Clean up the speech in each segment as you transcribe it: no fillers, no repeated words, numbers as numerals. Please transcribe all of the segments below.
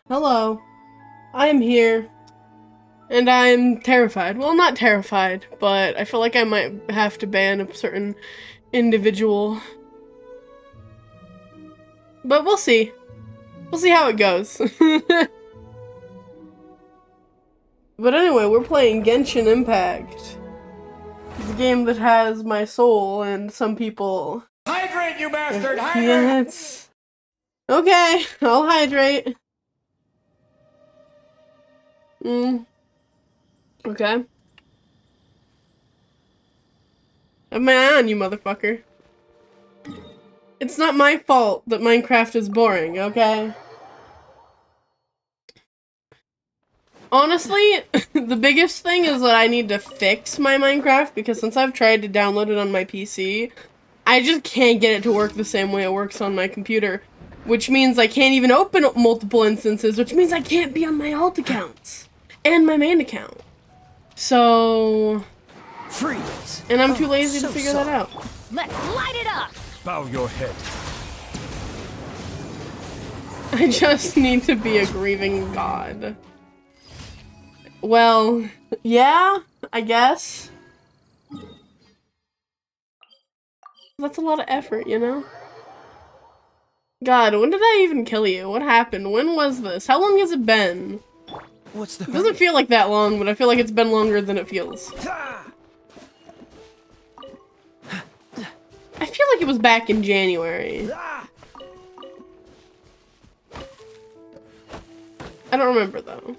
Hello. I am here. And I'm terrified. Well, not terrified, but I feel like I might have to ban a certain individual. But we'll see. We'll see how it goes. But anyway, we're playing Genshin Impact. It's a game that has my soul and some people... Hydrate, you bastard! Hydrate! Yeah, it's... Okay, I'll hydrate. Okay. Have my eye on you, motherfucker. It's not my fault that Minecraft is boring, okay? Honestly, the biggest thing is that I need to fix my Minecraft because since I've tried to download it on my PC, I just can't get it to work the same way it works on my computer. Which means I can't even open up multiple instances, which means I can't be on my alt accounts and my main account. So... Freeze! And I'm too lazy to figure that out. Let's light it up! Bow your head. I just need to be a grieving god. Well, yeah, I guess. That's a lot of effort, you know? God, when did I even kill you? What happened? When was this? How long has it been? What's the It doesn't feel like that long, but I feel like it's been longer than it feels. I feel like it was back in January. I don't remember, though.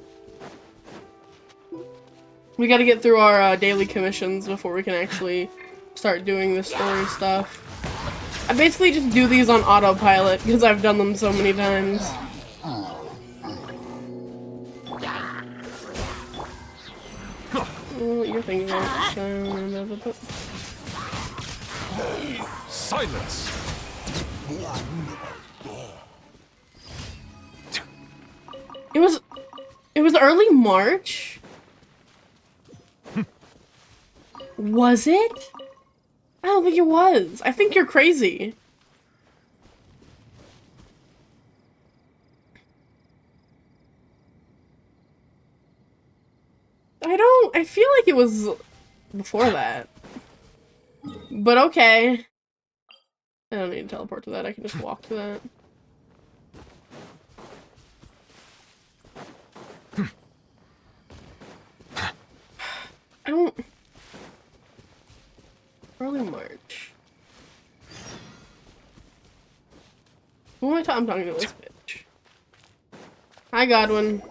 We gotta get through our daily commissions before we can actually start doing the story stuff. I basically just do these on autopilot because I've done them so many times. You're thinking about silence? It was early March? Was it? I don't think it was. I think you're crazy. I feel like it was before that. But okay. I don't need to teleport to that, I can just walk to that. I don't... Early March. Who am I talking? I'm talking to this bitch. Hi, Godwin.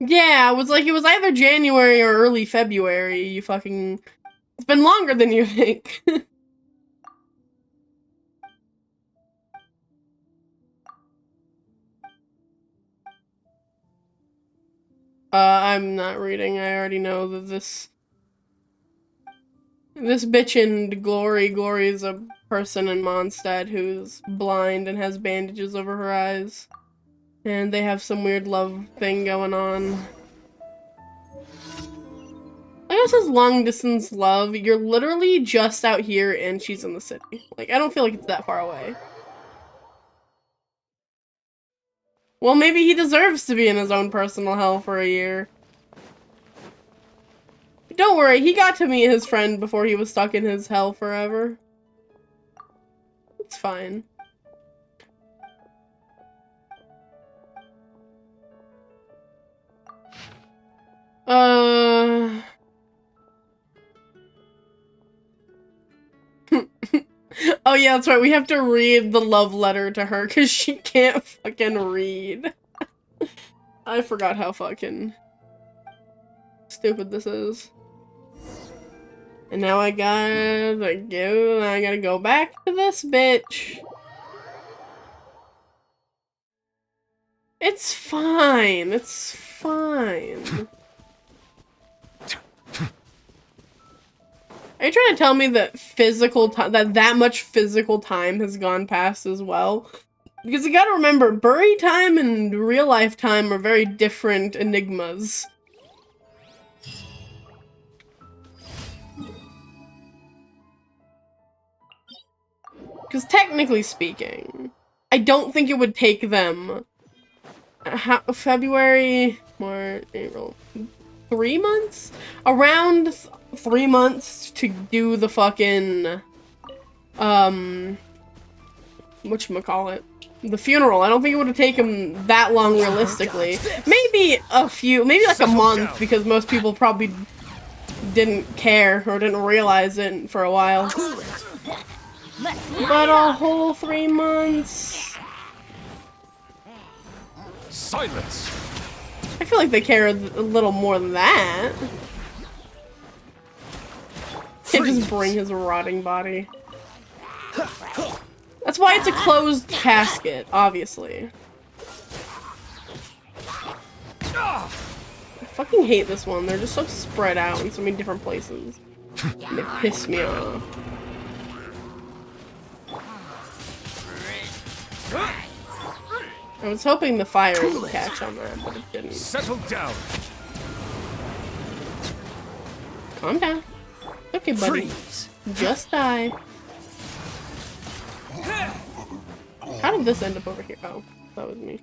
Yeah, it was either January or early February, you fucking... It's been longer than you think. I'm not reading. I already know that this bitchin' Glory is a person in Mondstadt who's blind and has bandages over her eyes. And they have some weird love thing going on. I guess it's long distance love. You're literally just out here and she's in the city. Like, I don't feel like it's that far away. Well, maybe he deserves to be in his own personal hell for a year. Don't worry, he got to meet his friend before he was stuck in his hell forever. It's fine. Oh yeah, that's right, we have to read the love letter to her because she can't fucking read. I forgot how fucking stupid this is. And now I gotta go back to this bitch. It's fine. It's fine. Are you trying to tell me that that much physical time has gone past as well? Because you gotta remember, bury time and real life time are very different enigmas. Because technically speaking, I don't think it would take them February, March, April, 3 months? Around 3 months to do the fucking, whatchamacallit? The funeral. I don't think it would have taken that long realistically. Maybe maybe like a month, because most people probably didn't care or didn't realize it for a while. But a whole 3 months? Silence. I feel like they care a little more than that. Can't just bring his rotting body. That's why it's a closed casket, obviously. I fucking hate this one. They're just so spread out in so many different places. And they piss me off. I was hoping the fire would catch on that, but it didn't. Settle down. Calm down. Okay, buddy. Freeze. Just die. How did this end up over here? Oh, that was me.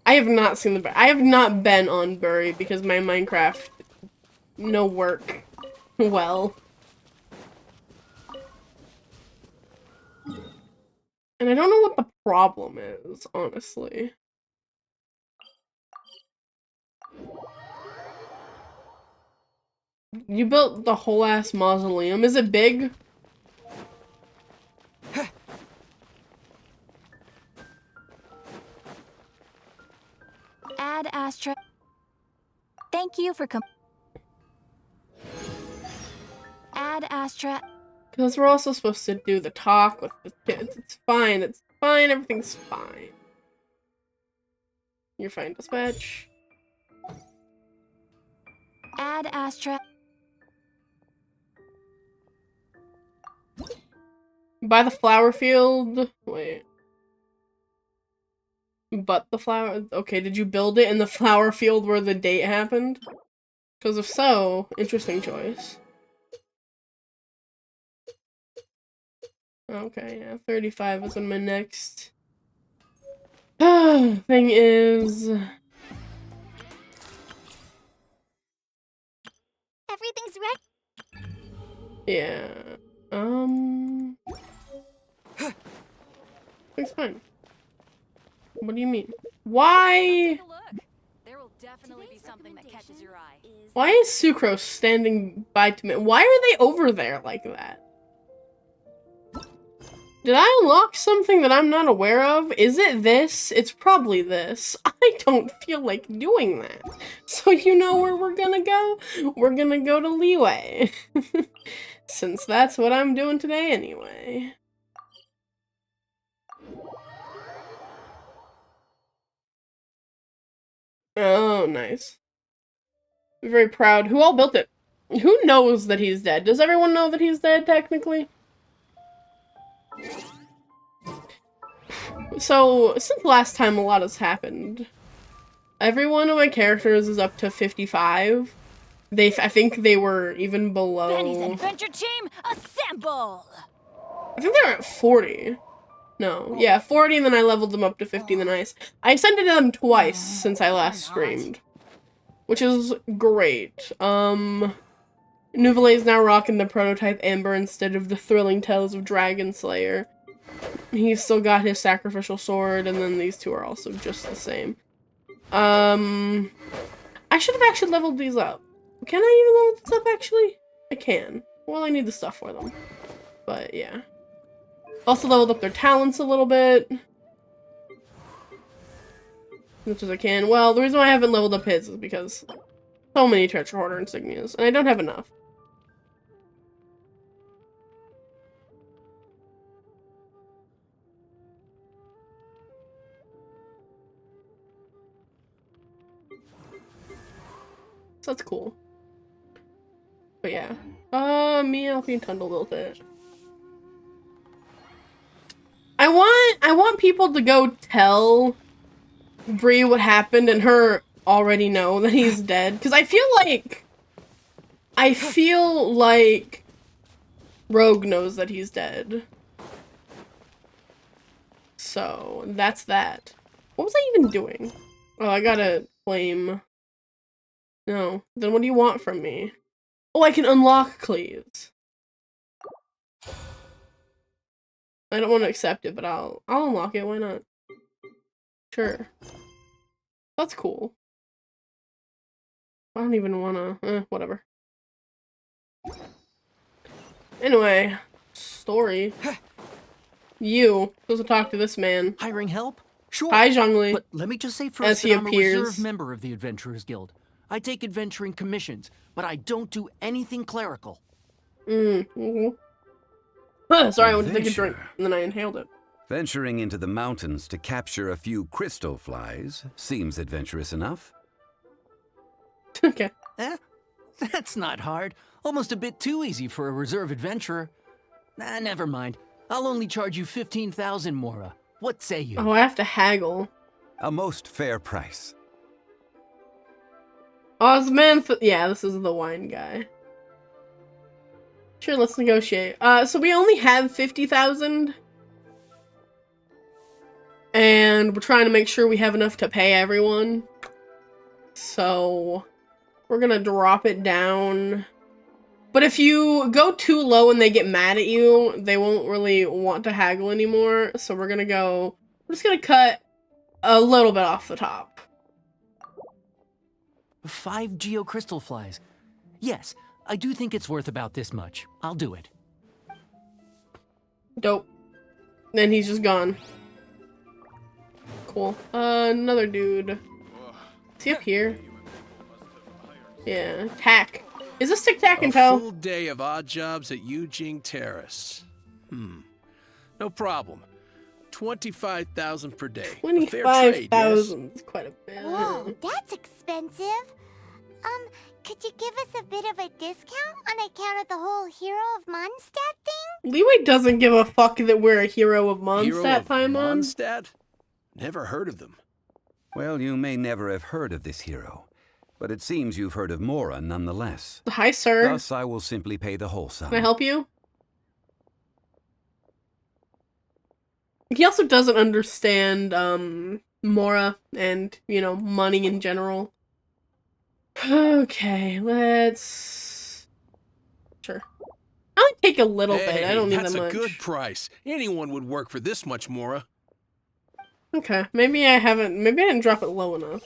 I have not seen the I have not been on Bury because my Minecraft no work well. And I don't know what the problem is, honestly. You built the whole ass mausoleum. Is it big? Ad Astra. Thank you for Ad Astra. Because we're also supposed to do the talk with the kids. It's fine, everything's fine. You're fine, dispatch. Ad Astra. By the flower field? Wait. But the flower... Okay, did you build it in the flower field where the date happened? Because if so, interesting choice. Okay, yeah, 35 is in my next... thing is... Everything's ready. Yeah, it's fine. What do you mean? Why? There will definitely be something that catches your eye. Why is Sucrose standing by to me? Why are they over there like that? Did I unlock something that I'm not aware of? Is it this? It's probably this. I don't feel like doing that. So you know where we're gonna go? We're gonna go to Liyue. Since that's what I'm doing today anyway. Oh, nice. I'm very proud. Who all built it? Who knows that he's dead? Does everyone know that he's dead, technically? So, since last time a lot has happened, every one of my characters is up to 55. I think they were even below... Benny's Adventure Team, assemble! I think they were at 40. No, yeah, 40, and then I leveled them up to 50 in the nice. I ascended them twice since I last streamed, which is great. Nouvelle is now rocking the prototype Amber instead of the thrilling tales of Dragon Slayer. He's still got his sacrificial sword, and then these two are also just the same. I should have actually leveled these up. Can I even level this up, actually? I can. Well, I need the stuff for them. But, yeah. Also leveled up their talents a little bit. As much as I can. Well, the reason why I haven't leveled up his is because so many treasure hoarder insignias, and I don't have enough. So that's cool. But yeah. Me, Alfie, and Tundle built it. I want people to go tell Bree what happened and her already know that he's dead. Because I feel like Rogue knows that he's dead. So that's that. What was I even doing? Oh, I gotta claim. No. Then what do you want from me? Oh, I can unlock Cleaves. I don't want to accept it, but I'll unlock it. Why not? Sure. That's cool. I don't even wanna. Whatever. Anyway, story. You supposed to talk to this man. Hiring help? Sure. Hi, Zhongli. But let me just say As first he that I'm a appears. reserve member of the Adventurers Guild. I take adventuring commissions, but I don't do anything clerical. Sorry, I went to take a drink, and then I inhaled it. Venturing into the mountains to capture a few crystal flies seems adventurous enough. Okay. That's not hard. Almost a bit too easy for a reserve adventurer. Nah, never mind. I'll only charge you 15,000 Mora. What say you? Oh, I have to haggle. A most fair price. Osman, yeah, this is the wine guy. Sure, let's negotiate. So we only have 50,000. And we're trying to make sure we have enough to pay everyone. So we're gonna drop it down. But if you go too low and they get mad at you, they won't really want to haggle anymore. So we're just gonna cut a little bit off the top. 5 geocrystal flies. Yes, I do think it's worth about this much. I'll do it. Dope. Then he's just gone. Cool. Another dude. Is he up here? Yeah. Tack. Is this tic tac and toe? A full day of odd jobs at Yujing Terrace. No problem. 25,000 per day. A fair trade, yes? 25,000 is quite a bit. Whoa, that's expensive. Could you give us a bit of a discount on account of the whole Hero of Mondstadt thing? Liyue doesn't give a fuck that we're a hero of Mondstadt, Hero of Paimon. Mondstadt? Never heard of them. Well, you may never have heard of this hero, but it seems you've heard of Mora nonetheless. Hi, sir. Thus, I will simply pay the whole sum. Can I help you? He also doesn't understand, Mora and, money in general. Okay, let's... Sure. I'll take a little bit. I don't need that much. That's a good price. Anyone would work for this much, Mora. Okay, maybe I didn't drop it low enough.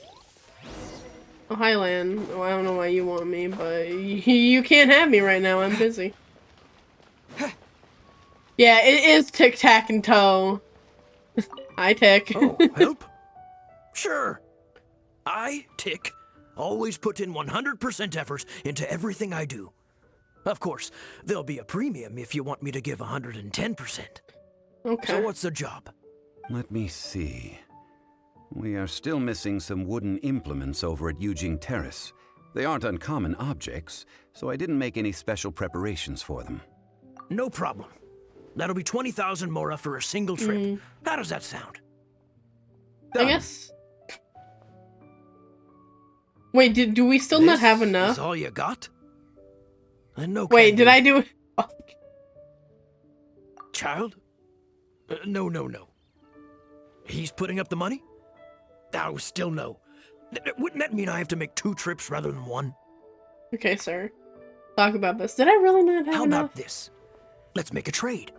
Oh, hi, Lan. Oh, I don't know why you want me, but you can't have me right now. I'm busy. Yeah, it is tic-tac-and-toe. Hi, Tick. Oh, help? Sure. I, Tick, always put in 100% effort into everything I do. Of course, there'll be a premium if you want me to give 110%. Okay. So what's the job? Let me see. We are still missing some wooden implements over at Yujing Terrace. They aren't uncommon objects, so I didn't make any special preparations for them. No problem. That'll be 20,000 Mora for a single trip. How does that sound? I guess. Wait, do we still not have This enough? is all you got? And no Wait, can did do. I do it? Child? No. He's putting up the money? Oh, still no. Wouldn't that mean I have to make 2 trips rather than 1? Okay, sir. Talk about this. Did I really not have How enough? about this? Let's make a trade.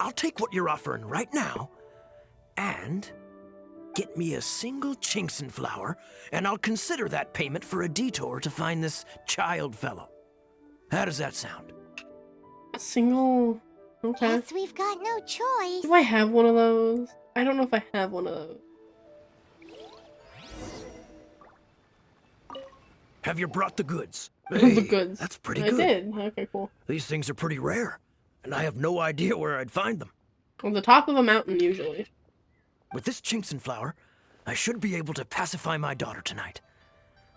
I'll take what you're offering right now, and get me a single Chinkson flower, and I'll consider that payment for a detour to find this child fellow. How does that sound? A single... Okay. Guess we've got no choice. Do I have one of those? I don't know if I have one of those. Have you brought the goods? The Hey, goods. That's pretty I good. did. Okay, cool. These things are pretty rare, and I have no idea where I'd find them. On the top of a mountain, usually. With this Chinkson flower, I should be able to pacify my daughter tonight.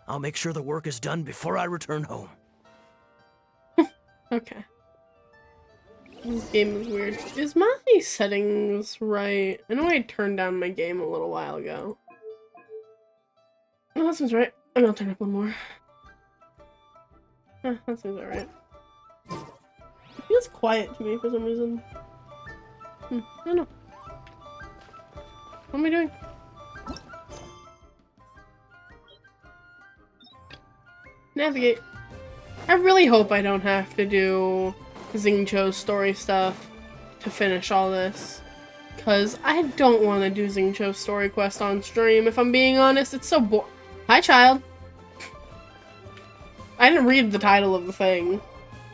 I'll make sure the work is done before I return home. Okay. This game is weird. Is my settings right? I know I turned down my game a little while ago. No, that seems right. I'm gonna turn up one more. That seems alright. It feels quiet to me for some reason. I don't know. What am I doing? Navigate. I really hope I don't have to do Xingqiu's story stuff to finish all this. Because I don't want to do Xingqiu's story quest on stream, if I'm being honest. It's so boring. Hi, child. I didn't read the title of the thing.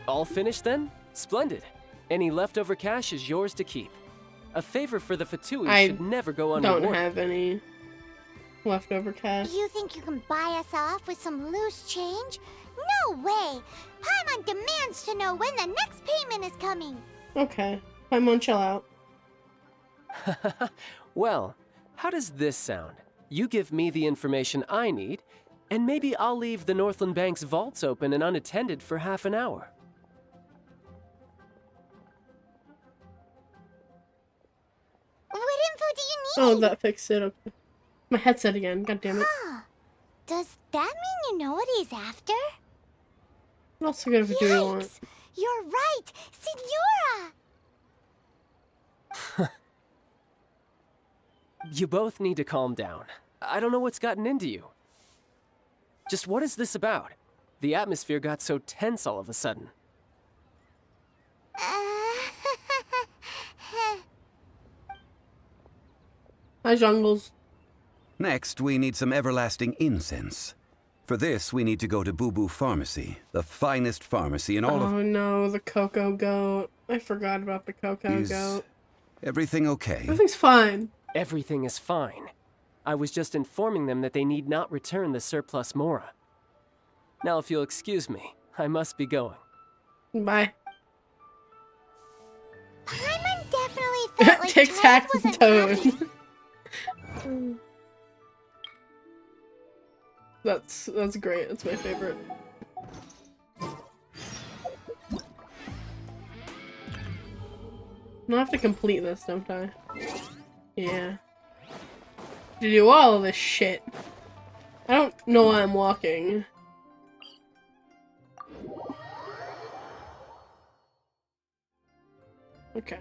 All finished then? Splendid. Any leftover cash is yours to keep. A favor for the Fatui should never go unrewarded. Don't have any leftover cash. You think you can buy us off with some loose change? No way! Paimon demands to know when the next payment is coming. Okay. Paimon, chill out. Well, how does this sound? You give me the information I need, and maybe I'll leave the Northland Bank's vaults open and unattended for half an hour. What info do you need? Oh, that fixed it. Okay. My headset again. God damn it. Huh. Does that mean you know what he's after? What else good do you want? Yikes! You're right! Signora! You both need to calm down. I don't know what's gotten into you. Just what is this about? The atmosphere got so tense all of a sudden. Hi, Jungles. Next, we need some everlasting incense. For this, we need to go to Boo Boo Pharmacy, the finest pharmacy in all of... Oh no, the Cocoa Goat. I forgot about the Cocoa Goat. Everything okay? Everything's fine. Everything is fine. I was just informing them that they need not return the surplus Mora. Now, if you'll excuse me, I must be going. Bye. Paimon definitely felt like Tic Tac wasn't Toad. happy. That's great. That's my favorite. I have to complete this, don't I? Yeah. To do all of this shit. I don't know why I'm walking. Okay.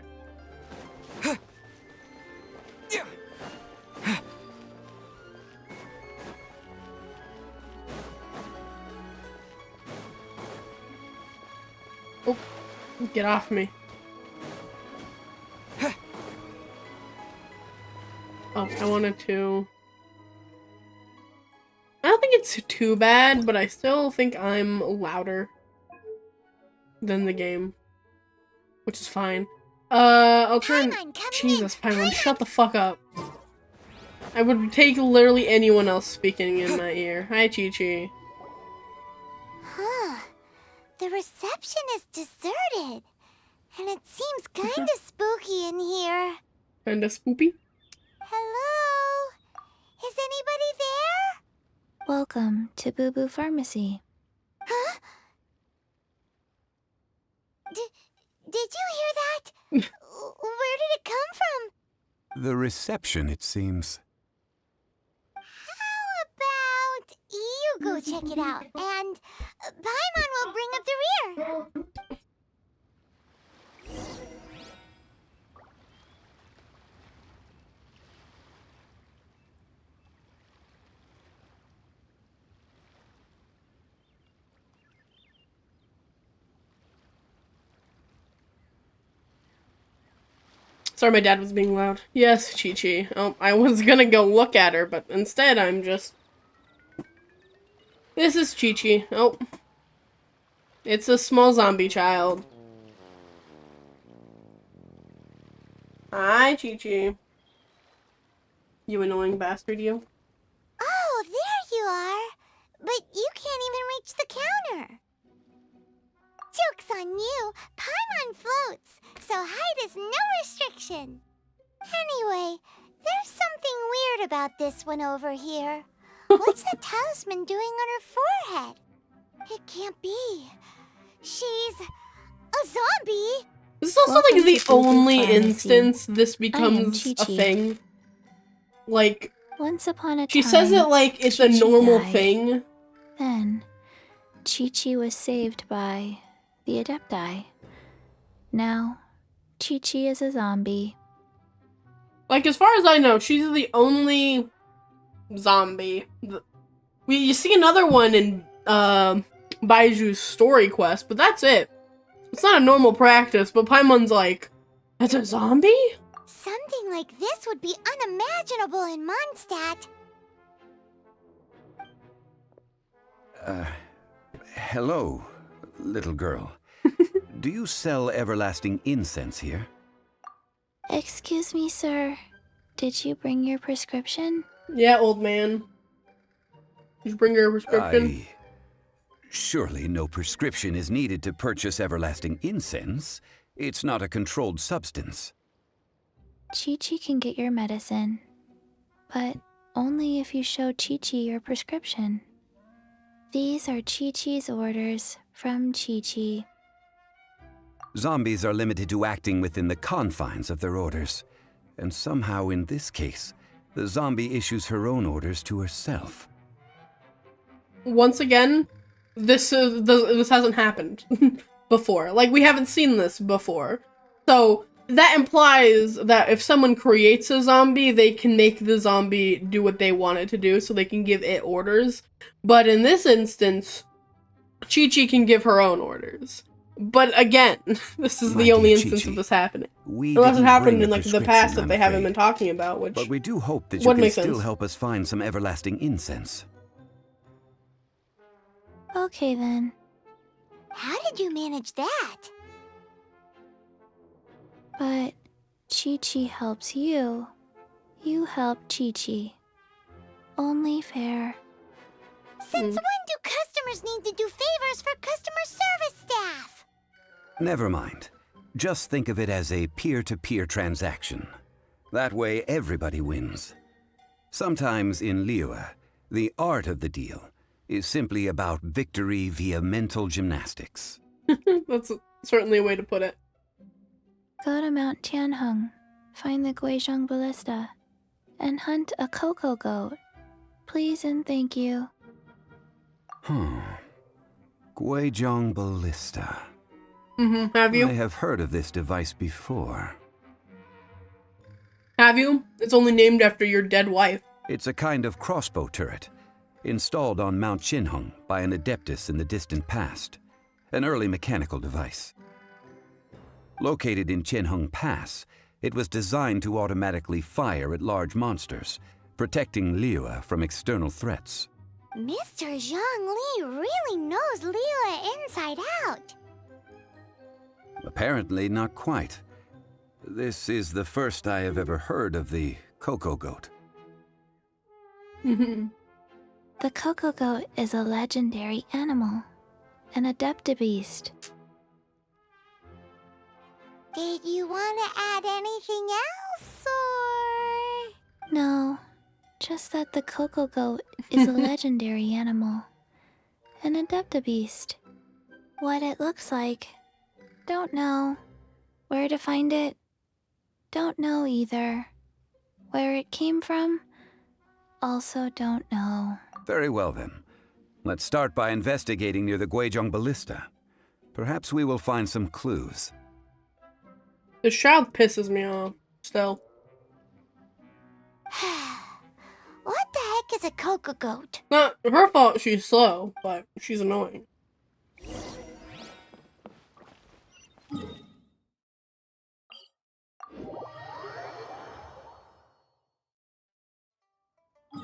Oh, get off me. Oh, I wanted to... I don't think it's too bad, but I still think I'm louder than the game. Which is fine. I'll turn... Paimon, come Jesus, in. Paimon, shut the fuck up. I would take literally anyone else speaking in my ear. Hi, Chi-Chi. Huh. The reception is deserted. And it seems kinda spooky in here. Kinda spoopy? Hello? Is anybody there? Welcome to Boo Boo Pharmacy. Huh? Did you hear that? Where did it come from? The reception, it seems. How about you go check it out, and Paimon will bring up the rear. Sorry, my dad was being loud. Yes, Chi-Chi. Oh, I was gonna go look at her, but instead I'm just... This is Chi-Chi. Oh. It's a small zombie child. Hi, Chi-Chi. You annoying bastard, you. Oh, there you are. But you can't even reach the counter. Joke's on you. Paimon floats, so height is no restriction. Anyway, there's something weird about this one over here. What's the talisman doing on her forehead? It can't be. She's a zombie. This is also Welcome like the to Boo Boo only Pharmacy. instance this I am becomes a Chi-Chi. thing. Like, Once upon a time, she says it like it's a Chi-Chi normal died. thing. Then, Chi-Chi was saved by the Adepti. Now, Chi-Chi is a zombie. Like, as far as I know, she's the only zombie. You see another one in Baiju's story quest, but that's it. It's not a normal practice, but Paimon's like, that's a zombie? Something like this would be unimaginable in Mondstadt. Hello, little girl. Do you sell everlasting incense here? Excuse me, sir. Did you bring your prescription? Yeah, old man. Did you bring your prescription? Surely no prescription is needed to purchase everlasting incense. It's not a controlled substance. Chi-Chi can get your medicine, but only if you show Chi-Chi your prescription. These are Chi-Chi's orders from Chi-Chi. Zombies are limited to acting within the confines of their orders. And somehow in this case, the zombie issues her own orders to herself. Once again, this hasn't happened before. Like, we haven't seen this before. So, that implies that if someone creates a zombie, they can make the zombie do what they want it to do, so they can give it orders. But in this instance, Chi-Chi can give her own orders. But again, this is the only instance of this happening. Unless it happened in like the past that they haven't been talking about, which but we do hope that you can still help us find some everlasting incense. Okay then. How did you manage that? But Chi-Chi helps you. You help Chi-Chi. Only fair. Since when do customers need to do favors for customer service staff? Never mind. Just think of it as a peer-to-peer transaction. That way everybody wins. Sometimes in Liyue, the art of the deal is simply about victory via mental gymnastics. That's certainly a way to put it. Go to Mount Tianheng, find the Guizhong Ballista, and hunt a cocoa goat. Please and thank you. Guizhong Ballista. Have you? I have heard of this device before. Have you? It's only named after your dead wife. It's a kind of crossbow turret, installed on Mount Tianheng by an adeptus in the distant past. An early mechanical device. Located in Tianheng Pass, it was designed to automatically fire at large monsters, protecting Liyue from external threats. Mr. Zhang Li really knows Liyue inside out. Apparently not quite. This is the first I have ever heard of the cocoa goat. The cocoa goat is a legendary animal, an adeptabeast. Did you want to add anything else, or...? No, just that the cocoa goat is a legendary animal, an adeptabeast. What it looks like, don't know. Where to find it, don't know either. Where it came from, also don't know. Very well then. Let's start by investigating near the Guizhong Ballista. Perhaps we will find some clues. The shroud pisses me off, still. What the heck is a cocoa goat? Not her fault she's slow, but she's annoying.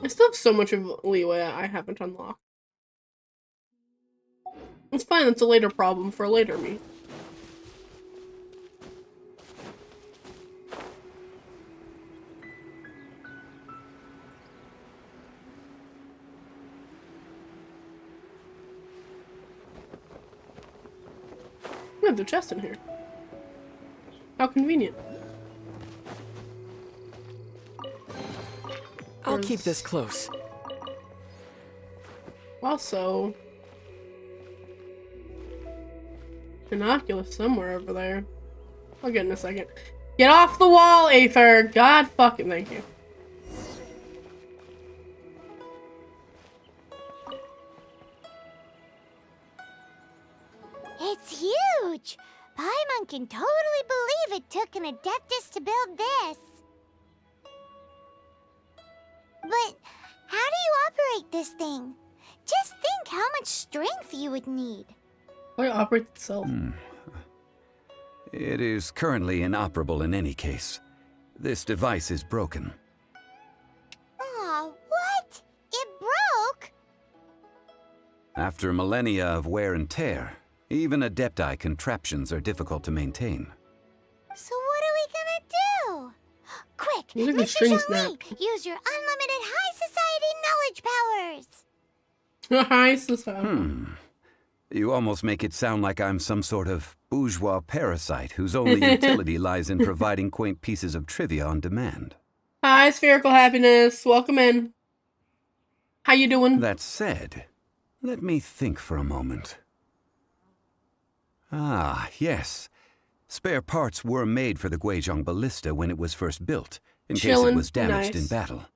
I still have so much of Liyue I haven't unlocked. It's fine, it's a later problem for later me. We have the chest in here. How convenient. I'll keep this close. Also, binoculars somewhere over there. I'll get in a second. Get off the wall, Aether! God fucking thank you. It's huge! Paimon can totally believe it took an adeptus to build this. But how do you operate this thing? Just think how much strength you would need. Why operate itself? It is currently inoperable in any case. This device is broken. Aw, what? It broke? After millennia of wear and tear, even Adepti contraptions are difficult to maintain. So what are we gonna do? Quick, Look at the Mr. string Zhongli, use your unlimited high society knowledge powers. Hi, sister. You almost make it sound like I'm some sort of bourgeois parasite whose only utility lies in providing quaint pieces of trivia on demand. Hi, Spherical Happiness. Welcome in. How you doing? That said, let me think for a moment. Ah, yes. Spare parts were made for the Guizhong Ballista when it was first built, in case it was damaged in battle.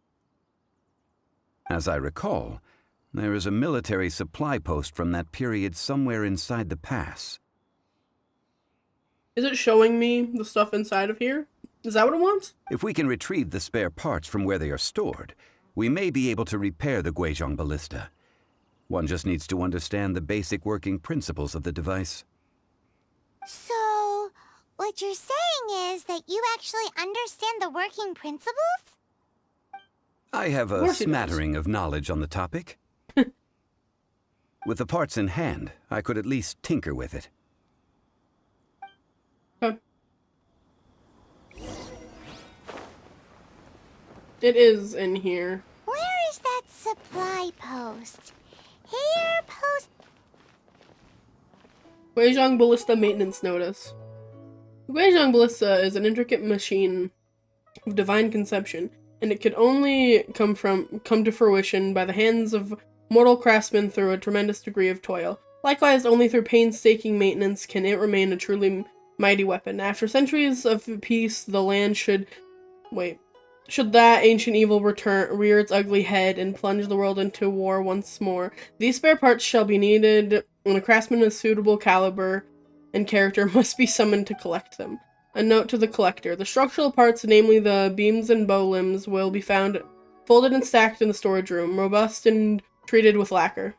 As I recall, there is a military supply post from that period somewhere inside the pass. Is it showing me the stuff inside of here? Is that what it wants? If we can retrieve the spare parts from where they are stored, we may be able to repair the Guizhong Ballista. One just needs to understand the basic working principles of the device. So, what you're saying is that you actually understand the working principles? I have a smattering of knowledge on the topic. With the parts in hand, I could at least tinker with it. It is in here. Where is that supply post? Here, post. Guizhong Ballista Maintenance Notice. The Guizhong Ballista is an intricate machine of divine conception, and it could only come to fruition by the hands of mortal craftsmen through a tremendous degree of toil. Likewise, only through painstaking maintenance can it remain a truly mighty weapon. After centuries of peace, the land should that ancient evil rear its ugly head and plunge the world into war once more. These spare parts shall be needed, and a craftsman of suitable caliber and character must be summoned to collect them. A note to the collector. The structural parts, namely the beams and bow limbs, will be found folded and stacked in the storage room, robust and treated with lacquer.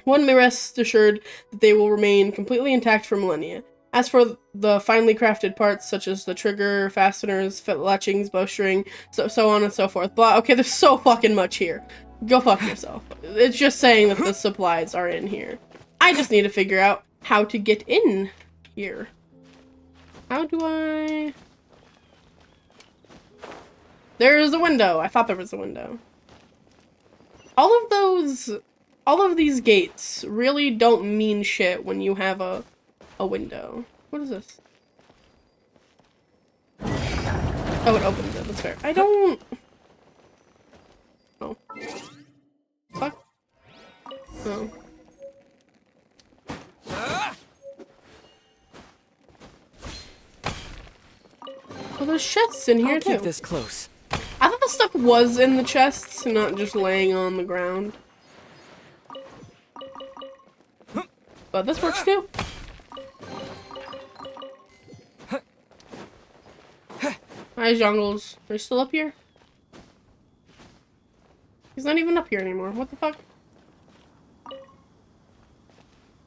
One may rest assured that they will remain completely intact for millennia. As for the finely crafted parts, such as the trigger, fasteners, latchings, bowstring, so on and so forth. But okay, there's so fucking much here. Go fuck yourself. It's just saying that the supplies are in here. I just need to figure out how to get in here. How do I... There's a window. I thought there was a window. All of these gates really don't mean shit when you have a window. What is this? Oh, it opens it. That's fair. I don't... Oh. Fuck. Oh. Well, there's chests in here, too. Keep this close. I thought the stuff was in the chests, not just laying on the ground. But this works, too. Hi, Jungles. Are you still up here? He's not even up here anymore. What the fuck?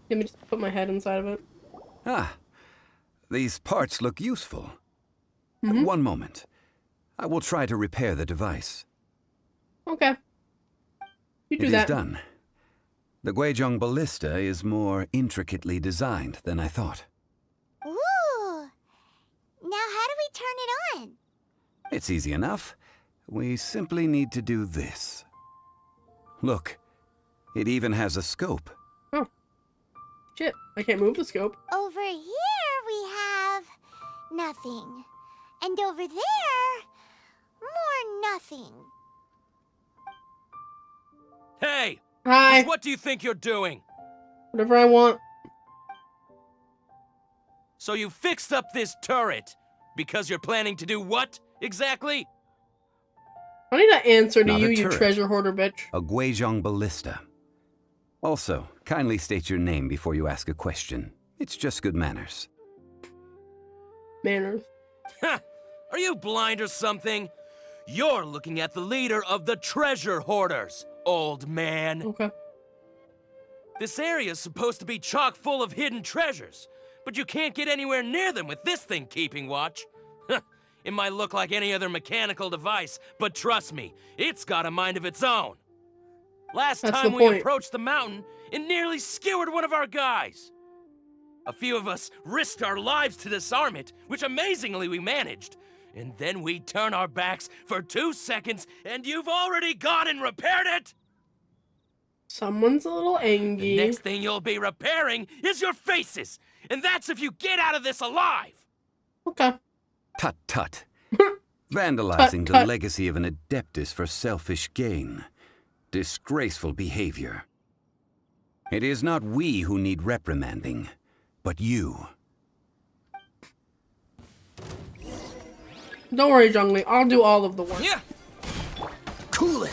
Let me just put my head inside of it. Ah, these parts look useful. One moment. I will try to repair the device. Okay. You do that. It is done. The Guizhong Ballista is more intricately designed than I thought. Ooh! Now how do we turn it on? It's easy enough. We simply need to do this. Look, it even has a scope. Oh. Shit, I can't move the scope. Over here we have nothing. And over there, more nothing. Hey! Hi. What do you think you're doing? Whatever I want. So you fixed up this turret because you're planning to do what exactly? I need an answer to Not you, a you turret. treasure hoarder bitch. A Guizhong Ballista. Also, kindly state your name before you ask a question. It's just good manners. Manners. Ha! Are you blind or something? You're looking at the leader of the treasure hoarders, old man. Okay. This area's supposed to be chock full of hidden treasures, but you can't get anywhere near them with this thing keeping watch. It might look like any other mechanical device, but trust me, it's got a mind of its own. Last That's time the we point. approached the mountain, it nearly skewered one of our guys. A few of us risked our lives to disarm it, which amazingly we managed. And then we turn our backs for 2 seconds, and you've already gone and repaired it! Someone's a little angry. The next thing you'll be repairing is your faces! And that's if you get out of this alive! Okay. Tut tut. Vandalizing the legacy of an Adeptus for selfish gain. Disgraceful behavior. It is not we who need reprimanding, but you. Don't worry, Zhongli. I'll do all of the work. Yeah. Cool it!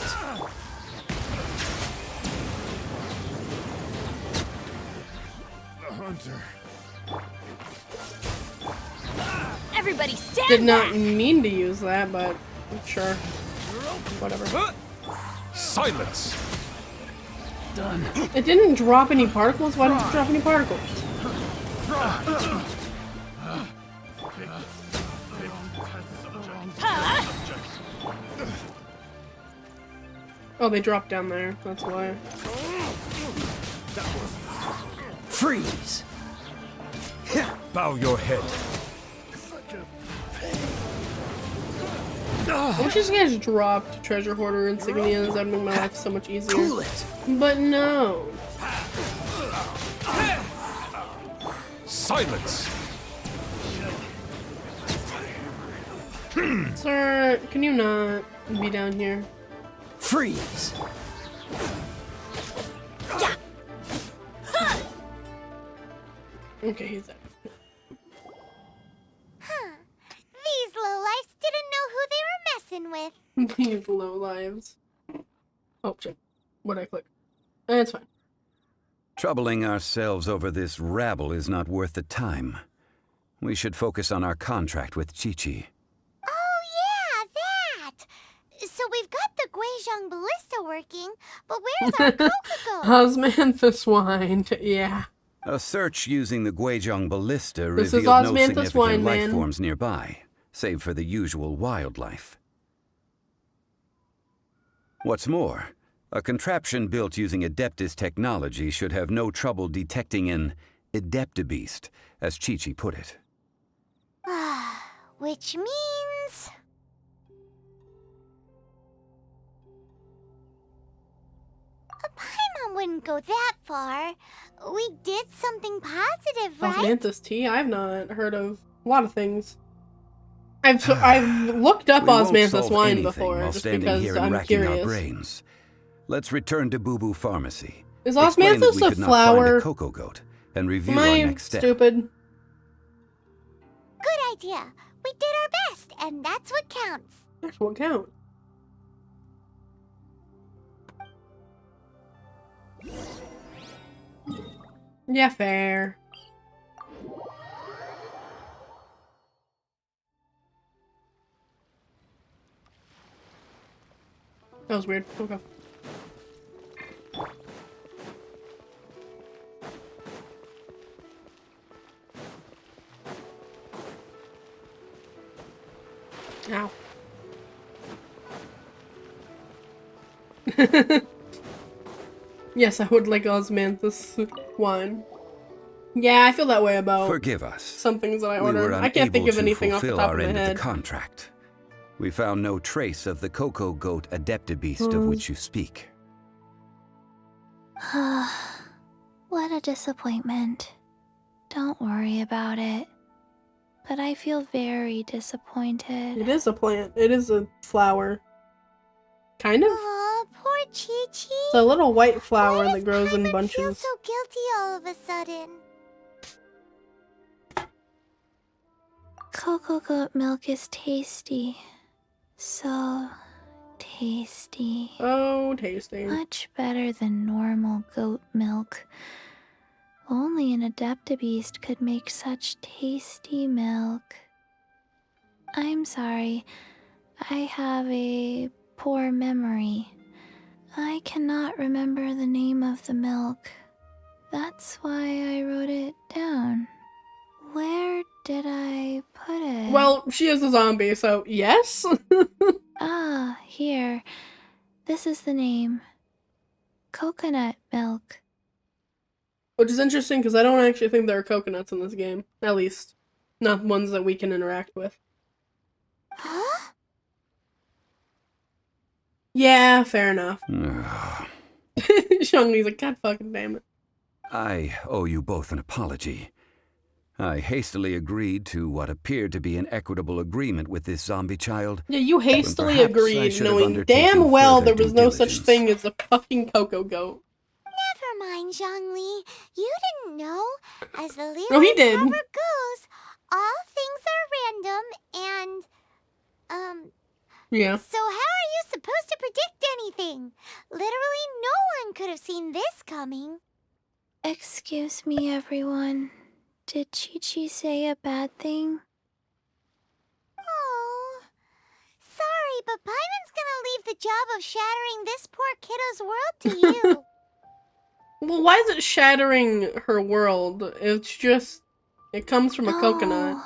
The hunter. Everybody stand Did not back! mean to use that, but sure. Whatever. Silence! Done. It didn't drop any particles? Why didn't it drop any particles? Oh, they dropped down there. That's why. Freeze! Bow your head. I wish these guys dropped treasure hoarder insignias. That'd make my life so much easier. Cool it! But no. Silence! Sir, can you not be down here? Freeze! Okay, he's dead. Huh. These lowlifes didn't know who they were messing with. These low lives. Oh shit. What'd I click? It's fine. Troubling ourselves over this rabble is not worth the time. We should focus on our contract with Chi-Chi. Oh yeah, that! So we've got the Guizhong ballista working, but where's our Kokugo? Osmanthus wine. Yeah. A search using the Guizhong ballista This is revealed no Osmanthus significant wine, life man. forms nearby, save for the usual wildlife. What's more, a contraption built using Adeptus technology should have no trouble detecting an Adeptabeast, as Chi-Chi put it. Which means... Paimon wouldn't go that far. We did something positive, right? Osmanthus tea? I've not heard of a lot of things. I've looked up We won't Osmanthus solve wine anything before, while just standing because here and I'm racking our curious. brains. Let's return to Boo Boo Pharmacy. Is Explain that Osmanthus we a could not flower? find a cocoa goat, and review Am our I next step. stupid? Good idea. We did our best, and that's what counts. That's what counts. Yeah, fair. That was weird. Okay. Ow. Yes, I would like Osmanthus wine. Yeah, I feel that way about Forgive us. some things that I We order. were I can't think unable of to anything off the fulfill top our of my end head. of the contract. We found no trace of the cocoa goat Adeptabeast of which you speak. What a disappointment. Don't worry about it. But I feel very disappointed. It is a plant. It is a flower. Kind of. Aw, poor Chi-Chi. It's a little white flower Why that grows in does Paimon feel bunches. so guilty all of a sudden? Cocoa goat milk is tasty. So tasty. Oh, tasty. Much better than normal goat milk. Only an Adeptabeast could make such tasty milk. I'm sorry. I have a poor memory. I cannot remember the name of the milk. That's why I wrote it down. Where did I put it? Well, she is a zombie, so yes? Ah, here. This is the name. Coconut milk. Which is interesting, because I don't actually think there are coconuts in this game. At least, not ones that we can interact with. Huh? Yeah, fair enough. Xiangni's like, God fucking damn it. I owe you both an apology. I hastily agreed to what appeared to be an equitable agreement with this zombie child. Yeah, you hastily perhaps I agreed, should have knowing undertaken damn well there further was due no such diligence. thing as a fucking Coco goat. Never mind, Zhongli. You didn't know. As the Liyue No, he did. cover goes, all things are random and, Yeah. so how are you supposed to predict anything? Literally no one could have seen this coming. Excuse me, everyone. Did Chi-Chi say a bad thing? Oh, sorry, but Paimon's gonna leave the job of shattering this poor kiddo's world to you. Well, why is it shattering her world? It's just, it comes from a coconut.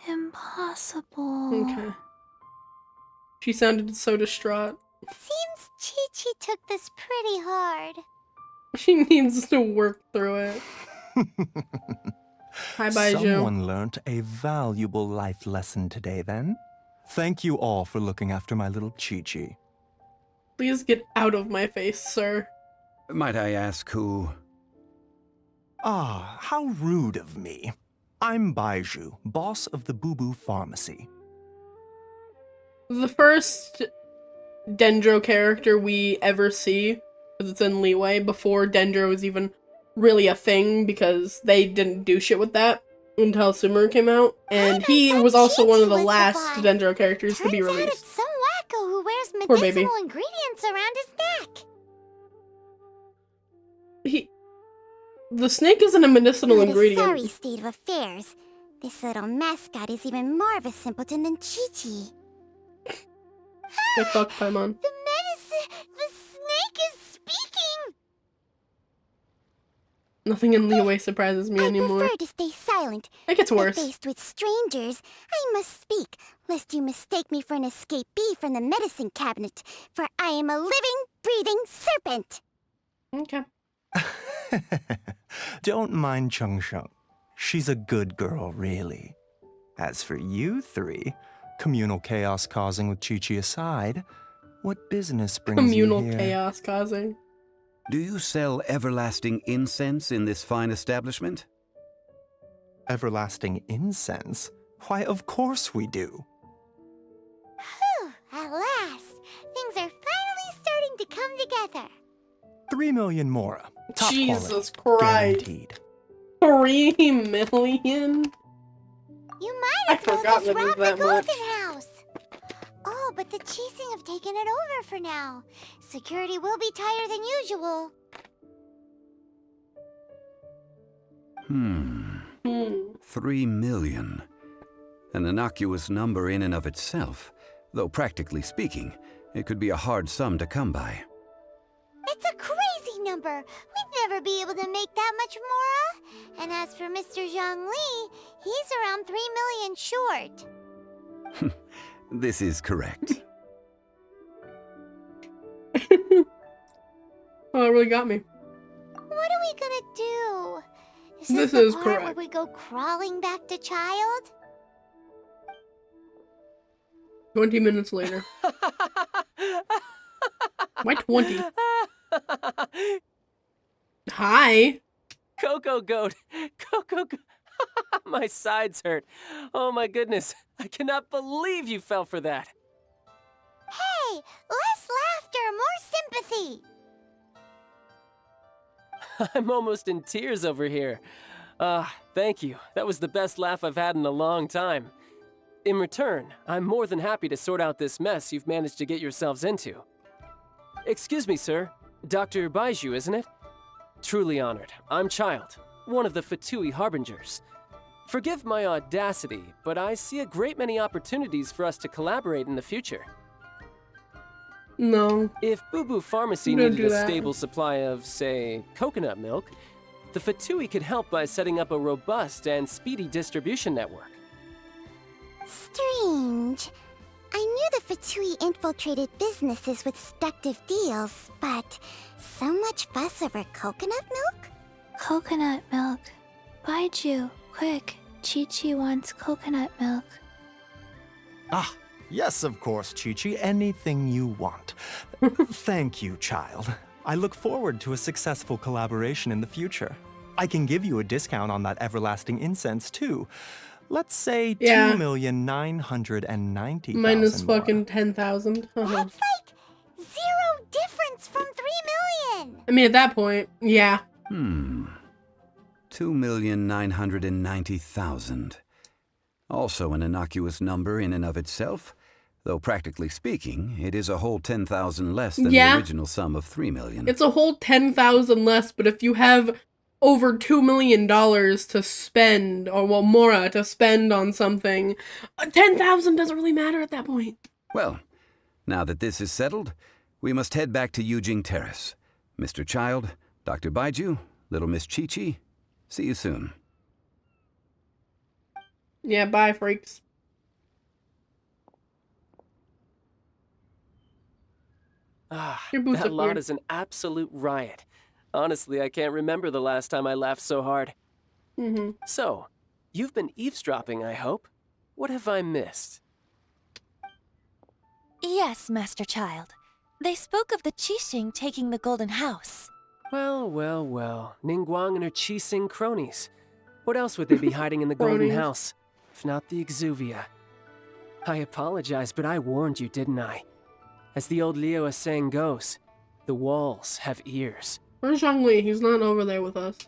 Impossible. Okay. She sounded so distraught. Seems Chi-Chi took this pretty hard. She needs to work through it. Hi, Baiju. Someone learnt a valuable life lesson today, then. Thank you all for looking after my little Chi-Chi. Please get out of my face, sir. Might I ask who? Ah, how rude of me. I'm Baiju, boss of the Boo Boo Pharmacy. The first Dendro character we ever see, because it's in Liyue, before Dendro was even really a thing, because they didn't do shit with that until Sumeru came out, and he was also one of the last Dendro characters to be Turns out released. it's some wacko who wears Poor baby. medicinal ingredients around his neck. The snake isn't a medicinal What ingredient. a sorry state of affairs. This little mascot is even more of a simpleton than Chi-Chi. Get fucked, Paimon. The snake is speaking! Nothing in Liyue surprises me anymore. I prefer to stay silent. It gets worse. But faced with strangers, I must speak, lest you mistake me for an escapee from the medicine cabinet, for I am a living, breathing serpent! Okay. Don't mind Chung Sheng. She's a good girl, really. As for you three, communal chaos causing with Chi-Chi aside, what business brings Communal you here? chaos causing. Do you sell everlasting incense in this fine establishment? Everlasting incense? Why, of course we do. Whew, at last! Things are finally starting to come together. 3 million mora. Top Jesus quality, Christ. guaranteed. 3 million? You might I as well forgot just that it was rob the that Golden much. House. Oh, but the Chising have taken it over for now. Security will be tighter than usual. 3 million. An innocuous number in and of itself, though practically speaking, it could be a hard sum to come by. It's a crazy number. We'd never be able to make that much mora. And as for Mr. Zhongli, he's around 3 million short. This is correct. Oh, it really got me. What are we gonna do? Is This the is part where correct. we go crawling back to child? 20 minutes later. Why 20? Hi. Coco goat. Coco goat. My sides hurt. Oh my goodness. I cannot believe you fell for that. Hey, less laughter, more sympathy. I'm almost in tears over here. Thank you. That was the best laugh I've had in a long time. In return, I'm more than happy to sort out this mess you've managed to get yourselves into. Excuse me, sir. Dr. Baiju, isn't it? Truly honored. I'm Child, one of the Fatui Harbingers. Forgive my audacity, but I see a great many opportunities for us to collaborate in the future. No. If Boo Boo Pharmacy Don't needed do a that. stable supply of, say, coconut milk, the Fatui could help by setting up a robust and speedy distribution network. Strange. I knew the Fatui infiltrated businesses with seductive deals, but so much fuss over coconut milk? Coconut milk. Baiju, quick. Chi-Chi wants coconut milk. Ah, yes, of course, Chi-Chi. Anything you want. Thank you, child. I look forward to a successful collaboration in the future. I can give you a discount on that everlasting incense, too. Let's say 2,990,000 Minus more. fucking 10,000. That's like 0 difference from 3 million. I mean, at that point, yeah. 2,990,000. Also an innocuous number in and of itself, though practically speaking, it is a whole 10,000 less than the original sum of 3 million. It's a whole 10,000 less, but if you have over $2 million to spend, or well, Mora to spend on something, 10,000 doesn't really matter at that point. Well, now that this is settled, we must head back to Yujing Terrace. Mr. Child, Dr. Baiju, Little Miss Chi-Chi, see you soon. Yeah, bye, freaks. Your boots That look lot weird. is an absolute riot. Honestly, I can't remember the last time I laughed so hard. So, you've been eavesdropping, I hope. What have I missed? Yes, Master Child. They spoke of the Qixing taking the Golden House. Well, well, well. Ningguang and her Qixing cronies. What else would they be hiding in the Golden House, if not the Exuvia? I apologize, but I warned you, didn't I? As the old Liyue saying goes, the walls have ears. Where's Zhongli? He's not over there with us.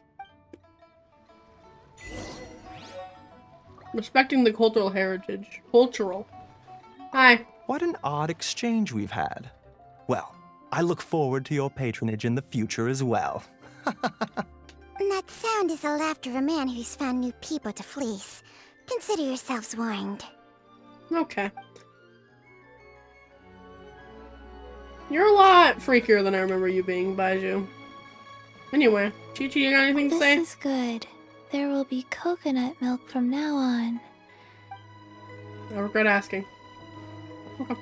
Respecting the cultural heritage. Hi. What an odd exchange we've had. Well, I look forward to your patronage in the future as well. That sound is the laughter of a man who's found new people to fleece. Consider yourselves warned. Okay. You're a lot freakier than I remember you being, Baiju. Anyway, Chi-Chi, you got anything to say? This is good. There will be coconut milk from now on. I regret asking. Okay.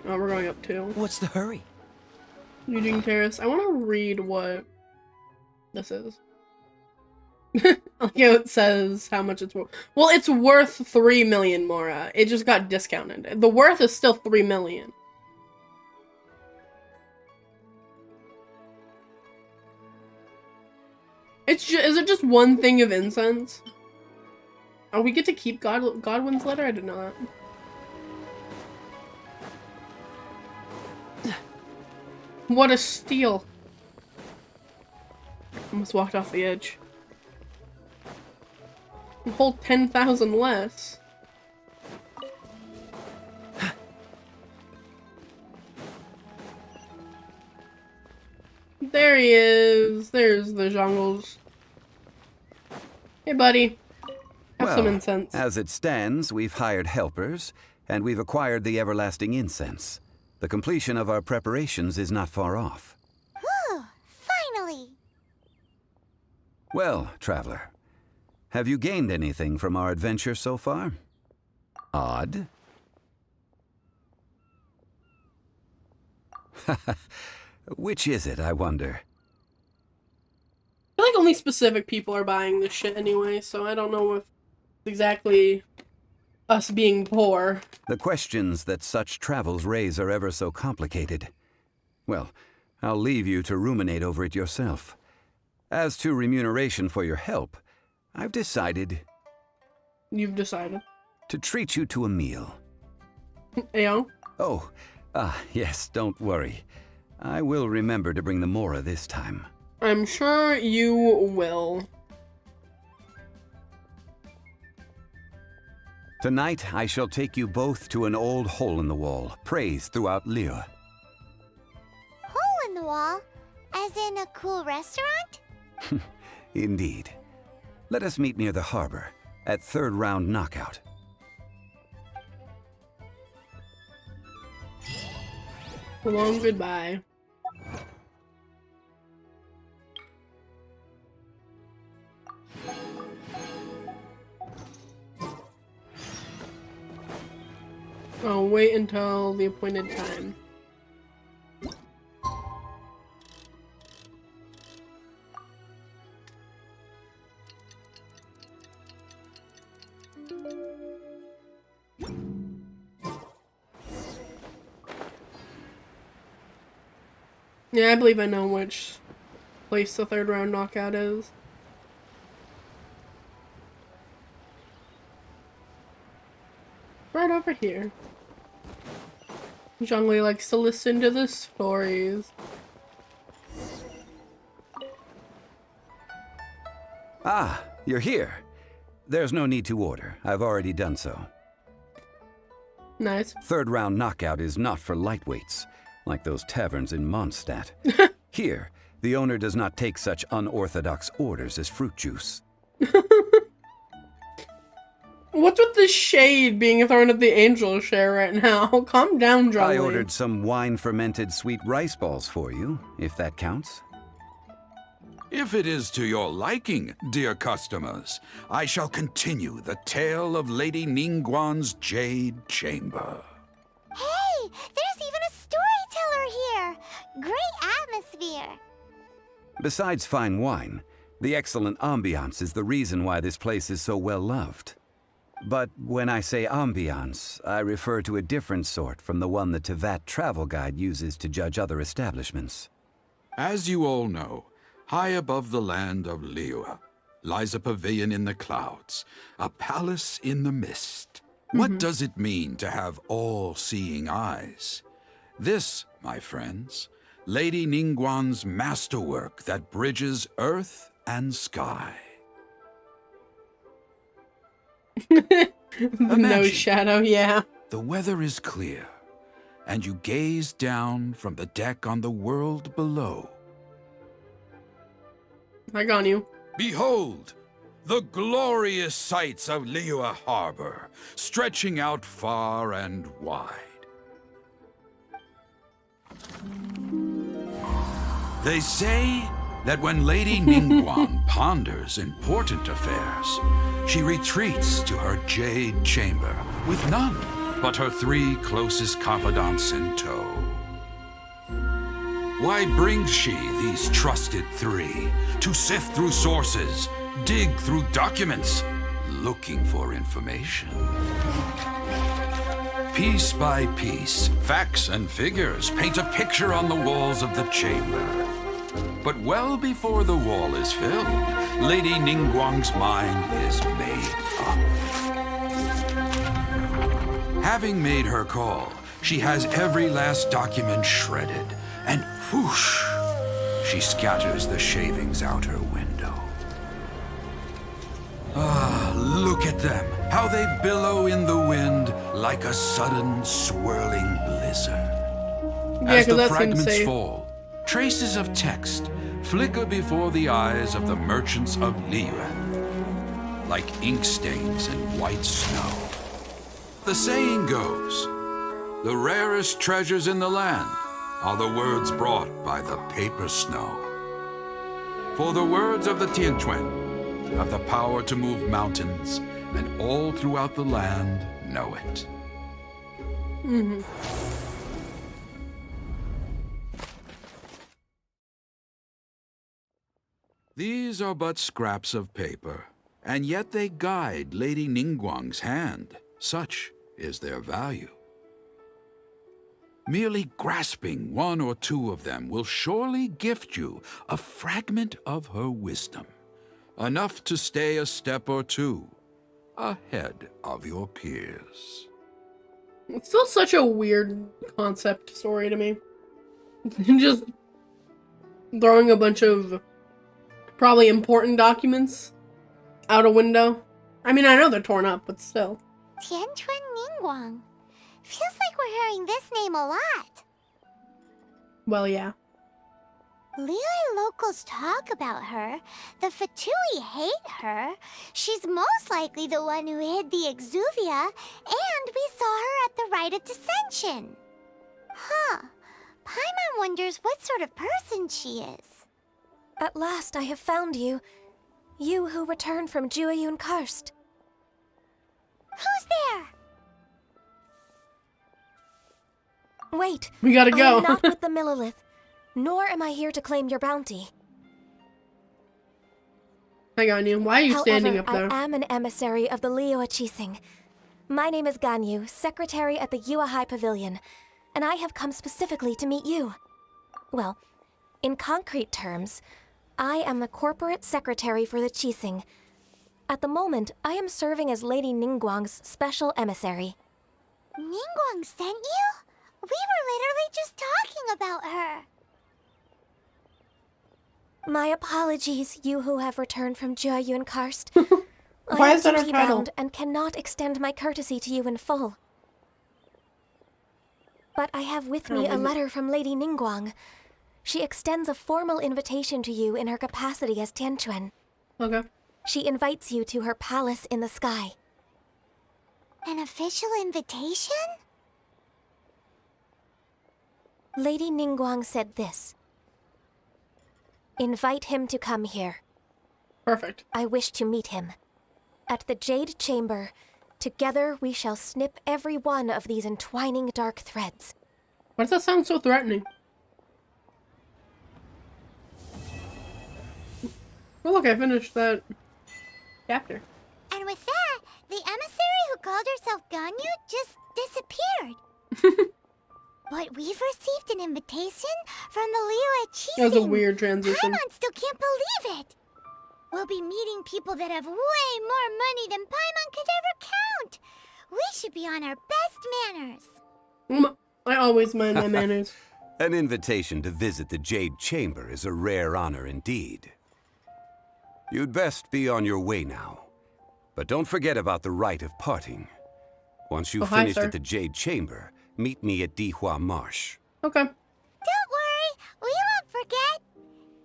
Oh, we're going up too. What's the hurry? Yujing Terrace. I want to read what this is. Like how it says how much it's worth. Well, it's worth 3 million, Mora. It just got discounted. The worth is still 3 million. Is it just one thing of incense? Oh, we get to keep Godwin's letter? I did not. What a steal. Almost walked off the edge. A whole 10,000 less. There he is. There's the jungles. Hey, buddy. Have some incense. As it stands, we've hired helpers, and we've acquired the everlasting incense. The completion of our preparations is not far off. Whew, finally! Well, traveler, have you gained anything from our adventure so far? Odd? Which is it, I wonder? I feel like only specific people are buying this shit anyway, so I don't know if it's exactly us being poor. The questions that such travels raise are ever so complicated. Well, I'll leave you to ruminate over it yourself. As to remuneration for your help, I've decided... You've decided. To treat you to a meal. Ayo? Oh, yes, don't worry. I will remember to bring the Mora this time. I'm sure you will. Tonight, I shall take you both to an old hole-in-the-wall, praised throughout Liyue. Hole in the wall? As in a cool restaurant? Indeed. Let us meet near the harbor, at third round knockout. So long goodbye. I'll wait until the appointed time. Yeah, I believe I know which place the third round knockout is. Right over here. Zhongli likes to listen to the stories. Ah, you're here. There's no need to order. I've already done so. Nice. Third round knockout is not for lightweights, like those taverns in Mondstadt. Here, the owner does not take such unorthodox orders as fruit juice. What's with the shade being thrown at the angel share right now? Calm down, Zhongli. I ordered some wine-fermented sweet rice balls for you, if that counts. If it is to your liking, dear customers, I shall continue the tale of Lady Ningguang's Jade Chamber. Hey, there's even a storyteller here. Great atmosphere. Besides fine wine, the excellent ambiance is the reason why this place is so well loved. But when I say ambiance, I refer to a different sort from the one the Tevat travel guide uses to judge other establishments. As you all know, high above the land of Liyue lies a pavilion in the clouds, a palace in the mist. What does it mean to have all-seeing eyes? This, my friends, Lady Ningguang's masterwork that bridges earth and sky. No shadow, yeah. The weather is clear, and you gaze down from the deck on the world below. I got you. Behold, the glorious sights of Liyue Harbor, stretching out far and wide. They say that when Lady Ningguang ponders important affairs, she retreats to her jade chamber with none but her 3 closest confidants in tow. Why brings she these trusted 3 to sift through sources, dig through documents, looking for information? Piece by piece, facts and figures paint a picture on the walls of the chamber. But well before the wall is filled, Lady Ningguang's mind is made up. Having made her call, she has every last document shredded, and whoosh, she scatters the shavings out her window. Ah, look at them, how they billow in the wind like a sudden swirling blizzard. Yeah, as the that's fragments insane. fall, traces of text flicker before the eyes of the merchants of Liyue, like ink stains in white snow. The saying goes, the rarest treasures in the land are the words brought by the paper snow. For the words of the Tianquan have the power to move mountains, and all throughout the land know it. These are but scraps of paper, and yet they guide Lady Ningguang's hand. Such is their value. Merely grasping 1 or 2 of them will surely gift you a fragment of her wisdom, enough to stay a step or 2 ahead of your peers. It's still such a weird concept story to me. Just throwing a bunch of probably important documents out a window. I mean, I know they're torn up, but still. Tianquan Ningguang. Feels like we're hearing this name a lot. Well, yeah. Liyue locals talk about her. The Fatui hate her. She's most likely the one who hid the Exuvia, and we saw her at the Rite of Dissension. Huh. Paimon wonders what sort of person she is. At last I have found you. You who returned from Jueyun Karst. Who's there? Wait. We gotta I go. am not with the Millilith, nor am I here to claim your bounty. Hang on, you. Why are you standing up there? I am an emissary of the Liyue Qixing. My name is Ganyu, secretary at the Yue High Pavilion, and I have come specifically to meet you. Well, in concrete terms, I am the corporate secretary for the Qixing. At the moment, I am serving as Lady Ningguang's special emissary. Ningguang sent you? We were literally just talking about her. My apologies, you who have returned from Jueyun Karst. Why is that her I am title? duty-bound and cannot extend my courtesy to you in full. But I have with me a letter from Lady Ningguang. She extends a formal invitation to you in her capacity as Tianquan. Okay. She invites you to her palace in the sky. An official invitation? Lady Ningguang said this. Invite him to come here. Perfect. I wish to meet him. At the Jade Chamber, together we shall snip every one of these entwining dark threads. Why does that sound so threatening? Oh look, I finished that chapter. And with that, the emissary who called herself Ganyu just disappeared. But we've received an invitation from the Liyue Qixing. That was a weird transition. Paimon still can't believe it. We'll be meeting people that have way more money than Paimon could ever count. We should be on our best manners. I always mind my manners. An invitation to visit the Jade Chamber is a rare honor indeed. You'd best be on your way now. But don't forget about the rite of parting. Once you've finished at the Jade Chamber, meet me at Dihua Marsh. Okay. Don't worry, we won't forget.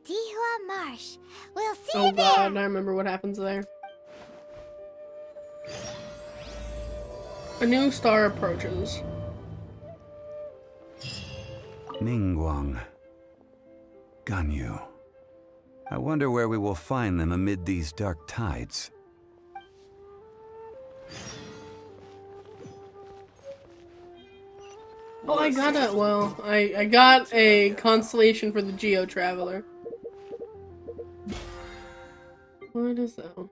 Dihua Marsh. We'll see you there. Oh god, I remember what happens there. A new star approaches. Ningguang. Ganyu. I wonder where we will find them amid these dark tides. Oh, I got it. Well, I got a constellation for the Geo Traveler. What is that?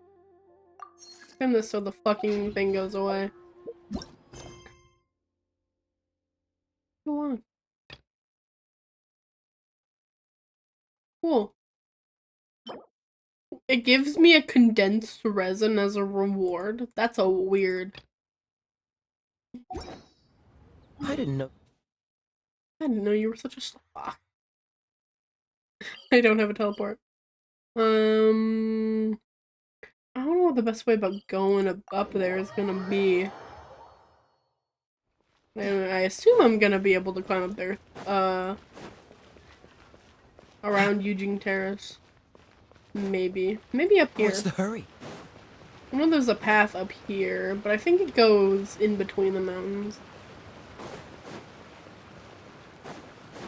Spin this so the fucking thing goes away. Go on. Cool. It gives me a condensed resin as a reward. That's a weird. I didn't know. I didn't know you were such a sloth. I don't have a teleport. I don't know what the best way about going up there is gonna be. And I assume I'm gonna be able to climb up there. Around Yujing Terrace. Maybe. Maybe up here. What's the hurry? I know there's a path up here, but I think it goes in between the mountains.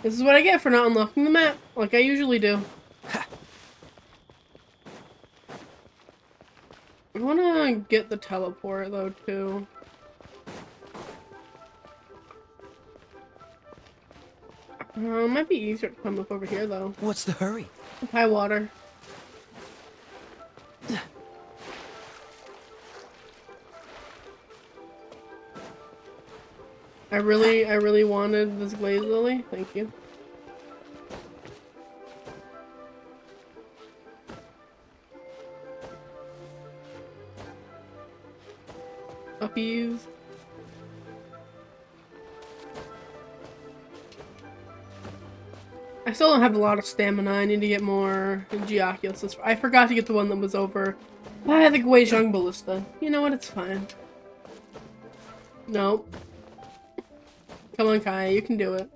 This is what I get for not unlocking the map, like I usually do. I wanna get the teleport, though, too. It might be easier to come up over here, though. What's the hurry? High water. I really wanted this glaze lily. Thank you. Uppies. I still don't have a lot of stamina. I need to get more Geoculus. I forgot to get the one that was over by the Guizhong Ballista. You know what? It's fine. Nope. Come on, Kai. You can do it.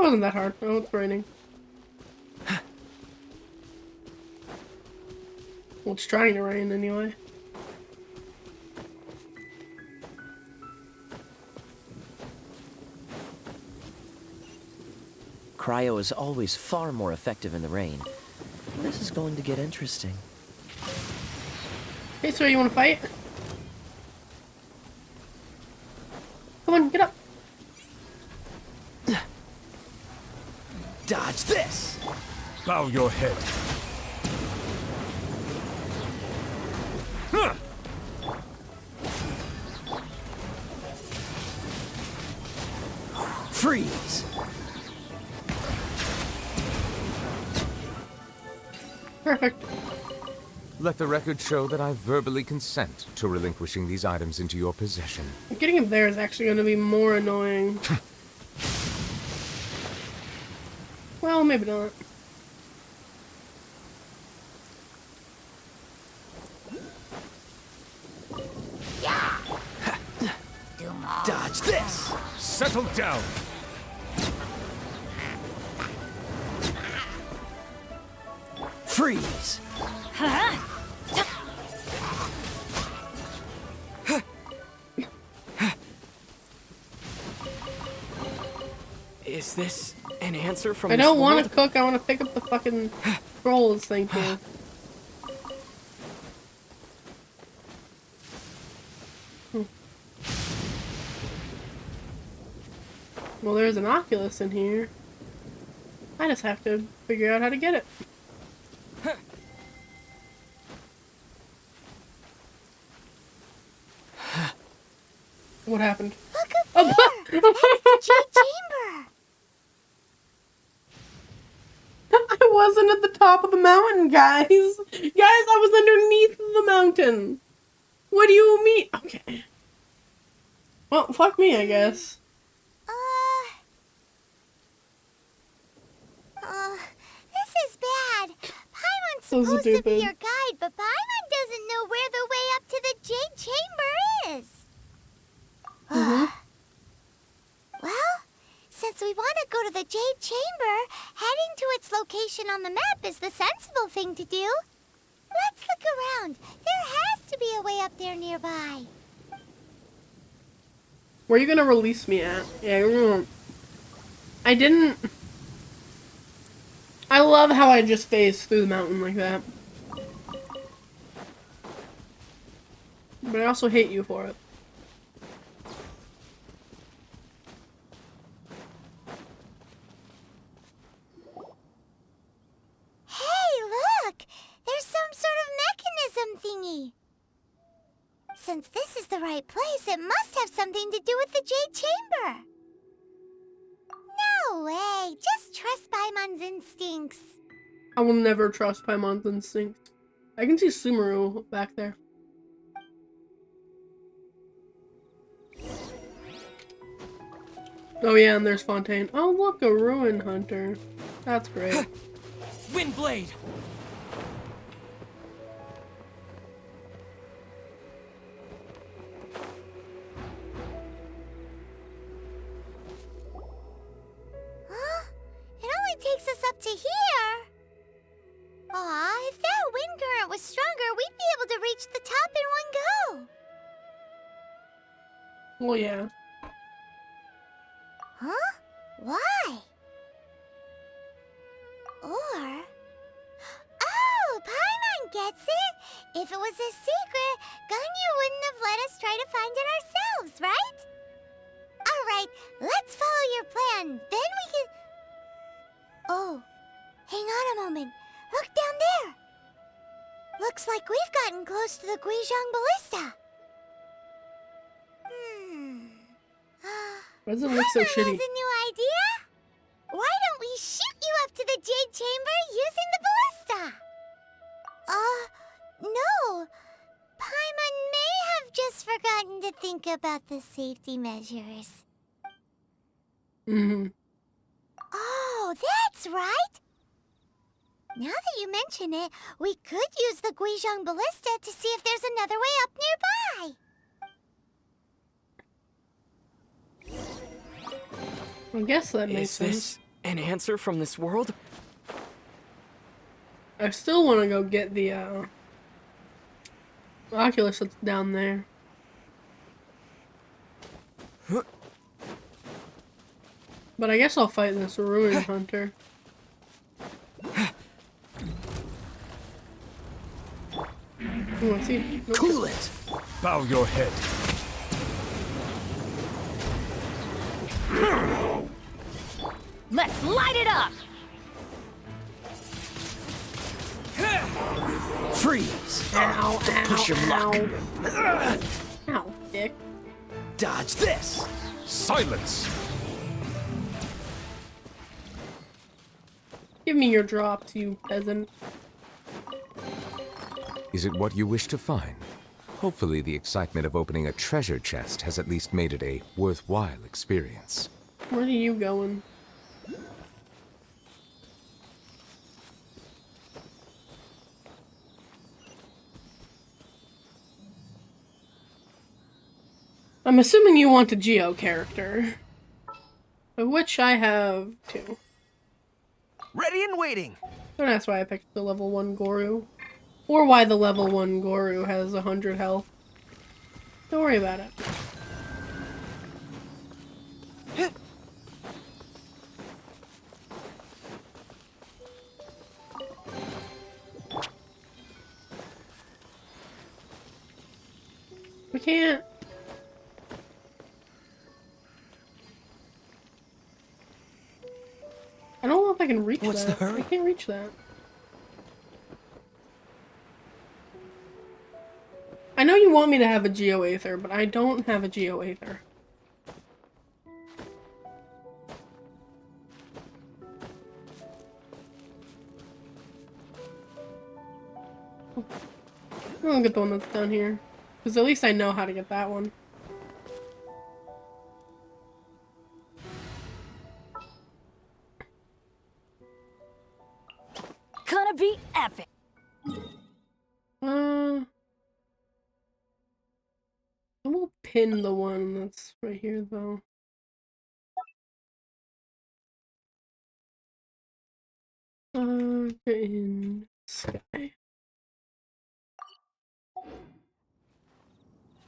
wasn't that hard. Oh, it's raining. Well, it's trying to rain anyway. Cryo is always far more effective in the rain. This is going to get interesting. Hey, sir, you want to fight? Come on, get up. Dodge this! Bow your head. Freeze! Perfect. Let the record show that I verbally consent to relinquishing these items into your possession. Getting him there is actually going to be more annoying. Well, maybe not. Dodge this! Settle down! Freeze! Is this an answer from I this don't want world? to cook, I want to pick up the fucking scrolls, thank you. Well, there's an Oculus in here. I just have to figure out how to get it. What happened? Look up there! That's the Jade Chamber! I wasn't at the top of the mountain, guys! Guys, I was underneath the mountain! What do you mean? Okay. Well, fuck me, I guess. This is bad. Paimon's supposed to be your guide, but Paimon doesn't know where the way up to the Jade Chamber is. Well, since we want to go to the Jade Chamber, heading to its location on the map is the sensible thing to do. Let's look around. There has to be a way up there nearby. Where are you gonna release me at? Yeah, I didn't... I love how I just phased through the mountain like that. But I also hate you for it. Hey, look! There's some sort of mechanism thingy. Since this is the right place, it must have something to do with the Jade Chamber. No way! Just trust Paimon's instincts. I will never trust Paimon's instincts. I can see Sumeru back there. Oh yeah, and there's Fontaine. Oh look, a Ruin Hunter. That's great. Windblade! Huh? It only takes us up to here. Aw, if that wind current was stronger, we'd be able to reach the top in one go. Well, yeah. Huh? Why? Or... Oh, Paimon gets it! If it was a secret, Ganyu wouldn't have let us try to find it ourselves, right? Alright, let's follow your plan. Then we can... Oh, hang on a moment. Look down there. Looks like we've gotten close to the Guizhong Ballista. Why does it look so Paimon shitty? has a new idea. Why don't we shoot you up to the Jade Chamber using the ballista? No. Paimon may have just forgotten to think about the safety measures. Mm-hmm. Oh, that's right. Now that you mention it, we could use the Guizhong Ballista to see if there's another way up nearby. I guess that makes sense. Is this An answer from this world? I still want to go get the Oculus that's down there. But I guess I'll fight this ruin hunter. Ooh, I see. Nope. Cool it! Bow your head. Let's light it up! Freeze! Ow, ow, Push your luck. Ow, dick. Dodge this! Silence! Give me your drops, you peasant. Is it what you wish to find? Hopefully the excitement of opening a treasure chest has at least made it a worthwhile experience. Where are you going? I'm assuming you want a Geo character. Of which I have 2. Ready and waiting! And that's why I picked the level 1 Goru. Or why the level 1 Goru has 100 health. Don't worry about it. We can't. I don't know if I can reach What's that. the hurry? I can't reach that. I know you want me to have a Geo Aether, but I don't have a Geo Aether. I'm gonna get the one that's down here. Because at least I know how to get that one. Gonna be epic. I will pin the one that's right here, though. In sky.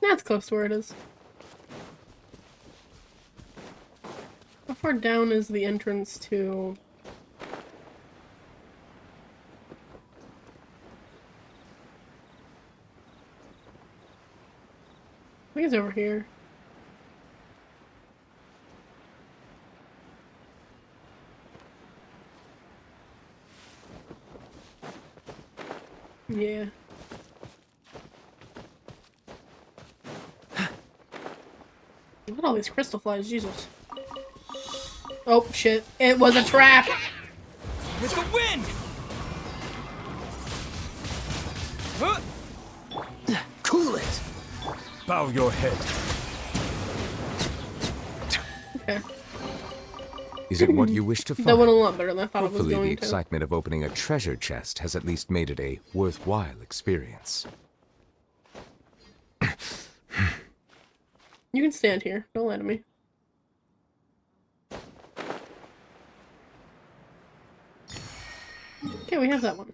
That's close to where it is. How far down is the entrance to... I think it's over here. Yeah. Look at all these crystal flies, Jesus. Oh shit, it was a trap! With the wind! Huh? Cool it! Bow your head. Okay. Is it what you wish to find? That went a lot better than I thought it was Hopefully going the to. excitement of opening a treasure chest has at least made it a worthwhile experience. You can stand here. Don't lie to me. Okay, we have that one.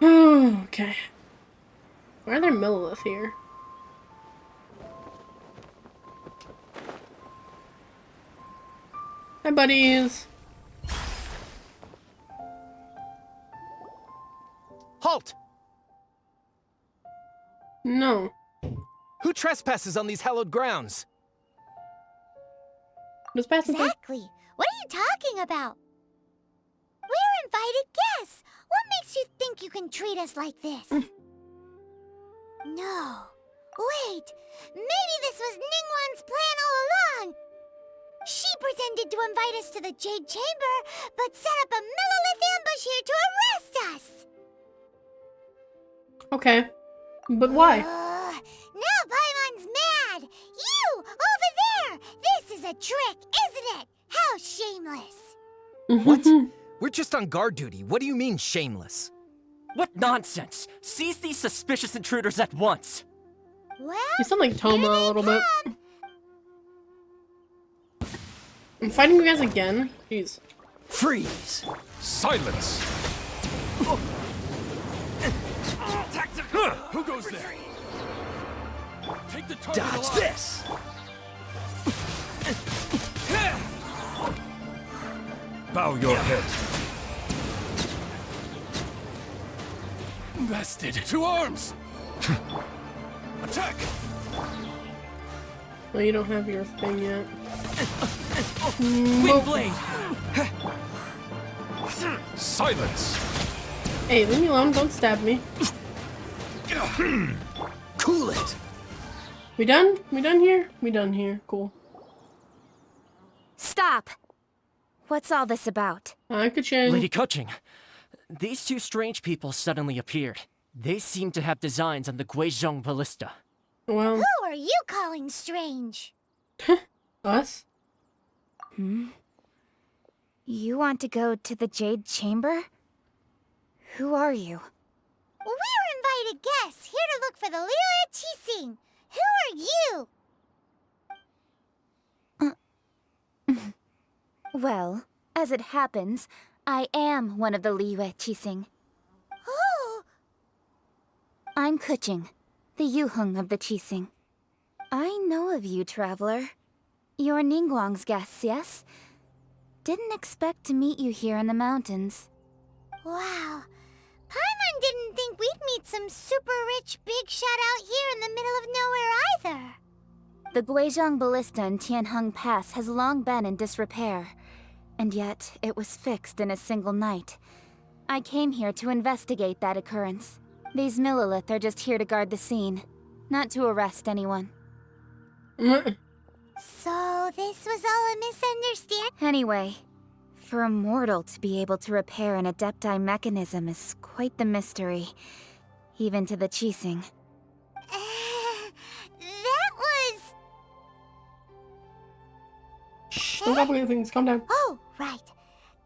Okay. Why are there Millilith here? Hi, buddies. Halt! No. Who trespasses on these hallowed grounds? Exactly. What are you talking about? We're invited guests. What makes you think you can treat us like this? No. Wait. Maybe this was Ningguang's plan all along. She pretended to invite us to the Jade Chamber, but set up a Millilith ambush here to arrest us. Okay. But why? Now Paimon's mad. You, over there. This is a trick, isn't it? How shameless. What? We're just on guard duty. What do you mean, shameless? What nonsense! Seize these suspicious intruders at once! Well, You sound like Toma a little bit. I'm fighting you guys again? Jeez. Freeze! Silence! Who goes there? Take the target Dodge alive. this! Bow your head. Bested. To arms! Attack! Well, you don't have your thing yet. Wind blade! Silence! Hey, leave me alone. Don't stab me. Cool it! We done? We done here? We done here. Cool. Stop! What's all this about? I could change. Lady Kuching, these two strange people suddenly appeared. They seem to have designs on the Guizhong Ballista. Well, who are you calling strange? us? You want to go to the Jade Chamber? Who are you? We're invited guests here to look for the Liyue Qixing. Who are you? Well, as it happens, I am one of the Liyue Qixing. Oh! I'm Kuching, the Yuheng of the Qixing. I know of you, traveler. You're Ningguang's guests, yes? Didn't expect to meet you here in the mountains. Wow. Paimon didn't think we'd meet some super rich big shot out here in the middle of nowhere either. The Guizhong Ballista in Tianheng Pass has long been in disrepair, and yet it was fixed in a single night. I came here to investigate that occurrence. These Millilith are just here to guard the scene, not to arrest anyone. So this was all a misunderstanding? Anyway, for a mortal to be able to repair an Adepti mechanism is quite the mystery, even to the Qixing. That was... Shh, don't complicate things. Calm down. Oh, right.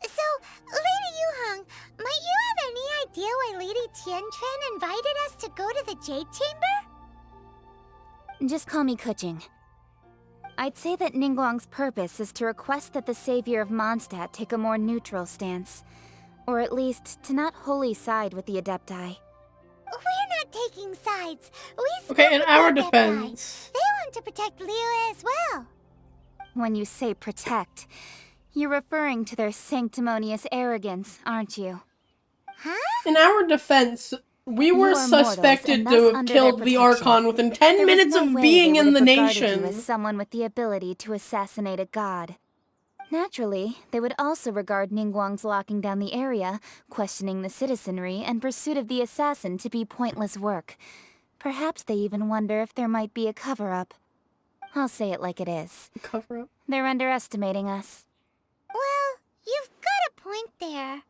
So, Lady Yuheng, might you have any idea why Lady Tianquan invited us to go to the Jade Chamber? Just call me Kuching. I'd say that Ningguang's purpose is to request that the savior of Mondstadt take a more neutral stance. Or at least, to not wholly side with the Adepti. We're not taking sides. We Okay, in spoke our about defense. Adepti. They want to protect Liyue as well. When you say protect, you're referring to their sanctimonious arrogance, aren't you? Huh? In our defense, we You were are mortals, suspected and to thus have under killed their the protection. Archon within 10 There was minutes no of way being they in would the have regarded nation. you as someone with the ability to assassinate a god. Naturally, they would also regard Ningguang's locking down the area, questioning the citizenry, and pursuit of the assassin to be pointless work. Perhaps they even wonder if there might be a cover-up. I'll say it like it is. Cover-up? They're underestimating us. Well, you've got a point there.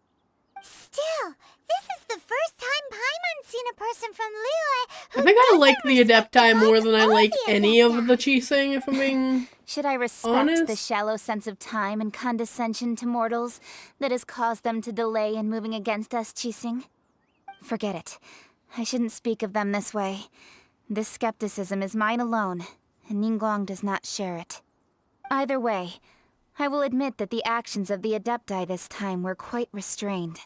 Still, this is the first time Paimon's seen a person from Liyue who I think I like doesn't the respect Adepti more gods than I or like the any of Adepti. the Qixing, if I'm being Should I respect honest. the shallow sense of time and condescension to mortals that has caused them to delay in moving against us, Qixing? Forget it. I shouldn't speak of them this way. This skepticism is mine alone, and Ningguang does not share it. Either way, I will admit that the actions of the Adepti this time were quite restrained.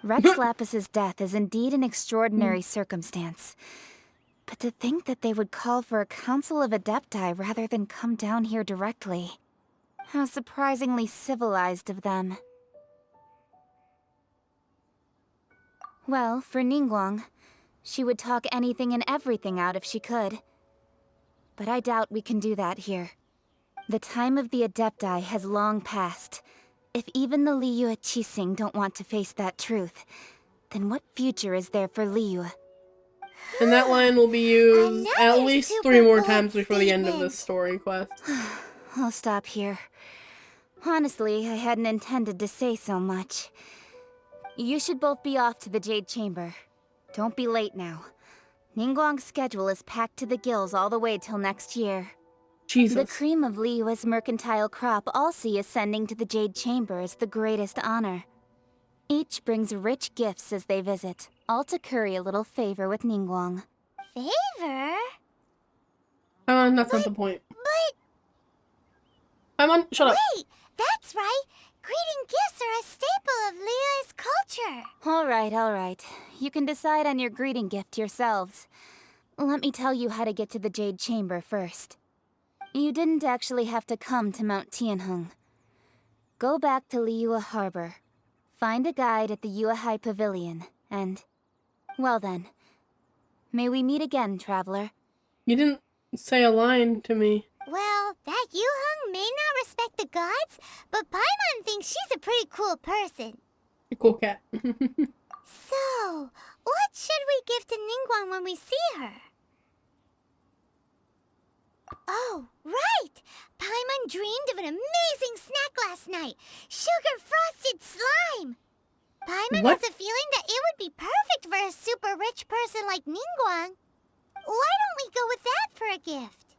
Rex Lapis's death is indeed an extraordinary circumstance. But to think that they would call for a council of Adepti rather than come down here directly. How surprisingly civilized of them. Well, for Ningguang, she would talk anything and everything out if she could. But I doubt we can do that here. The time of the Adepti has long passed. If even the Liyue Qixing don't want to face that truth, then what future is there for Liyue? And that line will be used at Another least super 3 more bold times before the end of statement. this story quest. I'll stop here. Honestly, I hadn't intended to say so much. You should both be off to the Jade Chamber. Don't be late now. Ningguang's schedule is packed to the gills all the way till next year. Jesus. The cream of Liyue's mercantile crop all see ascending to the Jade Chamber as the greatest honor. Each brings rich gifts as they visit, all to curry a little favor with Ningguang. Favor? That's not the point. But... Come on, shut up. Wait, that's right. Greeting gifts are a staple of Liyue's culture. All right. You can decide on your greeting gift yourselves. Let me tell you how to get to the Jade Chamber first. You didn't actually have to come to Mount Tianheng. Go back to Liyue Harbor. Find a guide at the Yuehai Pavilion, and... well then. May we meet again, traveler. You didn't say a line to me. Well, that Yuheng may not respect the gods, but Paimon thinks she's a pretty cool person. A cool cat. So, what should we give to Ningguang when we see her? Oh, right! Paimon dreamed of an amazing snack last night. Sugar-frosted slime! Paimon has a feeling that it would be perfect for a super rich person like Ningguang. Why don't we go with that for a gift?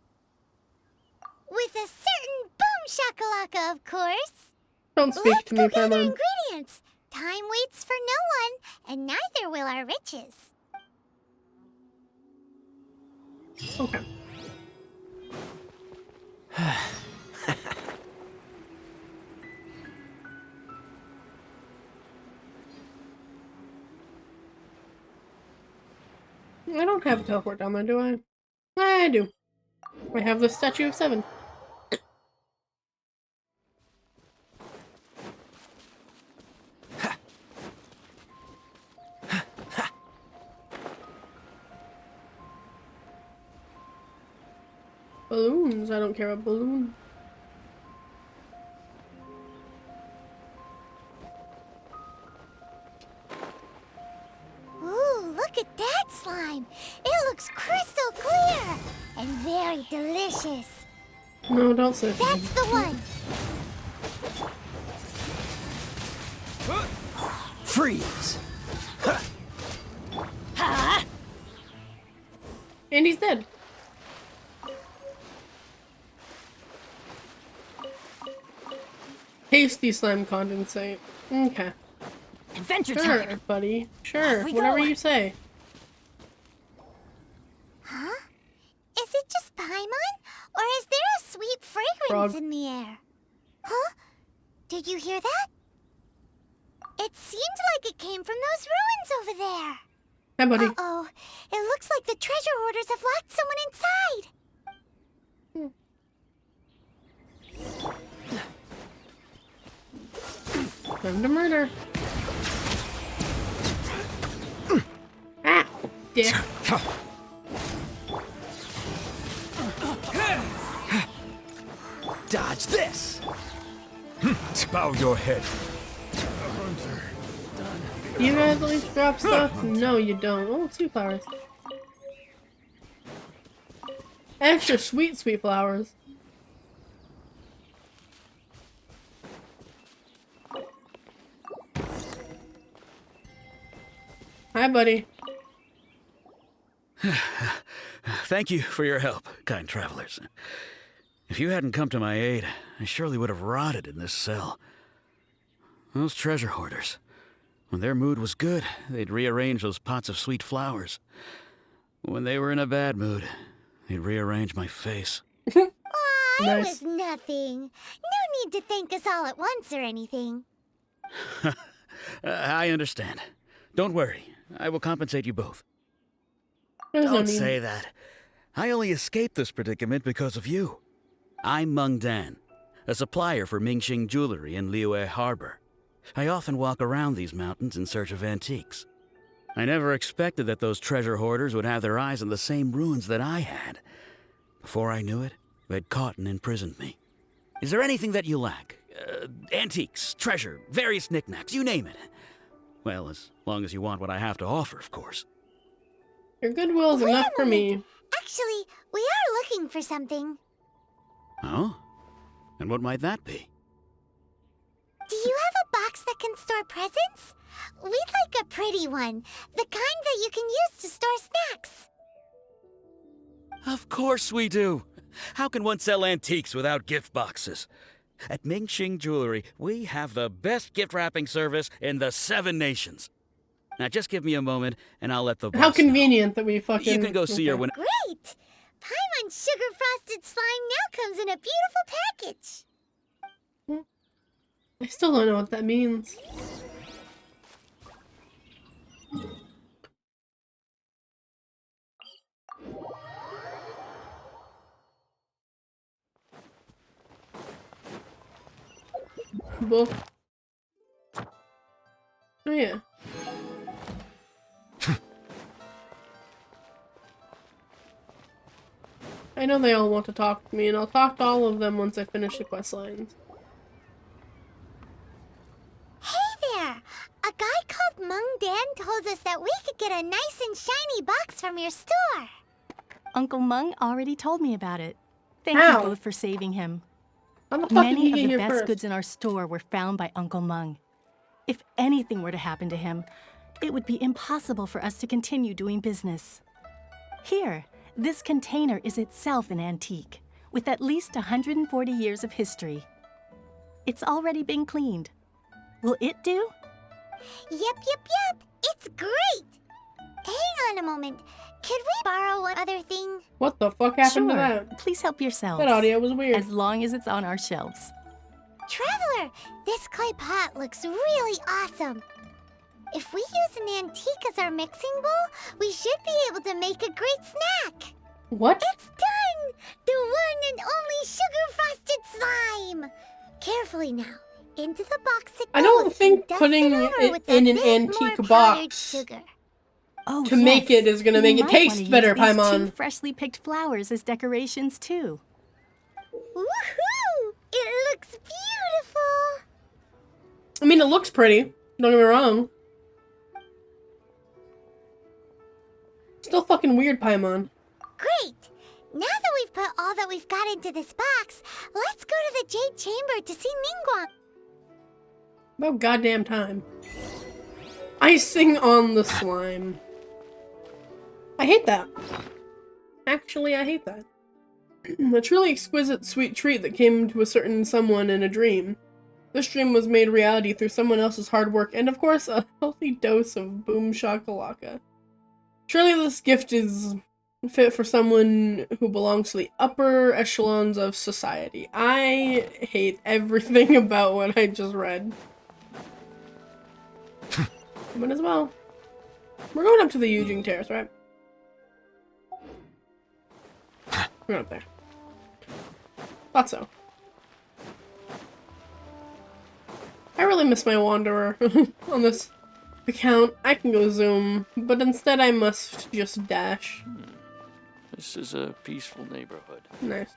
With a certain boom shakalaka, of course. Don't speak to me, Let's go gather Paimon. ingredients. Time waits for no one, and neither will our riches. Okay. I don't have a teleport down there, do I? I do. I have the Statue of 7. Balloons. I don't care about balloons. Ooh, look at that slime. It looks crystal clear and very delicious. No, don't say that. That's the one. Freeze! And he's dead. Tasty slime condensate. Okay. Adventure Sure, time! buddy. Sure, Off we whatever go. you say. Huh? Is it just Paimon? Or is there a sweet fragrance Frog. in the air? Huh? Did you hear that? It seemed like it came from those ruins over there. Hi, buddy. Uh-oh. It looks like the treasure hoarders have locked someone inside. Time to murder. Ah, dick. Dodge this! Bow your head. You guys at least drop stuff? No, you don't. Oh, sweet flowers. Extra sweet flowers. Hi, buddy. Thank you for your help, kind travelers. If you hadn't come to my aid, I surely would have rotted in this cell. Those treasure hoarders. When their mood was good, they'd rearrange those pots of sweet flowers. When they were in a bad mood, they'd rearrange my face. Aw, Nice. it was nothing. No need to thank us all at once or anything. I understand. Don't worry. I will compensate you both. There's no Don't need. say that. I only escaped this predicament because of you. I'm Meng Dan, a supplier for Mingxing jewelry in Liyue Harbor. I often walk around these mountains in search of antiques. I never expected that those treasure hoarders would have their eyes on the same ruins that I had. Before I knew it, they'd caught and imprisoned me. Is there anything that you lack? Antiques, treasure, various knickknacks, you name it. Well, as long as you want what I have to offer, of course. Your goodwill is Wait a enough for me. Actually, we are looking for something. Oh? And what might that be? Do you have a box that can store presents? We'd like a pretty one. The kind that you can use to store snacks. Of course we do. How can one sell antiques without gift boxes? At Mingxing Jewelry, we have the best gift wrapping service in the 7 nations. Now just give me a moment, and I'll let the boss How convenient that we fucking... You can go see her when... Great! Paimon Sugar Frosted Slime now comes in a beautiful package. I still don't know what that means. Book. Oh yeah. I know they all want to talk to me, and I'll talk to all of them once I finish the quest lines. Hey there! A guy called Mung Dan told us that we could get a nice and shiny box from your store. Uncle Mung already told me about it. Thank How? you both for saving him. How the fuck did he Many of get the here best first? goods in our store were found by Uncle Mung. If anything were to happen to him, it would be impossible for us to continue doing business. Here, this container is itself an antique, with at least 140 years of history. It's already been cleaned. Will it do? Yep. It's great! Hang on a moment. Could we borrow one other thing? What the fuck happened to Sure. that? Please help yourselves. That audio was weird. As long as it's on our shelves. Traveler, this clay pot looks really awesome. If we use an antique as our mixing bowl, we should be able to make a great snack. What? It's done! The one and only sugar-frosted slime! Carefully now. Into the box it goes. I don't think and dust putting it over it with in a an bit antique more powdered box sugar. Oh, to make it is gonna make You it might taste wanna better, use these Paimon. 2 freshly picked flowers as decorations too. Woohoo! It looks beautiful! I mean, it looks pretty. Don't get me wrong. Still fucking weird, Paimon. Great! Now that we've put all that we've got into this box, let's go to the Jade Chamber to see Ningguang. About goddamn time. Icing on the slime. I hate that. Actually, I hate that. A truly exquisite sweet treat that came to a certain someone in a dream. This dream was made reality through someone else's hard work and, of course, a healthy dose of boom shakalaka. Surely this gift is fit for someone who belongs to the upper echelons of society. I hate everything about what I just read. Might as well. We're going up to the Yujing Terrace, right? We're going up there. Thought so. I really miss my Wanderer on this account. I can go zoom, but instead I must just dash. This is a peaceful neighborhood. Nice.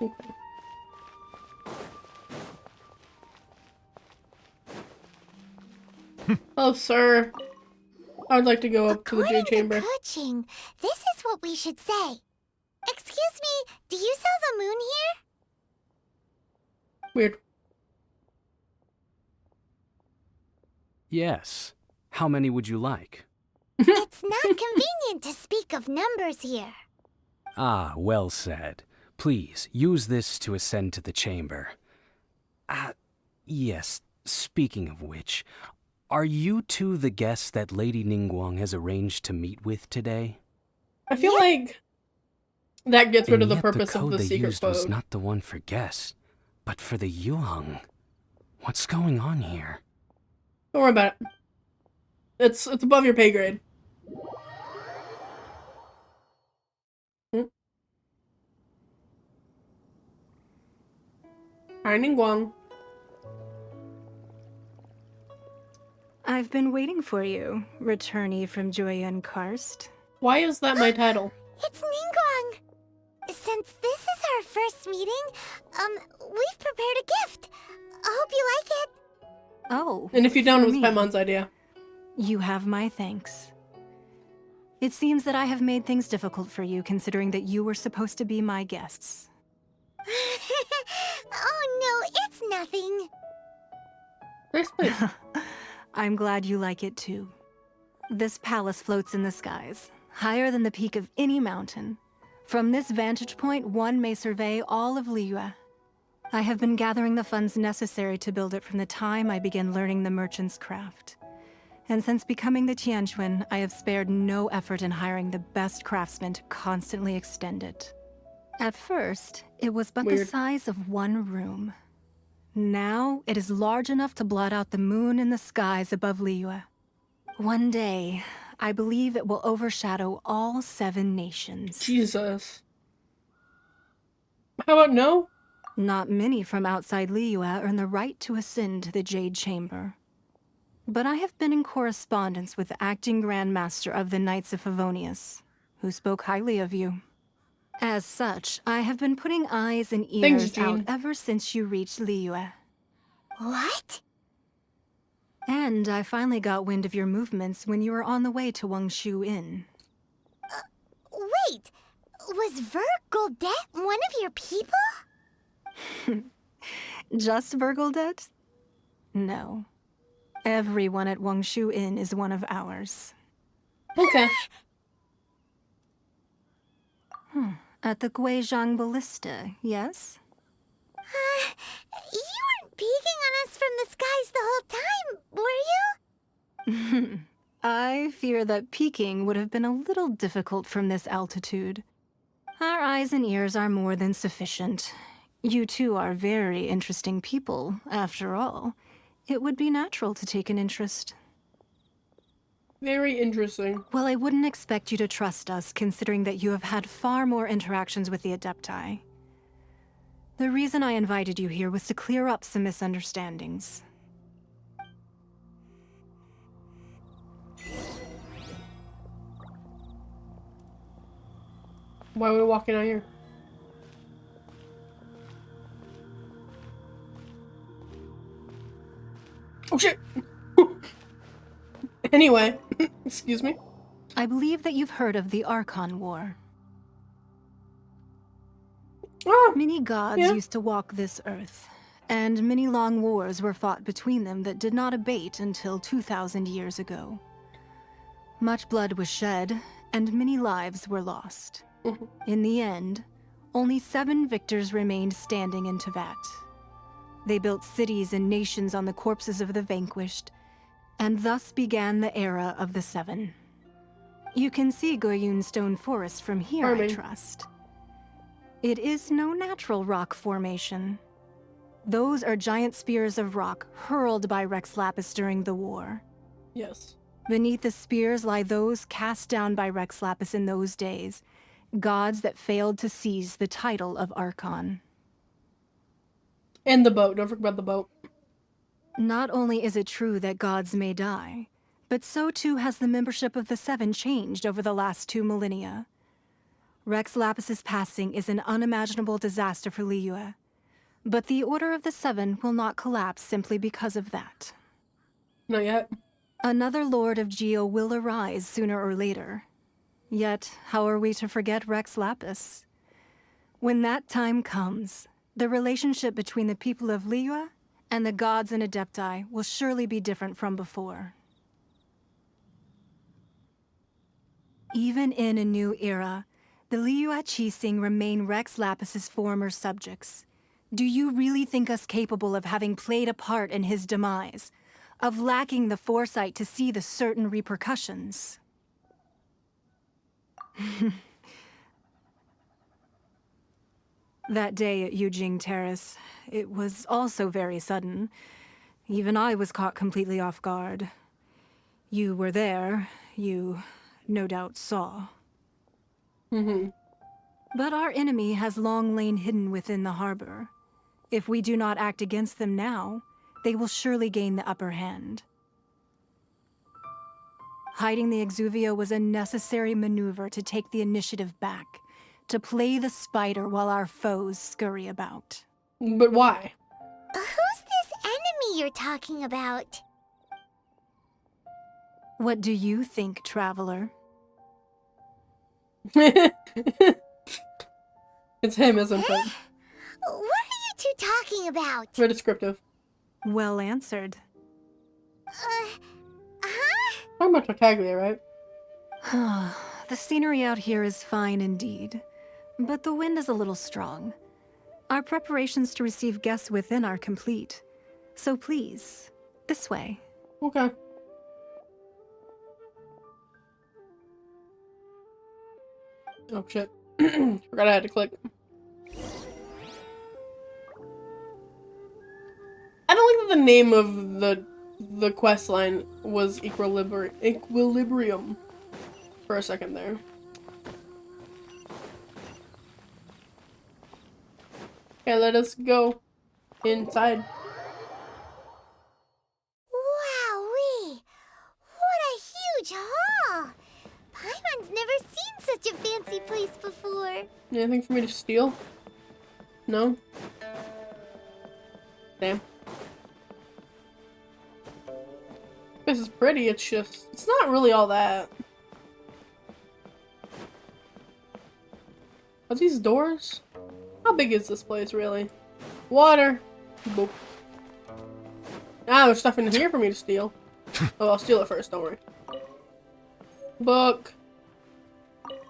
Okay. Oh, sir. I would like to go up to the Jade Chamber. Coaching, this is what we should say. Excuse me, do you sell the moon here? Weird. Yes. How many would you like? It's not convenient to speak of numbers here. Ah, well said. Please, use this to ascend to the chamber. Yes, speaking of which, are you two the guests that Lady Ningguang has arranged to meet with today? I feel like that gets rid of the And yet purpose of code the they secret used was code. not the one for guests, but for the Yuheng. What's going on here? Don't worry about it. It's above your pay grade. Hi, Ningguang. I've been waiting for you, returnee from Jueyun Karst. Why is that my title? It's Ningguang. Since this is our first meeting, we've prepared a gift. I hope you like it. Oh. And if you don't, it for was me. Paimon's idea. You have my thanks. It seems that I have made things difficult for you, considering that you were supposed to be my guests. Oh no, it's nothing. Nice place. I'm glad you like it too. This palace floats in the skies, higher than the peak of any mountain. From this vantage point, one may survey all of Liyue. I have been gathering the funds necessary to build it from the time I began learning the merchant's craft. And since becoming the Tianquan, I have spared no effort in hiring the best craftsmen to constantly extend it. At first, it was but the size of one room. Now, it is large enough to blot out the moon in the skies above Liyue. One day, I believe it will overshadow all 7 nations. Jesus. How about no? Not many from outside Liyue earn the right to ascend to the Jade Chamber. But I have been in correspondence with the acting Grand Master of the Knights of Favonius, who spoke highly of you. As such, I have been putting eyes and ears out ever since you reached Liyue. What? And I finally got wind of your movements when you were on the way to Wangshu Inn. Wait, was Vergoldet one of your people? Just Vergoldet? No. Everyone at Wangshu Inn is one of ours. Okay. At the Guizhang Ballista, yes? You weren't peeking on us from the skies the whole time, were you? I fear that peeking would have been a little difficult from this altitude. Our eyes and ears are more than sufficient. You two are very interesting people, after all. It would be natural to take an interest. Very interesting. Well, I wouldn't expect you to trust us, considering that you have had far more interactions with the Adepti. The reason I invited you here was to clear up some misunderstandings. Why are we walking out here? Oh shit! Anyway, excuse me. I believe that you've heard of the Archon War. Many gods used to walk this earth, and many long wars were fought between them that did not abate until 2,000 years ago. Much blood was shed, and many lives were lost. In the end, only 7 victors remained standing in Teyvat. They built cities and nations on the corpses of the vanquished, and thus began the era of the 7. You can see Goyun Stone Forest from here, I trust. It is no natural rock formation. Those are giant spears of rock hurled by Rex Lapis during the war. Yes. Beneath the spears lie those cast down by Rex Lapis in those days, gods that failed to seize the title of Archon. And the boat. Don't forget about the boat. Not only is it true that gods may die, but so too has the membership of the 7 changed over the last 2 millennia. Rex Lapis's passing is an unimaginable disaster for Liyue, but the Order of the 7 will not collapse simply because of that. Not yet. Another Lord of Geo will arise sooner or later. Yet, how are we to forget Rex Lapis? When that time comes, the relationship between the people of Liyue and the gods and Adepti will surely be different from before. Even in a new era, the Liyue Qixing remain Rex Lapis's former subjects. Do you really think us capable of having played a part in his demise? Of lacking the foresight to see the certain repercussions? That day at Yujing Terrace, it was also very sudden. Even I was caught completely off guard. You were there, you no doubt saw. But our enemy has long lain hidden within the harbor. If we do not act against them now, they will surely gain the upper hand. Hiding the Exuvio was a necessary maneuver to take the initiative back, to play the spider while our foes scurry about. But why? Who's this enemy you're talking about? What do you think, traveler? It's him, isn't it? What are you two talking about? Very descriptive. Well answered. Talking about Tartaglia, right? The scenery out here is fine indeed, but the wind is a little strong. Our preparations to receive guests within are complete. So please, this way. Okay. Oh shit. Forgot I had to click. I don't like that the name of the quest line was Equilibrium for a second there. Okay, let us go inside. Wowee! What a huge hall! Paimon's never seen such a fancy place before. Anything for me to steal? No? Damn. This is pretty, it's just... It's not really all that. Are these doors? How big is this place, really? Water! Boop. Ah, there's stuff in here for me to steal. Oh, I'll steal it first, don't worry. Book.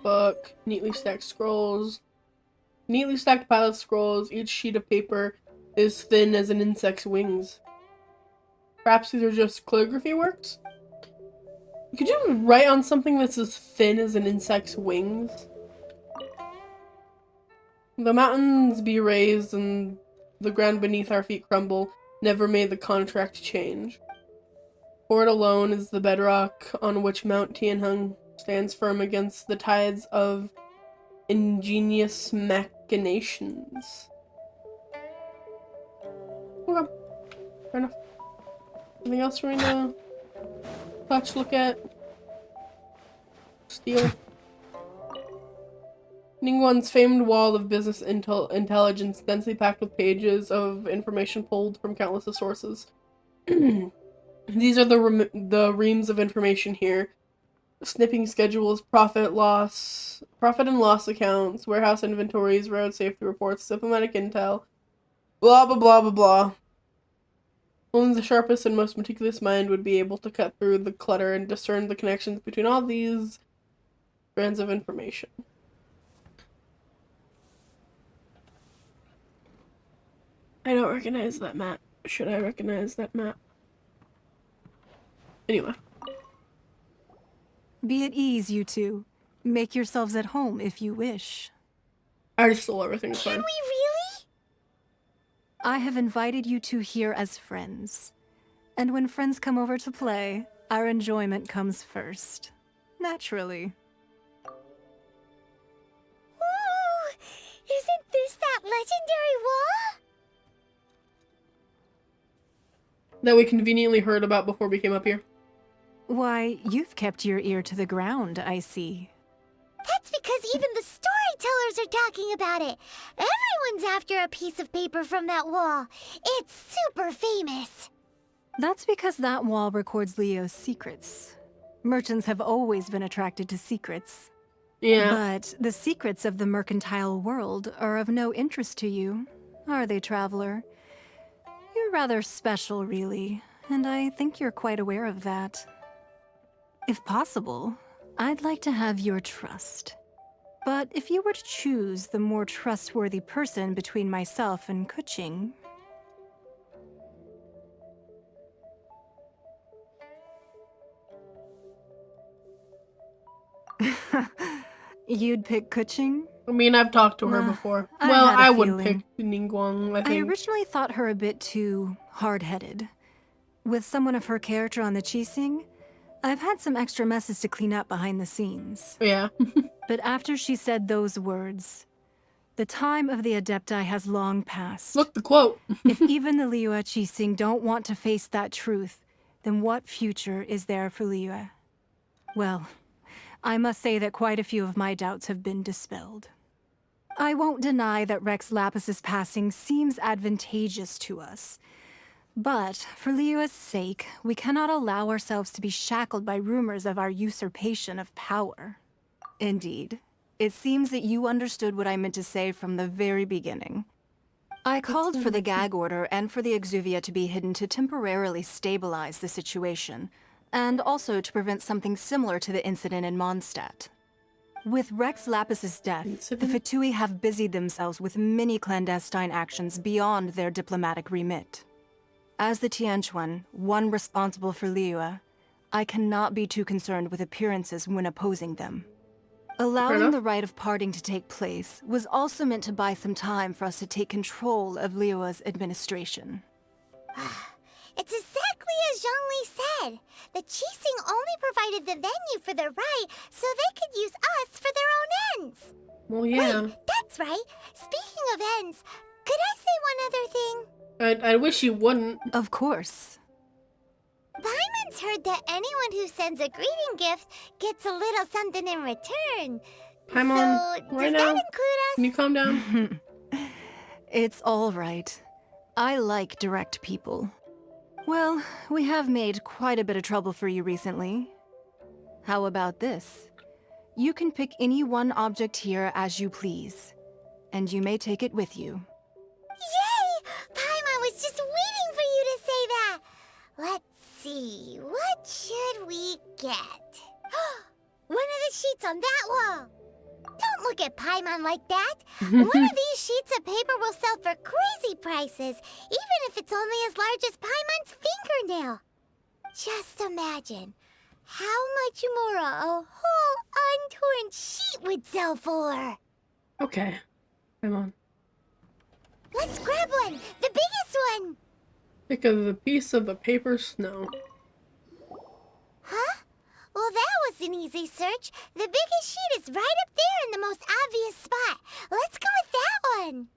Book. Neatly stacked scrolls. Neatly stacked pile of scrolls. Each sheet of paper is thin as an insect's wings. Perhaps these are just calligraphy works? Could you write on something that's as thin as an insect's wings? The mountains be raised and the ground beneath our feet crumble. Never may the contract change. For it alone is the bedrock on which Mount Tianheng stands firm against the tides of ingenious machinations. Okay, fair enough. Anything else for me to touch, look at, steal? Ningguang's famed wall of business intelligence, densely packed with pages of information pulled from countless of sources. These are the reams of information here. Snipping schedules, profit and loss accounts, warehouse inventories, road safety reports, diplomatic intel, blah blah blah blah blah. Only the sharpest and most meticulous mind would be able to cut through the clutter and discern the connections between all these strands of information. I don't recognize that map. Should I recognize that map? Anyway. Be at ease, you two. Make yourselves at home if you wish. I already stole everything. Can we really? I have invited you two here as friends. And when friends come over to play, our enjoyment comes first. Naturally. Ooh! Isn't this that legendary wall? That we conveniently heard about before we came up here. Why, you've kept your ear to the ground, I see. That's because even the storytellers are talking about it. Everyone's after a piece of paper from that wall. It's super famous. That's because that wall records Liyue's secrets. Merchants have always been attracted to secrets. Yeah. But the secrets of the mercantile world are of no interest to you, are they, traveler? You're rather special, really, and I think you're quite aware of that. If possible, I'd like to have your trust. But if you were to choose the more trustworthy person between myself and Keqing... You'd pick Keqing? I mean, I've talked to her before. Well, I would pick Ningguang, I think. I originally thought her a bit too hard-headed. With someone of her character on the Qixing, I've had some extra messes to clean up behind the scenes. Yeah. But after she said those words, the time of the Adepti has long passed. Look, the quote. If even the Liyue Qixing don't want to face that truth, then what future is there for Liyue? Well, I must say that quite a few of my doubts have been dispelled. I won't deny that Rex Lapis's passing seems advantageous to us. But, for Liyue's sake, we cannot allow ourselves to be shackled by rumors of our usurpation of power. Indeed, it seems that you understood what I meant to say from the very beginning. I called for the gag order and for the exuvia to be hidden to temporarily stabilize the situation, and also to prevent something similar to the incident in Mondstadt. With Rex Lapis's death, the Fatui have busied themselves with many clandestine actions beyond their diplomatic remit. As the Tianquan, one responsible for Liyue, I cannot be too concerned with appearances when opposing them. Allowing the rite of parting to take place was also meant to buy some time for us to take control of Liyue's administration. It's exactly as Zhongli said. The Qixing only provided the venue for their rite so they could use us for their own ends. Well, yeah. Wait, that's right. Speaking of ends, could I say one other thing? I wish you wouldn't. Of course. Paimon's heard that anyone who sends a greeting gift gets a little something in return. Paimon, So, right does now, that include us? can you calm down? It's all right. I like direct people. Well, we have made quite a bit of trouble for you recently. How about this? You can pick any one object here as you please, and you may take it with you. Yay! Paimon was just waiting for you to say that. Let's see, what should we get? One of the sheets on that wall. Don't look at Paimon like that. One of these sheets of paper will sell for crazy prices, even if it's only as large as Paimon's fingernail. Just imagine how much more a whole untorn sheet would sell for. Okay. Come on. Let's grab one, the biggest one. Pick of the piece of the paper snow. Huh? Well, that was an easy search. The biggest sheet is right up there in the most obvious spot. Let's go with that one.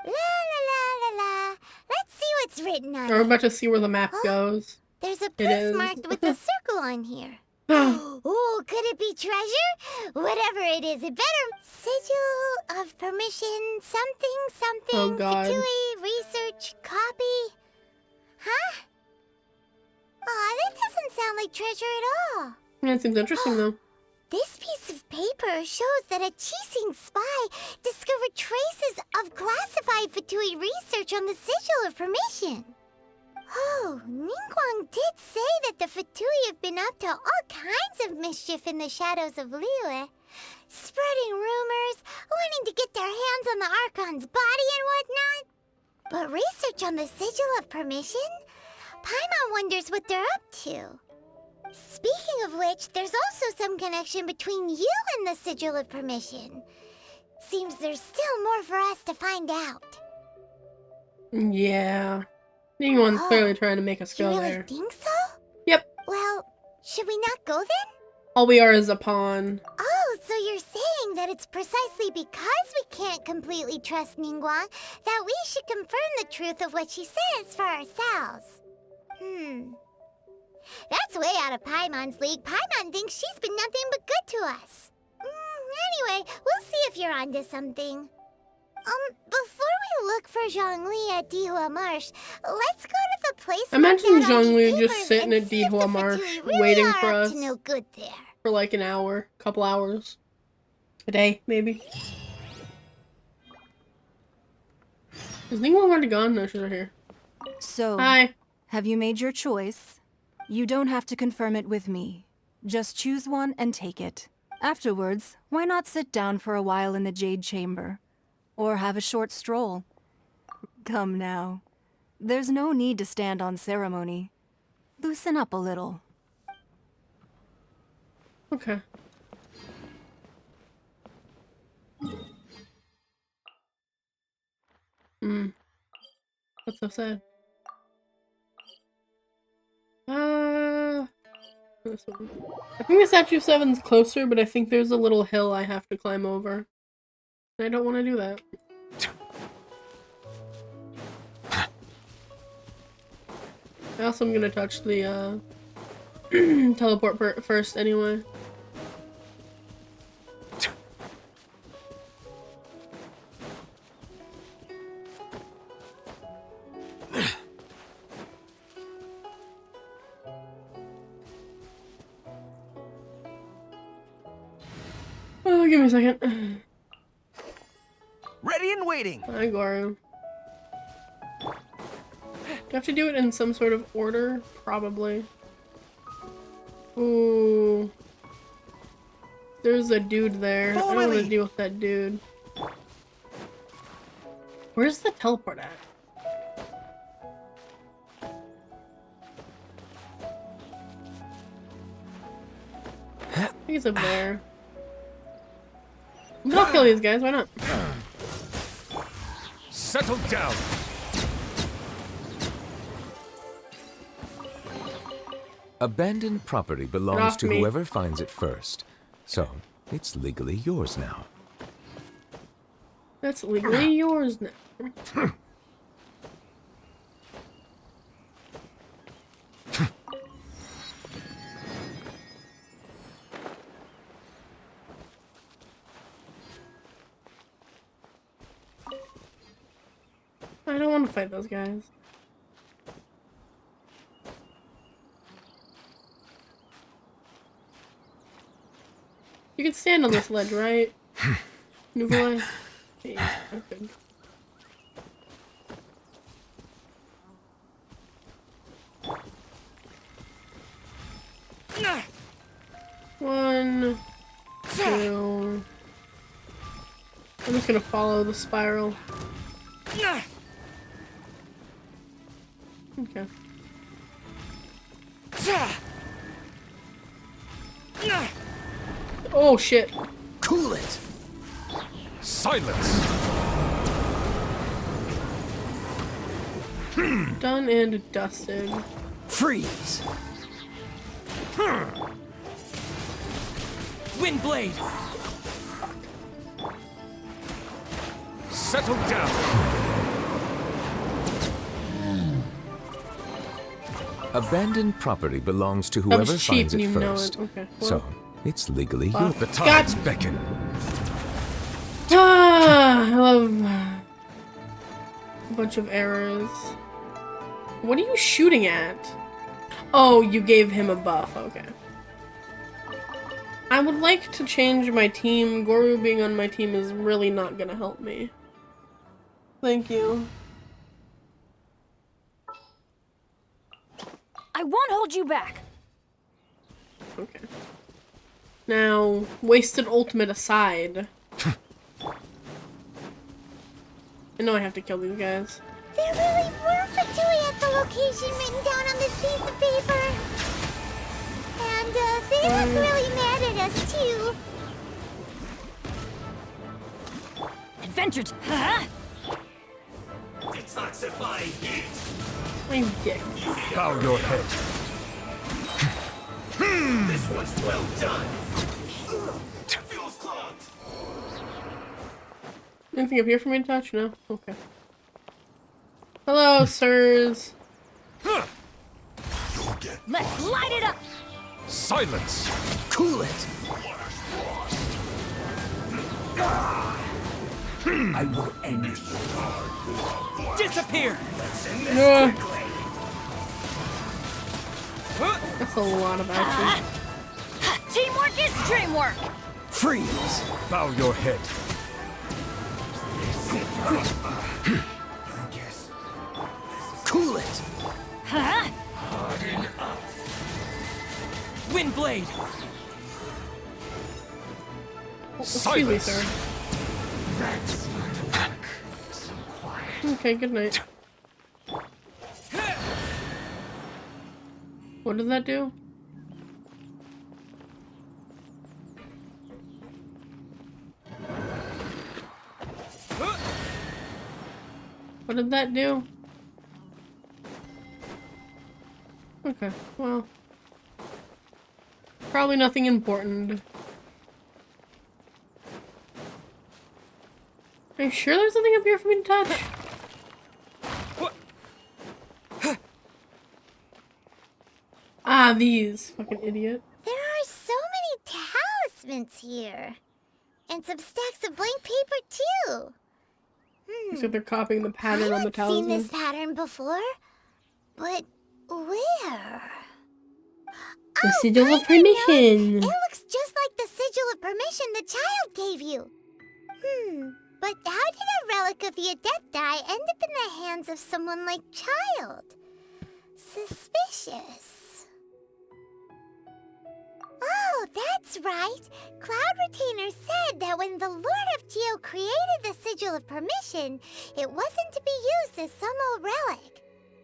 La la la la la. Let's see what's written on We're it. about to see where the map goes. There's a It place is. marked with a circle on here. Oh, could it be treasure? Whatever it is, it better... Sigil of permission, something, Oh, God. Fatui, research, copy. Huh? Aw, that doesn't sound like treasure at all. Yeah, it seems interesting though. This piece of paper shows that a Qixing spy discovered traces of classified Fatui research on the Sigil of Permission. Oh, Ningguang did say that the Fatui have been up to all kinds of mischief in the shadows of Liyue, spreading rumors, wanting to get their hands on the Archon's body and whatnot. But research on the Sigil of Permission? Paimon wonders what they're up to. Speaking of which, there's also some connection between you and the Sigil of Permission. Seems there's still more for us to find out. Yeah. Ningguang's clearly trying to make us You go really there. think so? Yep. Well, should we not go then? All we are is a pawn. Oh, so you're saying that it's precisely because we can't completely trust Ningguang that we should confirm the truth of what she says for ourselves. That's way out of Paimon's league. Paimon thinks she's been nothing but good to us. Anyway, we'll see if you're onto something. Before we look for Zhongli at Dihua Marsh, let's go to the place. Imagine marked out on these Zhongli papers just sitting and at see if the Dihua Marsh Fatui really waiting are for up us to no good there. for like an hour, couple hours, a day maybe. Is Ningguang already gone? No, she's right here. So, Hi. Have you made your choice? You don't have to confirm it with me. Just choose one and take it. Afterwards, why not sit down for a while in the Jade Chamber? Or have a short stroll? Come now. There's no need to stand on ceremony. Loosen up a little. Okay. That's so sad. This one. I think the Statue 7's closer, but I think there's a little hill I have to climb over. I don't want to do that. I also am gonna touch the teleport first anyway. Oh, give me a second. Ready and waiting. Hi, Goro. I have to do it in some sort of order? Probably. Ooh. There's a dude there. I don't want to deal with that dude. Where's the teleport at? I think it's up there. I'll kill these guys, why not? Settle down. Abandoned property belongs to whoever finds it first. So, it's legally yours now. That's legally yours now. I don't want to fight those guys. You can stand on this ledge, right? Nouveau? Yeah, okay. One, two. I'm just gonna follow the spiral. Okay. Oh shit. Cool it. Silence. Done and dusted. Freeze. Windblade. Settle down. Abandoned property belongs to whoever finds it first. Okay, well. So, it's legally yours. The tides beckon. Ah, I love a bunch of errors. What are you shooting at? Oh, you gave him a buff. Okay. I would like to change my team. Goru being on my team is really not gonna help me. Thank you. I won't hold you back. Okay. Now, wasted ultimate aside. I know I have to kill these guys. There really were Fatui at the location written down on this piece of paper. And they look really mad at us too. Adventures, huh? Detoxifying heat. My dick. Bow your head. This one's well done. Feels clogged. Anything up here for me to touch? No? Okay. Hello, sirs. Let's light it up. Silence. Cool it. I will end this. Disappear. That's a lot of action. Teamwork is dreamwork. Freeze. Bow your head. Cool it. Huh? Harden up. Windblade. Excuse me, sir. Okay, good night. What does that do? What did that do? Okay, well. Probably nothing important. Are you sure there's nothing up here for me to touch? Ah, these. Fucking idiot. There are so many talismans here. And some stacks of blank paper too. Looks like they're copying the pattern on the I've talisman. seen this pattern before. But where? The sigil of permission. It looks just like the sigil of permission the child gave you. But how did a relic of the Adepti end up in the hands of someone like Child? Suspicious. Oh, that's right. Cloud Retainer said that when the Lord of Geo created the Sigil of Permission, it wasn't to be used as some old relic.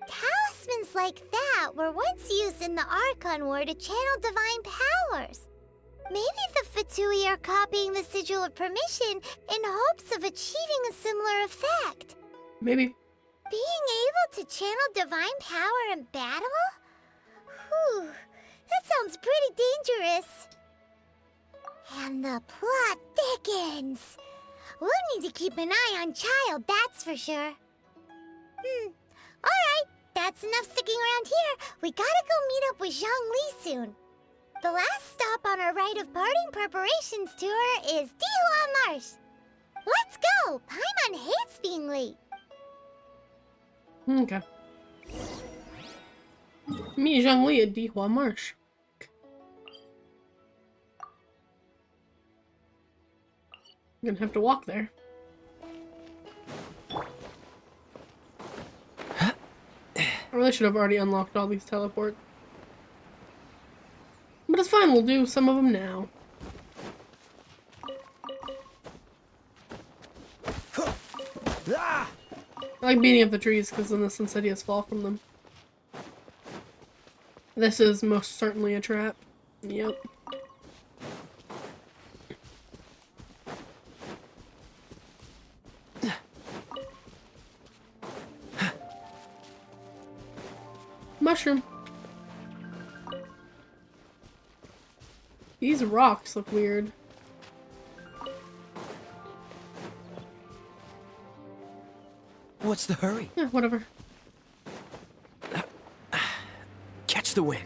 Talismans like that were once used in the Archon War to channel divine powers. Maybe the Fatui are copying the Sigil of Permission in hopes of achieving a similar effect. Maybe. Being able to channel divine power in battle? Whew, that sounds pretty dangerous. And the plot thickens. We'll need to keep an eye on Child, that's for sure. Alright, that's enough sticking around here. We gotta go meet up with Zhang Li soon. The last stop on our rite of parting preparations tour is Dihua Marsh. Let's go! Paimon hates being late. Okay. Meet Zhang Li at Dihua Marsh. I'm gonna have to walk there. I really should have already unlocked all these teleports. But it's fine, we'll do some of them now. I like beating up the trees because then the insidious fall from them. This is most certainly a trap. Yep. Mushroom. These rocks look weird. What's the hurry? Yeah, whatever. Catch the wind.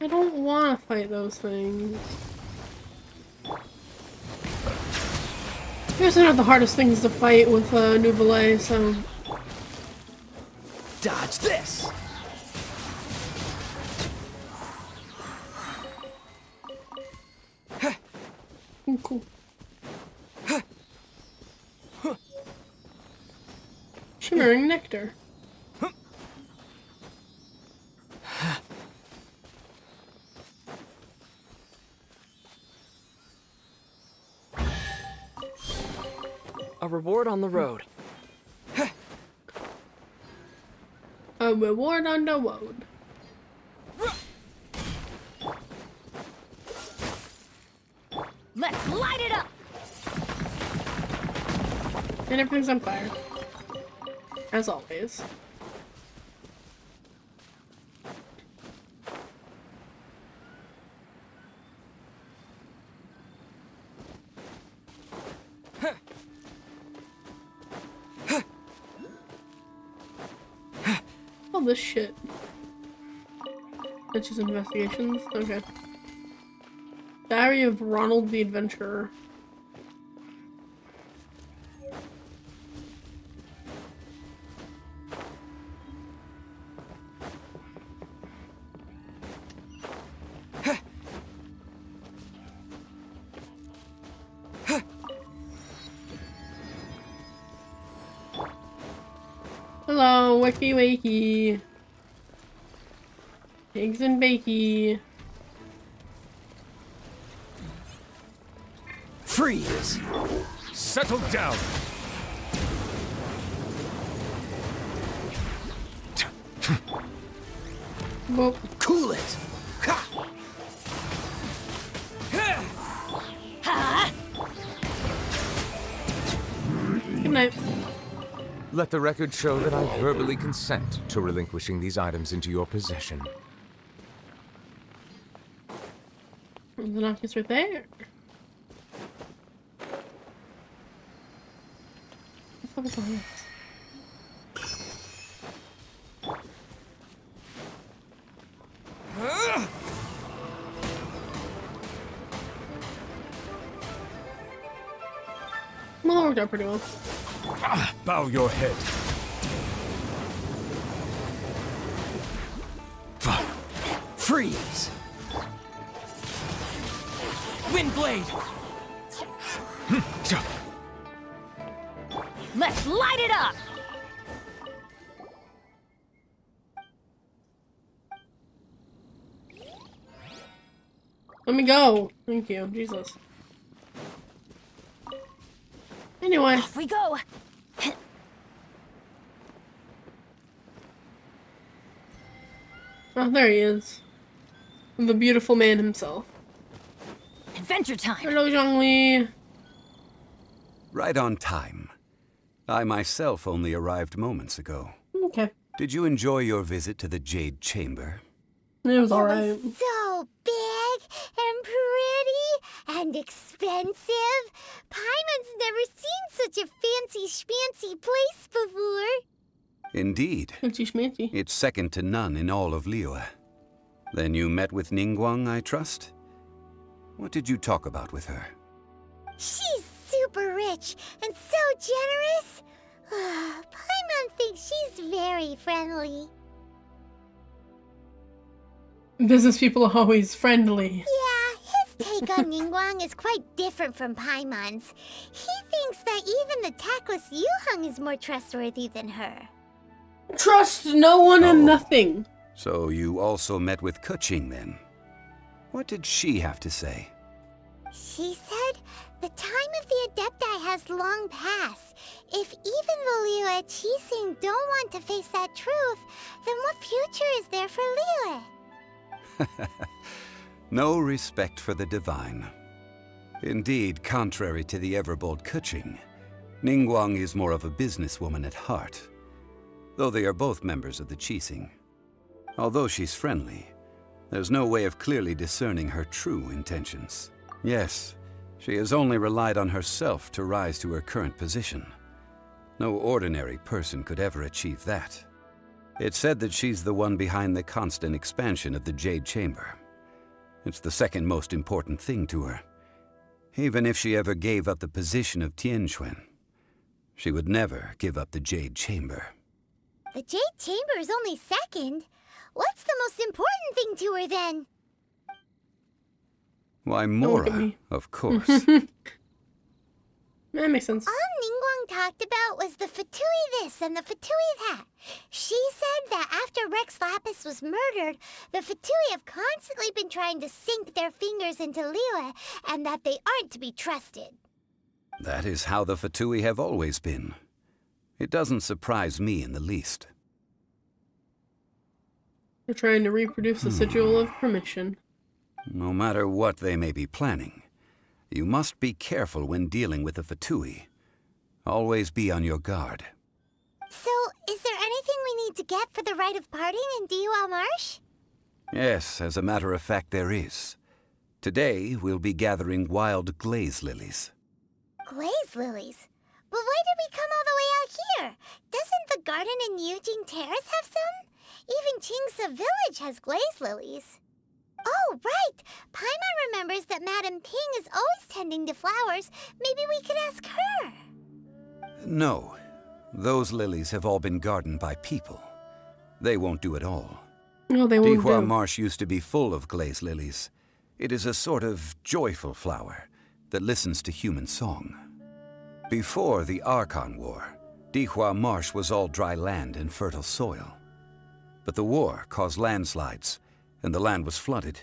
I don't want to fight those things. These are not the hardest things to fight with Nouvelle, so... Dodge this! Cool. Shimmering nectar. A reward on the road. A reward on the road. Let's light it up! And everything's on fire. As always. All this shit. That's just investigations? Okay. Diary of Ronald the Adventurer. Hello, wakey wakey. Pigs and bakey. Freeze! Settle down! Well, cool it! Good night. Let the record show that I verbally consent to relinquishing these items into your possession. The knock is right there. What the fuck is all this? More worked out pretty well. Bow your head. Freeze! Windblade! Let's light it up! Let me go. Thank you. Jesus. Anyway. Off we go! Oh, there he is. The beautiful man himself. Adventure time! Hello, Zhongli. Right on time. I myself only arrived moments ago. Okay. Did you enjoy your visit to the Jade Chamber? It was alright. It was so big and pretty and expensive. Paimon's never seen such a fancy schmancy place before. Indeed. Fancy schmancy. It's second to none in all of Liyue. Then you met with Ningguang, I trust? What did you talk about with her? She's super rich and so generous. Paimon thinks she's very friendly. Business people are always friendly. Yeah, his take on Ningguang is quite different from Paimon's. He thinks that even the tactless Yuheng is more trustworthy than her. Trust no one and nothing. So you also met with Keqing then? What did she have to say? She said the time of the Adepti has long passed. If even the Liyue Qixing don't want to face that truth, then what future is there for Liyue? No respect for the divine. Indeed, contrary to the ever-bold Keqing, Ningguang is more of a businesswoman at heart, though they are both members of the Qixing. Although she's friendly, there's no way of clearly discerning her true intentions. Yes, she has only relied on herself to rise to her current position. No ordinary person could ever achieve that. It's said that she's the one behind the constant expansion of the Jade Chamber. It's the second most important thing to her. Even if she ever gave up the position of Tianquan, she would never give up the Jade Chamber. The Jade Chamber is only second. What's the most important thing to her then? Why, look at Mora, me. of course. That makes sense. All Ningguang talked about was the Fatui this and the Fatui that. She said that after Rex Lapis was murdered, the Fatui have constantly been trying to sink their fingers into Liyue, and that they aren't to be trusted. That is how the Fatui have always been. It doesn't surprise me in the least. They're trying to reproduce the sigil of permission. No matter what they may be planning, you must be careful when dealing with the Fatui. Always be on your guard. So, is there anything we need to get for the rite of parting in Dihua Marsh? Yes, as a matter of fact, there is. Today, we'll be gathering wild glaze lilies. Glaze lilies? But why did we come all the way out here? Doesn't the garden in Yujing Terrace have some? Even Qingse Village has glaze lilies. Oh, right! Paimon remembers that Madame Ping is always tending to flowers. Maybe we could ask her. No. Those lilies have all been gardened by people. They won't do it all. No, they won't Dihua do. Marsh used to be full of glaze lilies. It is a sort of joyful flower that listens to human song. Before the Archon War, Dihua Marsh was all dry land and fertile soil. But the war caused landslides, and the land was flooded,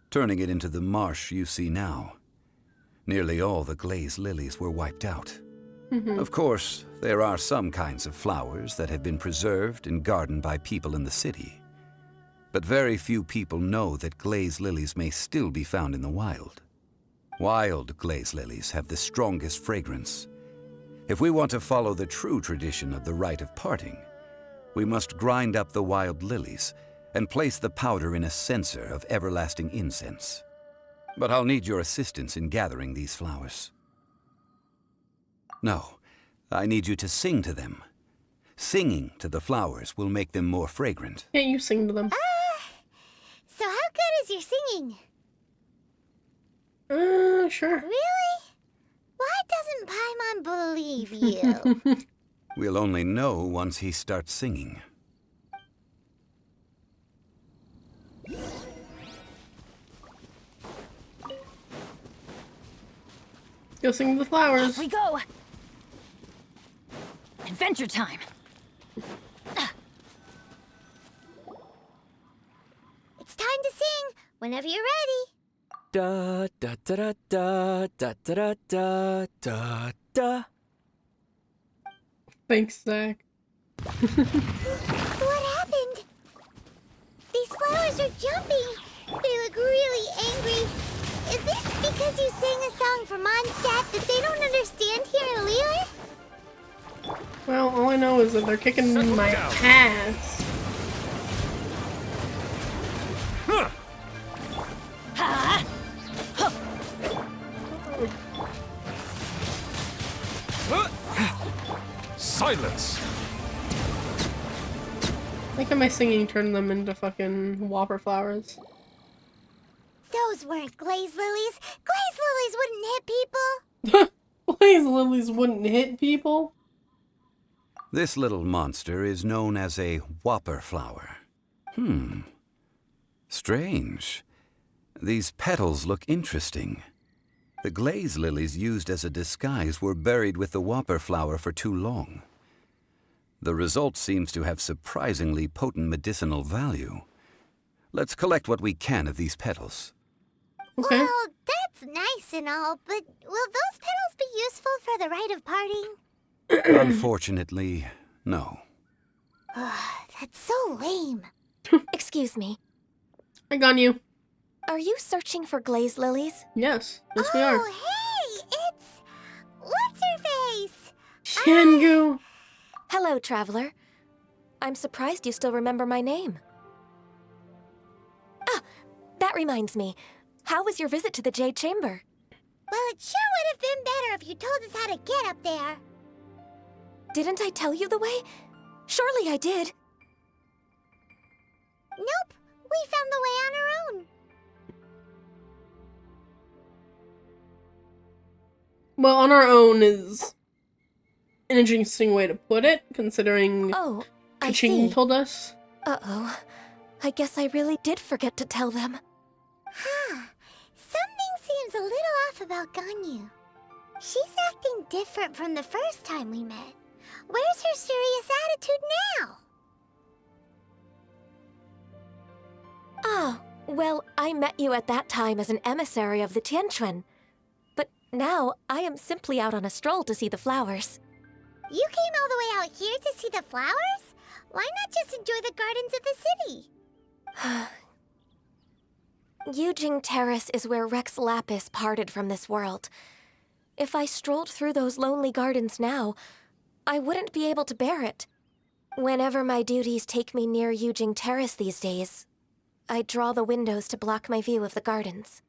turning it into the marsh you see now. Nearly all the glaze lilies were wiped out. Of course, there are some kinds of flowers that have been preserved and gardened by people in the city. But very few people know that glaze lilies may still be found in the wild. Wild glaze lilies have the strongest fragrance. If we want to follow the true tradition of the rite of parting, we must grind up the wild lilies and place the powder in a censer of everlasting incense. But I'll need your assistance in gathering these flowers. No, I need you to sing to them. Singing to the flowers will make them more fragrant. Can't you sing to them? So how good is your singing? Sure. Really? Why doesn't doesn't Paimon believe you? We'll only know once he starts singing. Go sing the flowers. Off we go! Adventure time! It's time to sing, whenever you're ready. Da da da da da da da da da. Thanks, Zach. What happened? These flowers are jumping. They look really angry. Is it because you sang a song for Mondstadt that they don't understand here in Liyue? Well, all I know is that they're kicking my ass. Silence! Like how my singing turned them into fucking whopper flowers. Those weren't glaze lilies. Glaze lilies wouldn't hit people. Glaze lilies wouldn't hit people? This little monster is known as a whopper flower. Strange. These petals look interesting. The glaze lilies used as a disguise were buried with the whopper flower for too long. The result seems to have surprisingly potent medicinal value. Let's collect what we can of these petals. Okay. Well, that's nice and all, but will those petals be useful for the rite of parting? Unfortunately, no. That's so lame. Excuse me. I got you. Are you searching for glaze lilies? Yes. Yes, we are. Oh, hey! It's... What's-her-face? Shangu! Hello, traveler. I'm surprised you still remember my name. Ah, that reminds me. How was your visit to the Jade Chamber? Well, it sure would have been better if you told us how to get up there. Didn't I tell you the way? Surely I did. Nope. We found the way on our own. Well, on our own is an interesting way to put it, considering Oh, I Kaching see. told us. Uh-oh. I guess I really did forget to tell them. Huh. Something seems a little off about Ganyu. She's acting different from the first time we met. Where's her serious attitude now? Ah, well, I met you at that time as an emissary of the Tianquan. But now, I am simply out on a stroll to see the flowers. You came all the way out here to see the flowers? Why not just enjoy the gardens of the city? Yujing Terrace is where Rex Lapis parted from this world. If I strolled through those lonely gardens now, I wouldn't be able to bear it. Whenever my duties take me near Yujing Terrace these days, I draw the windows to block my view of the gardens.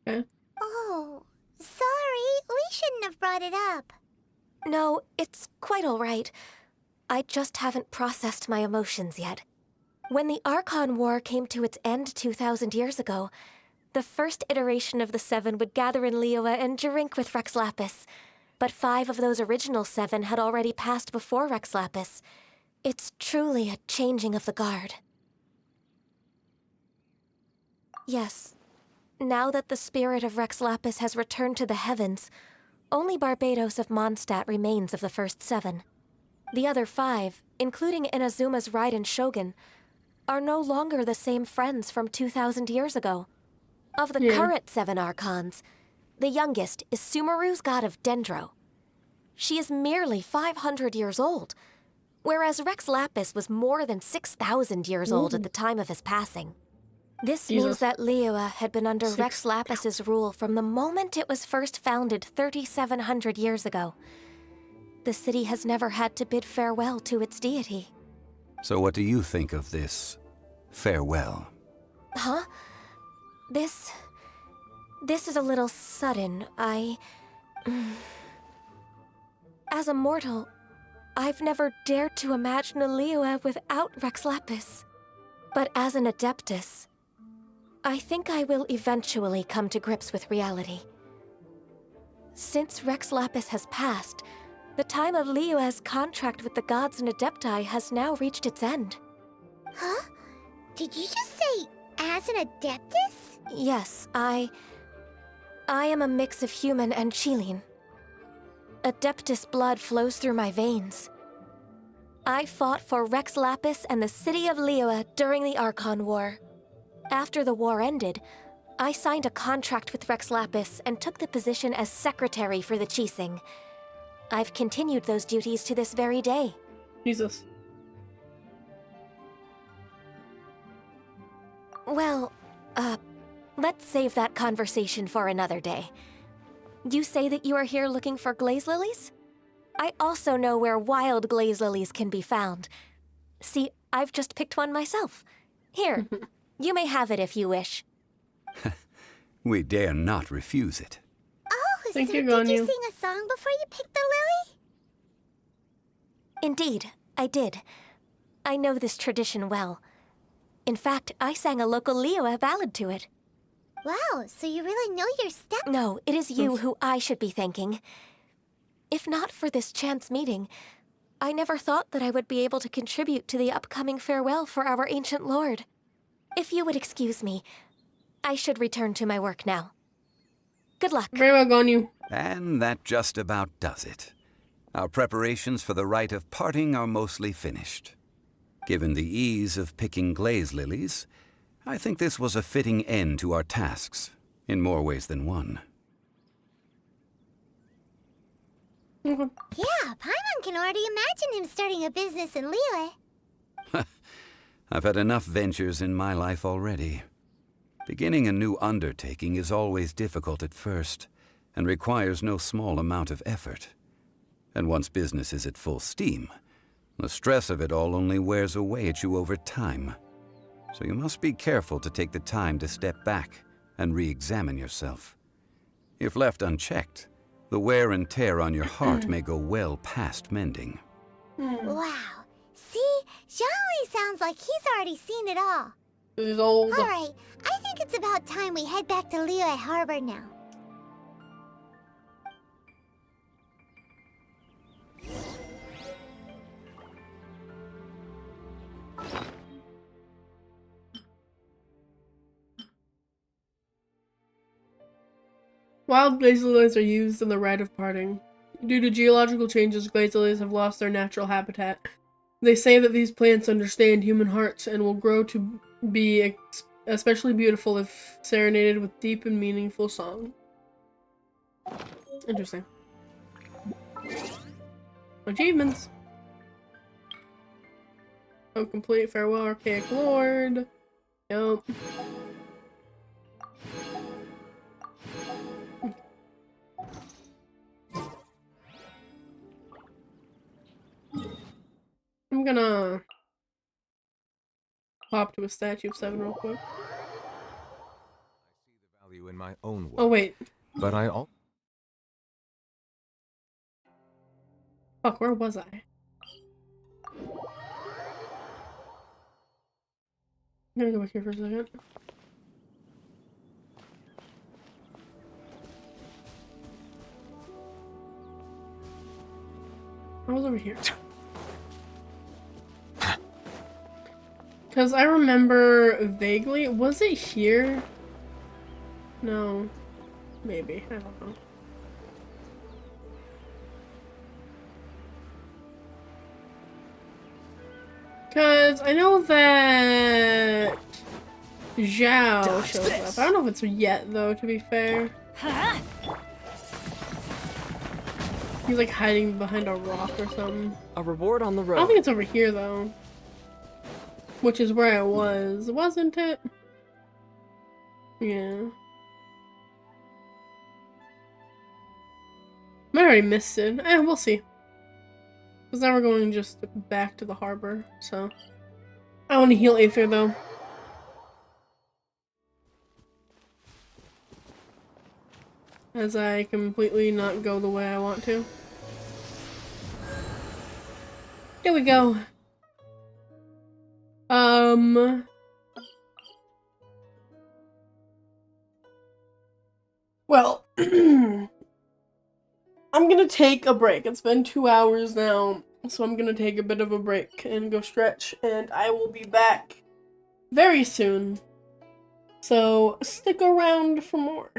Oh, sorry. We shouldn't have brought it up. No, it's quite all right. I just haven't processed my emotions yet. When the Archon War came to its end 2,000 years ago, the first iteration of the Seven would gather in Liyue and drink with Rex Lapis. But 5 of those original 7 had already passed before Rex Lapis. It's truly a changing of the guard. Yes. Now that the spirit of Rex Lapis has returned to the heavens, only Barbados of Mondstadt remains of the first 7. The other 5, including Inazuma's Raiden Shogun, are no longer the same friends from 2,000 years ago. Of the current 7 Archons, the youngest is Sumeru's god of Dendro. She is merely 500 years old, whereas Rex Lapis was more than 6,000 years old at the time of his passing. This means that Liyue had been under Rex Lapis's rule from the moment it was first founded 3,700 years ago. The city has never had to bid farewell to its deity. So what do you think of this farewell? Huh? This is a little sudden. As a mortal, I've never dared to imagine a Liyue without Rex Lapis. But as an Adeptus, I think I will eventually come to grips with reality. Since Rex Lapis has passed, the time of Liyue's contract with the gods and Adepti has now reached its end. Huh? Did you just say, as an Adeptus? Yes, I am a mix of human and Chilean. Adeptus blood flows through my veins. I fought for Rex Lapis and the city of Liyue during the Archon War. After the war ended, I signed a contract with Rex Lapis and took the position as secretary for the Qixing. I've continued those duties to this very day. Jesus. Well, let's save that conversation for another day. You say that you are here looking for glaze lilies? I also know where wild glaze lilies can be found. See, I've just picked one myself. Here, you may have it if you wish. We dare not refuse it. Oh, Thank so you, did you Ganyu. sing a song before you picked the lily? Indeed, I did. I know this tradition well. In fact, I sang a local Liyue ballad to it. Wow, so you really know your step? No, it is you who I should be thanking. If not for this chance meeting, I never thought that I would be able to contribute to the upcoming farewell for our ancient lord. If you would excuse me, I should return to my work now. Good luck. Very well, Ganyu. And that just about does it. Our preparations for the rite of parting are mostly finished. Given the ease of picking glaze lilies, I think this was a fitting end to our tasks, in more ways than one. Yeah, Paimon can already imagine him starting a business in Liyue. I've had enough ventures in my life already. Beginning a new undertaking is always difficult at first, and requires no small amount of effort. And once business is at full steam, the stress of it all only wears away at you over time. So you must be careful to take the time to step back and re-examine yourself. If left unchecked, the wear and tear on your heart may go well past mending. Wow. See? Zhongli sounds like he's already seen it all. He's old. Alright, I think it's about time we head back to Liyue Harbor now. Wild glaze lilies are used in the rite of parting. Due to geological changes, glaze lilies have lost their natural habitat. They say that these plants understand human hearts and will grow to be especially beautiful if serenaded with deep and meaningful song. Interesting. Achievements. Oh, complete farewell, archaic lord. Yup. I'm gonna pop to a statue of 7 real quick. Value in my own work. Oh wait. But I all Fuck, where was I? I'm gonna go back here for a second. I was over here. Because I remember vaguely, was it here? No. Maybe, I don't know. Because I know that Zhao shows up. I don't know if it's yet, though, to be fair. He's like hiding behind a rock or something. A reward on the road. I don't think it's over here, though. Which is where I was, wasn't it? Yeah. Might already missed it. We'll see. Because now we're going just back to the harbor, so. I want to heal Aether, though. As I completely not go the way I want to. Here we go. Well, I'm gonna take a break. It's been 2 hours now, so I'm gonna take a bit of a break and go stretch, and I will be back very soon. So stick around for more.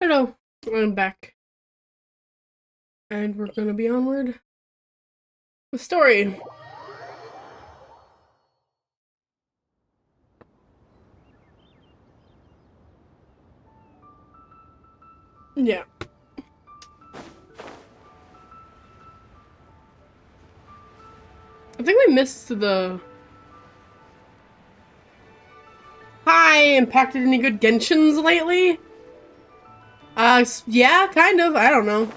Hello, I'm back. And we're gonna be onward. The story. Yeah. I think we missed the... Hi, impacted any good Genshins lately? Yeah, kind of. I don't know.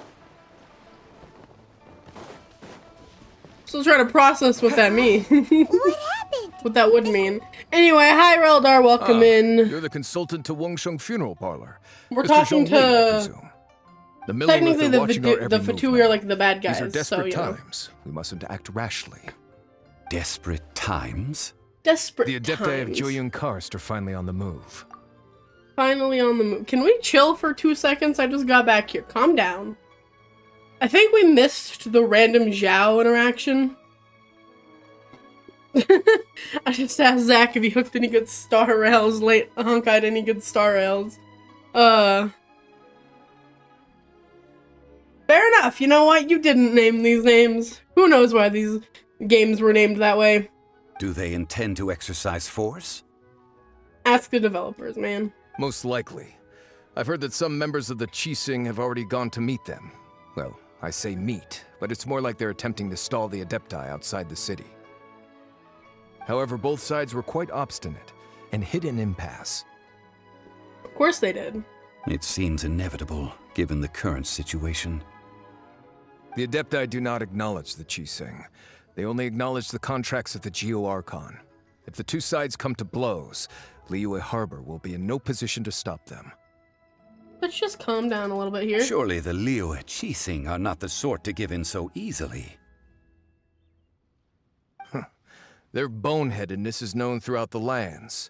Still trying to process what that means. What happened? What that would mean. Anyway, hi Reldar, welcome in. You're the consultant to Wangsheng Funeral Parlor. We're Mr. talking Zhongli, I to... presume. The Millilith Technically, are watching our every the move Fatui now. are like the bad guys. These are desperate so, times. We mustn't act rashly. Desperate times? Desperate The Adepti of times. Jueyun Karst are finally on the move. Finally on the move. Can we chill for 2 seconds? I just got back here. Calm down. I think we missed the random Zhao interaction. I just asked Zach if he hooked any good star rails late. Hunk-eyed any good star rails. Fair enough. You know what? You didn't name these names. Who knows why these games were named that way? Do they intend to exercise force? Ask the developers, man. Most likely. I've heard that some members of the Qixing have already gone to meet them. Well, I say meet, but it's more like they're attempting to stall the Adepti outside the city. However, both sides were quite obstinate and hit an impasse. Of course they did. It seems inevitable, given the current situation. The Adepti do not acknowledge the Qixing. They only acknowledge the contracts of the Geo-Archon. If the two sides come to blows, Liyue Harbor will be in no position to stop them. Let's just calm down a little bit here. Surely the Liyue Qixing are not the sort to give in so easily. Their boneheadedness is known throughout the lands.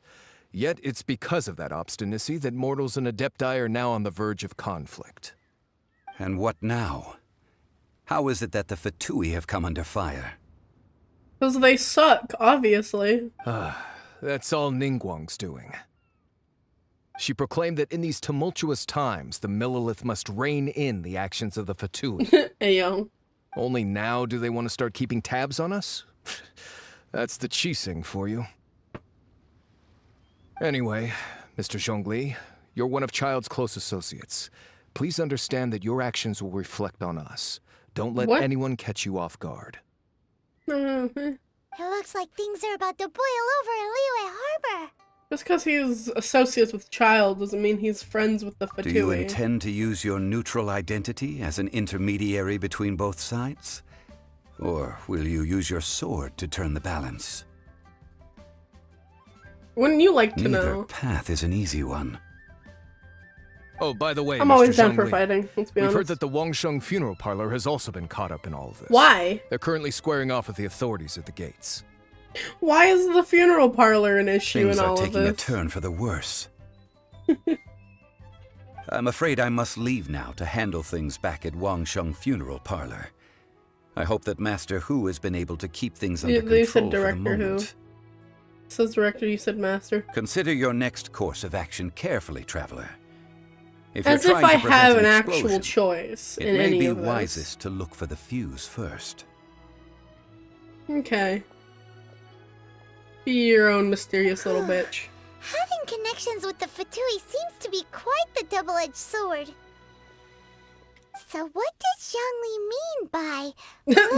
Yet it's because of that obstinacy that mortals and Adepti are now on the verge of conflict. And what now? How is it that the Fatui have come under fire? Because they suck, obviously. That's all Ningguang's doing. She proclaimed that in these tumultuous times, the Millilith must rein in the actions of the Fatui. Ayo. Only now do they want to start keeping tabs on us? That's the Qixing for you. Anyway, Mr. Zhongli, you're one of Child's close associates. Please understand that your actions will reflect on us. Don't let anyone catch you off guard. It looks like things are about to boil over in Liyue Harbor. Just because he's associates with Child doesn't mean he's friends with the Fatui. Do you intend to use your neutral identity as an intermediary between both sides? Or will you use your sword to turn the balance? Wouldn't you like to Neither know? path is an easy one. Oh, by the way, I'm Mr. always down for Zhongli, fighting, let's be we've honest. heard that the Wangsheng Funeral Parlor has also been caught up in all of this. Why? They're currently squaring off with the authorities at the gates. Why is the funeral parlor an issue Things in are all of taking a this? turn for the worse. I'm afraid I must leave now to handle things back at Wangsheng Funeral Parlor. I hope that Master Hu has been able to keep things under You said control for the Director Who. moment. Says Director, you said Master. Consider your next course of action carefully, Traveler. If As you're if trying I to prevent have an an actual explosion, choice it in may any be of this. wisest to look for the fuse first. Okay. Be your own mysterious little bitch. Having connections with the Fatui seems to be quite the double-edged sword. So what does Zhongli mean by...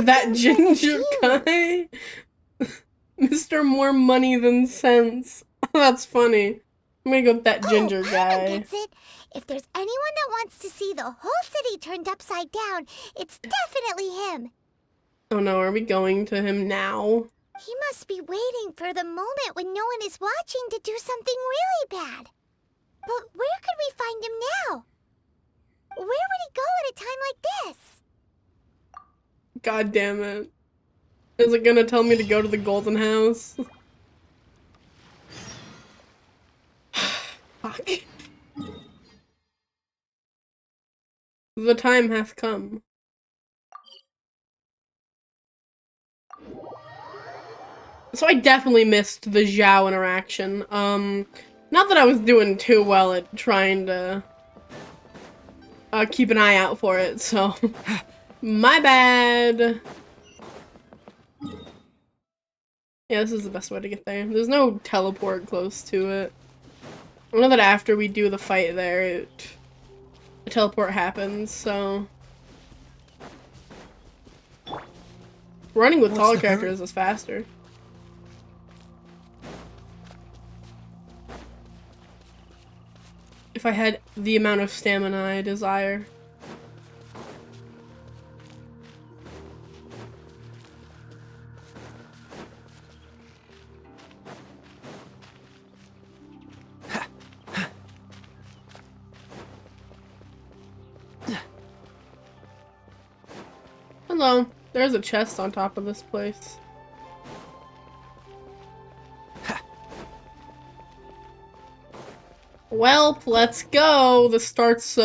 That ginger guy? Mr. More Money Than Sense. That's funny. I'm gonna go with that ginger guy. Gets it. If there's anyone that wants to see the whole city turned upside down, it's definitely him. Oh no, are we going to him now? He must be waiting for the moment when no one is watching to do something really bad. But where could we find him now? Where would he go at a time like this? God damn it. Is it gonna tell me to go to the Golden House? Fuck. The time hath come. So I definitely missed the Zhao interaction. Not that I was doing too well at trying to keep an eye out for it, so my bad. Yeah, this is the best way to get there. There's no teleport close to it. I know that after we do the fight there, the teleport happens, so... Running with taller characters is faster. If I had the amount of stamina I desire. Hello. There's a chest on top of this place. Well, let's go. This starts,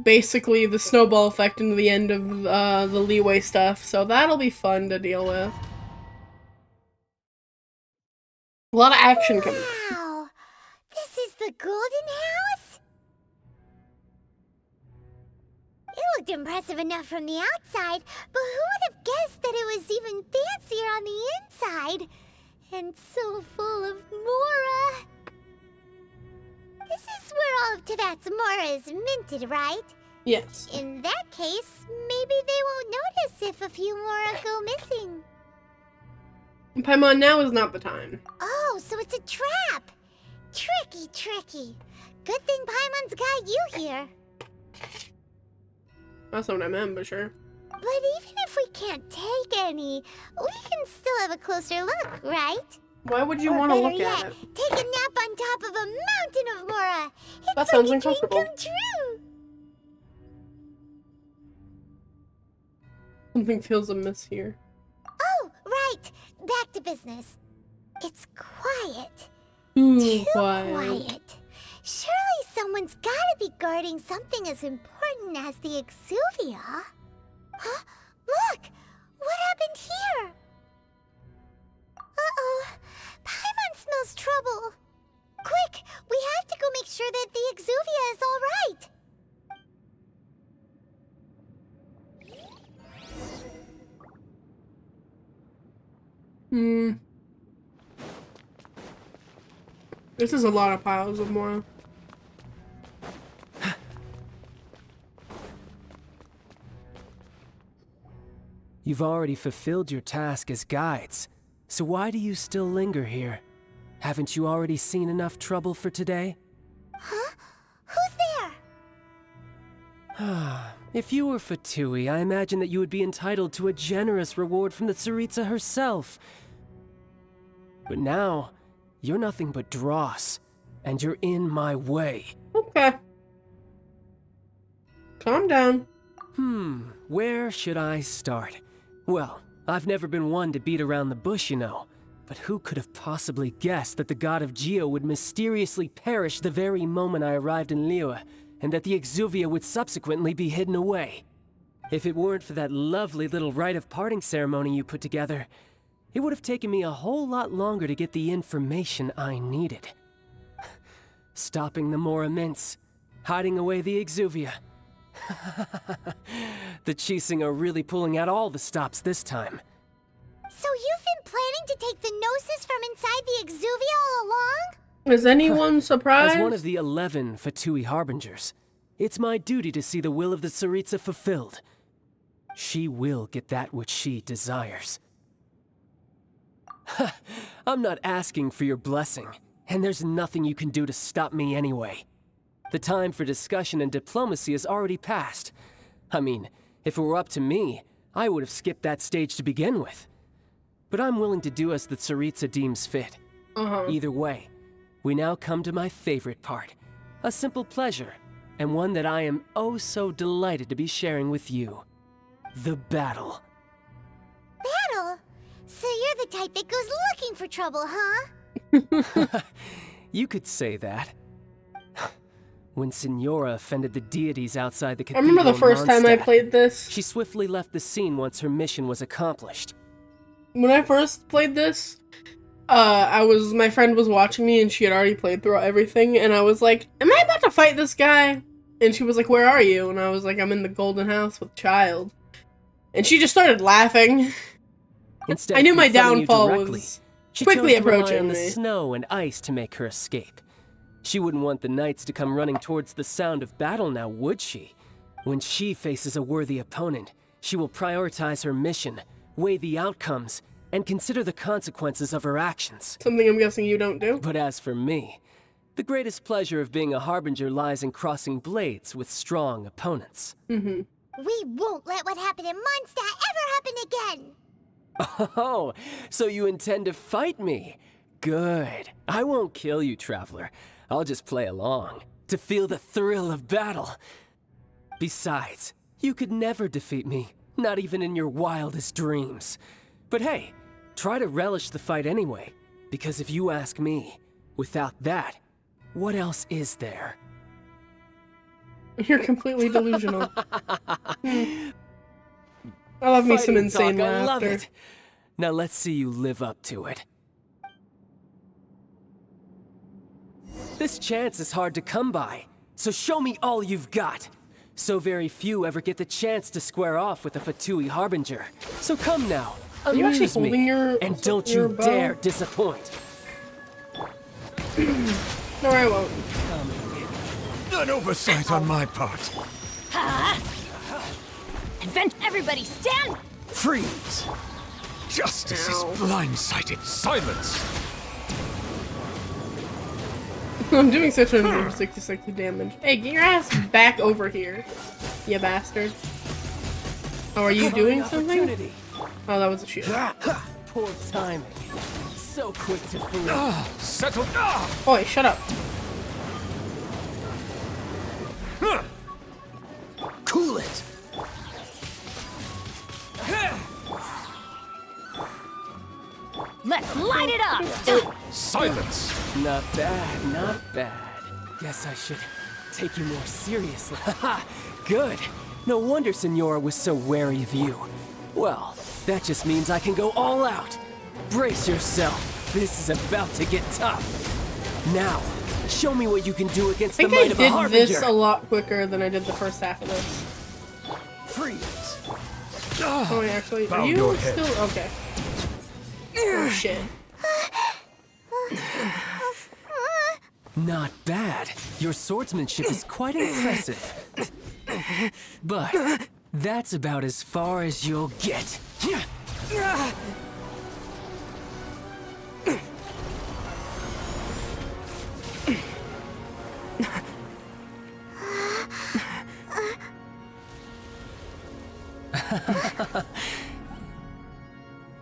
basically the snowball effect into the end of, the Liyue stuff, so that'll be fun to deal with. A lot of action coming. Wow! This is the Golden House? It looked impressive enough from the outside, but who would have guessed that it was even fancier on the inside? And so full of Mora. This is where all of Teyvat's Mora is minted, right? Yes. In that case, maybe they won't notice if a few Mora go missing. Paimon, now is not the time. Oh, so it's a trap! Tricky, tricky. Good thing Paimon's got you here. That's not what I meant, but sure. But even if we can't take any, we can still have a closer look, right? Why would you want to look yet, at it? Take a nap on top of a mountain of Mora. It's That sounds like a dream uncomfortable. come true. Something feels amiss here. Oh, right. Back to business. It's quiet. Too quiet. Surely someone's gotta be guarding something as important as the Exuvia. Huh? Look! What happened here? Uh-oh. Paimon smells trouble. Quick! We have to go make sure that the Exuvia is all right. This is a lot of piles of Mora. You've already fulfilled your task as guides, so why do you still linger here? Haven't you already seen enough trouble for today? Huh? Who's there? If you were Fatui, I imagine that you would be entitled to a generous reward from the Tsaritsa herself. But now, you're nothing but dross, and you're in my way. Okay. Calm down. Where should I start? Well, I've never been one to beat around the bush, you know. But who could have possibly guessed that the god of Geo would mysteriously perish the very moment I arrived in Liyue, and that the Exuvia would subsequently be hidden away? If it weren't for that lovely little rite of parting ceremony you put together, it would have taken me a whole lot longer to get the information I needed. Stopping the Mora mints, hiding away the Exuvia. The Qixing are really pulling out all the stops this time. So you've been planning to take the Gnosis from inside the Exuvia all along? Is anyone surprised? As one of the 11 Fatui Harbingers, it's my duty to see the will of the Tsaritsa fulfilled. She will get that which she desires. I'm not asking for your blessing, and there's nothing you can do to stop me anyway. The time for discussion and diplomacy has already passed. I mean, if it were up to me, I would have skipped that stage to begin with. But I'm willing to do as the Tsaritsa deems fit. Either way, we now come to my favorite part. A simple pleasure, and one that I am oh so delighted to be sharing with you. The battle. Battle? So you're the type that goes looking for trouble, huh? You could say that. When Signora offended the deities outside the I cathedral remember the first time I played this. She swiftly left the scene once her mission was accomplished. When I first played this, my friend was watching me and she had already played through everything, and I was like, am I about to fight this guy? And she was like, where are you? And I was like, I'm in the golden house with child. And she just started laughing. Instead I knew of my confronting you downfall directly, was she quickly chose to rely approaching on the me. snow and ice to make her escape. She wouldn't want the knights to come running towards the sound of battle now, would she? When she faces a worthy opponent, she will prioritize her mission, weigh the outcomes, and consider the consequences of her actions. Something I'm guessing you don't do. But as for me, the greatest pleasure of being a harbinger lies in crossing blades with strong opponents. Mm-hmm. We won't let what happened in Mondstadt ever happen again! Oh, so you intend to fight me? Good. I won't kill you, Traveler. I'll just play along, to feel the thrill of battle. Besides, you could never defeat me, not even in your wildest dreams. But hey, try to relish the fight anyway, because if you ask me, without that, what else is there? You're completely delusional. I love me some Fighting insane talk, laughter. I love it. Now let's see you live up to it. This chance is hard to come by, so show me all you've got. So very few ever get the chance to square off with a Fatui Harbinger. So come now, Are you actually amuse holding me, your and don't your you bow? dare disappoint. No, I won't. An oversight on my part. Everybody stand! Freeze! Justice is blindsided. Silence! I'm doing 666 damage. Hey, get your ass back over here, you bastard. Oh, are you doing something? Oh, that was a shield. Poor timing. So quick to flee. Settle. Oi, shut up. Cool it. Let's light it up! Silence! Not bad, not bad. Guess I should take you more seriously. Good. No wonder Senora was so wary of you. Well, that just means I can go all out. Brace yourself. This is about to get tough. Now, show me what you can do against the I might think of a I did harbinger. this a lot quicker than I did the first half of this. Freeze! Oh, wait, actually, Bow are you your head. still okay? Oh shit. Not bad. Your swordsmanship is quite impressive. But that's about as far as you'll get.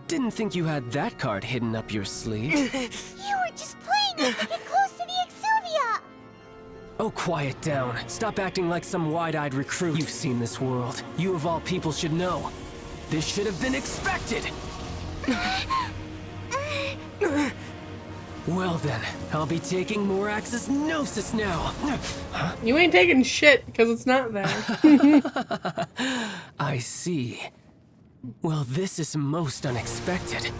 Didn't think you had that card hidden up your sleeve. You were just playing us to get close to the Exuvia! Oh, quiet down. Stop acting like some wide-eyed recruit. You've seen this world. You of all people should know. This should have been expected! Well then, I'll be taking Morax's Gnosis now. You ain't taking shit, because it's not there. I see. Well, this is most unexpected.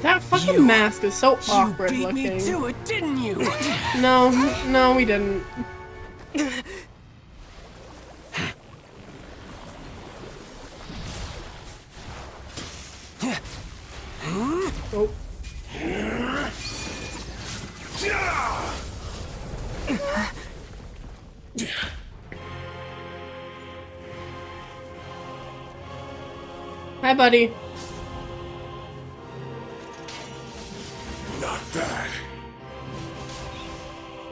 That fucking mask is so awkward beat looking. me to it, didn't you? No, we didn't. Oh. Hi, buddy. Not bad.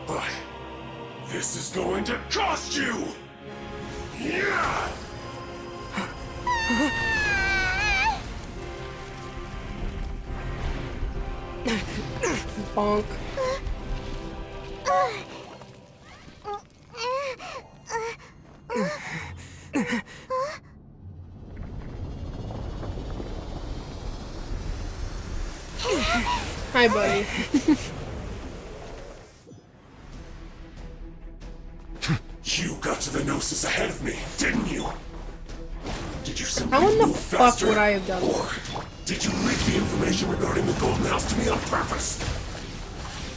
But this is going to cost you! Yeah! Bonk. Hi, buddy. You got to the Gnosis ahead of me, didn't you? Did you simply How in the move fuck faster? would I have done Or did you leak the information regarding the Golden House to me on purpose?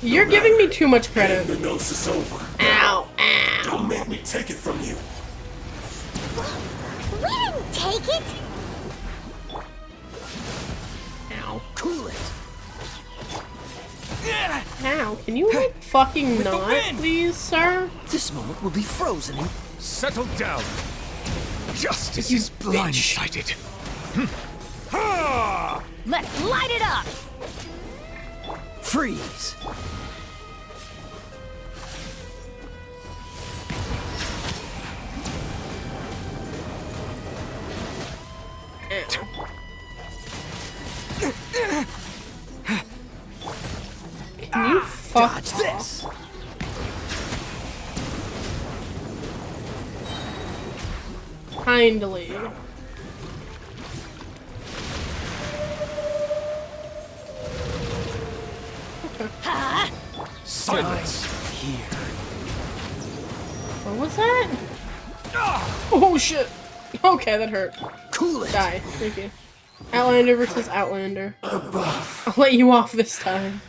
You're giving me too much credit. The Gnosis over. Ow, Don't make me take it from you. We didn't take it! Ow. Cool it. Ow, can you like fucking not, please, sir? This moment will be frozen in... Settle down. Justice You is blindsided. Let's light it up! Freeze. Can you fuck Dodge this? kindly? Silence. Here. What was that? Oh shit! Okay, that hurt. Cool it. Die. Thank you. Outlander versus Outlander. I'll let you off this time.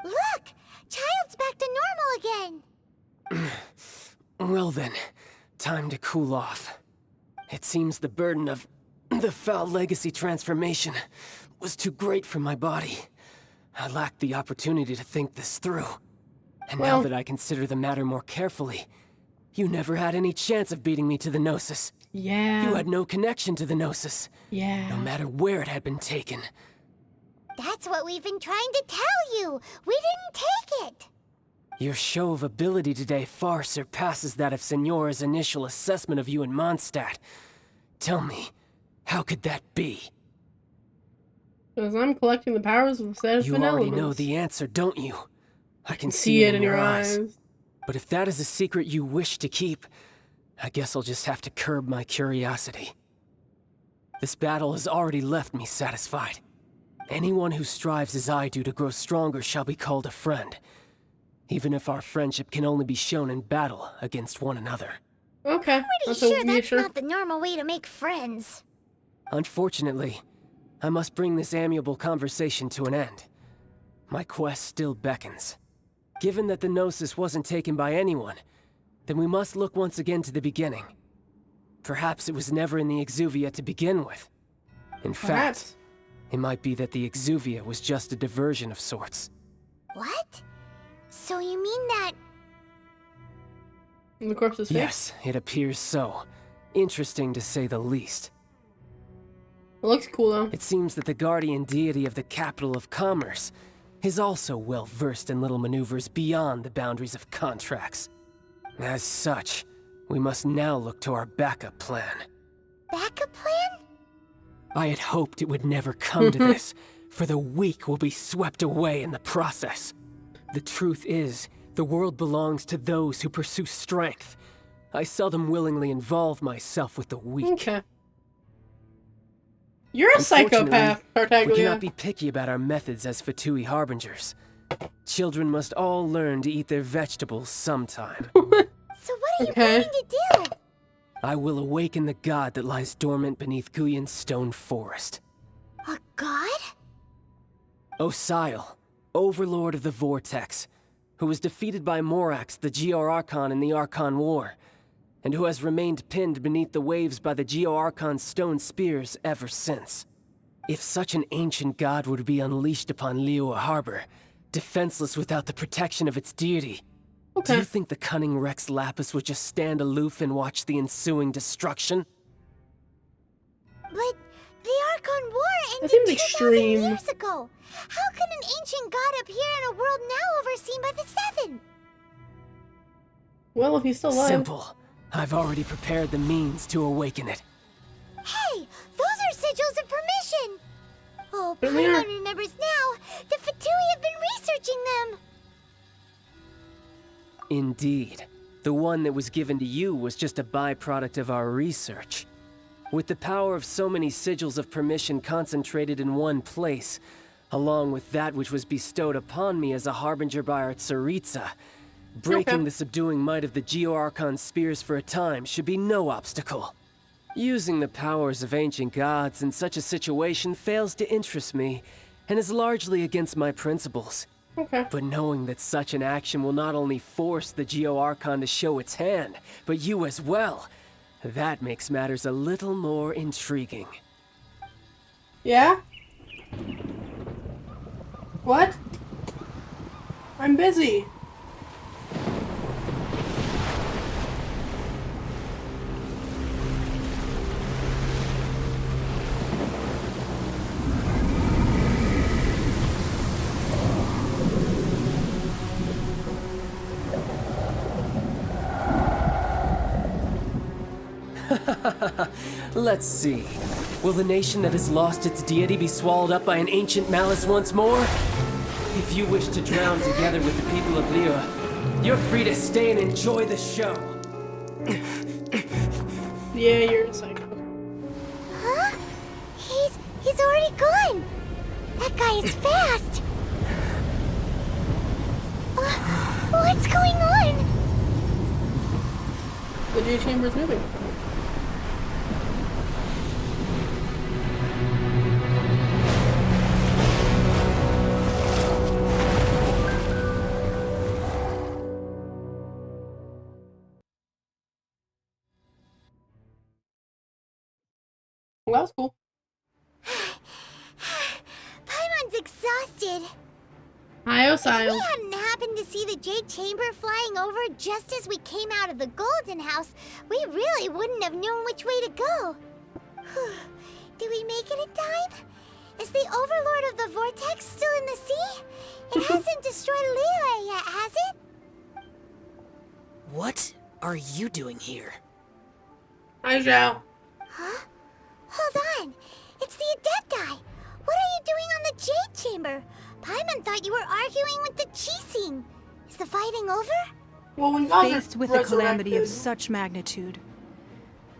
Look! Child's back to normal again! Well then, time to cool off. It seems the burden of the foul legacy transformation was too great for my body. I lacked the opportunity to think this through. And now that I consider the matter more carefully, you never had any chance of beating me to the Gnosis. Yeah. You had no connection to the Gnosis. Yeah. No matter where it had been taken. That's what we've been trying to tell you! We didn't take it! Your show of ability today far surpasses that of Signora's initial assessment of you in Mondstadt. Tell me, how could that be? Because I'm collecting the powers of the seven You elements. already know the answer, don't you? I can see it in your eyes. But if that is a secret you wish to keep, I guess I'll just have to curb my curiosity. This battle has already left me satisfied. Anyone who strives as I do to grow stronger shall be called a friend, even if our friendship can only be shown in battle against one another. Okay. Pretty sure that's not the normal way to make friends. Unfortunately, I must bring this amiable conversation to an end. My quest still beckons. Given that the Gnosis wasn't taken by anyone, then we must look once again to the beginning. Perhaps it was never in the Exuvia to begin with. In fact, it might be that the Exuvia was just a diversion of sorts. What? So you mean that... The corpse is fake? Yes, it appears so. Interesting to say the least. It looks cool though. It seems that the guardian deity of the capital of commerce is also well versed in little maneuvers beyond the boundaries of contracts. As such, we must now look to our backup plan. Backup plan? I had hoped it would never come to this, for the weak will be swept away in the process. The truth is, the world belongs to those who pursue strength. I seldom willingly involve myself with the weak. Okay. You're a psychopath, We Tartaglia. cannot be picky about our methods as Fatui Harbingers. Children must all learn to eat their vegetables sometime. So what are you planning to do? I will awaken the god that lies dormant beneath Guyon's stone forest. A god? Osial, overlord of the Vortex, who was defeated by Morax, the Geo-Archon in the Archon War, and who has remained pinned beneath the waves by the Geo-Archon's stone spears ever since. If such an ancient god were to be unleashed upon Liyue Harbor, defenseless without the protection of its deity, do you think the cunning Rex Lapis would just stand aloof and watch the ensuing destruction? But the Archon War ended That seems 2,000 extreme. years ago. How can an ancient god appear in a world now overseen by the Seven? Well, if he's still alive. Simple. I've already prepared the means to awaken it. Hey, those are sigils of permission. Oh, But we are- Paimon remembers now. The Fatui have been researching them. Indeed. The one that was given to you was just a byproduct of our research. With the power of so many sigils of permission concentrated in one place, along with that which was bestowed upon me as a harbinger by our Tsaritsa, breaking the subduing might of the Geo-Archon spears for a time should be no obstacle. Using the powers of ancient gods in such a situation fails to interest me, and is largely against my principles. Okay. But knowing that such an action will not only force the Geo Archon to show its hand, but you as well, that makes matters a little more intriguing. Yeah? What? I'm busy. Let's see. Will the nation that has lost its deity be swallowed up by an ancient malice once more? If you wish to drown together with the people of Liyue, you're free to stay and enjoy the show. Yeah, you're a psycho. Huh? He's already gone. That guy is fast. What's going on? The Jade Chamber's moving. Well, that was cool. Paimon's exhausted. Hi, If we Osiles. hadn't happened to see the Jade Chamber flying over just as we came out of the Golden House, we really wouldn't have known which way to go. Did we make it in time? Is the Overlord of the Vortex still in the sea? It hasn't destroyed Liyue yet, has it? What are you doing here? Hi, Zhao. Huh? Hold on. It's the Adepti. What are you doing on the Jade Chamber? Paimon thought you were arguing with the Qixing. Is the fighting over? Well, when Faced with a calamity of such magnitude,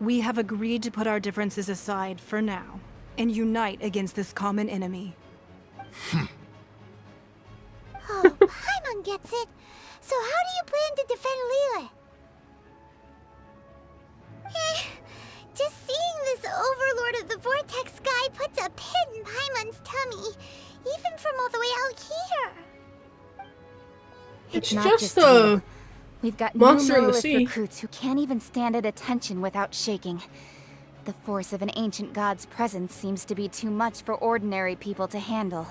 we have agreed to put our differences aside for now and unite against this common enemy. Oh, Paimon gets it. So how do you plan to defend Liyue? Just seeing this Overlord of the Vortex guy puts a pit in Paimon's tummy, even from all the way out here. It's not just you. a We've got monster new in the Lilith sea. recruits who can't even stand at attention without shaking. The force of an ancient god's presence seems to be too much for ordinary people to handle.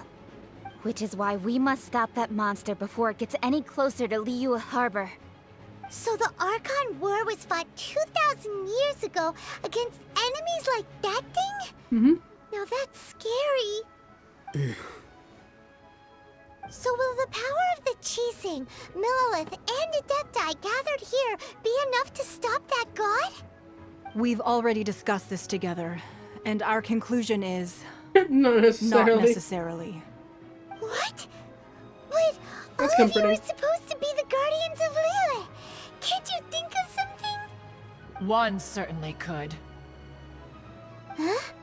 Which is why we must stop that monster before it gets any closer to Liyue Harbor. So the Archon War was fought 2,000 years ago against enemies like that thing? Mm-hmm. Now that's scary. So will the power of the Qixing, Millelith, and Adepti gathered here be enough to stop that god? We've already discussed this together, and our conclusion is... Not necessarily. Not necessarily. What? But That's all of you comforting. are supposed to be the guardians of Liyue. Can't you think of something? One certainly could. Huh?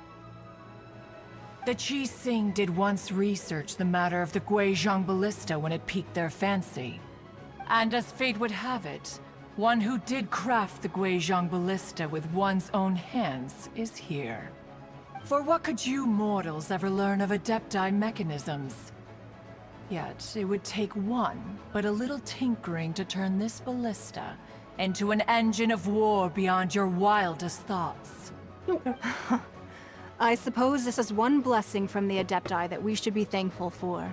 The Qixing did once research the matter of the Guizhong Ballista when it piqued their fancy. And as fate would have it, one who did craft the Guizhong Ballista with one's own hands is here. For what could you mortals ever learn of Adepti mechanisms? Yet, it would take one, but a little tinkering to turn this ballista into an engine of war beyond your wildest thoughts. I suppose this is one blessing from the Adepti that we should be thankful for.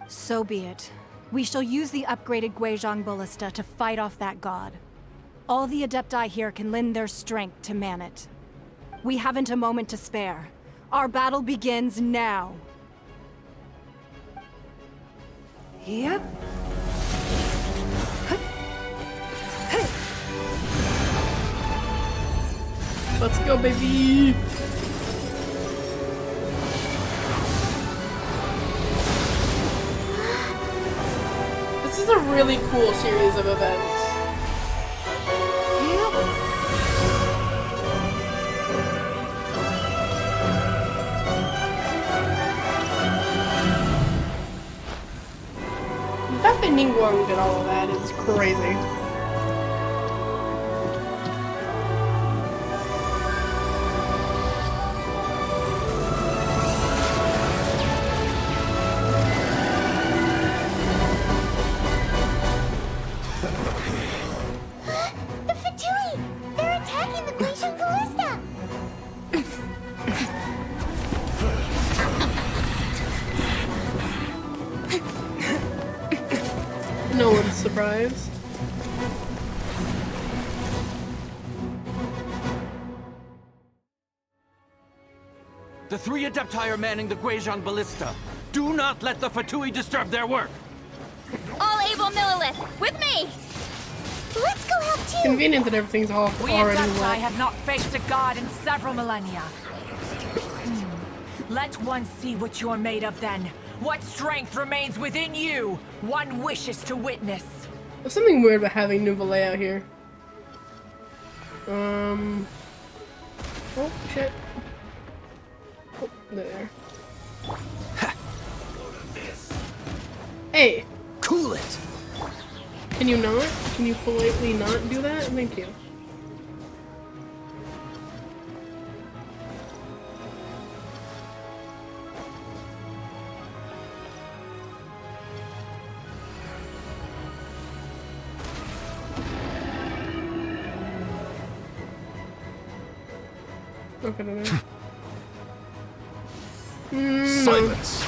So be it. We shall use the upgraded Guizhong Ballista to fight off that god. All the Adepti here can lend their strength to man it. We haven't a moment to spare. Our battle begins now. Yep. Let's go, baby. This is a really cool series of events. The fact that Ningguang did all of that is crazy. surprised. The 3 Adepti are manning the Guizhong Ballista. Do not let the Fatui disturb their work. All able Millilith, with me! Let's go help too! Convenient that everything's all We already Adepti wet. have not faced a god in several millennia. Let one see what you're made of then. What strength remains within you? One wishes to witness. There's something weird about having Nouveau out here. Oh, shit. Oh, there. Hey! Cool it! Can you not? Can you politely not do that? Thank you. Okay, no. Silence!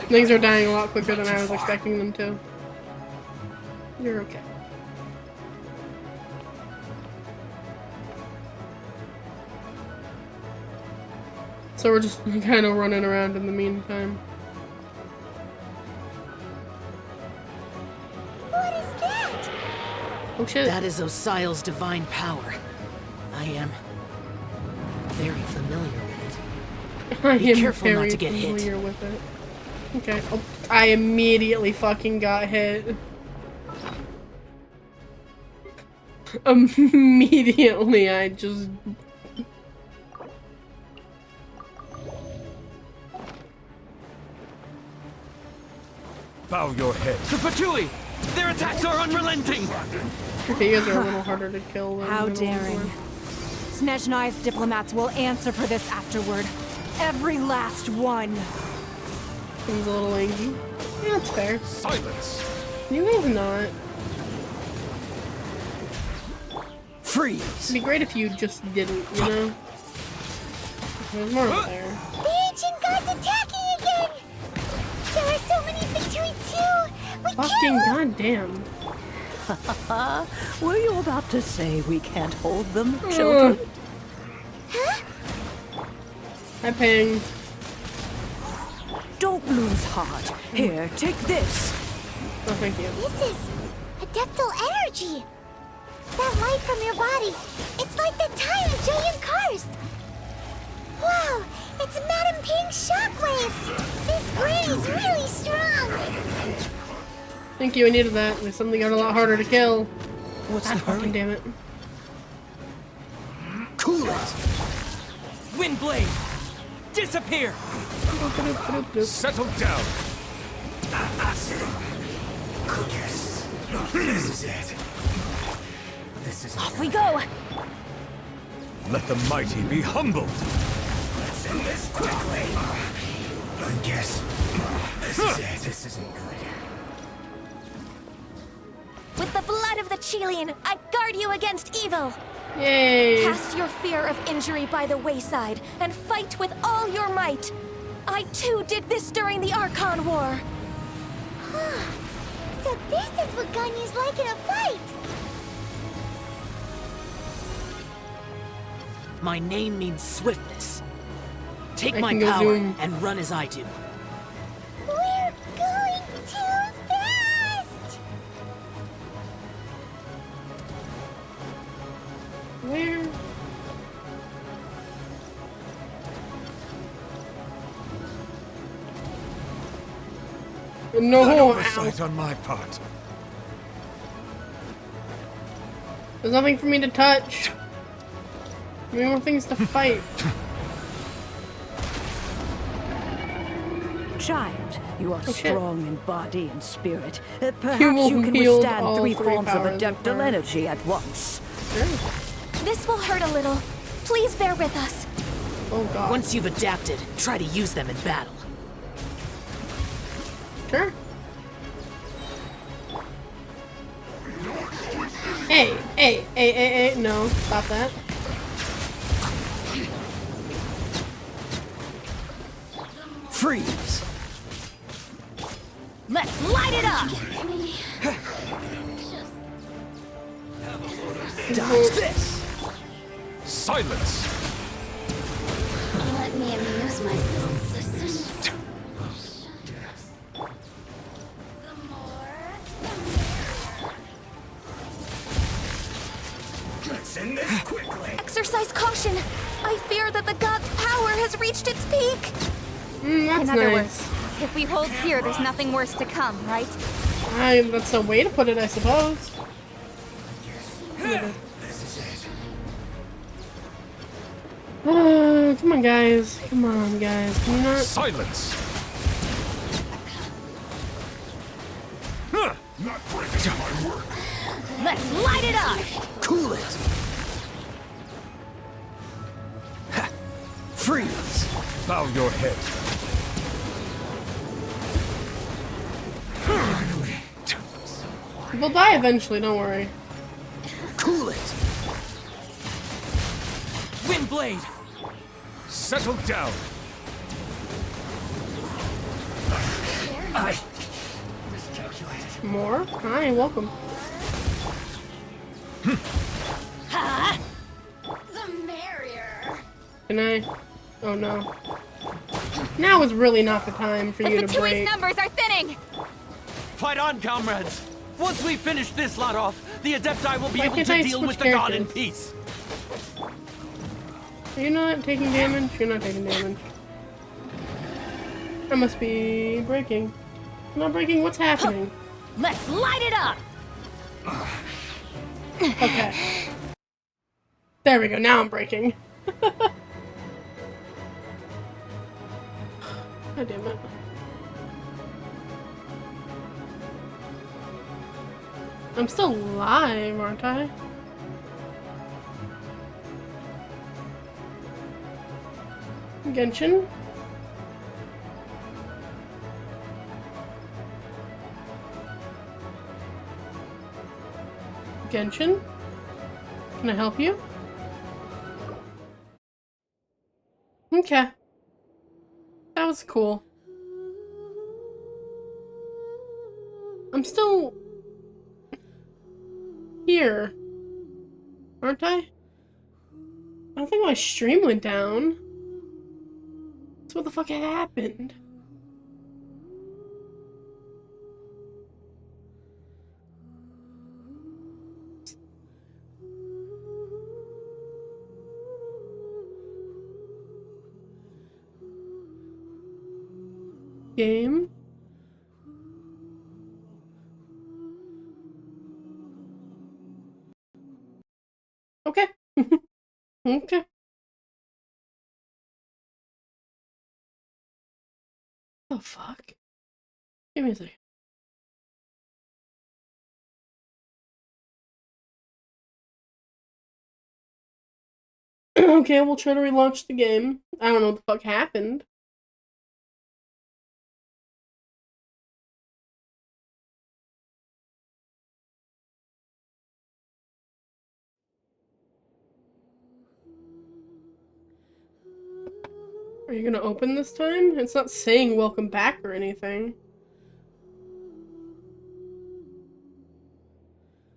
Things are dying a lot quicker than I was expecting them to. You're okay. So we're just kind of running around in the meantime. What is that? Oh shit. That is Osial's divine power. I am very familiar with it. Be careful not to get hit. With it. Okay. Oh, I immediately fucking got hit. Immediately, I just... Bow your head. The Fatui! Their attacks are unrelenting! Okay, you guys are a little harder to kill than How the daring. ones Snezhnai's diplomats will answer for this afterward. Every last one. Seems a little lanky. Yeah, that's fair. Silence! You guys not. Freeze! It'd be great if you just didn't, you know? There's more over there. The ancient gods attacking again! There are so many Fatui too! We Fucking goddamn. Were you about to say we can't hold them, children? Huh? Hi, Ping. Don't lose heart. Here, take this. Oh, thank you. This is adeptal energy! That light from your body, it's like the time of Jayan Karst! Wow, it's Madame Ping's shockwave! This grid is really strong! Thank you, I needed that. They suddenly got a lot harder to kill. What's the hurry? fucking damn it. Cool it! Windblade! Disappear! Settle down! This is it. This is Off we go! Let the mighty be humbled! Let's end this quickly. I guess this is it. This isn't good. With the blood of the Chilean, I guard you against evil! Yay! Cast your fear of injury by the wayside and fight with all your might! I too did this during the Archon War! So this is what Ganyu's like in a fight! My name means swiftness. Take I my can go power zoom. and run as I do. We're going too fast! Where? No, An ow. oversight on my part. There's nothing for me to touch. Many more things to fight. Child, you are shit. strong in body and spirit. You Perhaps will you can wield withstand all three three forms of powers of adeptal her. energy at once. This will hurt a little. Please bear with us. Oh god. Once you've adapted, try to use them in battle. Sure. Hey, no, stop that. Freeze! Let's light it up! Dodge this! Silence! Let me amuse myself. Let's end this quickly. Exercise caution! I fear that the god's power has reached its peak! That's In other nice. words, if we hold here, there's nothing worse to come, right? That's a way to put it, I suppose. Come on, guys. Come on, guys. Can you not? Silence! Not breaking my work. Let's light it up! Cool it! Ha! Freeze! Bow your head. We'll die eventually, don't worry. Cool it! Windblade! Settle down. I More? Hi, welcome. Ha! The merrier. Can I? Oh no. Now is really not the time for you The to break. Fatui's numbers are thinning! Fight on, comrades! Once we finish this lot off, the Adepti will be Why able can't to I deal switch with the god in characters? peace. Are you not taking damage? You're not taking damage. I must be breaking. I'm not breaking. What's happening? Let's light it up! Okay. There we go. Now I'm breaking. God damn it. I'm still live, aren't I? Genshin? Genshin? Can I help you? Okay. That was cool. I'm still here, aren't I? I don't think my stream went down. So what the fuck happened? Game? Okay. Okay. The fuck? Give me a second. Okay, we'll try to relaunch the game. I don't know what the fuck happened. Are you gonna open this time? It's not saying welcome back or anything.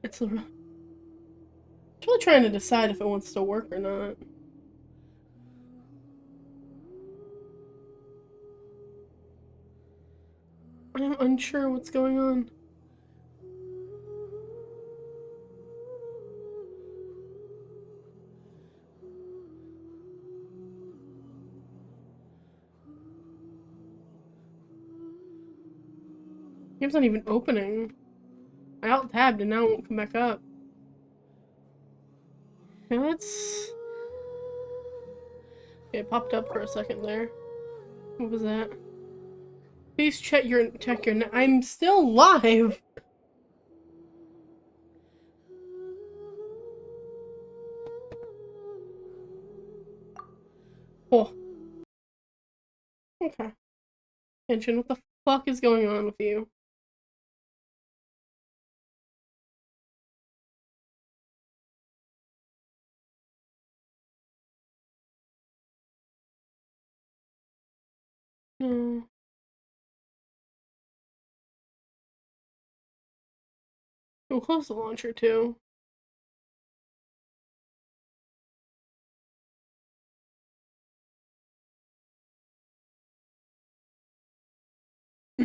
It's really trying to decide if it wants to work or not. I'm unsure what's going on. Game's not even opening. I alt-tabbed and now it won't come back up. Okay, let's... It popped up for a second there. What was that? Please check your I'm still live! Oh. Okay. Genshin, what the fuck is going on with you? No. We'll close the launcher too.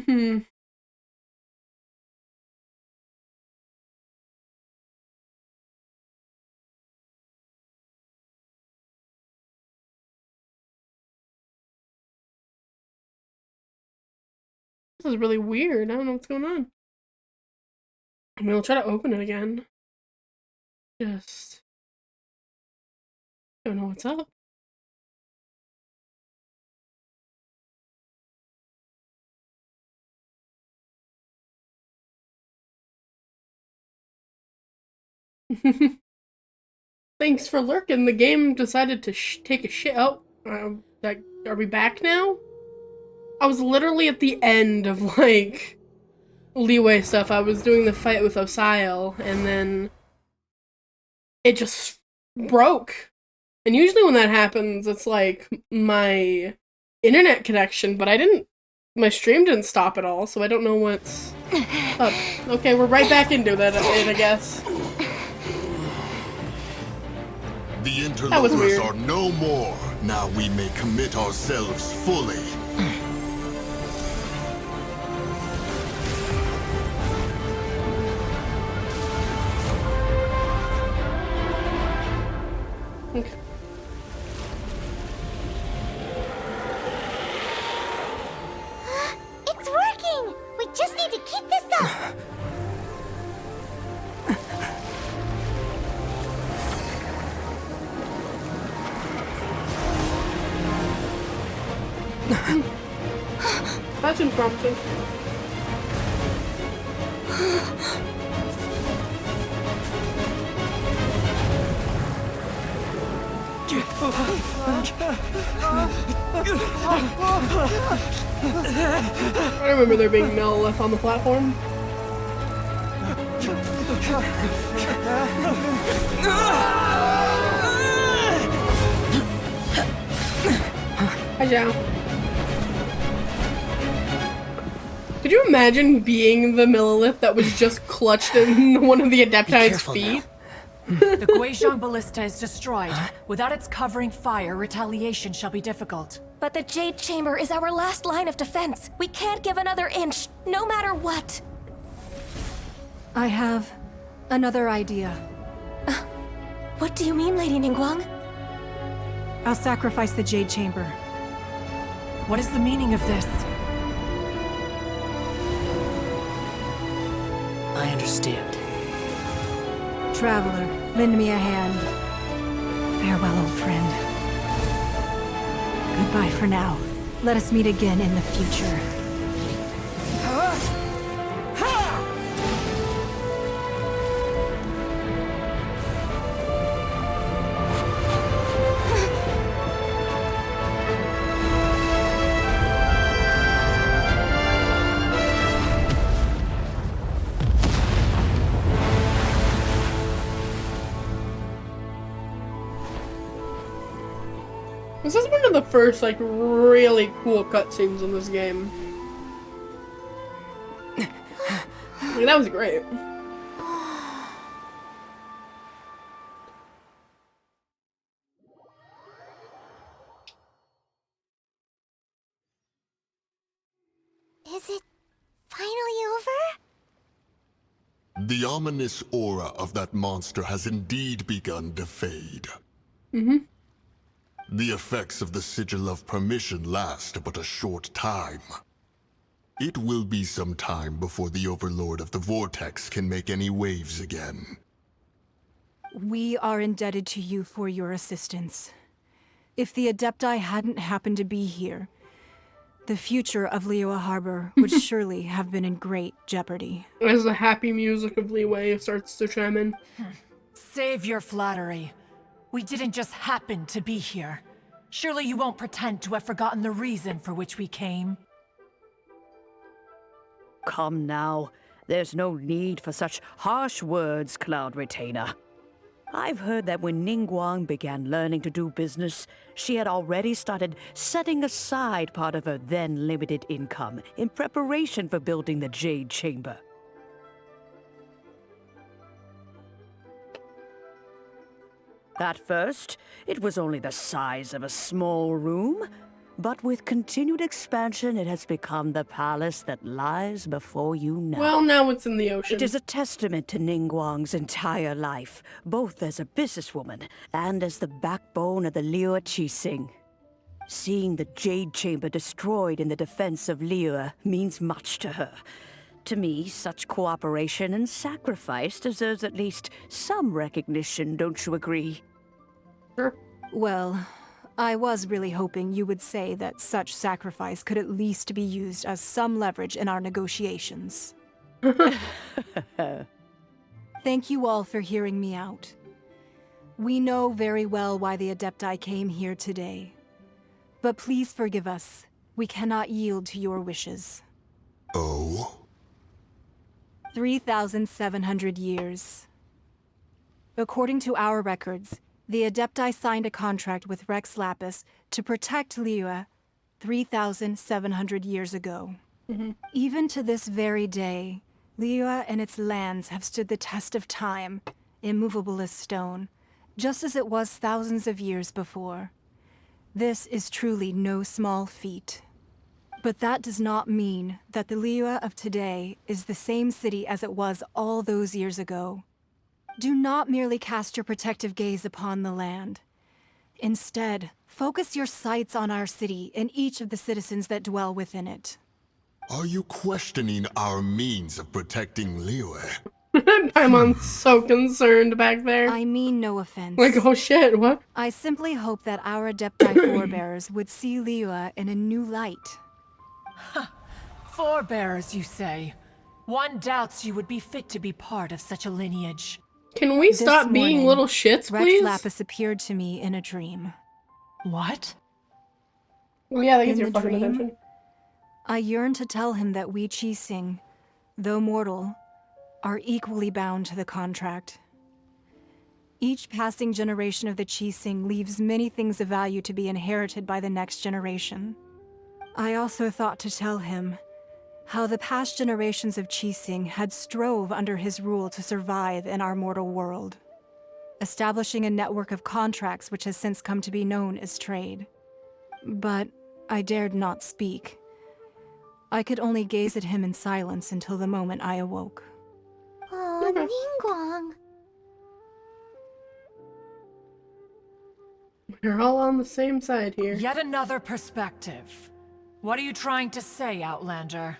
Hmm. This is really weird. I don't know what's going on. I mean, we'll try to open it again. Just don't know what's up. Thanks for lurking. The game decided to take a shit. Oh, are we back now? I was literally at the end of, like, Liyue stuff. I was doing the fight with Osile, and then it just broke. And usually when that happens, it's like my internet connection, but my stream didn't stop at all, so I don't know what's up. Okay, we're right back into that, I guess. The interlopers are no more. Now we may commit ourselves fully. Okay. It's working! We just need to keep this up! That seems promising. I remember there being Melolith on the platform. Hi, Zhao. Could you imagine being the Melolith that was just clutched in one of the Adepti's feet? The Guizhong Ballista is destroyed. Without its covering fire, retaliation shall be difficult. But the Jade Chamber is our last line of defense. We can't give another inch, no matter what. I have another idea. What do you mean, Lady Ningguang? I'll sacrifice the Jade Chamber. What is the meaning of this? I understand. Traveler, lend me a hand. Farewell, old friend. Goodbye for now. Let us meet again in the future. This is one of the first, like, really cool cutscenes in this game. Like, that was great. Is it finally over? The ominous aura of that monster has indeed begun to fade. Mm-hmm. The effects of the Sigil of Permission last but a short time. It will be some time before the Overlord of the Vortex can make any waves again. We are indebted to you for your assistance. If the Adepti hadn't happened to be here, the future of Liyue Harbor would surely have been in great jeopardy. As the happy music of Liyue starts to chime in. Save your flattery. We didn't just happen to be here. Surely you won't pretend to have forgotten the reason for which we came. Come now. There's no need for such harsh words, Cloud Retainer. I've heard that when Ningguang began learning to do business, she had already started setting aside part of her then limited income in preparation for building the Jade Chamber. At first, it was only the size of a small room, but with continued expansion, it has become the palace that lies before you now. Well, now it's in the ocean. It is a testament to Ningguang's entire life, both as a businesswoman and as the backbone of the Liyue Qixing. Seeing the Jade Chamber destroyed in the defense of Liyue means much to her. To me, such cooperation and sacrifice deserves at least some recognition, don't you agree? Sure. Well, I was really hoping you would say that such sacrifice could at least be used as some leverage in our negotiations. Thank you all for hearing me out. We know very well why the Adepti came here today. But please forgive us. We cannot yield to your wishes. Oh? 3,700 years. According to our records, the Adepti signed a contract with Rex Lapis to protect Liyue 3,700 years ago. Even to this very day, Liyue and its lands have stood the test of time, immovable as stone, just as it was thousands of years before. This is truly no small feat. But that does not mean that the Liyue of today is the same city as it was all those years ago. Do not merely cast your protective gaze upon the land. Instead, focus your sights on our city and each of the citizens that dwell within it. Are you questioning our means of protecting Liyue? Paimon's so concerned back there. I mean no offense. Like, oh shit, what? I simply hope that our Adepti forebears would see Liyue in a new light. Forebears, you say? One doubts you would be fit to be part of such a lineage. Can we stop being little shits, please? Rex Lapis appeared to me in a dream. What? Well, yeah, that gets In your the fucking dream, attention. I yearn to tell him that we Qixing, though mortal, are equally bound to the contract. Each passing generation of the Qixing leaves many things of value to be inherited by the next generation. I also thought to tell him how the past generations of Qixing had strove under his rule to survive in our mortal world, establishing a network of contracts which has since come to be known as trade. But I dared not speak. I could only gaze at him in silence until the moment I awoke. Oh, Ningguang. We're all on the same side here. Yet another perspective. What are you trying to say, Outlander?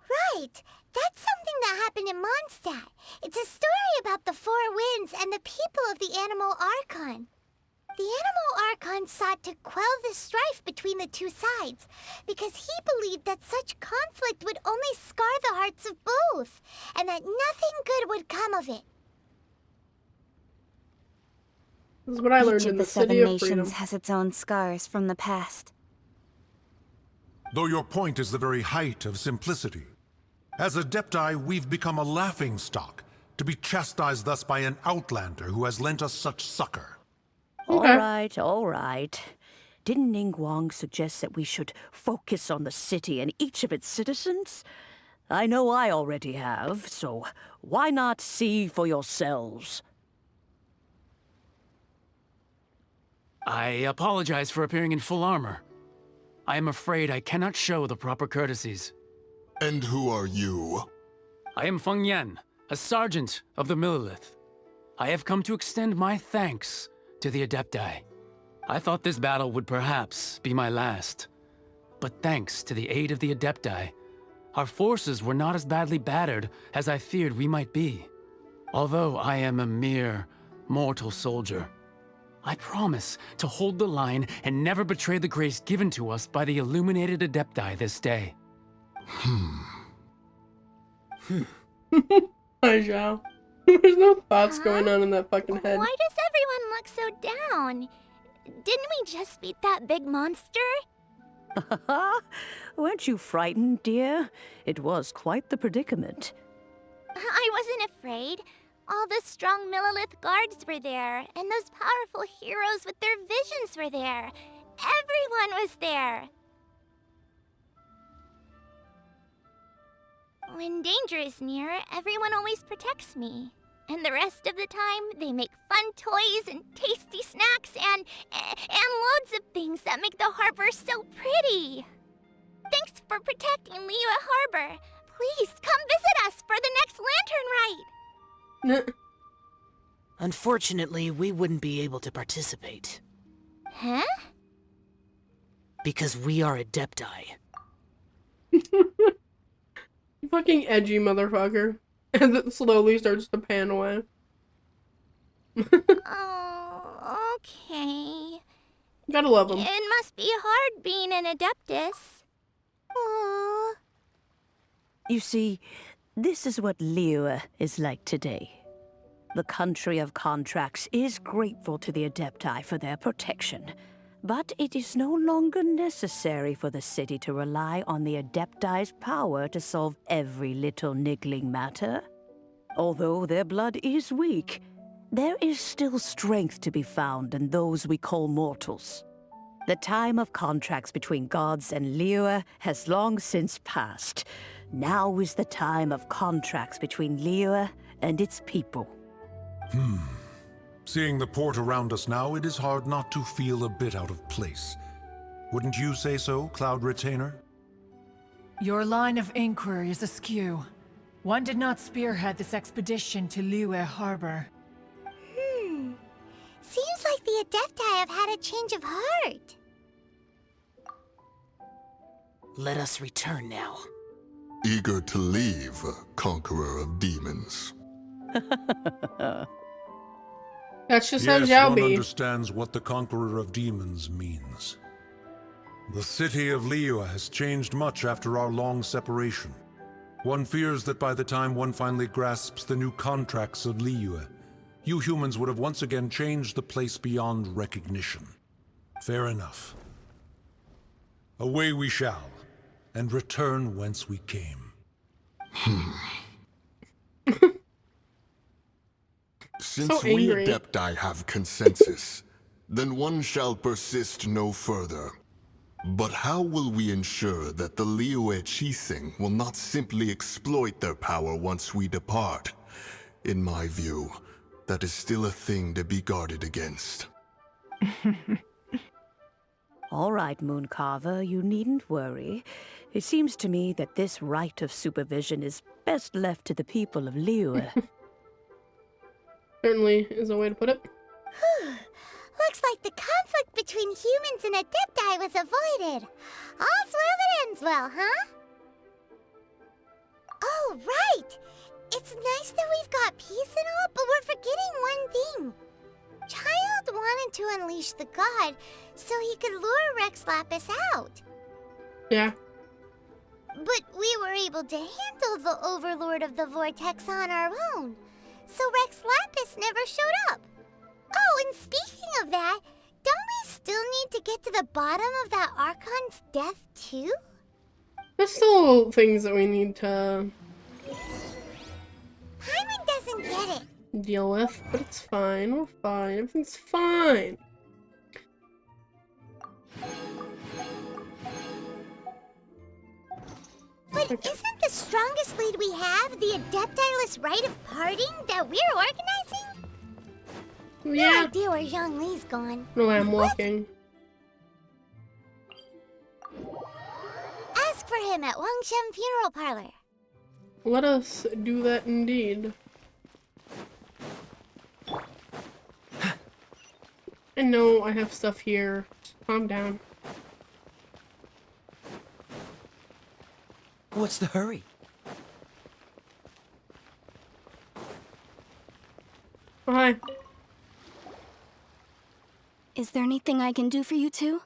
Right. That's something that happened in Mondstadt. It's a story about the Four Winds and the people of the Animal Archon. The Animal Archon sought to quell the strife between the two sides, because he believed that such conflict would only scar the hearts of both, and that nothing good would come of it. This is what I learned Each in of the the Seven City of Freedom. Nations has its own scars from the past. Though your point is the very height of simplicity. As Adepti, we've become a laughingstock, to be chastised thus by an outlander who has lent us such succor. All right. Didn't Ningguang suggest that we should focus on the city and each of its citizens? I know I already have, so why not see for yourselves? I apologize for appearing in full armor. I am afraid I cannot show the proper courtesies. And who are you? I am Feng Yan, a sergeant of the Millelith. I have come to extend my thanks to the Adepti. I thought this battle would perhaps be my last. But thanks to the aid of the Adepti, our forces were not as badly battered as I feared we might be. Although I am a mere mortal soldier, I promise to hold the line and never betray the grace given to us by the illuminated Adepti this day. Hi, Zhao. There's no thoughts going on in that fucking head. Why does everyone look so down? Didn't we just beat that big monster? Weren't you frightened, dear? It was quite the predicament. I wasn't afraid. All the strong Millelith guards were there, and those powerful heroes with their visions were there. Everyone was there. When danger is near, everyone always protects me. And the rest of the time, they make fun toys and tasty snacks and loads of things that make the harbor so pretty. Thanks for protecting Liyue Harbor. Please come visit us for the next lantern ride. Unfortunately, we wouldn't be able to participate. Huh? Because we are Adepti. Fucking edgy motherfucker. As it slowly starts to pan away. Oh, okay. Gotta love him. It must be hard being an Adeptus. Aww. You see, this is what Liyue is like today. The country of contracts is grateful to the Adepti for their protection, but it is no longer necessary for the city to rely on the Adepti's power to solve every little niggling matter. Although their blood is weak, there is still strength to be found in those we call mortals. The time of contracts between gods and Liyue has long since passed. Now is the time of contracts between Liyue and its people. Seeing the port around us now, it is hard not to feel a bit out of place. Wouldn't you say so, Cloud Retainer? Your line of inquiry is askew. One did not spearhead this expedition to Liyue Harbor. Seems like the Adepti have had a change of heart. Let us return now. Eager to leave, Conqueror of Demons. That's just how yes, Zhao one be. understands what the Conqueror of Demons means. The city of Liyue has changed much after our long separation. One fears that by the time one finally grasps the new contracts of Liyue, you humans would have once again changed the place beyond recognition. Fair enough. Away we shall, and return whence we came. Since we Adepti have consensus, then one shall persist no further. But how will we ensure that the Liyue Qixing will not simply exploit their power once we depart? In my view, that is still a thing to be guarded against. All right, Mooncarver, you needn't worry. It seems to me that this right of supervision is best left to the people of Liyue. Certainly is a way to put it. Looks like the conflict between humans and Adepti was avoided. All's well that ends well, huh? Oh, right! It's nice that we've got peace and all, but we're forgetting one thing. Child wanted to unleash the god so he could lure Rex Lapis out. Yeah. But we were able to handle the Overlord of the Vortex on our own, so Rex Lapis never showed up. Oh, and speaking of that, don't we still need to get to the bottom of that Archon's death too? There's still things that we need to Paimon doesn't get it. deal with, but it's fine. We're fine. Everything's fine. But isn't the strongest lead we have the Adepti-less rite of parting that we're organizing? Yeah. No idea where Zhongli's gone. No, I'm walking. Ask for him at Wangshen Funeral Parlor. Let us do that indeed. I know I have stuff here. Just calm down. What's the hurry? Oh, hi. Is there anything I can do for you two?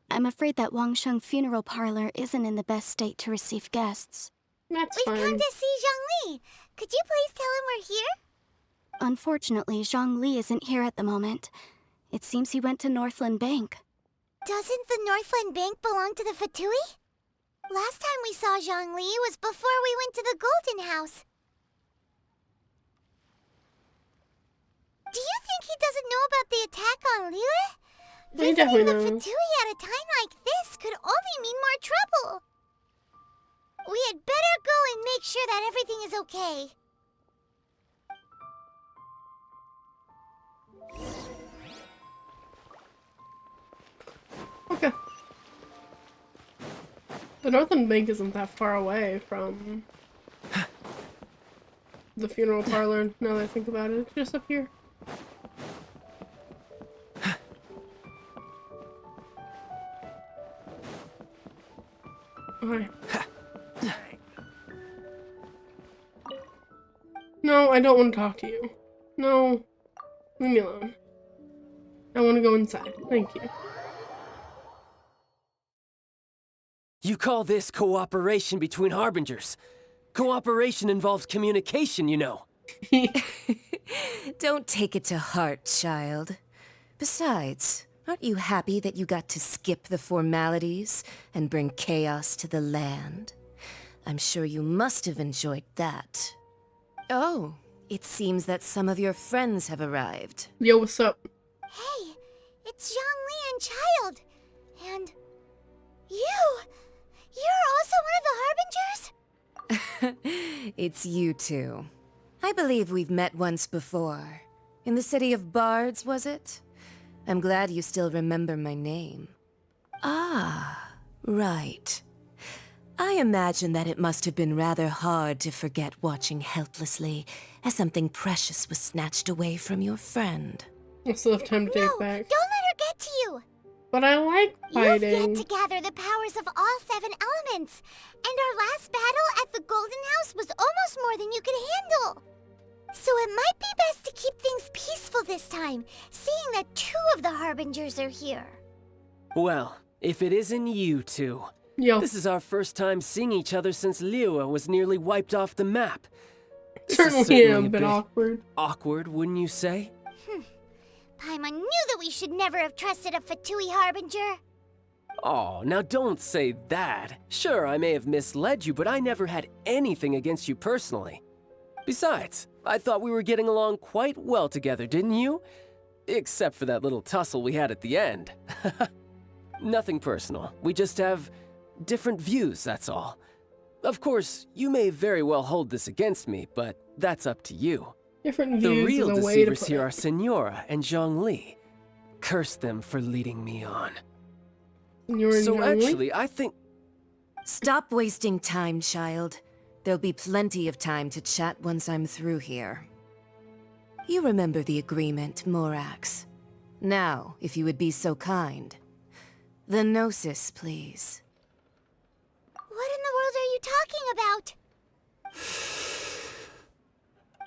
I'm afraid that Wangshen Funeral Parlor isn't in the best state to receive guests. That's We've come to see Zhongli. Could you please tell him we're here? Unfortunately, Zhongli isn't here at the moment. It seems he went to Northland Bank. Doesn't the Northland Bank belong to the Fatui? Last time we saw Zhongli was before we went to the Golden House. Do you think he doesn't know about the attack on Liyue? He Visiting definitely the knows. Fatui at a time like this could only mean more trouble. We had better go and make sure that everything is okay. Okay. The Northern Bank isn't that far away from the funeral parlor, now that I think about it. It's just up here. Okay. No, I don't want to talk to you. No. Leave me alone. I want to go inside. Thank you. You call this cooperation between Harbingers? Cooperation involves communication, you know. Don't take it to heart, child. Besides, aren't you happy that you got to skip the formalities and bring chaos to the land? I'm sure you must have enjoyed that. Oh, it seems that some of your friends have arrived. Yo, what's up? Hey, it's Zhongli and Child. And you! You're also one of the Harbingers? It's you two. I believe we've met once before. In the city of Bards, was it? I'm glad you still remember my name. Ah, right. I imagine that it must have been rather hard to forget watching helplessly as something precious was snatched away from your friend. I still have time to take it back. Don't let her get to you! But I like fighting. You've yet to gather the powers of all 7 elements, and our last battle at the Golden House was almost more than you could handle. So it might be best to keep things peaceful this time, seeing that 2 of the Harbingers are here. Well, if it isn't you two. Yo. This is our first time seeing each other since Liyue was nearly wiped off the map. This is Certainly a bit awkward. Awkward, wouldn't you say? Paimon knew that we should never have trusted a Fatui Harbinger. Oh, now don't say that. Sure, I may have misled you, but I never had anything against you personally. Besides, I thought we were getting along quite well together, didn't you? Except for that little tussle we had at the end. Nothing personal. We just have different views, that's all. Of course, you may very well hold this against me, but that's up to you. Different views. The real is a way to deceivers put here it. are Senora and Zhongli. Curse them for leading me on. Senora and So Zhongli? actually, I think... Stop wasting time, child. There'll be plenty of time to chat once I'm through here. You remember the agreement, Morax. Now, if you would be so kind. The Gnosis, please. What in the world are you talking about?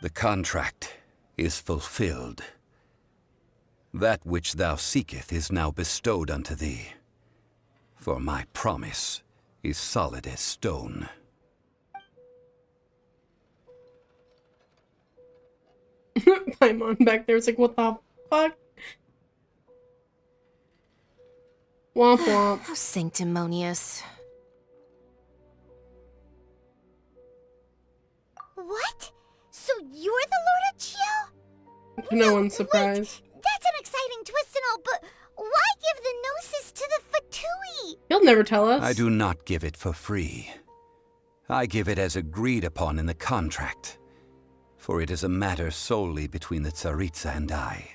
The contract is fulfilled. That which thou seeketh is now bestowed unto thee. For my promise is solid as stone. Paimon back there is like, what the fuck? Womp womp. How sanctimonious. What? So you're the Lord of Chio? No one's surprised. That's an exciting twist and all, but why give the Gnosis to the Fatui? He'll never tell us. I do not give it for free. I give it as agreed upon in the contract. For it is a matter solely between the Tsaritsa and I.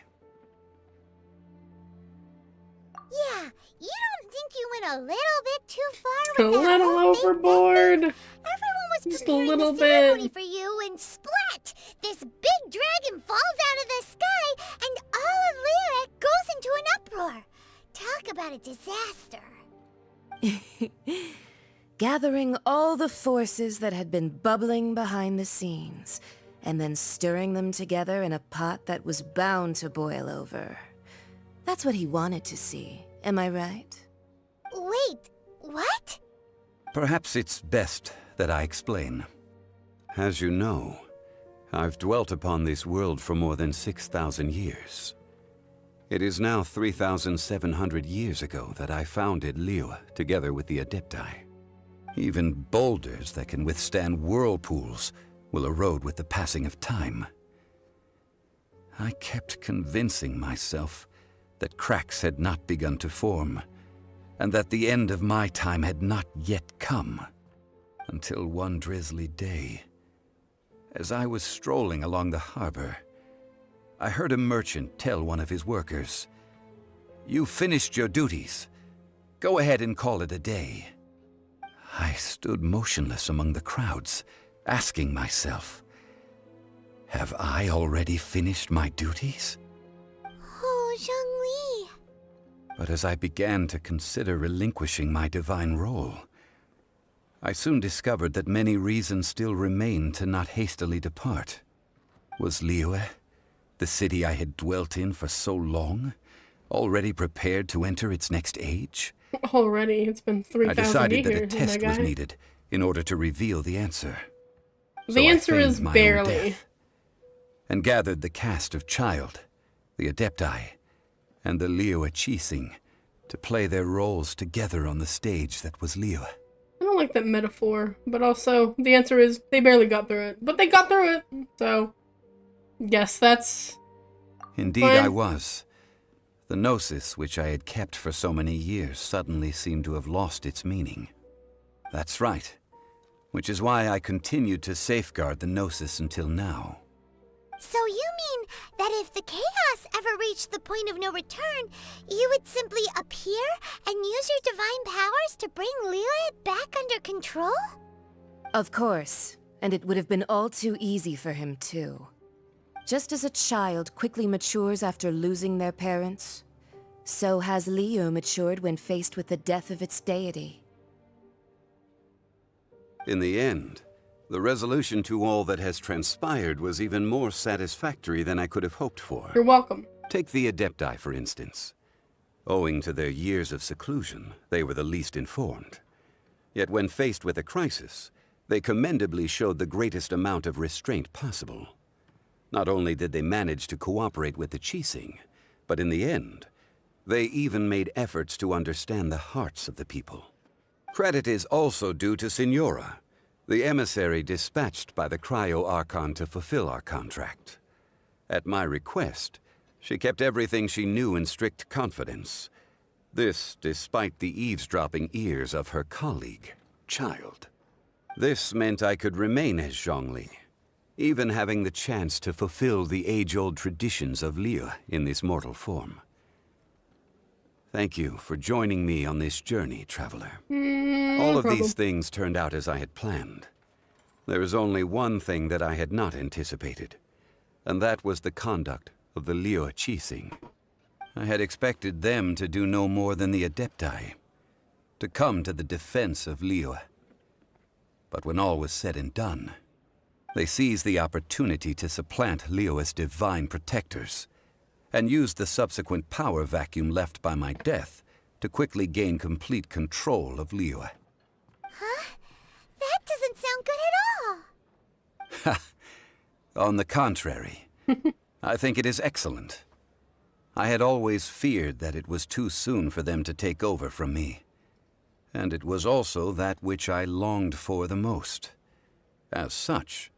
Yeah, you don't think you went a little bit too far A with that little whole thing? overboard. Everyone was Just a preparing little the ceremony bit. for you, and splat! This big dragon falls out of the sky, and all of Liyue goes into an uproar. Talk about a disaster. Gathering all the forces that had been bubbling behind the scenes, and then stirring them together in a pot that was bound to boil over. That's what he wanted to see, am I right? Wait, what? Perhaps it's best that I explain. As you know, I've dwelt upon this world for more than 6,000 years. It is now 3,700 years ago that I founded Liyue together with the Adepti. Even boulders that can withstand whirlpools will erode with the passing of time. I kept convincing myself that cracks had not begun to form, and that the end of my time had not yet come. Until one drizzly day, as I was strolling along the harbor, I heard a merchant tell one of his workers, "You finished your duties. Go ahead and call it a day." I stood motionless among the crowds, asking myself, have I already finished my duties? Oh, Zhongli. But as I began to consider relinquishing my divine role, I soon discovered that many reasons still remained to not hastily depart. Was Liyue, the city I had dwelt in for so long, already prepared to enter its next age? Already, it's been 3,000 years. I decided that a my test was guy. needed in order to reveal the answer. The answer is my own barely. death and gathered the cast of Child, the Adepti, and the Liyue Qixing to play their roles together on the stage that was Liyue. I don't like that metaphor, but also the answer is they barely got through it. But they got through it, so yes, that's Indeed fine. I was. The gnosis which I had kept for so many years suddenly seemed to have lost its meaning. That's right, which is why I continued to safeguard the gnosis until now. So you mean that if the chaos ever reached the point of no return, you would simply appear and use your divine powers to bring Liyue back under control? Of course, and it would have been all too easy for him too. Just as a child quickly matures after losing their parents, so has Liyue matured when faced with the death of its deity. In the end, the resolution to all that has transpired was even more satisfactory than I could have hoped for. You're welcome. Take the Adepti, for instance. Owing to their years of seclusion, they were the least informed. Yet when faced with a crisis, they commendably showed the greatest amount of restraint possible. Not only did they manage to cooperate with the Qixing, but in the end, they even made efforts to understand the hearts of the people. Credit is also due to Signora, the emissary dispatched by the Cryo-Archon to fulfill our contract. At my request, she kept everything she knew in strict confidence. This despite the eavesdropping ears of her colleague, Child. This meant I could remain as Zhongli, even having the chance to fulfill the age-old traditions of Liyue in this mortal form. Thank you for joining me on this journey, Traveler. All of these things turned out as I had planned. There is only one thing that I had not anticipated, and that was the conduct of the Liyue Qixing. I had expected them to do no more than the Adepti, to come to the defense of Liyue. But when all was said and done, they seized the opportunity to supplant Liyue's divine protectors, and used the subsequent power vacuum left by my death to quickly gain complete control of Liyue. Huh? That doesn't sound good at all. On the contrary, I think it is excellent. I had always feared that it was too soon for them to take over from me, and it was also that which I longed for the most. As such,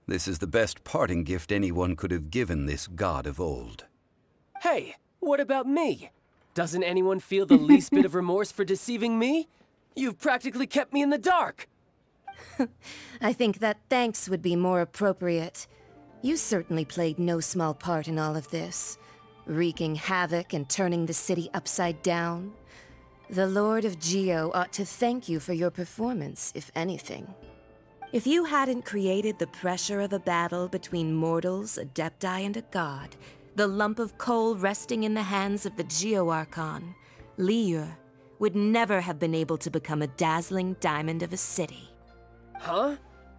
this is the best parting gift anyone could have given this god of old. Hey, what about me? Doesn't anyone feel the least bit of remorse for deceiving me? You've practically kept me in the dark. I think that thanks would be more appropriate. You certainly played no small part in all of this, wreaking havoc and turning the city upside down. The Lord of Geo ought to thank you for your performance, if anything. If you hadn't created the pressure of a battle between mortals, Adepti, and a god, the lump of coal resting in the hands of the Geo-Archon, Liyue, would never have been able to become a dazzling diamond of a city. Huh?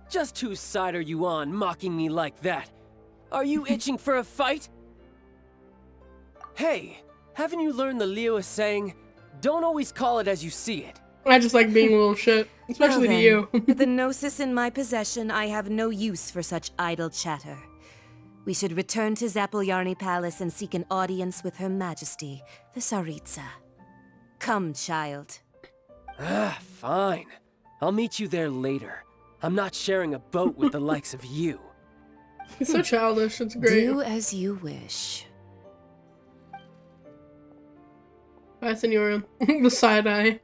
Just whose side are you on, mocking me like that? Are you itching for a fight? Hey, haven't you learned the Liyue saying, don't always call it as you see it? I just like being a little shit, especially Well to you. With the Gnosis in my possession, I have no use for such idle chatter. We should return to Zapoljarny Palace and seek an audience with Her Majesty, the Tsaritsa. Come, child. Fine. I'll meet you there later. I'm not sharing a boat with the likes of you. He's so childish, it's great. Do as you wish. Bye, Senora. The side eye.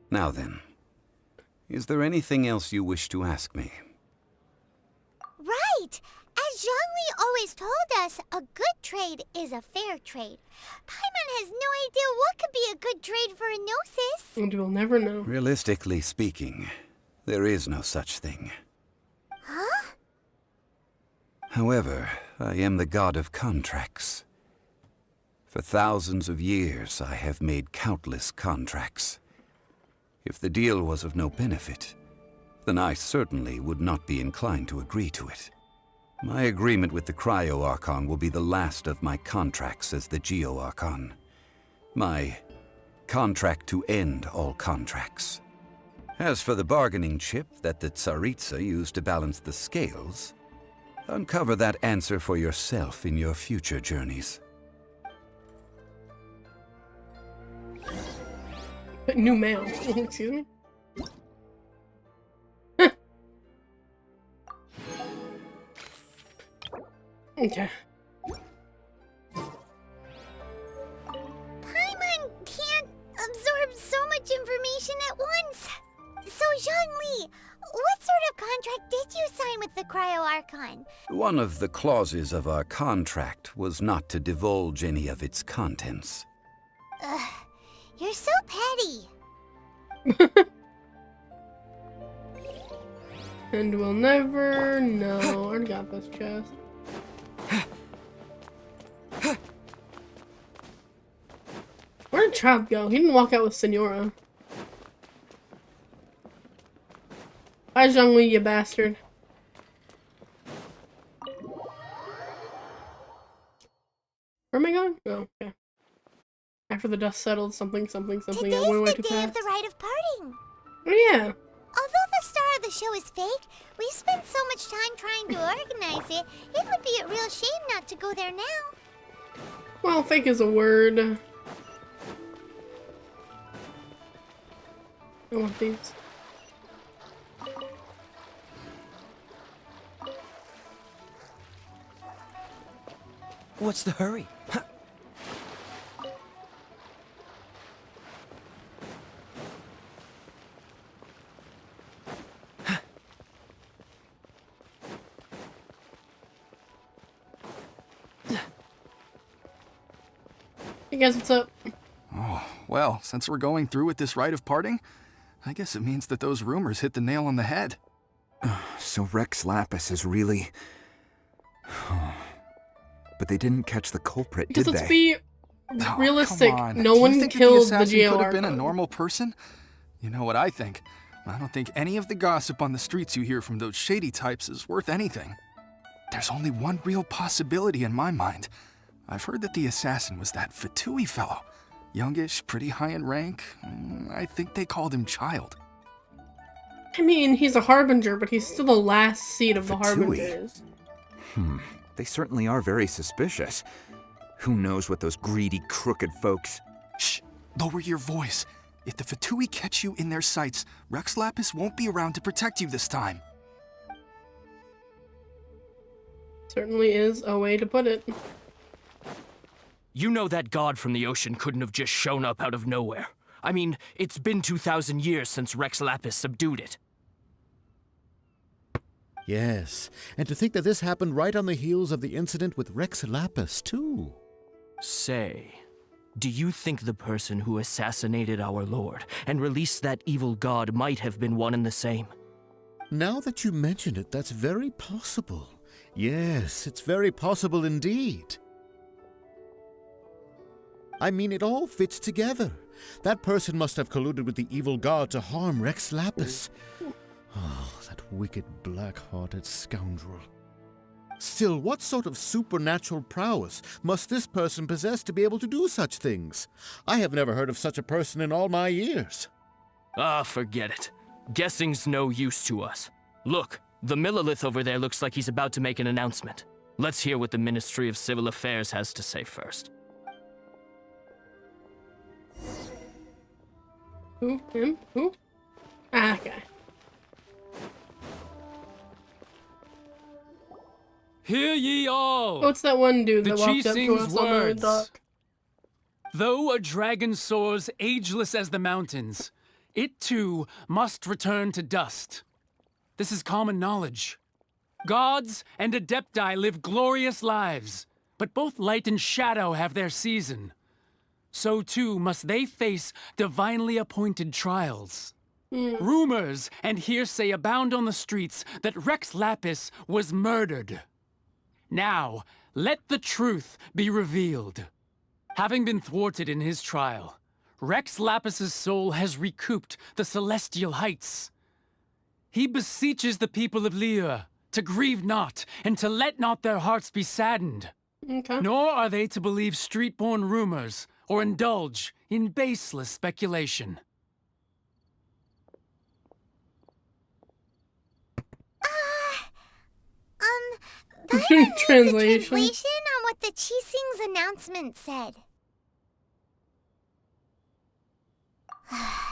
Now then, Is there anything else you wish to ask me? Right! As Zhongli always told us, a good trade is a fair trade. Paimon has no idea what could be a good trade for a Gnosis. And we'll never know. Realistically speaking, there is no such thing. Huh? However, I am the god of contracts. For thousands of years, I have made countless contracts. If the deal was of no benefit, then I certainly would not be inclined to agree to it. My agreement with the Cryo Archon will be the last of my contracts as the Geo Archon. My contract to end all contracts. As for the bargaining chip that the Tsaritsa used to balance the scales, uncover that answer for yourself in your future journeys. New mail. Excuse me? Okay. Paimon can't absorb so much information at once. So, Zhongli, what sort of contract did you sign with the Cryo Archon? One of the clauses of our contract was not to divulge any of its contents. Ugh, you're so petty. And we'll never know. I already got this chest. Where did Child go? He didn't walk out with Senora. Bye, Zhongli, you bastard. Where am I going? Oh, okay. After the dust settled, something. Today's I went the day of the rite of parting. Oh, yeah. Although the star of the show is fake, we spent so much time trying to organize it, it would be a real shame not to go there now. Well, fake is a word. I want these. What's the hurry? Hey guys, what's up? Oh, well, since we're going through with this rite of parting, I guess it means that those rumors hit the nail on the head. So Rex Lapis is really... But they didn't catch the culprit, Because did let's they? be realistic. No Do you one think killed that the assassin Geo could have been a Archon. normal person? You know what I think? I don't think any of the gossip on the streets you hear from those shady types is worth anything. There's only one real possibility in my mind. I've heard that the assassin was that Fatui fellow. Youngish, pretty high in rank. I think they called him Child. I mean, he's a Harbinger, but he's still the last seat of the Fatui. Harbingers. They certainly are very suspicious. Who knows what those greedy, crooked folks... Shh! Lower your voice. If the Fatui catch you in their sights, Rex Lapis won't be around to protect you this time. Certainly is a way to put it. You know that god from the ocean couldn't have just shown up out of nowhere. I mean, it's been 2,000 years since Rex Lapis subdued it. Yes, and to think that this happened right on the heels of the incident with Rex Lapis, too. Say, do you think the person who assassinated our lord and released that evil god might have been one and the same? Now that you mention it, that's very possible. Yes, it's very possible indeed. I mean, it all fits together. That person must have colluded with the evil god to harm Rex Lapis. Oh, that wicked, black-hearted scoundrel. Still, what sort of supernatural prowess must this person possess to be able to do such things? I have never heard of such a person in all my years. Ah, forget it. Guessing's no use to us. Look, the Millilith over there looks like he's about to make an announcement. Let's hear what the Ministry of Civil Affairs has to say first. Who? Him? Who? Ah, okay. Hear ye all! What's that one dude The that walked up to Chising's us on the words. dock? Though a dragon soars ageless as the mountains, it too must return to dust. This is common knowledge. Gods and Adepti live glorious lives, but both light and shadow have their season. So too must they face divinely appointed trials. Rumors and hearsay abound on the streets that Rex Lapis was murdered. Now, let the truth be revealed. Having been thwarted in his trial, Rex Lapis's soul has recouped the celestial heights. He beseeches the people of Liyue to grieve not and to let not their hearts be saddened. Okay. Nor are they to believe street-born rumors or indulge in baseless speculation. Translation. Translation on what the Qixing's announcement said.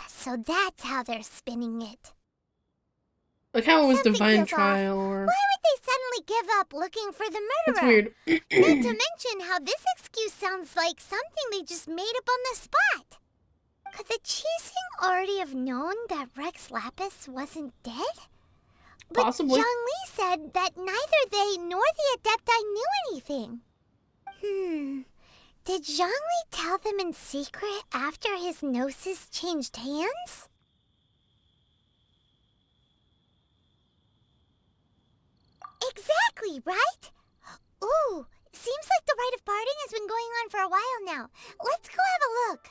So that's how they're spinning it. Like how it was Something divine feels off. trial or... Why would they suddenly give up looking for the That's murderer? weird. Not to mention how this excuse sounds like something they just made up on the spot. Could the Qixing already have known that Rex Lapis wasn't dead? But Possibly. Zhongli said that neither they nor the Adepti knew anything. Did Zhongli tell them in secret after his gnosis changed hands? Exactly, right? Ooh, seems like the rite of parting has been going on for a while now. Let's go have a look.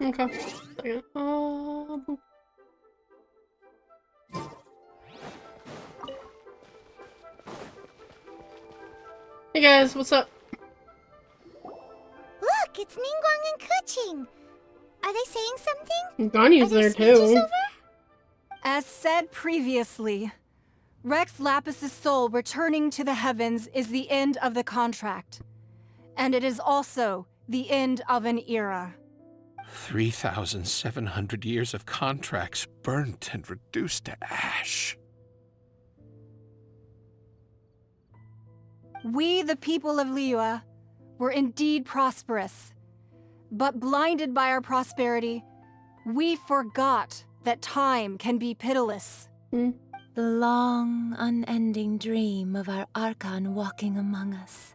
Okay. Yeah. Boop. Hey guys, what's up? Look, it's Ningguang and Kuching. Are they saying something? Ganyu's there too. As said previously, Rex Lapis's soul returning to the heavens is the end of the contract. And it is also the end of an era. 3,700 years of contracts burnt and reduced to ash. We, the people of Liyue, were indeed prosperous. But blinded by our prosperity, we forgot that time can be pitiless. The long, unending dream of our Archon walking among us.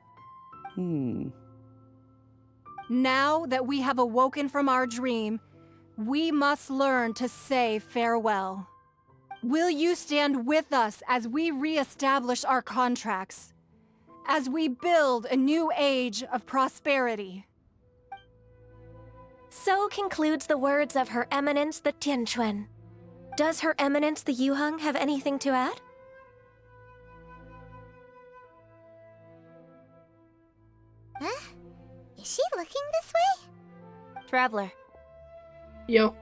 Now that we have awoken from our dream, we must learn to say farewell. Will you stand with us as we re-establish our contracts? As we build a new age of prosperity? So concludes the words of Her Eminence the Tianquan. Does Her Eminence the Yuheng have anything to add? Huh? Is she looking this way? Traveler. Yo,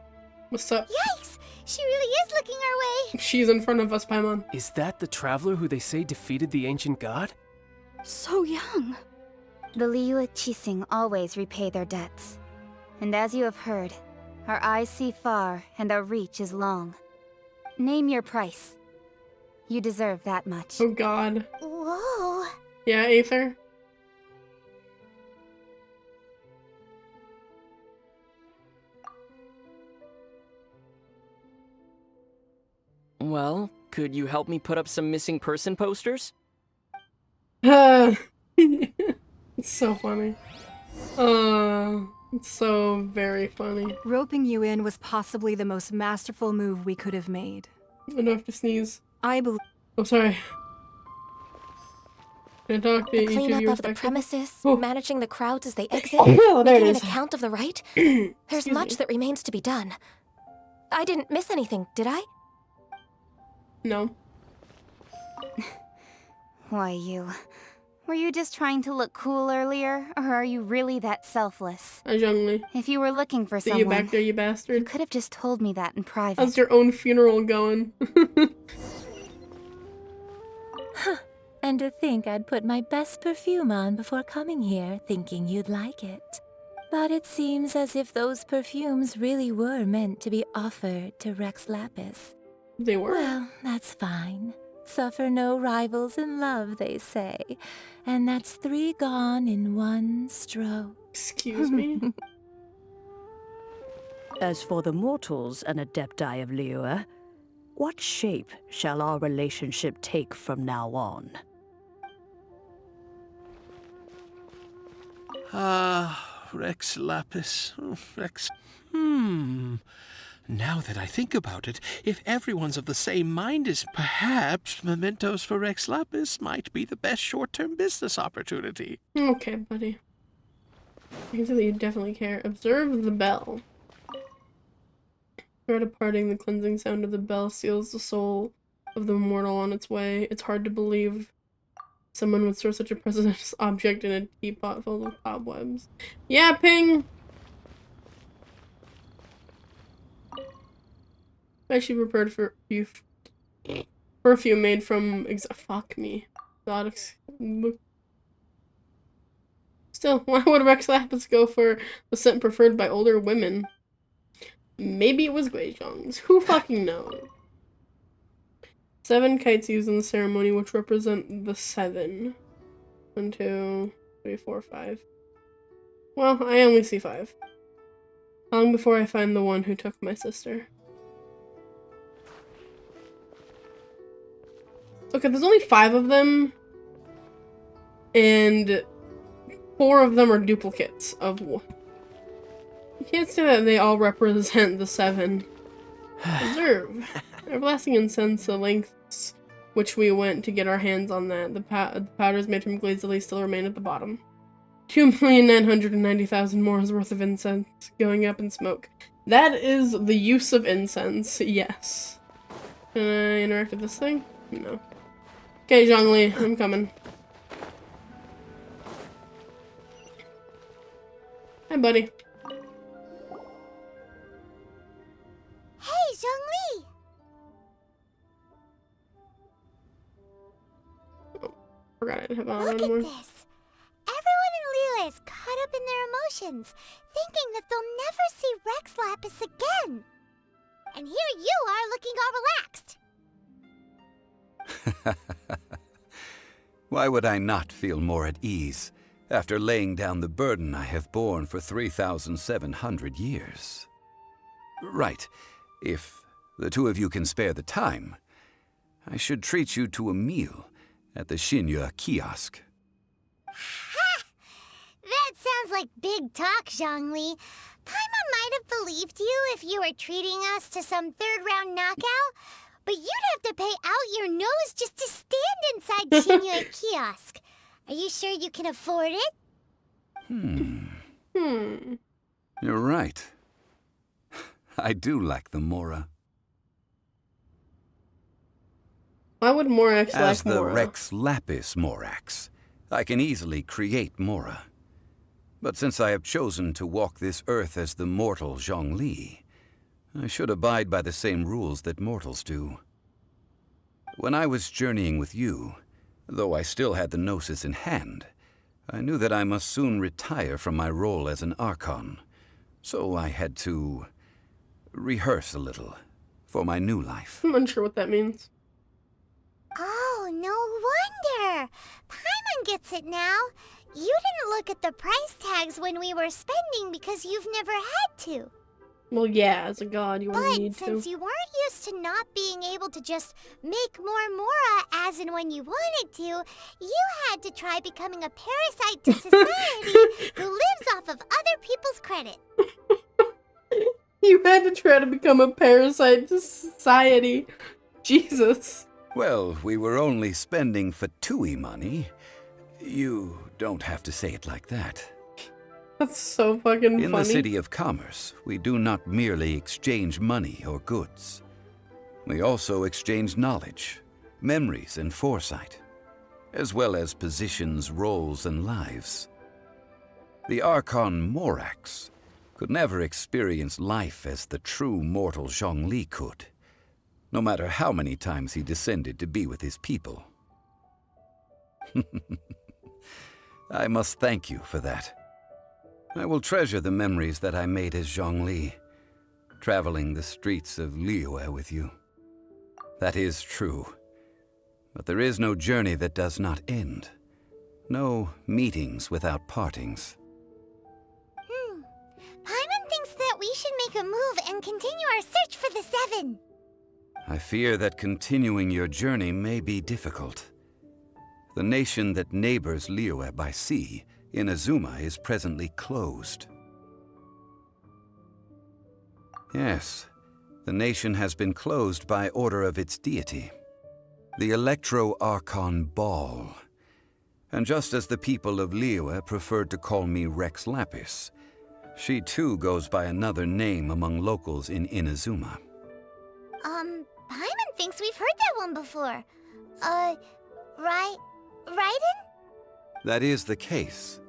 what's up? Yikes! She really is looking our way. She's in front of us, Paimon. Is that the traveler who they say defeated the ancient god? So young. The Liyue Qixing always repay their debts. And as you have heard, our eyes see far and our reach is long. Name your price. You deserve that much. Oh god. Whoa. Yeah, Aether? Well, could you help me put up some missing person posters? It's so funny. It's so very funny. Roping you in was possibly the most masterful move we could have made. I don't have to sneeze. I believe. Oh, sorry. Can I talk to The each of cleanup you of the affected? premises, managing the crowds as they exit, Oh, there it making an is. account of the rite. There's Excuse much me. that remains to be done. I didn't miss anything, did I? No. Why, you. Were you just trying to look cool earlier, or are you really that selfless? Hi, Zhongli. If you were looking for See someone, you back there, you bastard. you could have just told me that in private. How's your own funeral going? And to think I'd put my best perfume on before coming here, thinking you'd like it. But it seems as if those perfumes really were meant to be offered to Rex Lapis. They were. Well, that's fine. suffer no rivals in love, they say. And that's 3 gone in 1 stroke. Excuse me? As for the mortals and Adepti of Liyue, what shape shall our relationship take from now on? Rex Lapis. Rex. Now that I think about it, if everyone's of the same mind as perhaps mementos for Rex Lapis might be the best short-term business opportunity. Okay, buddy. I can see that you definitely care. Observe the bell. Prior to parting, the cleansing sound of the bell seals the soul of the mortal on its way. It's hard to believe someone would store such a precious object in a teapot filled with cobwebs. Yeah, ping! Specially prepared for perfume made from fuck me. Exotics. Still, why would Rex Lapis go for the scent preferred by older women? Maybe it was Guizhong's. Who fucking knows? 7 kites used in the ceremony, which represent the 7. 1, 2, 3, 4, 5. Well, I only see 5. Long before I find the one who took my sister. Okay, there's only 5 of them. And 4 of them are duplicates of one. You can't say that they all represent the 7. Observe. Everlasting incense, the lengths which we went to get our hands on that. The powders made from glazily still remain at the bottom. 2,990,000 more is worth of incense going up in smoke. That is the use of incense, yes. Can I interact with this thing? No. Okay, Zhongli, I'm coming. Hi, buddy. Hey, Zhongli! Forgot I didn't have on Look anymore. at this. Everyone in Liyue is caught up in their emotions, thinking that they'll never see Rex Lapis again. And here you are looking all relaxed. Why would I not feel more at ease after laying down the burden I have borne for 3,700 years? Right. If the 2 of you can spare the time, I should treat you to a meal at the Liyue kiosk. Ha! That sounds like big talk, Zhongli. Paimon might have believed you if you were treating us to some 3rd-round knockout, but you'd have to pay out your nose just to stand inside Liyue kiosk. Are you sure you can afford it? You're right. I do lack the Mora. Why would Morax lack As the Mora? Rex Lapis Morax, I can easily create Mora. But since I have chosen to walk this earth as the mortal Zhongli, I should abide by the same rules that mortals do. When I was journeying with you, though I still had the Gnosis in hand, I knew that I must soon retire from my role as an Archon, so I had to rehearse a little for my new life. I'm unsure what that means. Oh, no wonder. Paimon gets it now. You didn't look at the price tags when we were spending because you've never had to. Well, yeah, as a god, you only need But to. since you weren't used to not being able to just make more Mora as and when you wanted to, you had to try becoming a parasite to society who lives off of other people's credit. You had to try to become a parasite to society. Jesus. Well, we were only spending Fatui money. You don't have to say it like that. That's so fucking funny. In the City of Commerce, we do not merely exchange money or goods. We also exchange knowledge, memories, and foresight, as well as positions, roles, and lives. The Archon Morax could never experience life as the true mortal Zhongli could, no matter how many times he descended to be with his people. I must thank you for that. I will treasure the memories that I made as Zhongli, traveling the streets of Liyue with you. That is true. But there is no journey that does not end. No meetings without partings. Paimon thinks that we should make a move and continue our search for the Seven. I fear that continuing your journey may be difficult. The nation that neighbors Liyue by sea, Inazuma, is presently closed. Yes, the nation has been closed by order of its deity, the Electro-Archon Ball. And just as the people of Liyue preferred to call me Rex Lapis, she too goes by another name among locals in Inazuma. Paimon thinks we've heard that one before. Raiden? That is the case.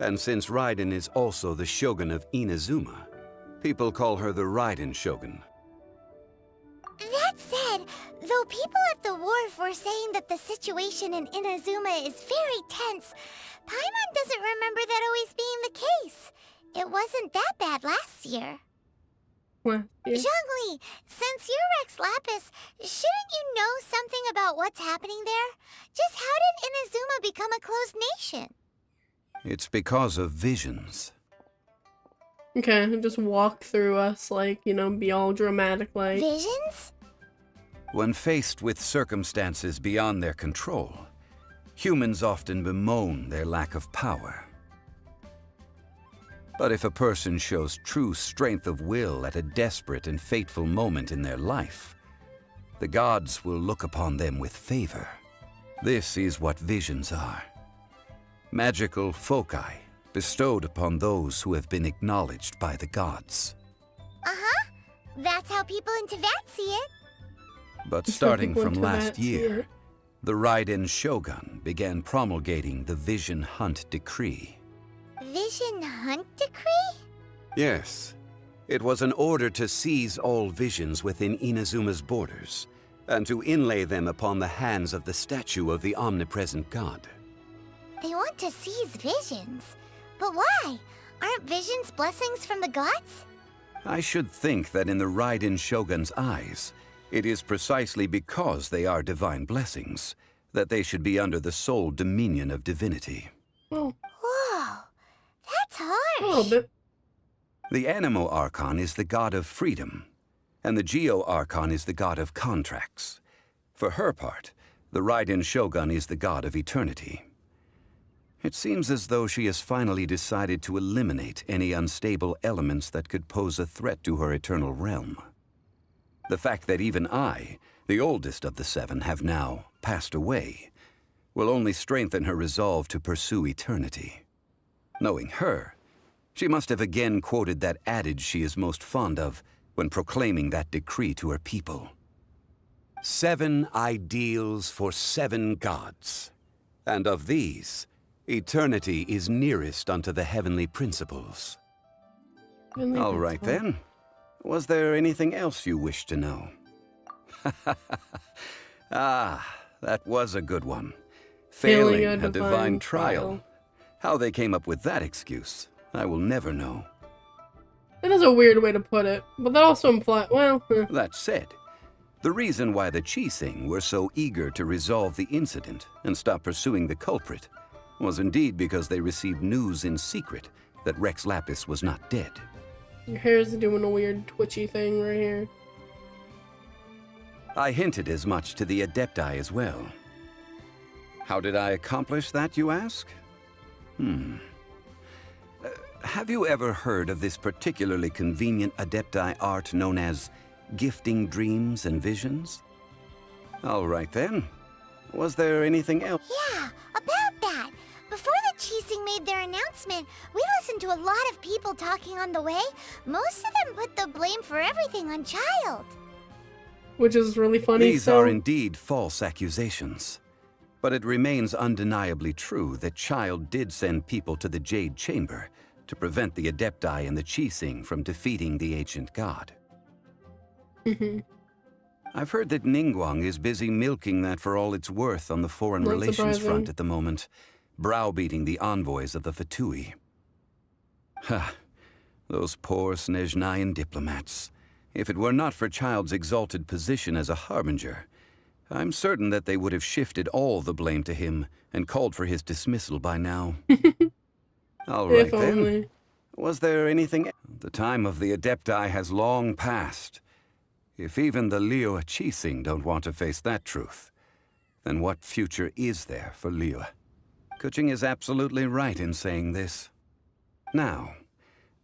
And since Raiden is also the Shogun of Inazuma, people call her the Raiden Shogun. That said, though people at the wharf were saying that the situation in Inazuma is very tense, Paimon doesn't remember that always being the case. It wasn't that bad last year. What? Zhongli, since you're Rex Lapis, shouldn't you know something about what's happening there? Just how did Inazuma become a closed nation? It's because of visions. Okay, just walk through us, like, you know, be all dramatic, like. Visions? When faced with circumstances beyond their control, humans often bemoan their lack of power. But if a person shows true strength of will at a desperate and fateful moment in their life, the gods will look upon them with favor. This is what visions are. Magical foci bestowed upon those who have been acknowledged by the gods. Uh-huh. That's how people in Teyvat see it. But starting from last year, the Raiden Shogun began promulgating the Vision Hunt Decree. Vision Hunt Decree? Yes. It was an order to seize all visions within Inazuma's borders, and to inlay them upon the hands of the statue of the omnipresent god. They want to seize visions. But why? Aren't visions blessings from the gods? I should think that in the Raiden Shogun's eyes, it is precisely because they are divine blessings that they should be under the sole dominion of divinity. Oh. Whoa, that's harsh. A little bit. The Animo Archon is the god of freedom, and the Geo Archon is the god of contracts. For her part, the Raiden Shogun is the god of eternity. It seems as though she has finally decided to eliminate any unstable elements that could pose a threat to her eternal realm. The fact that even I, the oldest of the seven, have now passed away, will only strengthen her resolve to pursue eternity. Knowing her, she must have again quoted that adage she is most fond of when proclaiming that decree to her people. 7 ideals for 7 gods, and of these, eternity is nearest unto the heavenly principles. All right then. Was there anything else you wished to know? Ah, that was a good one. Failing a divine trial. How they came up with that excuse, I will never know. That is a weird way to put it, but that also implies, well... That said, the reason why the Qixing were so eager to resolve the incident and stop pursuing the culprit was indeed because they received news in secret that Rex Lapis was not dead. Your hair's doing a weird twitchy thing right here. I hinted as much to the Adepti as well. How did I accomplish that, you ask? Have you ever heard of this particularly convenient Adepti art known as gifting dreams and visions? All right then. Was there anything else? Yeah, about that. Before the Qixing made their announcement, we listened to a lot of people talking on the way. Most of them put the blame for everything on Child. Which is really funny. These are indeed false accusations. But it remains undeniably true that Child did send people to the Jade Chamber to prevent the Adepti and the Qixing from defeating the ancient god. I've heard that Ningguang is busy milking that for all it's worth on the foreign relations front at the moment, browbeating the envoys of the Fatui. Ha! Those poor Snezhnayan diplomats. If it were not for Child's exalted position as a harbinger, I'm certain that they would have shifted all the blame to him and called for his dismissal by now. All right, If then. only. Was there anything? The time of the Adepti has long passed. If even the Liyue Qixing don't want to face that truth, then what future is there for Liyue? Keqing is absolutely right in saying this. Now,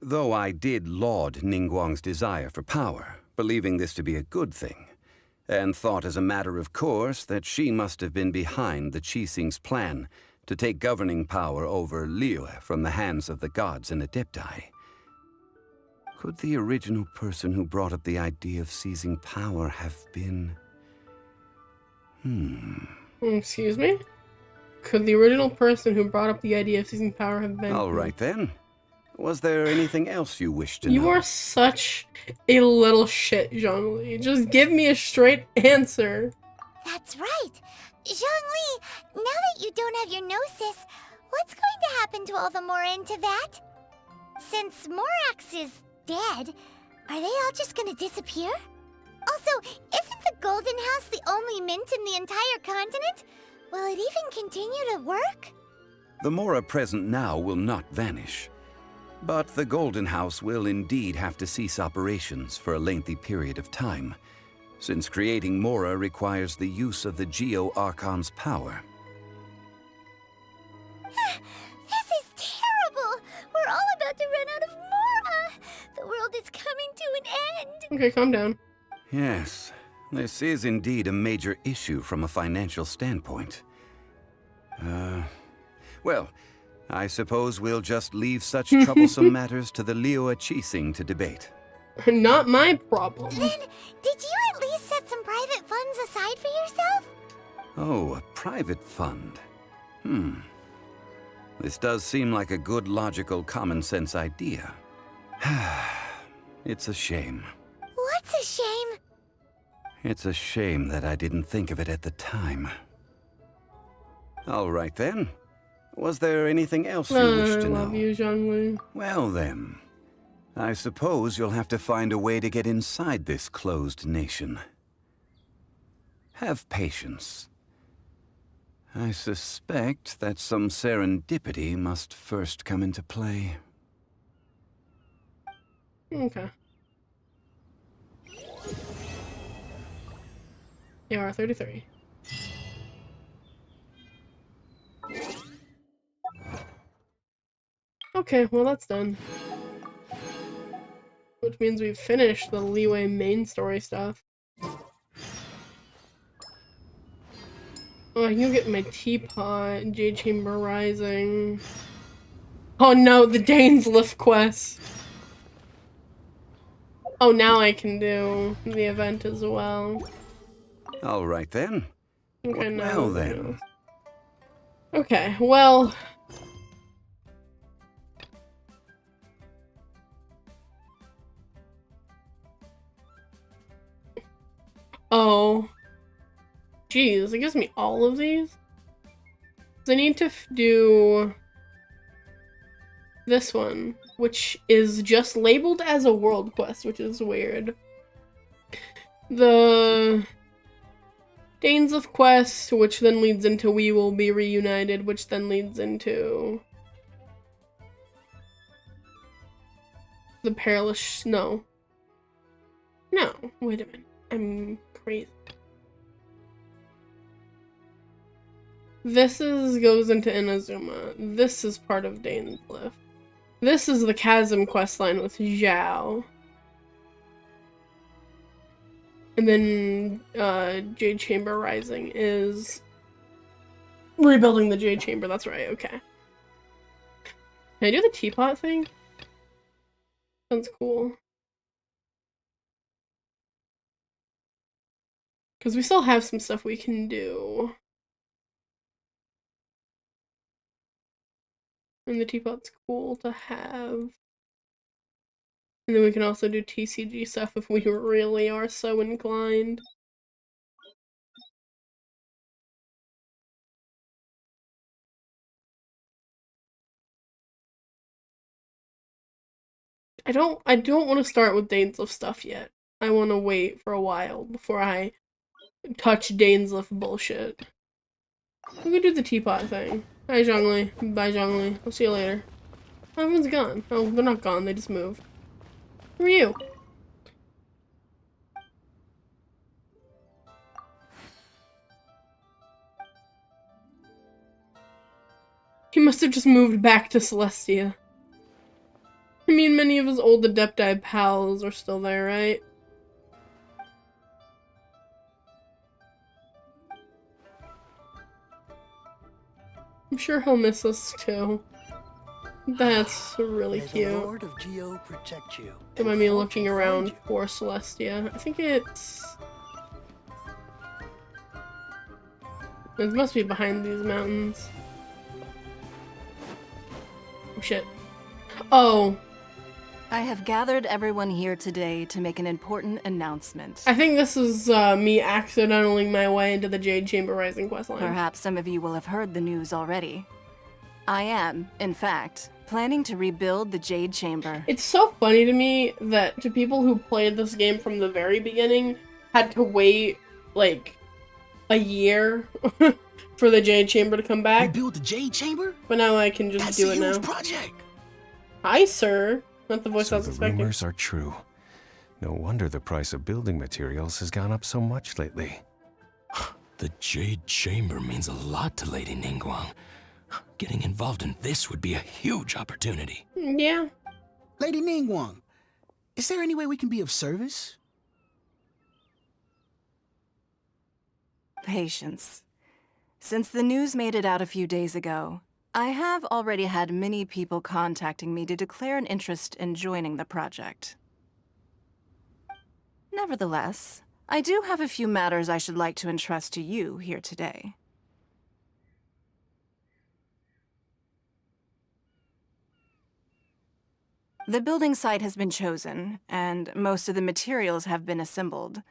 though I did laud Ningguang's desire for power, believing this to be a good thing, and thought as a matter of course that she must have been behind the Qixing's plan to take governing power over Liyue from the hands of the gods and Adepti, could the original person who brought up the idea of seizing power have been... Excuse me? Could the original person who brought up the idea of seizing power have been... All right, then. Was there anything else you wished to know? You are such a little shit, Zhongli. Just give me a straight answer. That's right. Zhongli, now that you don't have your gnosis, what's going to happen to all the Mora in Teyvat? Since Morax is dead, are they all just gonna disappear? Also, isn't the Golden House the only mint in the entire continent? Will it even continue to work? The Mora present now will not vanish. But the Golden House will indeed have to cease operations for a lengthy period of time, since creating Mora requires the use of the Geo-Archon's power. This is terrible! We're all about to run out of Mora! The world is coming to an end! Okay, calm down. Yes, this is indeed a major issue from a financial standpoint. Well, I suppose we'll just leave such troublesome matters to the Liyue Qixing to debate. Not my problem. Then, did you at least set some private funds aside for yourself? Oh, a private fund. This does seem like a good, logical, common-sense idea. It's a shame. What's a shame? It's a shame that I didn't think of it at the time. All right, then. Was there anything else you wished to know? I love you, Zhongli. Well, then. I suppose you'll have to find a way to get inside this closed nation. Have patience. I suspect that some serendipity must first come into play. Okay. AR 33. Okay, well that's done. Which means we've finished the Liyue main story stuff. Oh, I can get my teapot, Jade Chamber Rising. Oh no, the Dane's Lift quest. Oh, now I can do the event as well. All right, then. Okay, Well, then. Okay, well... Oh. Jeez, it gives me all of these? I need to do this one, which is just labeled as a world quest, which is weird. The Danes of Quest, which then leads into We Will Be Reunited, which then leads into the Perilous... No, wait a minute. I'm crazy. This goes into Inazuma. This is part of Dane's Lift. This is the Chasm questline with Zhao. And then Jade Chamber Rising is rebuilding the Jade Chamber. That's right, okay. Can I do the teapot thing? Sounds cool. Because we still have some stuff we can do. And the teapot's cool to have. And then we can also do TCG stuff if we really are so inclined. I don't want to start with Danes of stuff yet. I want to wait for a while before I touch Dainsliff bullshit. We could do the teapot thing. Hi, Zhongli. Bye, Zhongli. I'll see you later. Everyone's gone. Oh, they're not gone. They just moved. Who are you? He must have just moved back to Celestia. I mean, many of his old Adepti pals are still there, right? I'm sure he'll miss us too. That's really cute. May the Lord of Geo protect you. Don't mind me looking around for Celestia. I think it's... It must be behind these mountains. Oh, shit. Oh. I have gathered everyone here today to make an important announcement. I think this is me accidentally my way into the Jade Chamber Rising questline. Perhaps some of you will have heard the news already. I am, in fact, planning to rebuild the Jade Chamber. It's so funny to me that to people who played this game from the very beginning had to wait, like, a year for the Jade Chamber to come back. Rebuild the Jade Chamber? But now I can just do it now. That's a huge project. Hi, sir. Not the voice I was the expecting. rumors are true. No wonder the price of building materials has gone up so much lately. The Jade Chamber means a lot to Lady Ningguang. Getting involved in this would be a huge opportunity. Yeah. Lady Ningguang, is there any way we can be of service? Patience. Since the news made it out a few days ago, I have already had many people contacting me to declare an interest in joining the project. Nevertheless, I do have a few matters I should like to entrust to you here today. The building site has been chosen, and most of the materials have been assembled.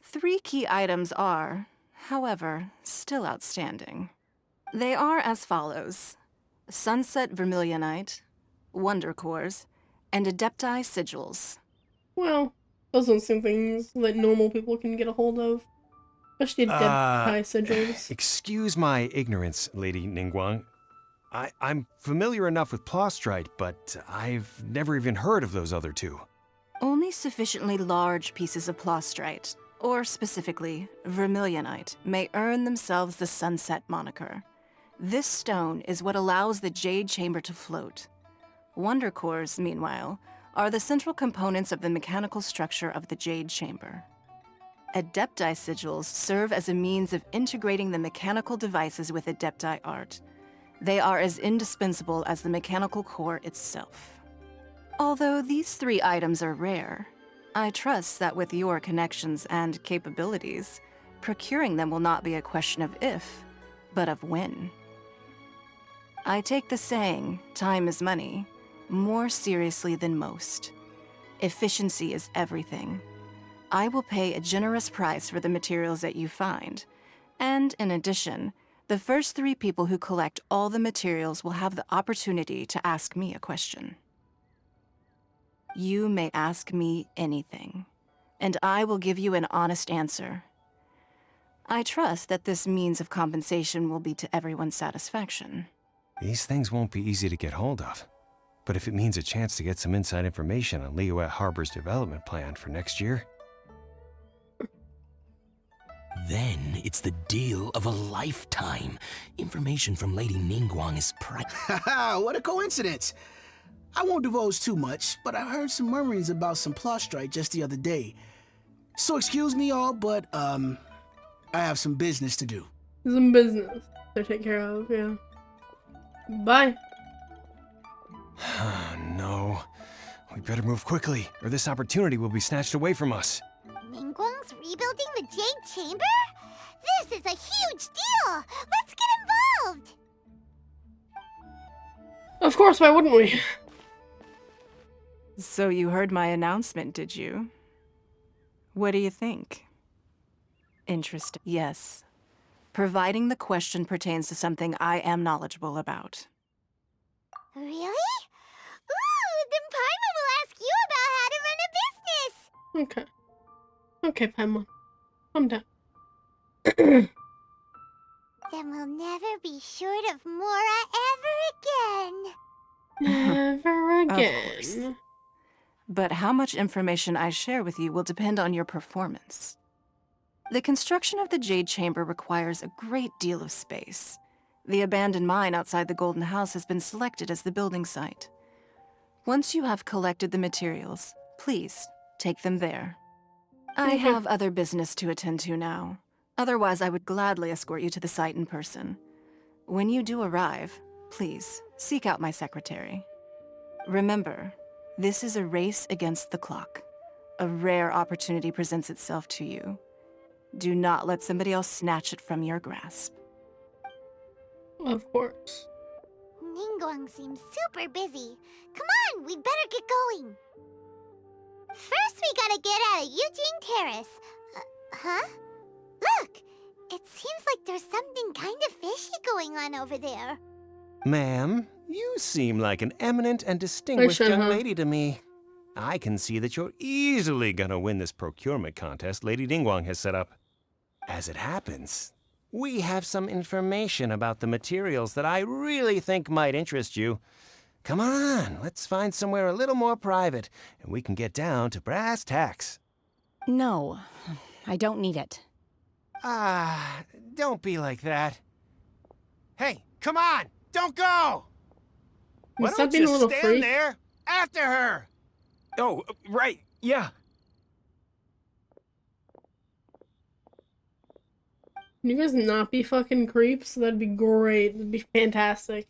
3 key items are, however, still outstanding. They are as follows: Sunset Vermilionite, Wonder Cores, and Adepti Sigils. Well, those don't seem things that normal people can get a hold of. Especially Adepti Sigils. Excuse my ignorance, Lady Ningguang. I'm familiar enough with Plostrite, but I've never even heard of those other 2. Only sufficiently large pieces of Plostrite, or specifically Vermilionite, may earn themselves the Sunset moniker. This stone is what allows the Jade Chamber to float. Wonder Cores, meanwhile, are the central components of the mechanical structure of the Jade Chamber. Adepti Sigils serve as a means of integrating the mechanical devices with Adepti art. They are as indispensable as the mechanical core itself. Although these 3 items are rare, I trust that with your connections and capabilities, procuring them will not be a question of if, but of when. I take the saying, time is money, more seriously than most. Efficiency is everything. I will pay a generous price for the materials that you find, and in addition, the first 3 people who collect all the materials will have the opportunity to ask me a question. You may ask me anything, and I will give you an honest answer. I trust that this means of compensation will be to everyone's satisfaction. These things won't be easy to get hold of. But if it means a chance to get some inside information on Liyue Harbor's development plan for next year... Then it's the deal of a lifetime. Information from Lady Ningguang is Haha, what a coincidence. I won't divulge too much, but I heard some murmurings about some Plostrite just the other day. So excuse me all, but I have some business to do. Some business to take care of, yeah. Bye. No. We better move quickly, or this opportunity will be snatched away from us. Ningguang's rebuilding the Jade Chamber? This is a huge deal! Let's get involved! Of course, why wouldn't we? So you heard my announcement, did you? What do you think? Interesting. Yes. Providing the question pertains to something I am knowledgeable about. Really? Ooh, then Paimon will ask you about how to run a business! Okay. Okay, Paimon. Calm down. Then we'll never be short of Mora ever again. Never Of again. course. But how much information I share with you will depend on your performance. The construction of the Jade Chamber requires a great deal of space. The abandoned mine outside the Golden House has been selected as the building site. Once you have collected the materials, please take them there. I have other business to attend to now. Otherwise, I would gladly escort you to the site in person. When you do arrive, please seek out my secretary. Remember, this is a race against the clock. A rare opportunity presents itself to you. Do not let somebody else snatch it from your grasp. Of course. Ningguang seems super busy. Come on, we'd better get going. First, we gotta get out of Eugene Terrace. Huh? Look! It seems like there's something kind of fishy going on over there. Ma'am, you seem like an eminent and distinguished young lady to me. I can see that you're easily gonna win this procurement contest Lady Ningguang has set up. As it happens, we have some information about the materials that I really think might interest you. Come on, let's find somewhere a little more private, and we can get down to brass tacks. No, I don't need it. Don't be like that. Hey, come on, don't go! Why don't you stand there after her? Oh, right, yeah. Can you guys not be fucking creeps? That'd be great. That'd be fantastic.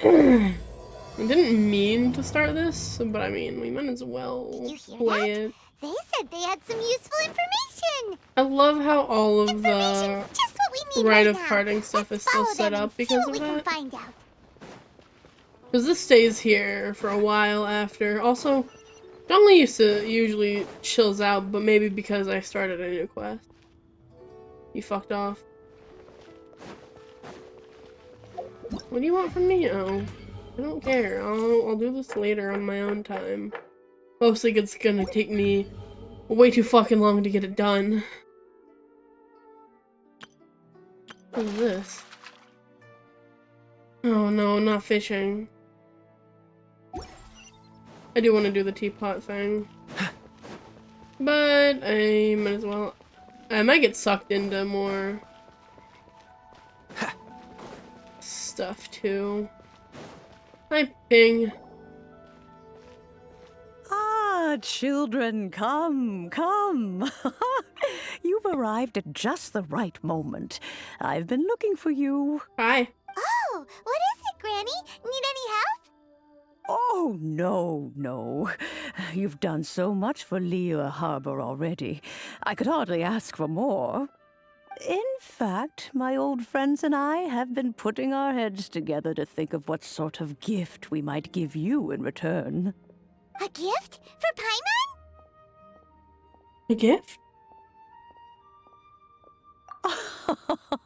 I didn't mean to start this, but I mean, we might as well play it. They said they had some useful information. I love how all of the Just what we need rite right of now. parting stuff is still Follow set them up and see because what of we can that. find out. Because this stays here for a while after. Also, Zhongli used to usually chills out, but maybe because I started a new quest. You fucked off. What do you want from me? Oh, I don't care. I'll do this later on my own time. Mostly it's gonna take me way too fucking long to get it done. What is this? Oh no, not fishing. I do want to do the teapot thing. But I might as well. I might get sucked into more stuff too. Hi, Ping. Ah, children, come, come. You've arrived at just the right moment. I've been looking for you. Hi. Oh, what is it, Granny? Need any help? Oh, no. You've done so much for Liyue Harbor already. I could hardly ask for more. In fact, my old friends and I have been putting our heads together to think of what sort of gift we might give you in return. A gift? For Paimon? A gift?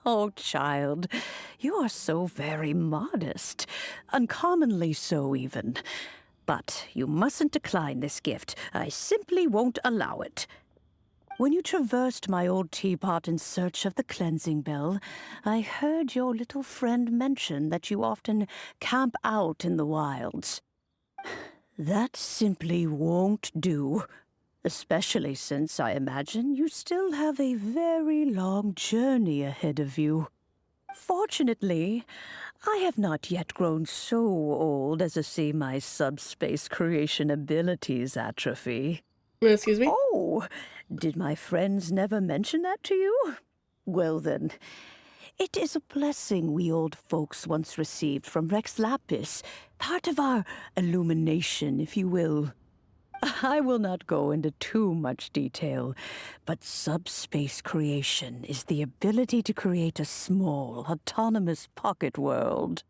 Oh, child, you are so very modest. Uncommonly so, even. But you mustn't decline this gift. I simply won't allow it. When you traversed my old teapot in search of the cleansing bell, I heard your little friend mention that you often camp out in the wilds. That simply won't do. Especially since I imagine you still have a very long journey ahead of you. Fortunately, I have not yet grown so old as to see my subspace creation abilities atrophy. Excuse me? Oh, did my friends never mention that to you? Well then, it is a blessing we old folks once received from Rex Lapis, part of our illumination, if you will. I will not go into too much detail, but subspace creation is the ability to create a small, autonomous pocket world.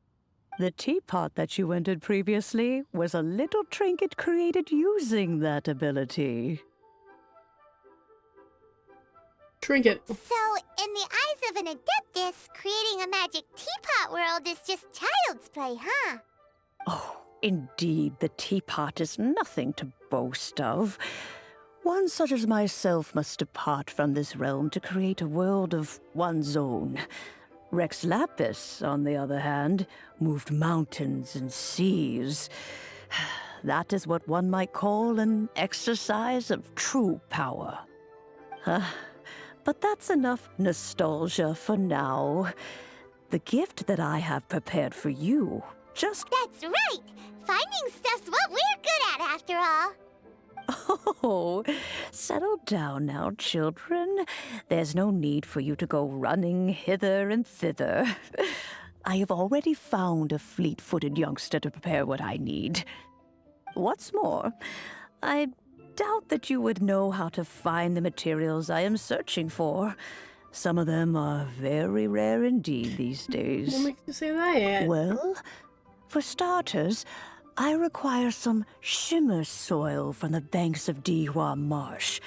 The teapot that you entered previously was a little trinket created using that ability. Trinket. So, in the eyes of an adeptus, creating a magic teapot world is just child's play, huh? Oh, indeed, the teapot is nothing to boast of. One such as myself must depart from this realm to create a world of one's own. Rex Lapis, on the other hand, moved mountains and seas. That is what one might call an exercise of true power. But that's enough nostalgia for now. The gift that I have prepared for you just... That's right! Finding stuff's what we're good at, after all. Oh, settle down now, children. There's no need for you to go running hither and thither. I have already found a fleet-footed youngster to prepare what I need. What's more, I doubt that you would know how to find the materials I am searching for. Some of them are very rare indeed these days. What makes you say that? Well, for starters, I require some shimmer soil from the banks of Dihua Marsh.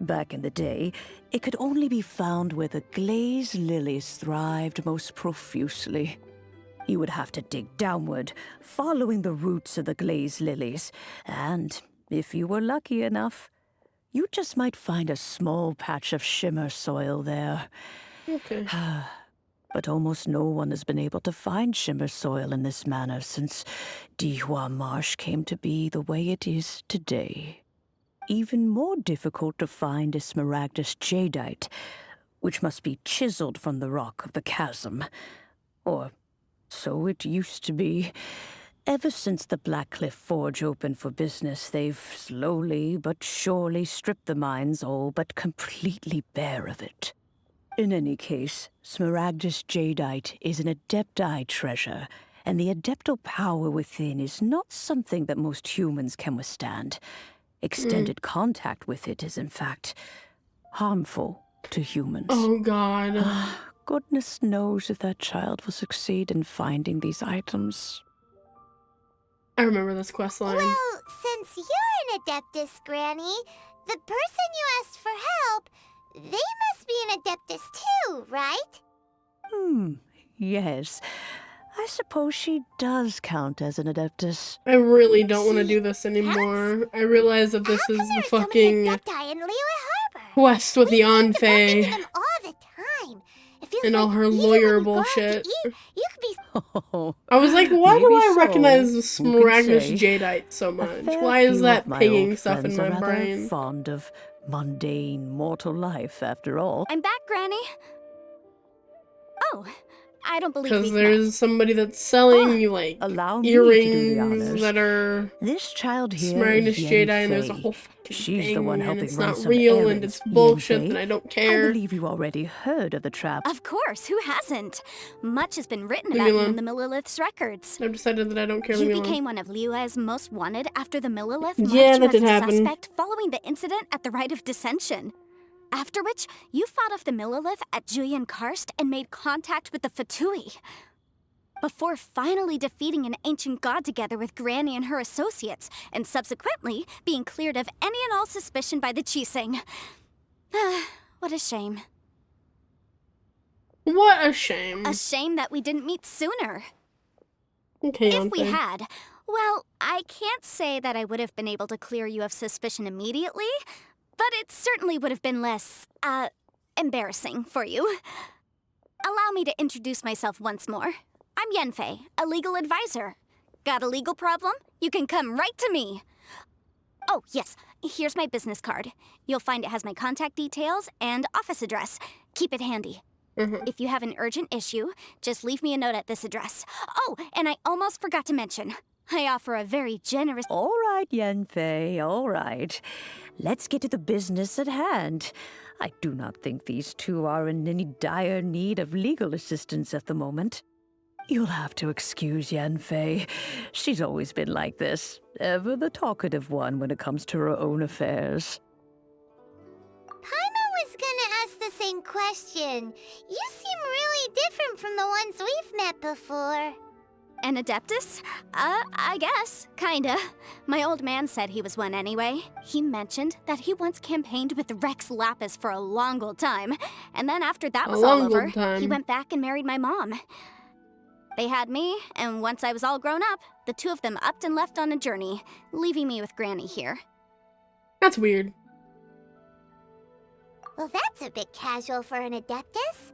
Back in the day, it could only be found where the glazed lilies thrived most profusely. You would have to dig downward, following the roots of the glazed lilies, and if you were lucky enough, you just might find a small patch of shimmer soil there. Okay. But almost no one has been able to find shimmer soil in this manner since Dihua Marsh came to be the way it is today. Even more difficult to find is smaragdus jadeite, which must be chiseled from the rock of the chasm. Or so it used to be. Ever since the Blackcliff Forge opened for business, they've slowly but surely stripped the mines all but completely bare of it. In any case, smaragdus jadeite is an adepti treasure, and the adeptal power within is not something that most humans can withstand. Extended contact with it is, in fact, harmful to humans. Oh, God. Goodness knows if that child will succeed in finding these items. I remember this quest line. Well, since you're an Adeptus, Granny, the person you asked for help, they must be an Adeptus too, right? Yes. I suppose she does count as an Adeptus. I really don't want to do this anymore. I realize that this is the fucking quest with the Anfei and all her lawyer bullshit. I was like, why do I recognize the smaragdus jadeite so much? Why is that pinging stuff in my brain? Fond of mundane mortal life, after all. I'm back, Granny. Oh, I don't believe Because there's somebody that's selling you like earrings that are this child here smaragdus jadeite, and there's a whole fucking thing, and it's not real, and it's bullshit, and I don't care. I believe you already heard of the trap. Of course, who hasn't? Much has been written about you in the Millilith's records. I've decided that I don't care. You became one of Liyue's most wanted after the Millilith marked you as a suspect following the incident at the Rite of Dissension. After which, you fought off the Millilith at Julian Karst and made contact with the Fatui. Before finally defeating an ancient god together with Granny and her associates, and subsequently being cleared of any and all suspicion by the Qixing. What a shame. What a shame. A shame that we didn't meet sooner. Okay, if we had, well, I can't say that I would have been able to clear you of suspicion immediately, but it certainly would have been less, embarrassing for you. Allow me to introduce myself once more. I'm Yanfei, a legal advisor. Got a legal problem? You can come right to me. Oh, yes, here's my business card. You'll find it has my contact details and office address. Keep it handy. If you have an urgent issue, just leave me a note at this address. Oh, and I almost forgot to mention, I offer a very generous... All right, Yanfei, all right. Let's get to the business at hand. I do not think these two are in any dire need of legal assistance at the moment. You'll have to excuse Yanfei. She's always been like this, ever the talkative one when it comes to her own affairs. Paimon was gonna ask the same question. You seem really different from the ones we've met before. An Adeptus? I guess. Kinda. My old man said he was one anyway. He mentioned that he once campaigned with Rex Lapis for a long old time. And then after that was all over, he went back and married my mom. They had me, and once I was all grown up, the two of them upped and left on a journey, leaving me with Granny here. That's weird. Well, that's a bit casual for an Adeptus.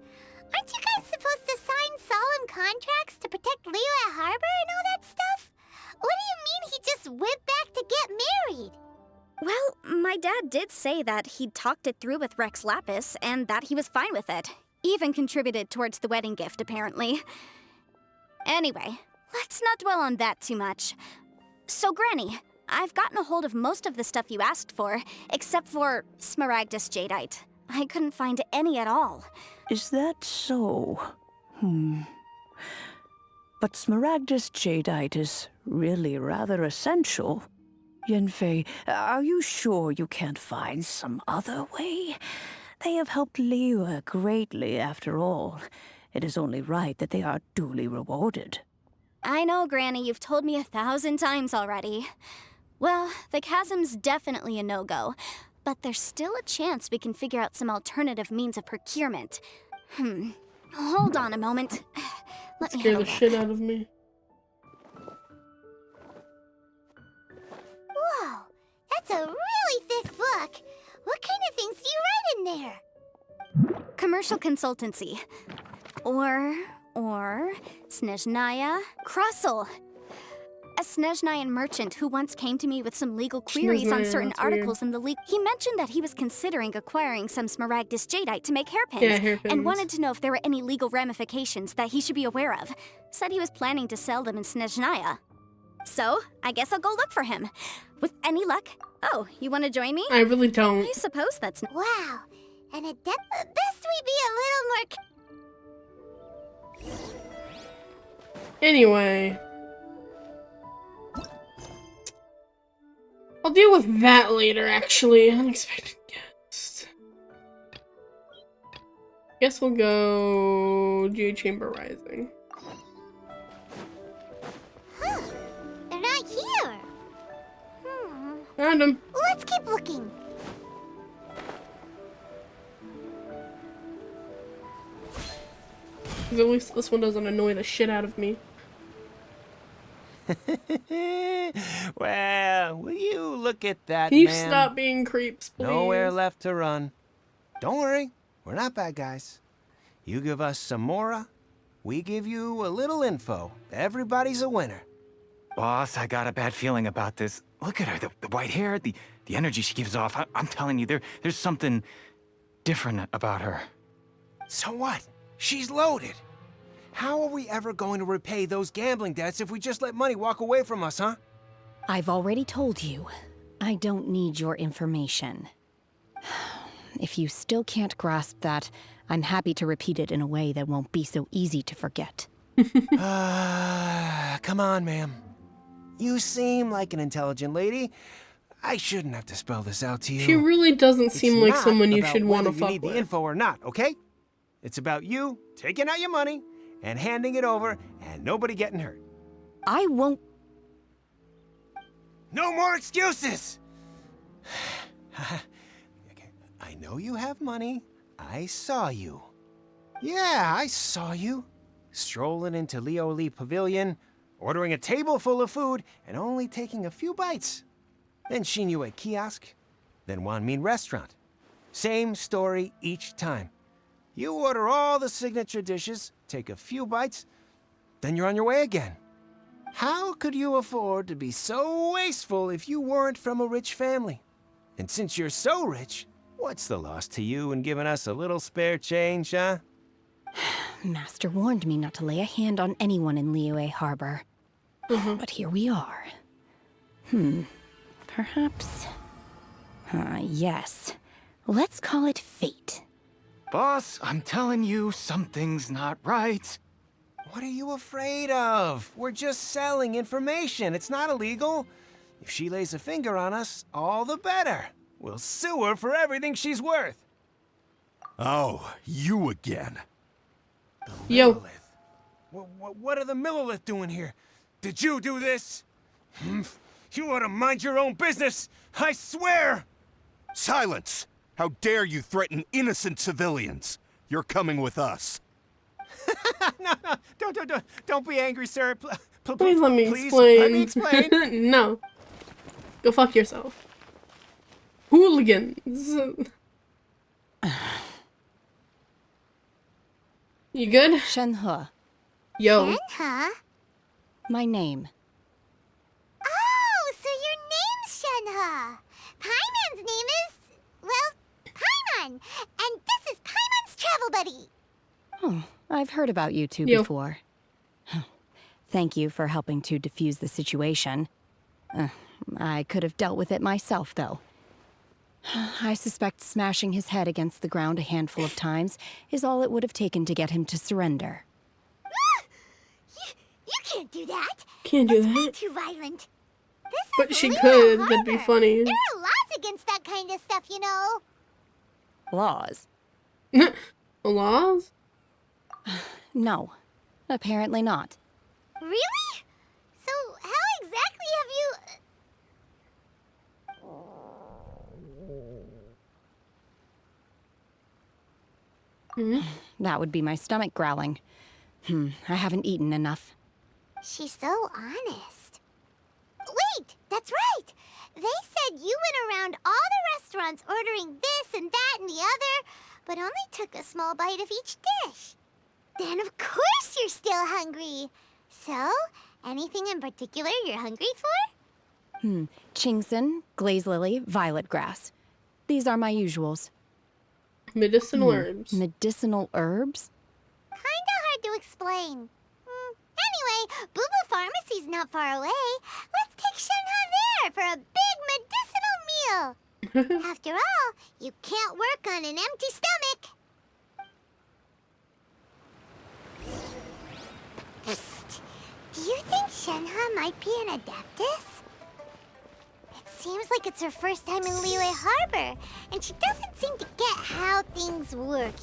Aren't you guys supposed to sign solemn contracts to protect Liyue Harbor and all that stuff? What do you mean he just went back to get married? Well, my dad did say that he'd talked it through with Rex Lapis and that he was fine with it. Even contributed towards the wedding gift, apparently. Anyway, let's not dwell on that too much. So, Granny, I've gotten a hold of most of the stuff you asked for, except for Smaragdus Jadeite. I couldn't find any at all. Is that so? But Smaragdus Jadeite is really rather essential. Yanfei, are you sure you can't find some other way? They have helped Liyue greatly, after all. It is only right that they are duly rewarded. I know, Granny, you've told me 1,000 times already. Well, the chasm's definitely a no-go, but there's still a chance we can figure out some alternative means of procurement. Hold on a moment. Let me Scare have a the look. shit out of me. Whoa, that's a really thick book. What kind of things do you write in there? Commercial consultancy. Or Snezhnaya Kruszel. A Snezhnayan merchant who once came to me with some legal queries on Snezhnaya, certain that's articles in the league. He mentioned that he was considering acquiring some Smaragdus Jadeite to make hairpins. Yeah, hairpins. And wanted to know if there were any legal ramifications that he should be aware of. Said he was planning to sell them in Snezhnaya. So, I guess I'll go look for him. With any luck. Oh, you want to join me? I really don't. I suppose that's... Wow, an adept. Best we be a little more. Anyway. I'll deal with that later, actually. Unexpected guest. Guess we'll go Jade Chamber Rising. Huh, they're not here. Found him. Let's keep looking. At least this one doesn't annoy the shit out of me. Well, will you look at that, Can you man? stop being creeps, please? Nowhere left to run. Don't worry, we're not bad guys. You give us some mora, we give you a little info. Everybody's a winner. Boss, I got a bad feeling about this. Look at her, the white hair, the energy she gives off. I'm telling you, there's something different about her. So what? She's loaded. How are we ever going to repay those gambling debts if we just let money walk away from us, huh? I've already told you. I don't need your information. If you still can't grasp that, I'm happy to repeat it in a way that won't be so easy to forget. Come on, ma'am. You seem like an intelligent lady. I shouldn't have to spell this out to you. She really doesn't seem like It's someone not you about should want to whether you fuck need with. the info or not, okay? It's about you taking out your money and handing it over and nobody getting hurt. I won't. No more excuses! Okay, I know you have money. I saw you. Yeah, I saw you. Strolling into Liyue Pavilion, ordering a table full of food, and only taking a few bites. Then Xinyue Kiosk, then Wanmin Restaurant. Same story each time. You order all the signature dishes, take a few bites, then you're on your way again. How could you afford to be so wasteful if you weren't from a rich family? And since you're so rich, what's the loss to you in giving us a little spare change, huh? Master warned me not to lay a hand on anyone in Liyue Harbor. But here we are. Perhaps... yes. Let's call it fate. Boss, I'm telling you, something's not right. What are you afraid of? We're just selling information. It's not illegal. If she lays a finger on us, all the better. We'll sue her for everything she's worth. Oh, you again. Yo. What are the Millilith doing here? Did you do this? You ought to mind your own business, I swear! Silence! How dare you threaten innocent civilians? You're coming with us. No, don't be angry, sir. Please let me explain. Let me explain. No. Go fuck yourself. Hooligans. You good? Shenhe. Yo. Shenhe? My name. Oh, so your name's Shenhe. Paimon's name is, well, Paimon. And this is Paimon's travel buddy. Oh, I've heard about you two Yo. before. Thank you for helping to defuse the situation. I could have dealt with it myself, though. I suspect smashing his head against the ground a handful of times is all it would have taken to get him to surrender. You can't do that. Can't do That's way that. too violent. This But is she Liyue could. That'd be Harbor. funny. There are laws against that kind of stuff, you know. Laws? Laws? No. Apparently not. Really? So how exactly have you... That would be my stomach growling. I haven't eaten enough. She's so honest. Wait, that's right. They said you went around all the restaurants ordering this and that and the other, but only took a small bite of each dish. Then of course you're still hungry. So, anything in particular you're hungry for? Chingson, glaze lily, violet grass. These are my usuals. Medicinal herbs. Medicinal herbs? Kinda hard to explain. Anyway, Booba Pharmacy's not far away. Let's take Shenhe there for a big medicinal meal. After all, you can't work on an empty stomach. Psst. Do you think Shenhe might be an Adeptus? It seems like it's her first time in Liyue Harbor, and she doesn't seem to get how things work.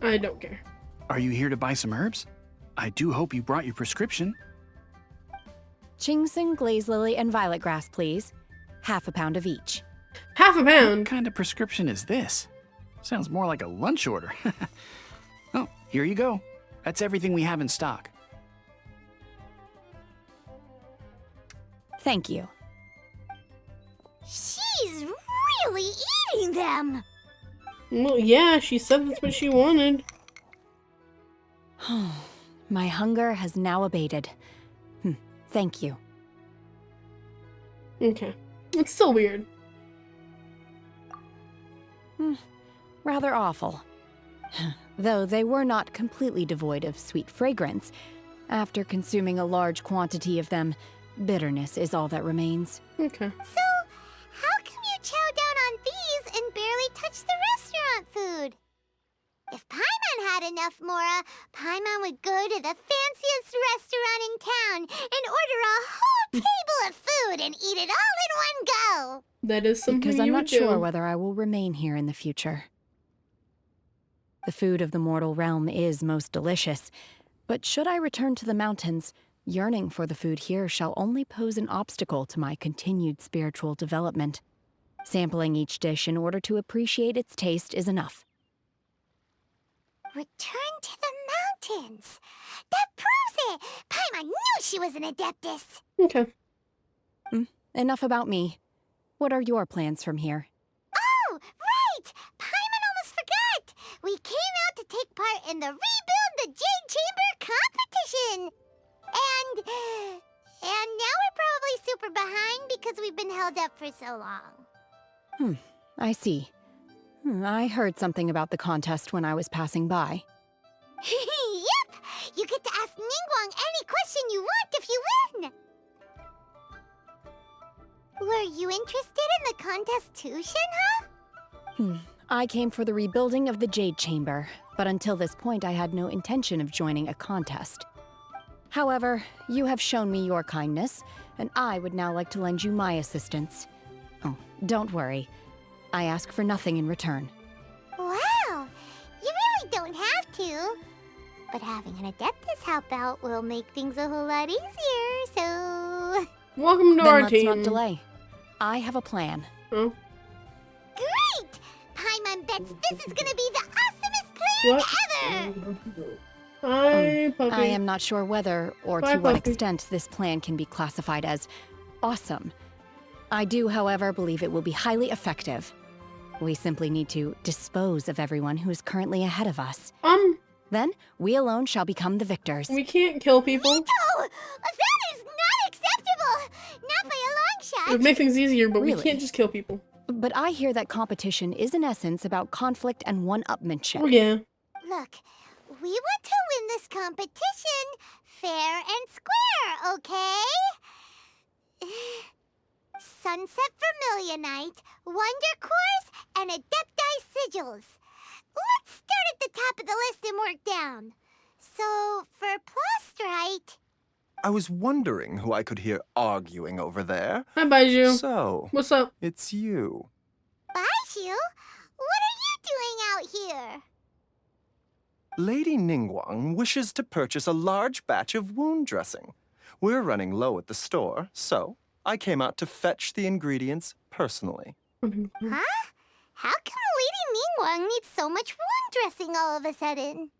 I don't care. Are you here to buy some herbs? I do hope you brought your prescription. Chingson, glaze lily, and violet grass, please. Half a pound of each. Half a pound? What kind of prescription is this? Sounds more like a lunch order. Oh, here you go. That's everything we have in stock. Thank you. She's really eating them! Well, yeah, she said that's what she wanted. My hunger has now abated. Thank you. Okay. It's still weird. Rather awful. Though they were not completely devoid of sweet fragrance. After consuming a large quantity of them, bitterness is all that remains. Okay. So, how come you chow down on these and barely touch the restaurant food? If Paimon had enough Mora, Paimon would go to the fanciest restaurant in town and order a whole table of food and eat it all in one go. That is something Because I'm you not would do. sure whether I will remain here in the future. The food of the mortal realm is most delicious, but should I return to the mountains, yearning for the food here shall only pose an obstacle to my continued spiritual development. Sampling each dish in order to appreciate its taste is enough. Return to the mountains. That proves it. Paimon knew she was an Adeptus. Okay. Enough about me. What are your plans from here? Oh, right! Paimon almost forgot! We came out to take part in the Rebuild the Jade Chamber competition! And now we're probably super behind because we've been held up for so long. I see. I heard something about the contest when I was passing by. Yep! You get to ask Ningguang any question you want if you win! Were you interested in the contest too, Shenhe? I came for the rebuilding of the Jade Chamber, but until this point I had no intention of joining a contest. However, you have shown me your kindness, and I would now like to lend you my assistance. Oh, don't worry. I ask for nothing in return. Wow! You really don't have to. But having an Adeptus help out will make things a whole lot easier, so... Welcome to Then our let's team. not delay. I have a plan. Oh. Great! Paimon bets this is gonna be the awesomest plan ever! Hi, puppy. I am not sure whether or Bye, to what puppy. extent this plan can be classified as awesome. I do, however, believe it will be highly effective. We simply need to dispose of everyone who is currently ahead of us. Then we alone shall become the victors. We can't kill people. No! That is not acceptable! Not by a long shot! It would make things easier, but Really? we can't just kill people. But I hear that competition is in essence about conflict and one-upmanship. Oh yeah. Look, we want to win this competition fair and square, okay? Sunset Vermilionite, Wonder Cores, and Adepti Sigils. Let's start at the top of the list and work down. So, for Plostrite... I was wondering who I could hear arguing over there. Hi, Baiju. So, what's up? It's you. Baiju? What are you doing out here? Lady Ningguang wishes to purchase a large batch of wound dressing. We're running low at the store, so I came out to fetch the ingredients personally. Huh? How come Lady Ningguang needs so much wound dressing all of a sudden?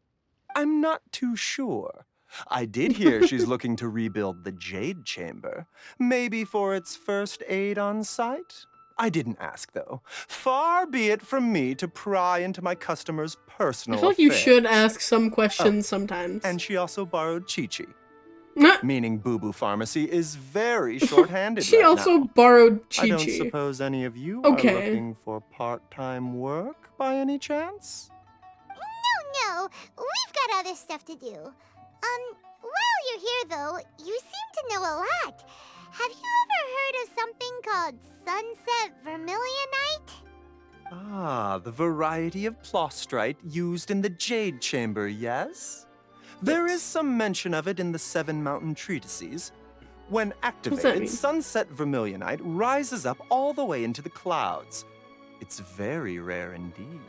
I'm not too sure. I did hear she's looking to rebuild the Jade Chamber. Maybe for its first aid on site? I didn't ask, though. Far be it from me to pry into my customers' personal I feel like you affairs. should ask some questions sometimes. And she also borrowed Chi-Chi. Nah. Meaning Boo Boo Pharmacy is very short-handed She right also now. borrowed I don't Chi-Chi. suppose any of you Okay. are looking for part-time work by any chance? No, we've got other stuff to do. While you're here, though, you seem to know a lot. Have you ever heard of something called Sunset Vermilionite? Ah, the variety of plostrite used in the Jade Chamber, yes? There is some mention of it in the Seven Mountain Treatises. When that activated, mean? Sunset Vermilionite rises up all the way into the clouds. It's very rare indeed.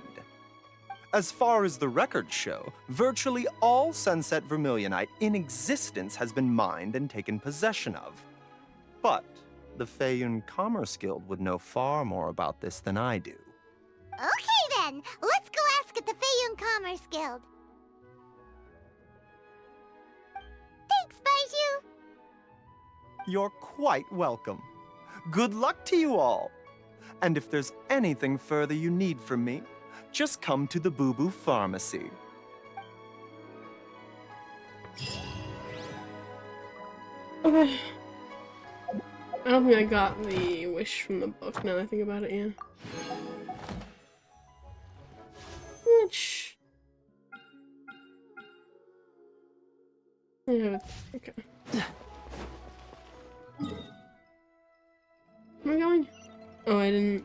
As far as the records show, virtually all Sunset Vermilionite in existence has been mined and taken possession of. But the Feiyun Commerce Guild would know far more about this than I do. Okay, then. Let's go ask at the Feiyun Commerce Guild. Thanks, Baiju. You're quite welcome. Good luck to you all. And if there's anything further you need from me, just come to the Boo Boo Pharmacy. Okay. I don't think I got the wish from the book now that I think about it, yeah. Which... Yeah, okay. Where am I going? Oh, I didn't...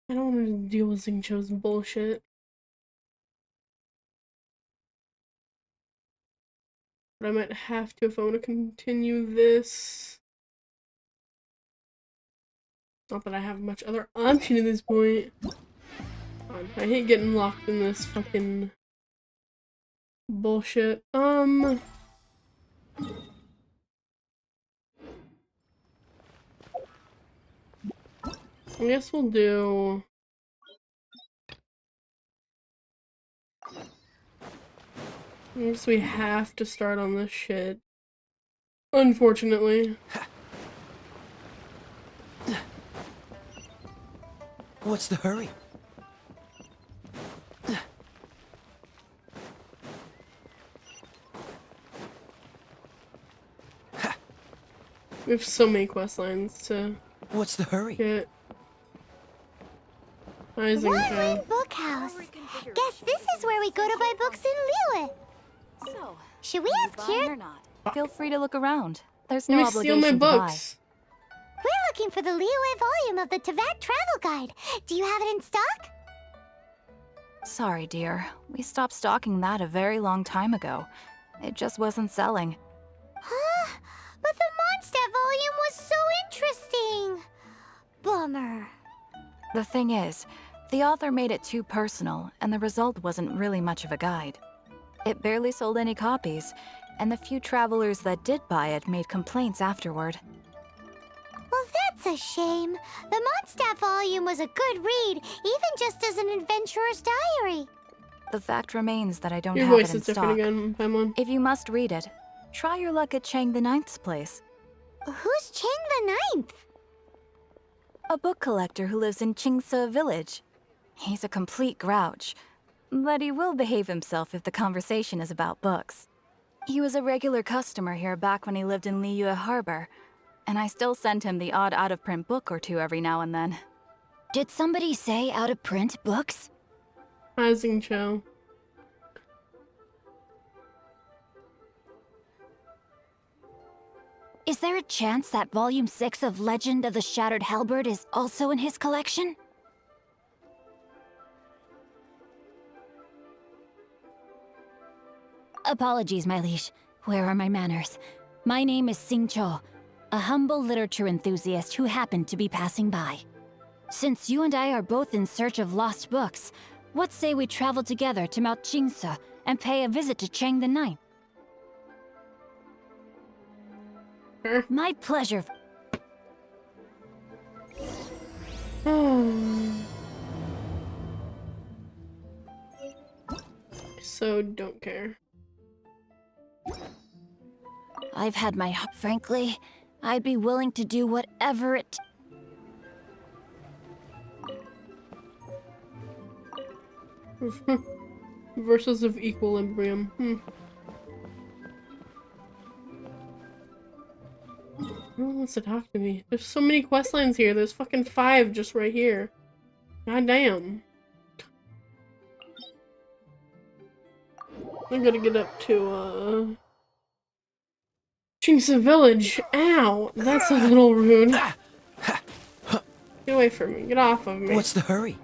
I don't want to deal with Xingqiu's bullshit. But I might have to if I want to continue this. Not that I have much other option at this point. God, I hate getting locked in this fucking bullshit. I guess we'll do... I guess we have to start on this shit. Unfortunately. What's the hurry? We have so many quest lines to... What's the hurry? Get... Hi, One-Line Xingqiu. Bookhouse. Guess this is where we go to buy books in Liyue. So, should we ask here? feel free to look around. There's Let no me steal obligation my to buy. books. We're looking for the Liyue volume of the Teyvat Travel Guide. Do you have it in stock? Sorry, dear. We stopped stocking that a very long time ago. It just wasn't selling. Huh? But the Mondstadt volume was so interesting. Bummer. The thing is, the author made it too personal, and the result wasn't really much of a guide. It barely sold any copies, and the few travelers that did buy it made complaints afterward. Well, that's a shame. The Mondstadt volume was a good read, even just as an adventurer's diary. The fact remains that I don't Your have voice it in is different stock. again, Paimon. If you must read it, try your luck at Chang the Ninth's place. Who's Chang the Ninth? A book collector who lives in Qingse village. He's a complete grouch, but he will behave himself if the conversation is about books. He was a regular customer here back when he lived in Liyue Harbor, and I still send him the odd out-of-print book or two every now and then. Did somebody say out-of-print books? Cho. Is there a chance that Volume 6 of Legend of the Shattered Halberd is also in his collection? Apologies, my liege. Where are my manners? My name is Sing Cho, a humble literature enthusiast who happened to be passing by. Since you and I are both in search of lost books, what say we travel together to Mount Qingse and pay a visit to Chang the Ninth? My pleasure. So don't care. I've had my frankly, I'd be willing to do whatever it. Verses of equilibrium. No one wants to talk to me. There's so many quest lines here. There's fucking 5 just right here. God damn. I'm gonna get up to, Qingse Village. Ow! That's a little rude. Get away from me. Get off of me. What's the hurry?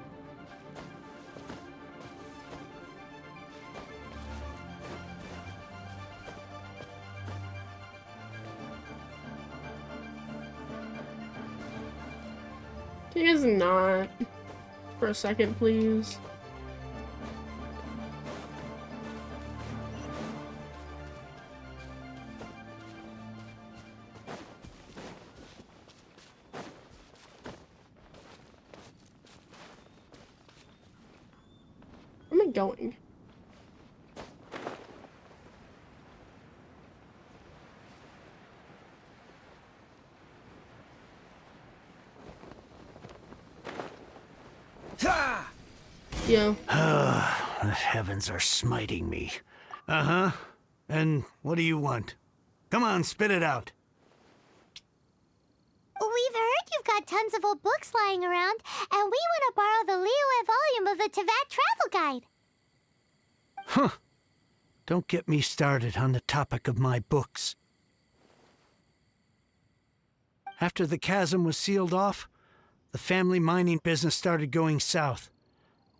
He is not. For a second, please. Where am I going? Yeah. The heavens are smiting me. Uh-huh. And what do you want? Come on, spit it out. We've heard you've got tons of old books lying around, and we want to borrow the Liyue volume of the Teyvat Travel Guide. Huh. Don't get me started on the topic of my books. After the chasm was sealed off, the family mining business started going south.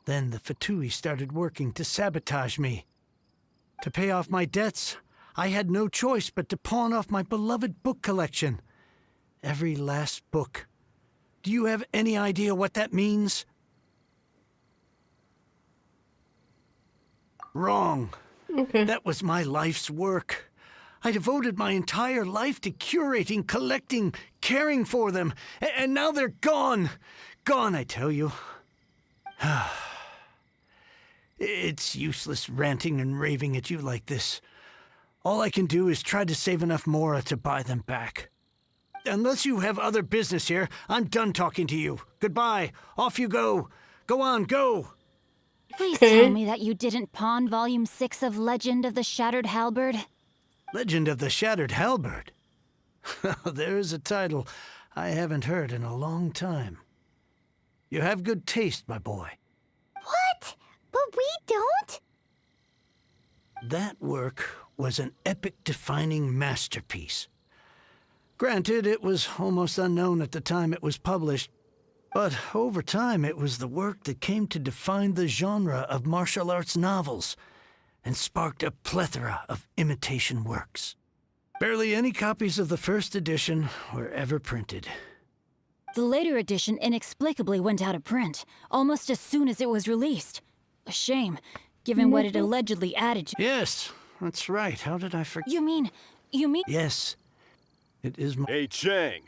Then the Fatui started working to sabotage me. To pay off my debts, I had no choice but to pawn off my beloved book collection. Every last book. Do you have any idea what that means? Wrong. Okay. That was my life's work. I devoted my entire life to curating, collecting, caring for them. And now they're gone. Gone, I tell you. It's useless ranting and raving at you like this. All I can do is try to save enough Mora to buy them back. Unless you have other business here, I'm done talking to you. Goodbye. Off you go. Go on, go. Please tell me that you didn't pawn Volume 6 of Legend of the Shattered Halberd. Legend of the Shattered Halberd? There's a title I haven't heard in a long time. You have good taste, my boy. What? But we don't? That work was an epic-defining masterpiece. Granted, it was almost unknown at the time it was published, but over time it was the work that came to define the genre of martial arts novels and sparked a plethora of imitation works. Barely any copies of the first edition were ever printed. The later edition inexplicably went out of print, almost as soon as it was released. A shame, given what it allegedly added to— Yes, that's right. How did I forget? You mean... Yes, it is my— Hey, Chang.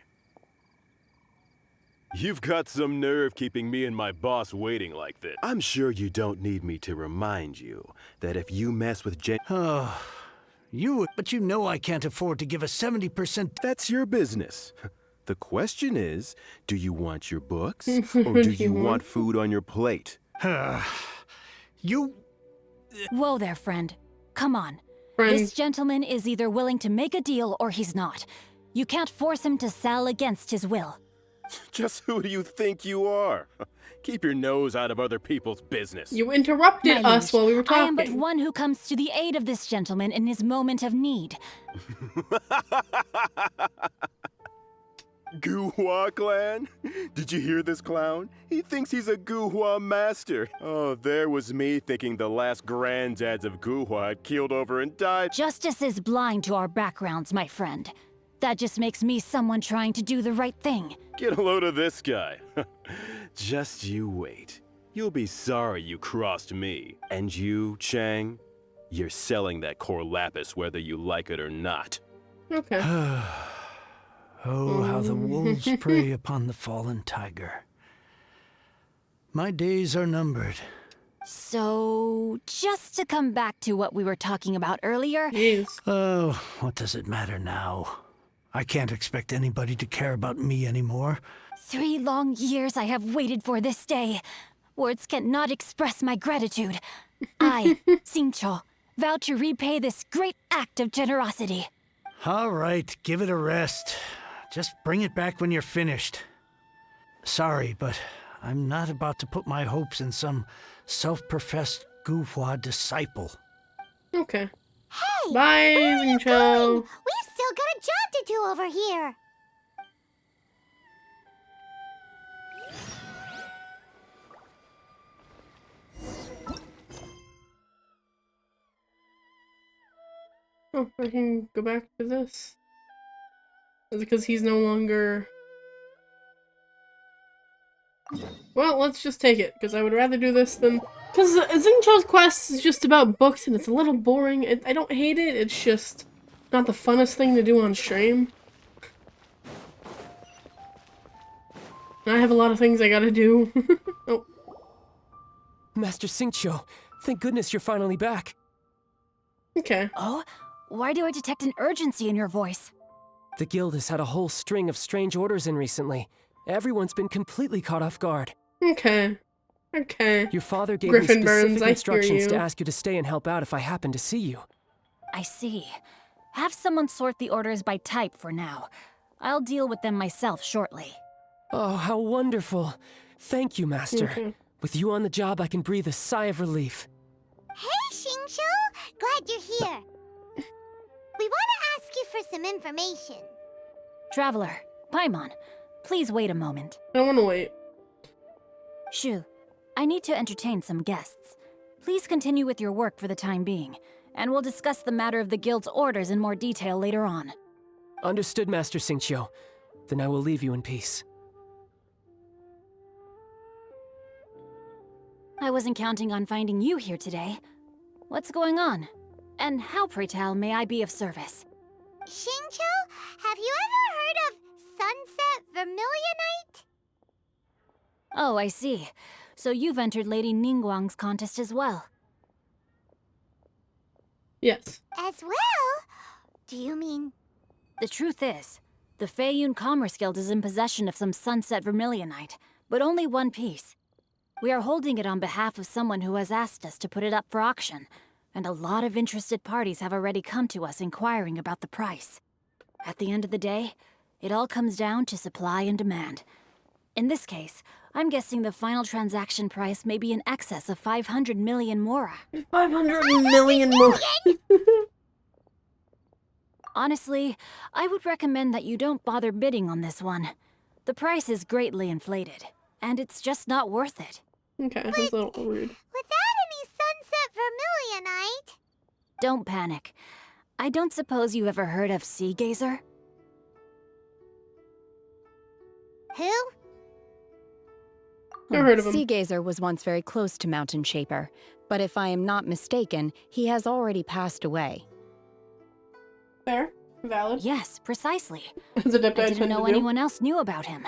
You've got some nerve keeping me and my boss waiting like this. I'm sure you don't need me to remind you that if you mess with Oh, But you know I can't afford to give a 70%. That's your business. The question is, do you want your books, or do you want food on your plate? You... Whoa there, friend. Come on. Friend. This gentleman is either willing to make a deal or he's not. You can't force him to sell against his will. Just who do you think you are? Keep your nose out of other people's business. You interrupted My us liege, while we were talking. I am but one who comes to the aid of this gentleman in his moment of need. Guhua clan? Did you hear this clown? He thinks he's a Guhua master. Oh, there was me thinking the last granddads of Guhua had keeled over and died. Justice is blind to our backgrounds, my friend. That just makes me someone trying to do the right thing. Get a load of this guy. Just you wait. You'll be sorry you crossed me. And you, Chang, you're selling that core lapis whether you like it or not. Okay. Oh, how the wolves prey upon the fallen tiger. My days are numbered. So, just to come back to what we were talking about earlier... Oh, what does it matter now? I can't expect anybody to care about me anymore. 3 long years I have waited for this day. Words cannot express my gratitude. I, Xingqiu, vow to repay this great act of generosity. All right, give it a rest. Just bring it back when you're finished. Sorry, but I'm not about to put my hopes in some self-professed Guhua disciple. Okay. Hey! Bye, where are you Xingqiu. going? We've still got a job to do over here. Oh, I can go back to this. Is it because he's no longer... Well, let's just take it, because I would rather do this than... Because Xingqiu's quest is just about books, and it's a little boring. I don't hate it, it's just not the funnest thing to do on stream. I have a lot of things I gotta do. Oh. Master Xingqiu, thank goodness you're finally back. Okay. Oh? Why do I detect an urgency in your voice? The guild has had a whole string of strange orders in recently. Everyone's been completely caught off guard. Okay. Okay. Your father gave Griffin me Burns, specific I hear instructions you. to ask you to stay and help out if I happen to see you. I see. Have someone sort the orders by type for now. I'll deal with them myself shortly. Oh, how wonderful. Thank you, Master. Okay. With you on the job, I can breathe a sigh of relief. Hey, Xingqiu! Glad you're here. We want to ask you for some information. Traveler, Paimon, please wait a moment. I don't want to wait. Shu, I need to entertain some guests. Please continue with your work for the time being, and we'll discuss the matter of the guild's orders in more detail later on. Understood, Master Xingqiu. Then I will leave you in peace. I wasn't counting on finding you here today. What's going on? And how, pray tell, may I be of service? Xingqiu, have you ever heard of Sunset Vermilionite? Oh, I see. So you've entered Lady Ningguang's contest as well. Yes. As well? Do you mean... The truth is, the Feiyun Commerce Guild is in possession of some Sunset Vermilionite, but only one piece. We are holding it on behalf of someone who has asked us to put it up for auction, and a lot of interested parties have already come to us inquiring about the price. At the end of the day, it all comes down to supply and demand. In this case, I'm guessing the final transaction price may be in excess of 500 million mora. 500 million more. Honestly, I would recommend that you don't bother bidding on this one. The price is greatly inflated, and it's just not worth it. Okay, that's a little rude. Without any Sunset Vermilionite? Don't panic. I don't suppose you ever heard of Sea Gazer? Who? Never heard of him. Sea Gazer was once very close to Mountain Shaper, but if I am not mistaken, he has already passed away. Fair. Valid. Yes, precisely. As a deputy, I I didn't tend know to do. anyone else knew about him.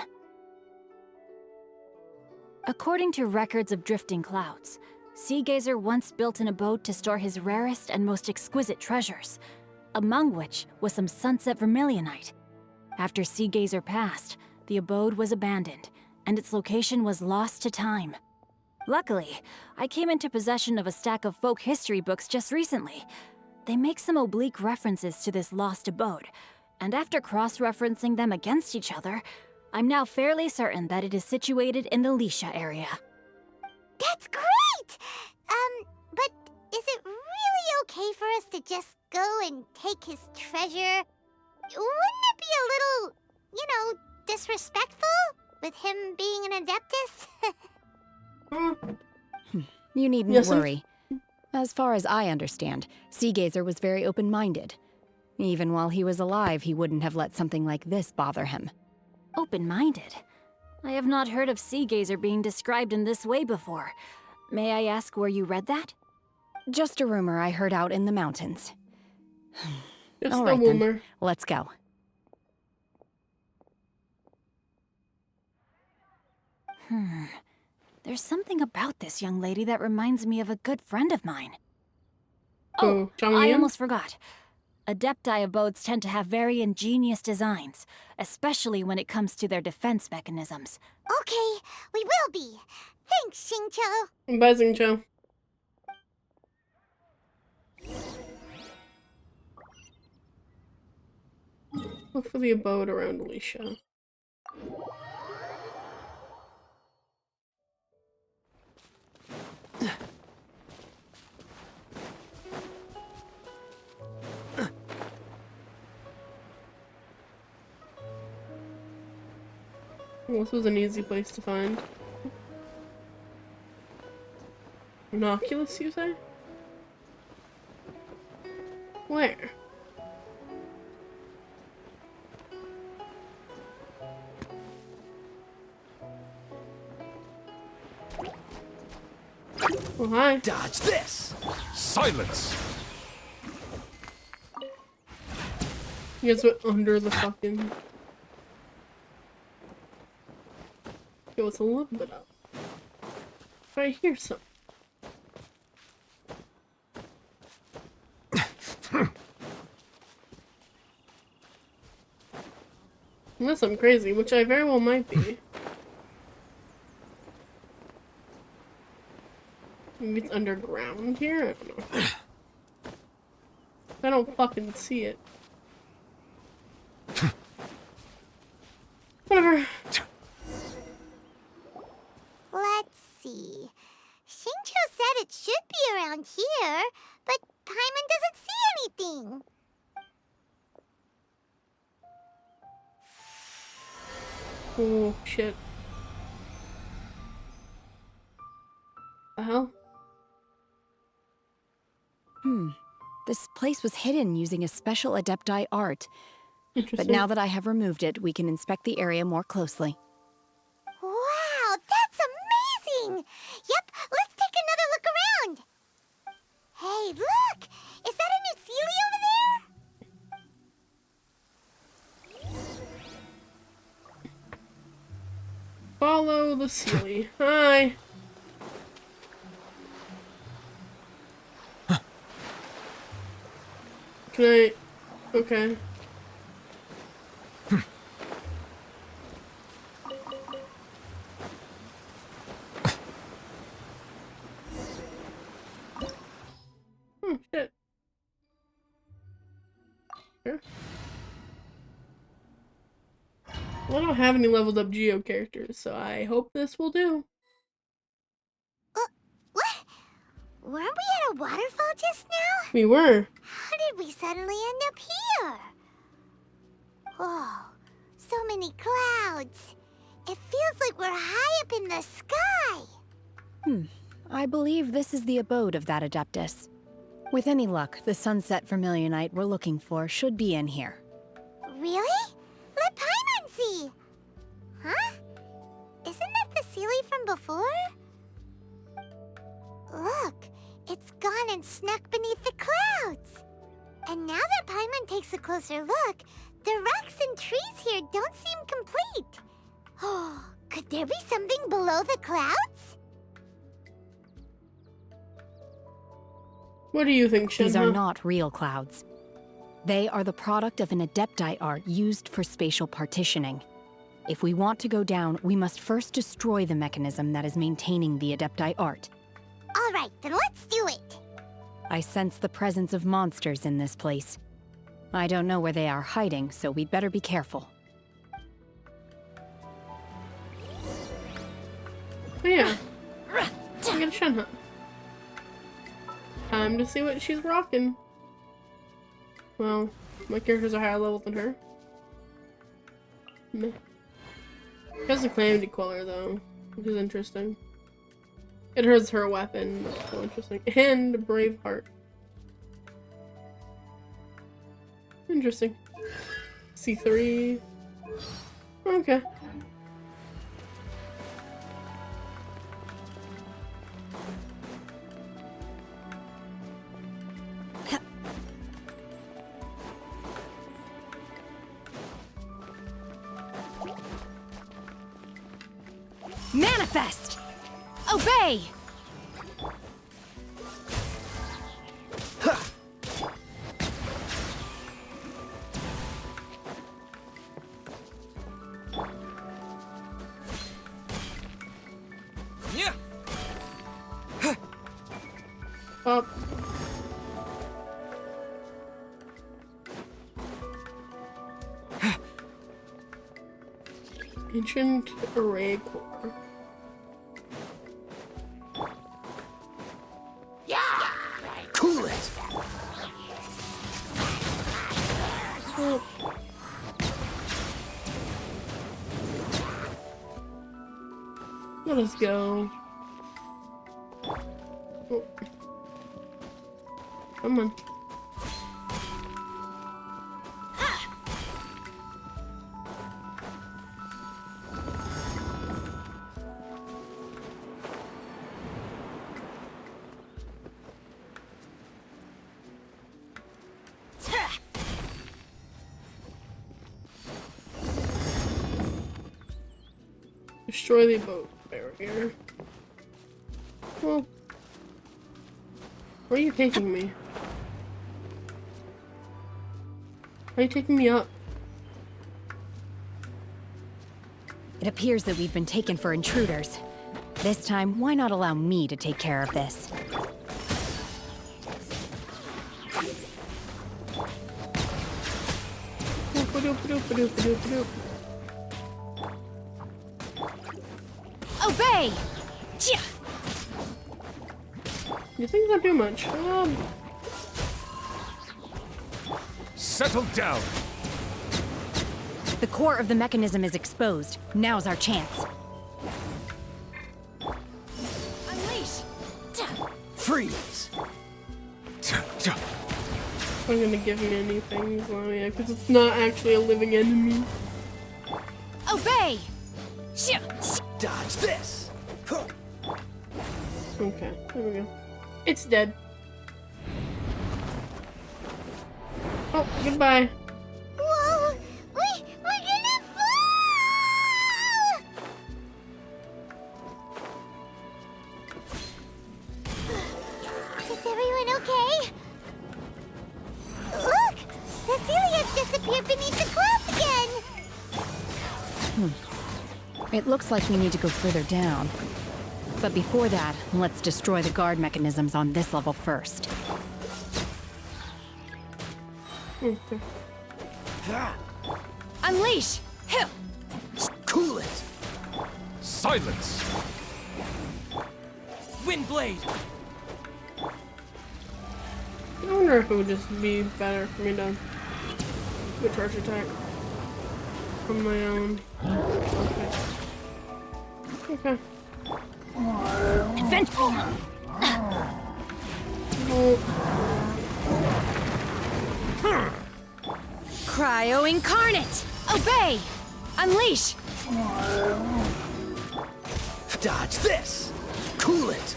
According to records of drifting clouds, Sea Gazer once built an abode to store his rarest and most exquisite treasures. among which was some sunset vermilionite. After Seagazer passed, the abode was abandoned, and its location was lost to time. Luckily, I came into possession of a stack of folk history books just recently. They make some oblique references to this lost abode, and after cross-referencing them against each other, I'm now fairly certain that it is situated in the Liyue area. That's great! But is it really okay for us to just go and take his treasure? Wouldn't it be a little, disrespectful with him being an Adeptus? You needn't worry. As far as I understand, Seagazer was very open-minded. Even while he was alive, he wouldn't have let something like this bother him. Open-minded? I have not heard of Seagazer being described in this way before. May I ask where you read that? Just a rumor I heard out in the mountains. Just All a right rumor. then, let's go. There's something about this young lady that reminds me of a good friend of mine. Oh, I almost forgot. Adepti abodes tend to have very ingenious designs, especially when it comes to their defense mechanisms. Okay, we will be. Thanks, Xingqiu. Bye, Xingqiu. Look for the abode around Liyue. This was an easy place to find. Binoculus, you say? Where? Oh, hi. Dodge this! Silence! You guys went under the fucking... Yo, it's a little bit up. I hear something. Unless I'm crazy, which I very well might be. Maybe it's underground here? I don't know. I don't fucking see it. Whatever. Let's see. Xingqiu said it should be around here, but Paimon doesn't see anything. Oh, shit. The hell? This place was hidden using a special Adepti art. But Interesting. now that I have removed it, we can inspect the area more closely. Wow, that's amazing! Yep, let's take another look around. Hey, look! Is that a new Sealy over there? Follow the Sealy. Hi. Can I... Okay. Shit. Here. Well, I don't have any leveled up Geo characters, so I hope this will do. What? Weren't we at a waterfall just now? We were. How did we suddenly end up here? Whoa, so many clouds. It feels like we're high up in the sky. I believe this is the abode of that Adeptus. With any luck, the sunset vermilionite we're looking for should be in here. Really? Let Paimon see. Huh? Isn't that the Sealy from before? Look, it's gone and snuck beneath the clouds. And now that Paimon takes a closer look, the rocks and trees here don't seem complete. Oh, could there be something below the clouds? What do you think, Shin? These are not real clouds. They are the product of an Adepti art used for spatial partitioning. If we want to go down, we must first destroy the mechanism that is maintaining the Adepti art. All right, then let's do it. I sense the presence of monsters in this place. I don't know where they are hiding, so we'd better be careful. Oh yeah. I get a Shenhe. Time to see what she's rocking. Well, my characters are higher level than her. Meh. She has a Calamity Queller though, which is interesting. It hurts her weapon, that's so interesting. And Braveheart. Interesting. C3. Okay. Manifest! Obey! Up. Ancient Array Core. Cool it! Oh. Let us go. Oh. Come on. Destroy the boat barrier. Well, where are you taking me? Why are you taking me up? It appears that we've been taken for intruders. This time, why not allow me to take care of this? Obey! You think not too much? Settle down! The core of the mechanism is exposed. Now's our chance. Unleash! Freeze! I'm gonna give me anything, so yeah, because it's not actually a living enemy. Obey! Dodge this! Okay, there we go. It's dead. Oh, goodbye. Whoa! We're gonna fall! Is everyone okay? Look! The Celia's disappeared beneath the clouds again! It looks like we need to go further down. But before that, let's destroy the guard mechanisms on this level first. Okay. Unleash! Cool it! Silence! Windblade! I wonder if it would just be better for me to do a charge attack on my own. Okay. Okay. Advent! Oh. Cryo Incarnate! Obey! Unleash! Dodge this! Cool it!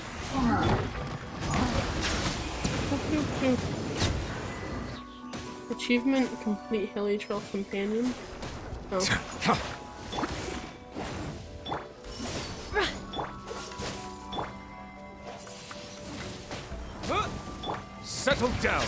Achievement: Complete Hilly Trail Companion. Oh. Settle down!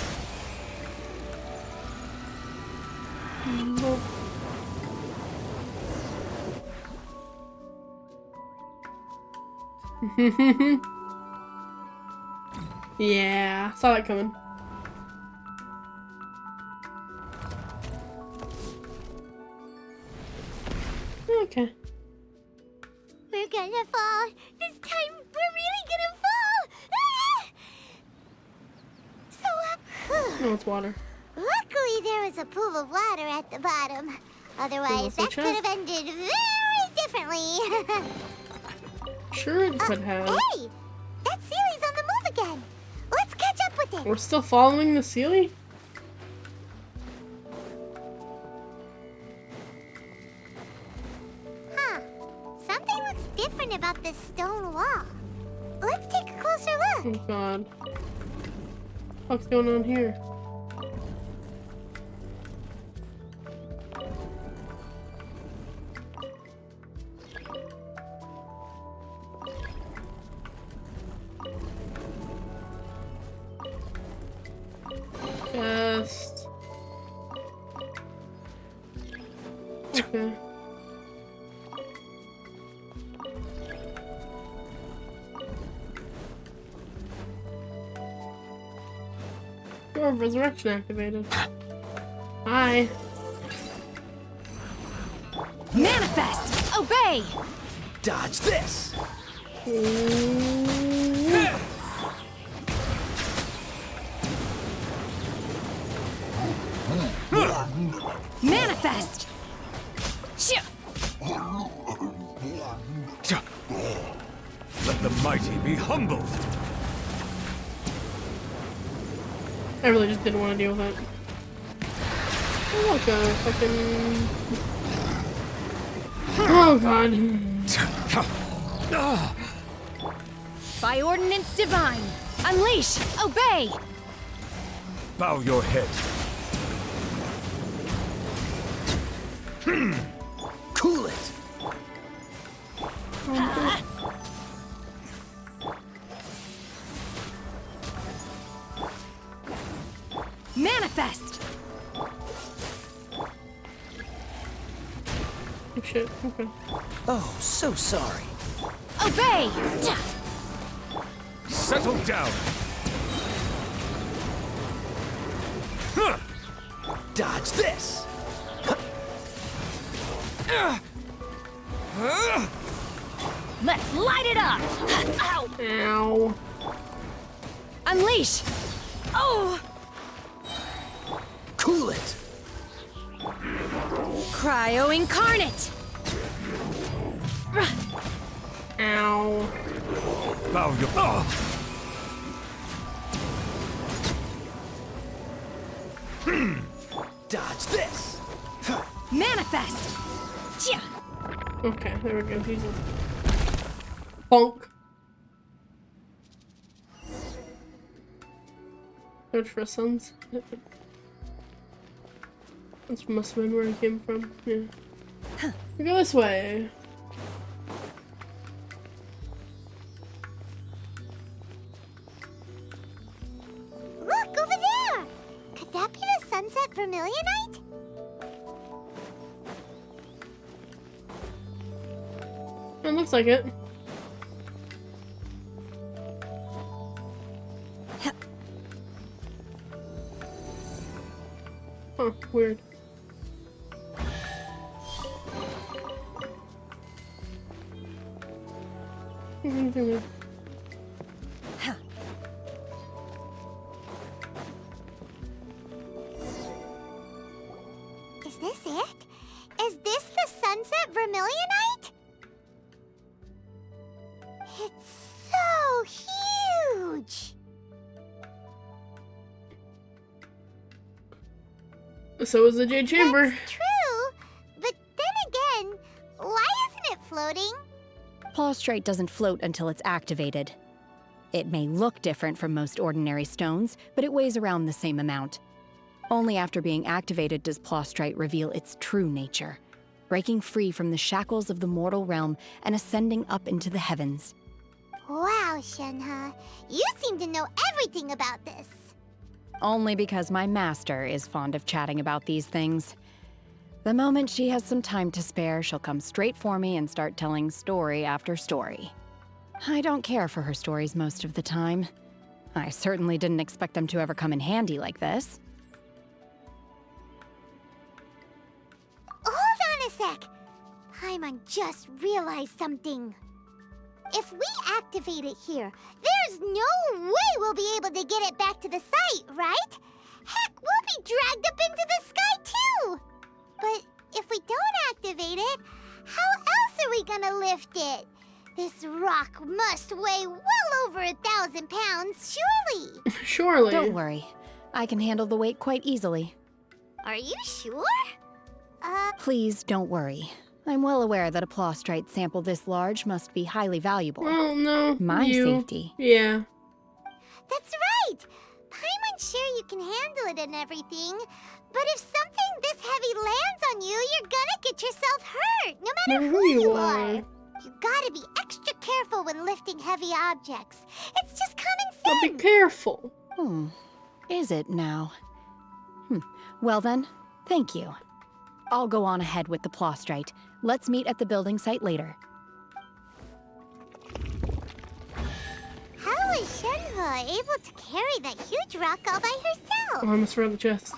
Yeah, saw that coming. Okay. We're gonna fall. This time, we're really gonna fall. No, it's water. Luckily, there was a pool of water at the bottom. Otherwise, that could have ended very differently. Sure it could have. Hey! That Sealy's on the move again. Let's catch up with it. We're still following the Sealy? Huh. Something looks different about this stone wall. Let's take a closer look. Oh god. What's going on here? Chest. Okay. Door of Resurrection activated. Hi. Manifest! Obey! Dodge this! Manifest! Let the mighty be humbled. I really just didn't want to deal with it. Oh, look, fucking... Oh god. By ordinance divine! Unleash! Obey! Bow your head. Cool it! Manifest! Oh shit, okay. Oh, so sorry. Obey! Settle down. Dodge this! Let's light it up! Ow! Ow. Unleash! Oh! Cool it! Cryo incarnate! Ow. Bow your... Dodge this! Manifest! Okay, there we go. Jesus. Bonk. Search for sons. That's must have been where he came from. Yeah. We go this way. Look, over there! Could that be the sunset vermilionite? It looks like it. Huh, weird. Is this it? Is this the sunset vermilionite? It's so huge! So is the Jade Chamber. That's true, but then again, why isn't it floating? Plaustrite doesn't float until it's activated. It may look different from most ordinary stones, but it weighs around the same amount. Only after being activated does Plaustrite reveal its true nature, breaking free from the shackles of the mortal realm and ascending up into the heavens. Wow, Shenhe, you seem to know everything about this. Only because my master is fond of chatting about these things. The moment she has some time to spare, she'll come straight for me and start telling story after story. I don't care for her stories most of the time. I certainly didn't expect them to ever come in handy like this. Hold on a sec! Paimon just realized something. If we activate it here, there's no way we'll be able to get it back to the site, right? Heck, we'll be dragged up into the sky too! But if we don't activate it, how else are we gonna lift it? This rock must weigh well over 1,000 pounds, surely! Surely. Don't worry. I can handle the weight quite easily. Are you sure? Please don't worry. I'm well aware that a plaustrite sample this large must be highly valuable. Well, no. My safety. Yeah. That's right! Paimon's sure you can handle it and everything, but if something this heavy lands on you, you're gonna get yourself hurt, no matter who you are. You gotta be extra careful when lifting heavy objects. It's just common sense. Well, be careful. Is it now? Well then, thank you. I'll go on ahead with the plaustrite. Let's meet at the building site later. How was Shenhe able to carry that huge rock all by herself? Oh, I must run the chest.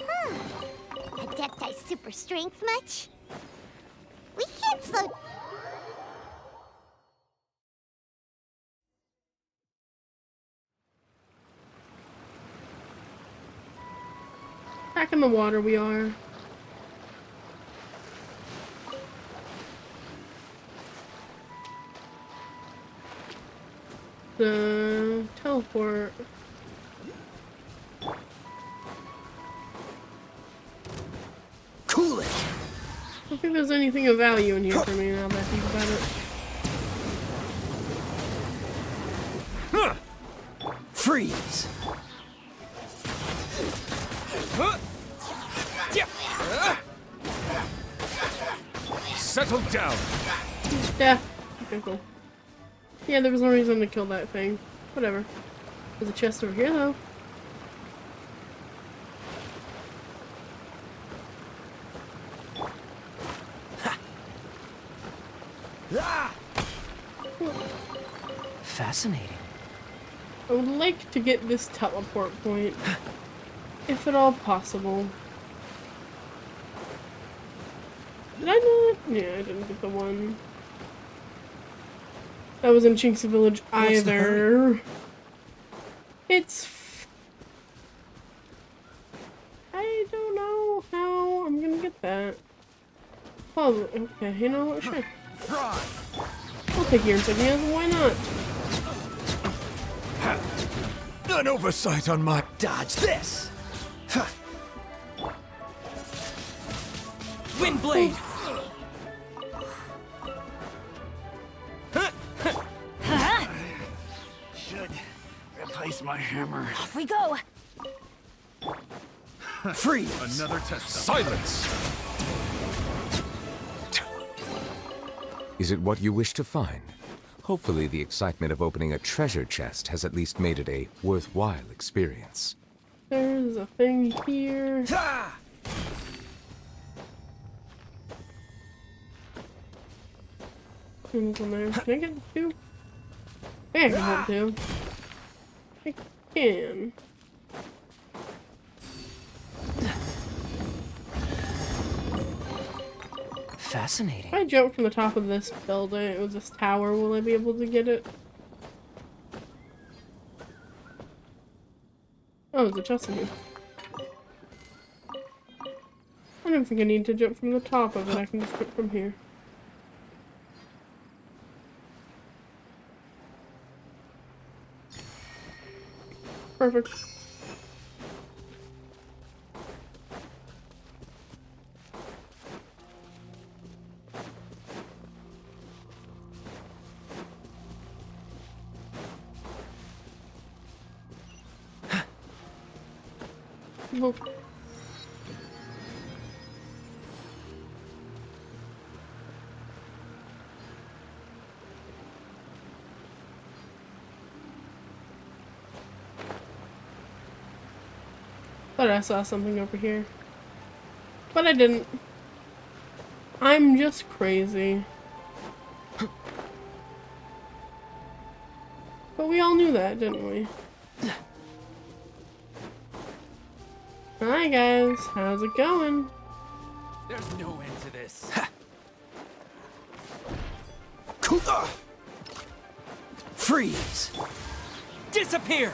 Adepti super strength much? We can't slow... Back in the water we are. The teleport. Cool it! I don't think there's anything of value in here for me now that I think about it. Freeze! Settle down! Yeah. Okay, cool. Yeah, there was no reason to kill that thing. Whatever. There's a chest over here, though. Fascinating. I would like to get this teleport point. If at all possible. Did I not? Yeah, I didn't get the one. That was in Chinxia Village either. It's... I don't know how I'm gonna get that. Oh, okay, you know what? Sure. I'll take your insignia, why not? An oversight on my... Dodge this! Windblade! Should replace my hammer. Off we go! Freeze! Another test. Silence! Is it what you wish to find? Hopefully the excitement of opening a treasure chest has at least made it a worthwhile experience. There's a thing here. Can I get two? Yeah, I can hold two. I can. Fascinating. If I jump from the top of this building, it was this tower, will I be able to get it? Oh, there's a chest in here. I don't think I need to jump from the top of it, I can just jump from here. Perfect. Look. Thought I saw something over here, but I didn't. I'm just crazy. But we all knew that, didn't we? Hi guys, how's it going? There's no end to this. Freeze! Disappear!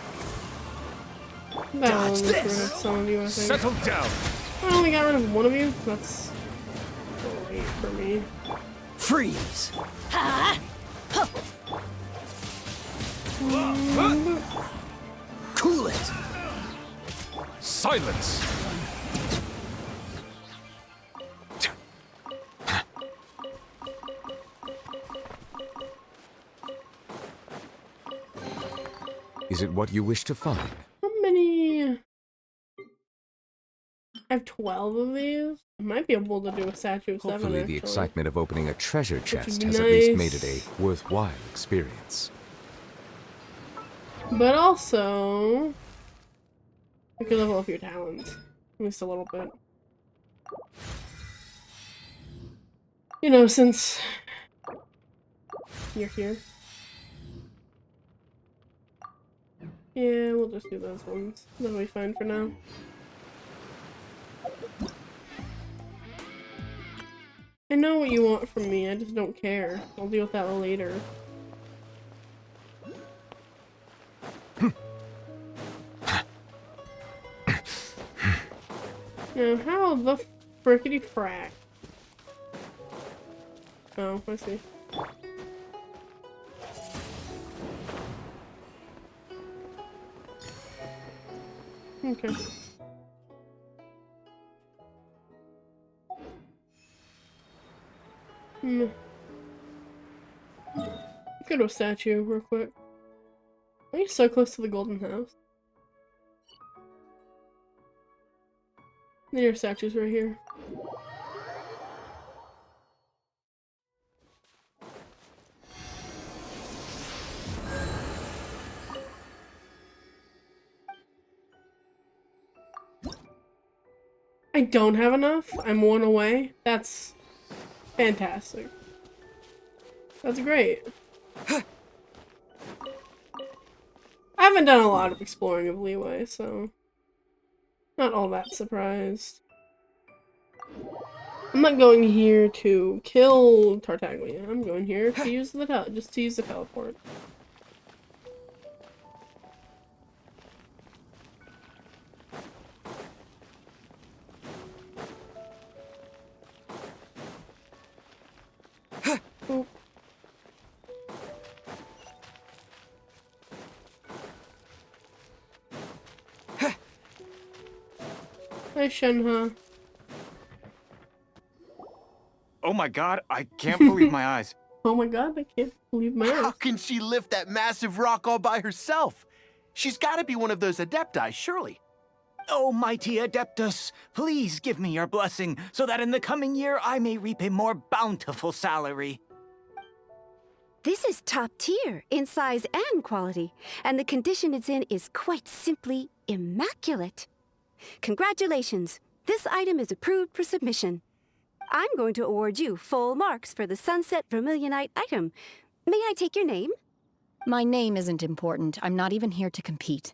Dodge this! Some of you, I think. Settle down! I only got rid of one of you. That's great for me. Freeze! Cool it! Silence! Is it what you wish to find? How many? I have 12 of these. I might be able to do a statue of 7, Hopefully actually. the excitement of opening a treasure would chest be has at least nice. made it a worthwhile experience. But also, you can level up your talents. At least a little bit. You know, since you're here. Yeah, we'll just do those ones. That'll be fine for now. I know what you want from me, I just don't care. I'll deal with that later. Now, how the frickety frack? Oh, I see. Okay. Let's go to a statue real quick. Are you so close to the golden house? Your statue's right here. I don't have enough. I'm one away. That's fantastic. That's great. I haven't done a lot of exploring of Liyue, so not all that surprised. I'm not going here to kill Tartaglia. I'm going here to use the just to use the teleport. Oh. Hi, Shenhe. Oh my god, I can't believe my eyes. Oh my god, I can't believe my eyes. How can she lift that massive rock all by herself? She's gotta be one of those adepti, surely. Oh, mighty Adeptus, please give me your blessing so that in the coming year I may reap a more bountiful salary. This is top tier in size and quality, and the condition it's in is quite simply immaculate. Congratulations, this item is approved for submission. I'm going to award you full marks for the Sunset Vermilionite item. May I take your name? My name isn't important. I'm not even here to compete.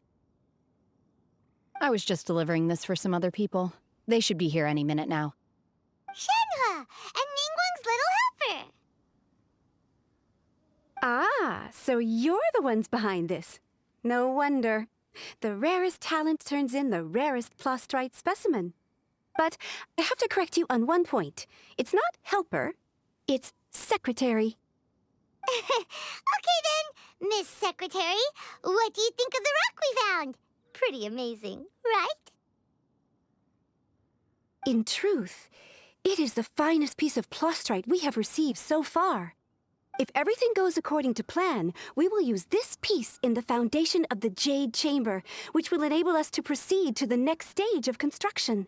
I was just delivering this for some other people. They should be here any minute now. Shenhe, and Ningguang's little helper. Ah, so you're the ones behind this. No wonder. The rarest talent turns in the rarest plastrite specimen. But I have to correct you on one point. It's not helper, it's secretary. Okay then, Miss Secretary, what do you think of the rock we found? Pretty amazing, right? In truth, it is the finest piece of plastrite we have received so far. If everything goes according to plan, we will use this piece in the foundation of the Jade Chamber, which will enable us to proceed to the next stage of construction.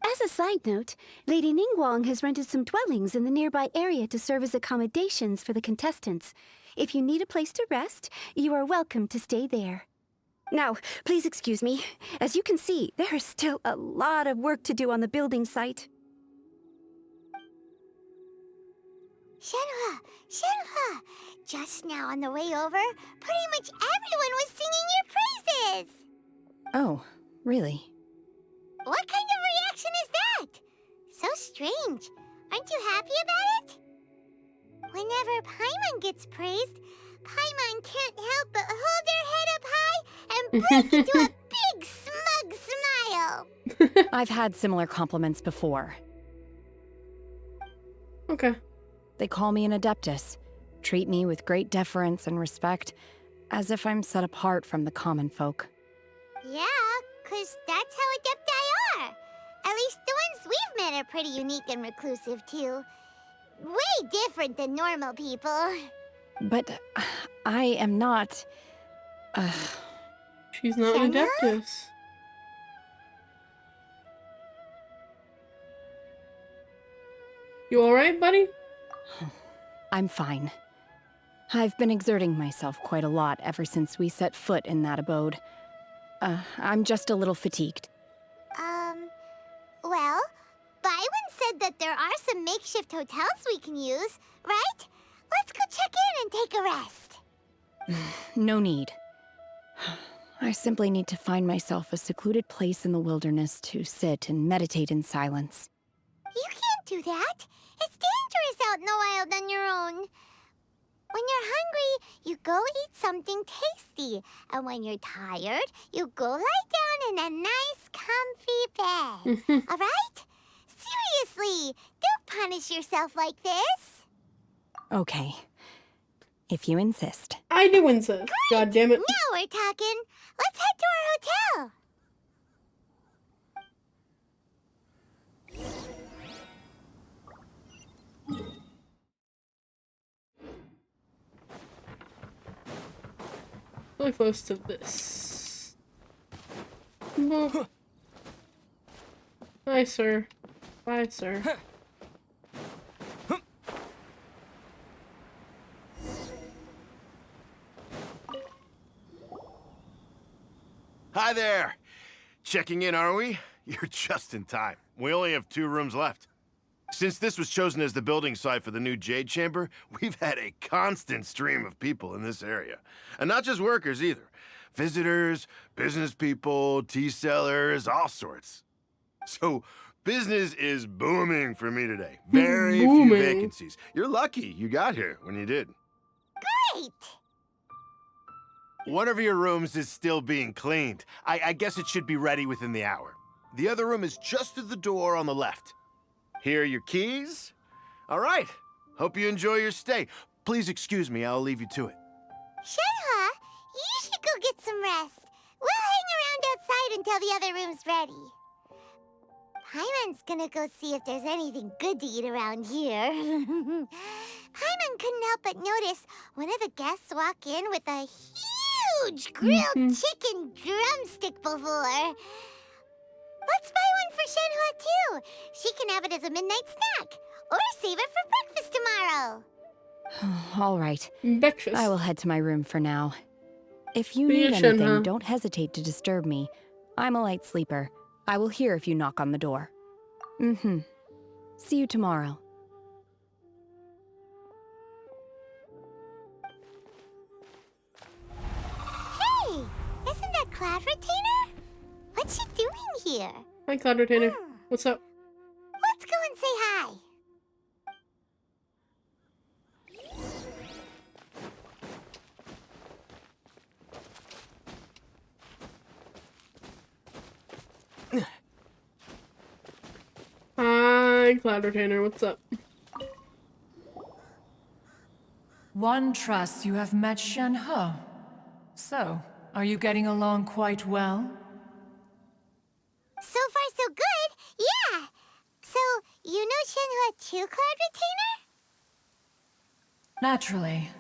As a side note, Lady Ningguang has rented some dwellings in the nearby area to serve as accommodations for the contestants. If you need a place to rest, you are welcome to stay there. Now, please excuse me. As you can see, there is still a lot of work to do on the building site. Shenhua! Shenhua! Just now on the way over, pretty much everyone was singing your praises! Oh, really? What kind of reaction is that? So strange. Aren't you happy about it? Whenever Paimon gets praised, Paimon can't help but hold their head up high and break into a big smug smile. I've had similar compliments before. Okay. They call me an Adeptus, treat me with great deference and respect, as if I'm set apart from the common folk. Yeah, 'cause that's how Adepti are. At least the ones we've met are pretty unique and reclusive, too. Way different than normal people. But I am not... She's not an Adeptus. You alright, buddy? I'm fine. I've been exerting myself quite a lot ever since we set foot in that abode. I'm just a little fatigued. Well, Byron said that there are some makeshift hotels we can use, right? Let's go check in and take a rest. No need. I simply need to find myself a secluded place in the wilderness to sit and meditate in silence. You can't do that. It's dangerous out in the wild on your own. When you're hungry, you go eat something tasty. And when you're tired, you go lie down in a nice, comfy bed. All right? Seriously, don't punish yourself like this. Okay. If you insist. I do insist. Great. God damn it. Now we're talking. Let's head to our hotel. Really close to this. Boop. Hi, sir. Bye, sir. Hi there! Checking in, are we? You're just in time. We only have 2 rooms left. Since this was chosen as the building site for the new Jade Chamber, we've had a constant stream of people in this area. And not just workers either. Visitors, business people, tea sellers, all sorts. So, business is booming for me today. Very few vacancies. You're lucky you got here when you did. Great! One of your rooms is still being cleaned. I guess it should be ready within the hour. The other room is just through the door on the left. Here are your keys. All right. Hope you enjoy your stay. Please excuse me, I'll leave you to it. Shenhua, you should go get some rest. We'll hang around outside until the other room's ready. Paimon's gonna go see if there's anything good to eat around here. Paimon couldn't help but notice one of the guests walk in with a huge grilled chicken drumstick before. Let's buy one for Shenhua, too. She can have it as a midnight snack. Or save it for breakfast tomorrow. All right. Breakfast. I will head to my room for now. If you See need you, anything, Shenhua. don't hesitate to disturb me. I'm a light sleeper. I will hear if you knock on the door. See you tomorrow. Hey, isn't that Cloud Retainer? What's she doing here? Hi, Cloud Retainer. What's up? Let's go and say hi. Hi, Cloud Retainer. What's up? One trusts you have met Shenhe. So, are you getting along quite well? So far, so good. Yeah. So, you know Shenhua too, Cloud Retainer? Naturally.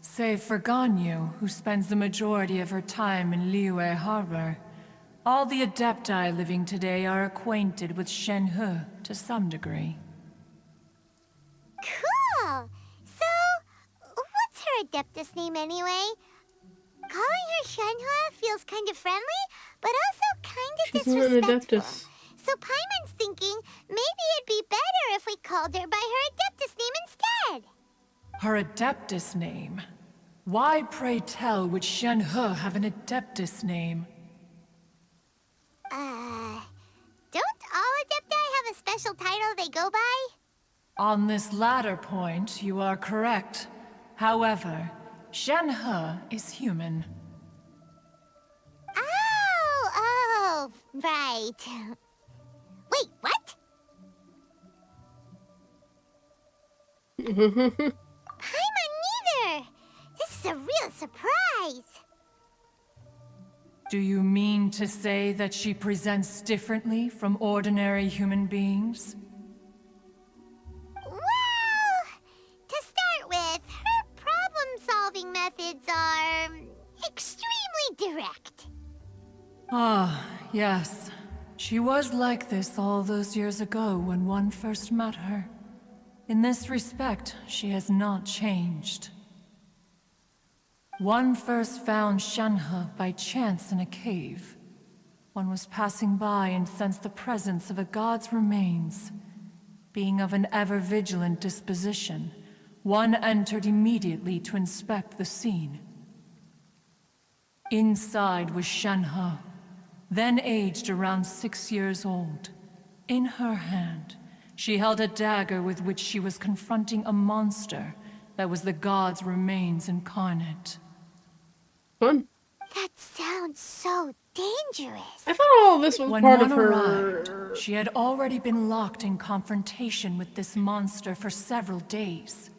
Save for Ganyu, who spends the majority of her time in Liyue Harbor. All the Adepti living today are acquainted with Shenhe to some degree. Cool. So, what's her Adeptus name anyway? Calling her Shenhua feels kind of friendly, but also kind of She's not an disrespectful. Adeptus. So Paimon's thinking maybe it'd be better if we called her by her Adeptus name instead. Her Adeptus name. Why, pray tell, would Shen He have an Adeptus name? Don't all Adepti have a special title they go by? On this latter point, you are correct. However, Shen He is human. Oh, right. Wait, what? Paimon neither! This is a real surprise! Do you mean to say that she presents differently from ordinary human beings? Well, to start with, her problem-solving methods are extremely direct. Ah, yes. She was like this all those years ago when one first met her. In this respect, she has not changed. One first found Shen He by chance in a cave. One was passing by and sensed the presence of a god's remains. Being of an ever-vigilant disposition, one entered immediately to inspect the scene. Inside was Shen He, then aged around 6 years old. In her hand, she held a dagger with which she was confronting a monster that was the god's remains incarnate. Fun. That sounds so dangerous. I thought all this was When part one of her. arrived, she had already been locked in confrontation with this monster for several days.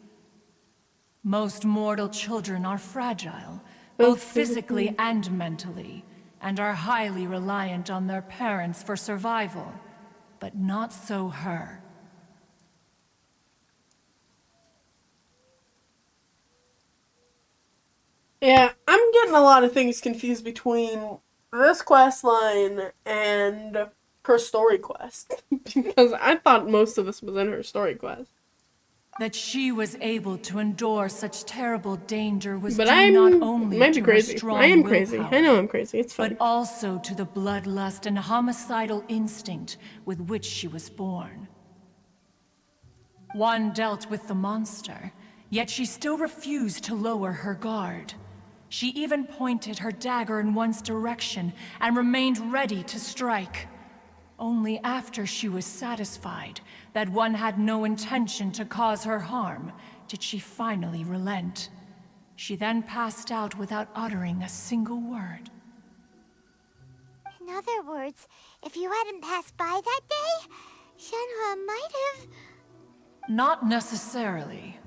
Most mortal children are fragile, both physically and mentally, and are highly reliant on their parents for survival. But not so her. Yeah, I'm getting a lot of things confused between this quest line and her story quest. Because I thought most of this was in her story quest. That she was able to endure such terrible danger was But due not only might be to crazy. her strong I am crazy. willpower, I know I'm crazy. It's fine. but also to the bloodlust and homicidal instinct with which she was born. One dealt with the monster, yet she still refused to lower her guard. She even pointed her dagger in one's direction and remained ready to strike. Only after she was satisfied that one had no intention to cause her harm did she finally relent. She then passed out without uttering a single word. In other words, if you hadn't passed by that day, Shenhua might have... Not necessarily.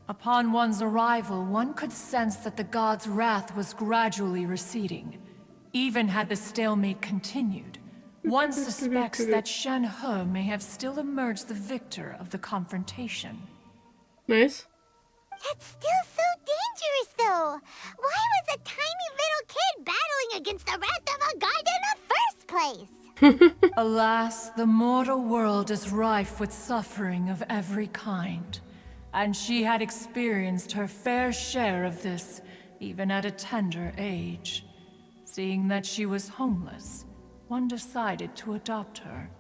Upon one's arrival, one could sense that the god's wrath was gradually receding. Even had the stalemate continued, one suspects that Shen He may have still emerged the victor of the confrontation. Nice. That's still so dangerous, though. Why was a tiny little kid battling against the wrath of a god in the first place? Alas, the mortal world is rife with suffering of every kind. And she had experienced her fair share of this, even at a tender age. Seeing that she was homeless, one decided to adopt her.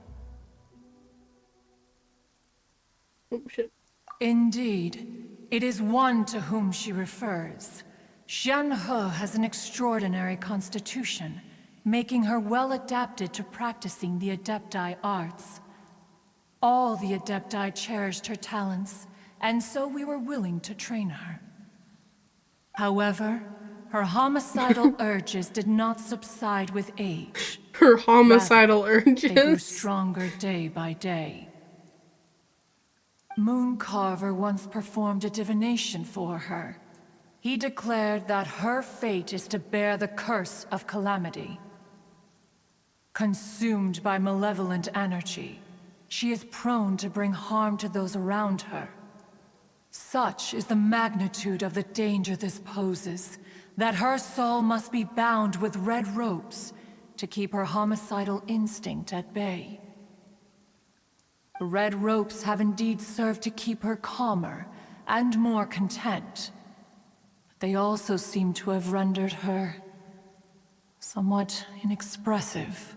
Oh, shit. Indeed, it is one to whom she refers. Shen He has an extraordinary constitution, making her well adapted to practicing the Adepti arts. All the Adepti cherished her talents, and so we were willing to train her. However, her homicidal urges did not subside with age. Her homicidal Rather, they grew urges. stronger day by day. Mooncarver once performed a divination for her. He declared that her fate is to bear the curse of calamity. Consumed by malevolent energy, she is prone to bring harm to those around her. Such is the magnitude of the danger this poses, that her soul must be bound with red ropes to keep her homicidal instinct at bay. The red ropes have indeed served to keep her calmer and more content, but they also seem to have rendered her somewhat inexpressive.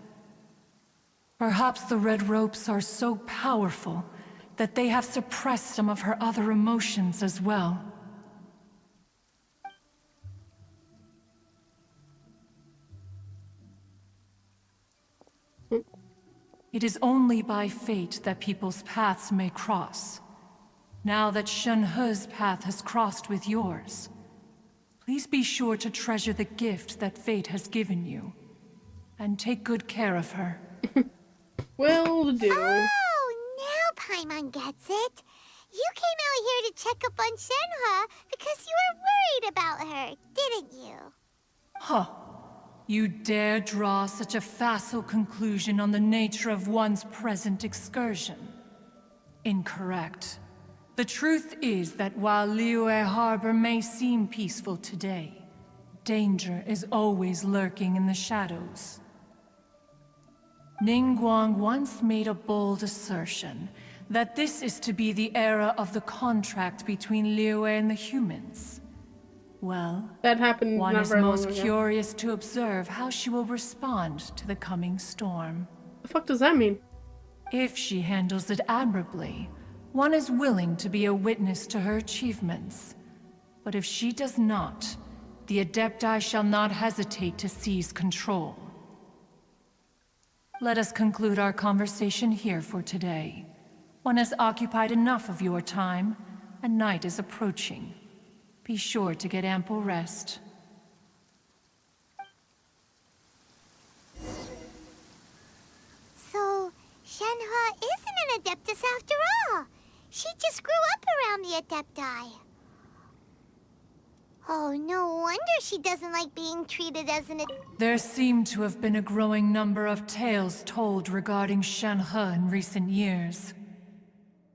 Perhaps the red ropes are so powerful that they have suppressed some of her other emotions as well. It is only by fate that people's paths may cross. Now that Shenhe's path has crossed with yours, please be sure to treasure the gift that fate has given you, and take good care of her. Will do. Oh, now Paimon gets it. You came out here to check up on Shenhe because you were worried about her, didn't you? Huh. You dare draw such a facile conclusion on the nature of one's present excursion? Incorrect. The truth is that while Liyue Harbor may seem peaceful today, danger is always lurking in the shadows. Ningguang once made a bold assertion that this is to be the era of the contract between Liyue and the humans. Well, that happened one not is very long most ago. curious to observe how she will respond to the coming storm. The fuck does that mean? If she handles it admirably, one is willing to be a witness to her achievements. But if she does not, the Adepti shall not hesitate to seize control. Let us conclude our conversation here for today. One has occupied enough of your time, and night is approaching. Be sure to get ample rest. So, Shenhe isn't an Adeptus after all. She just grew up around the Adepti. Oh, no wonder she doesn't like being treated as an There seem to have been a growing number of tales told regarding Shenhe in recent years.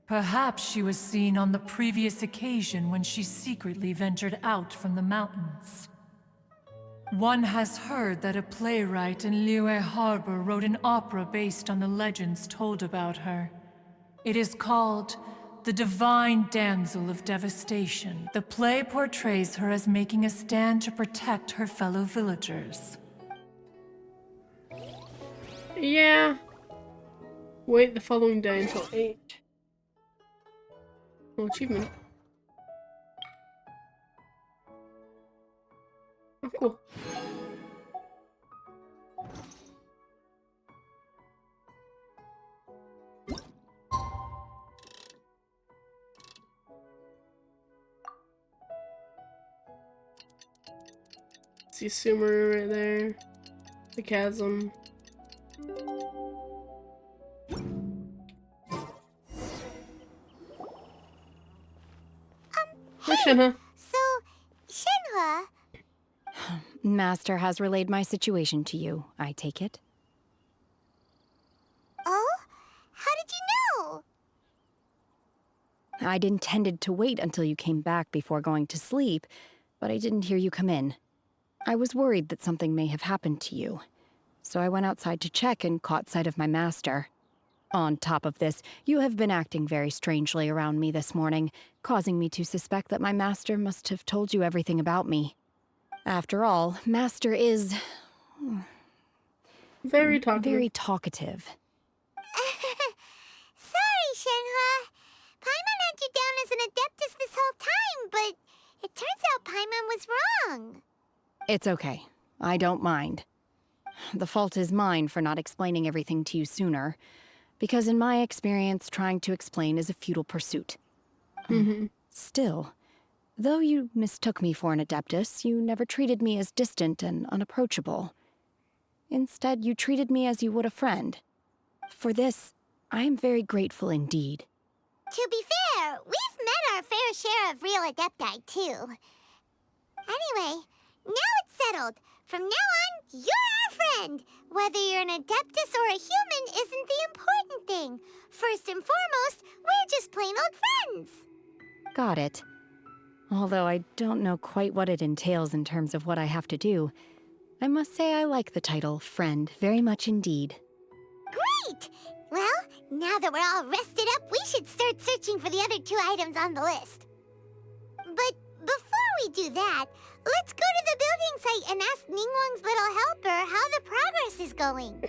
Perhaps she was seen on the previous occasion when she secretly ventured out from the mountains. One has heard that a playwright in Liyue Harbor wrote an opera based on the legends told about her. It is called The Divine Damsel of Devastation. The play portrays her as making a stand to protect her fellow villagers. Yeah. Wait the following day until 8. Oh, achievement. Oh, cool. See Sumer right there. The chasm. Shenhe. So, Shenhe... Master has relayed my situation to you, I take it. Oh? How did you know? I'd intended to wait until you came back before going to sleep, but I didn't hear you come in. I was worried that something may have happened to you, so I went outside to check and caught sight of my master. On top of this, you have been acting very strangely around me this morning, causing me to suspect that my master must have told you everything about me. After all, Master is... very talkative. Very talkative. Sorry, Shenhe. Paimon had you down as an Adeptus this whole time, but it turns out Paimon was wrong. It's okay. I don't mind. The fault is mine for not explaining everything to you sooner, because in my experience, trying to explain is a futile pursuit. Still, though you mistook me for an Adeptus, you never treated me as distant and unapproachable. Instead, you treated me as you would a friend. For this, I am very grateful indeed. To be fair, we've met our fair share of real Adepti, too. Anyway, now it's settled. From now on, you're our friend. Whether you're an Adeptus or a human isn't the important thing. First and foremost, we're just plain old friends. Got it. Although I don't know quite what it entails in terms of what I have to do, I must say I like the title friend very much indeed. Great! Well, now that we're all rested up, we should start searching for the other 2 items on the list. But before we do that, let's go to the building site and ask Ningguang's little helper how the progress is going.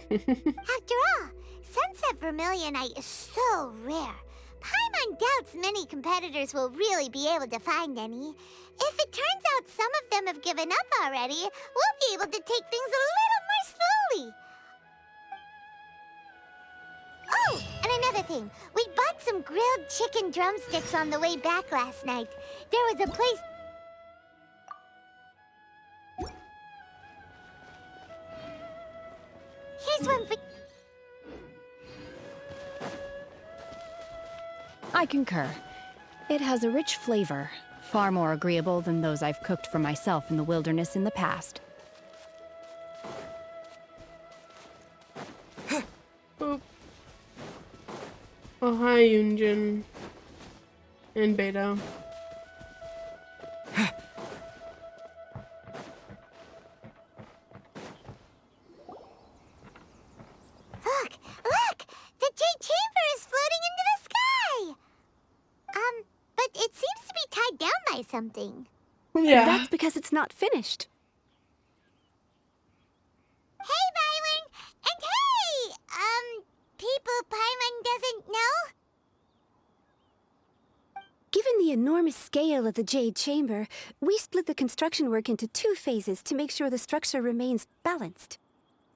After all, Sunset Vermilionite is so rare. Paimon doubts many competitors will really be able to find any. If it turns out some of them have given up already, we'll be able to take things a little more slowly. another thing. We bought some grilled chicken drumsticks on the way back last night. There was a place... Here's one for... I concur. It has a rich flavor, far more agreeable than those I've cooked for myself in the wilderness in the past. Boop. Oh, hi, Yunjin. And Beto. Look! The Jade Chamber is floating into the sky! But it seems to be tied down by something. Yeah. That's because it's not finished. Hey, Byron! And hey! People Paimon doesn't know? Given the enormous scale of the Jade Chamber, we split the construction work into 2 phases to make sure the structure remains balanced.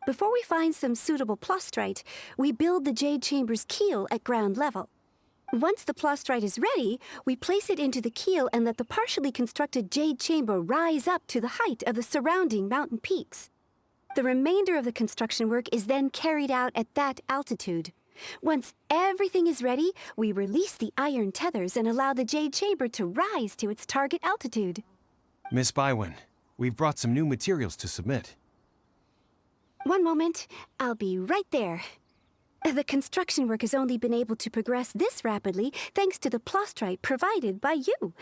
Before we find some suitable plastrite, we build the Jade Chamber's keel at ground level. Once the plastrite is ready, we place it into the keel and let the partially constructed Jade Chamber rise up to the height of the surrounding mountain peaks. The remainder of the construction work is then carried out at that altitude. Once everything is ready, we release the iron tethers and allow the Jade Chamber to rise to its target altitude. Miss Bywin, we've brought some new materials to submit. One moment, I'll be right there. The construction work has only been able to progress this rapidly thanks to the plastrite provided by you.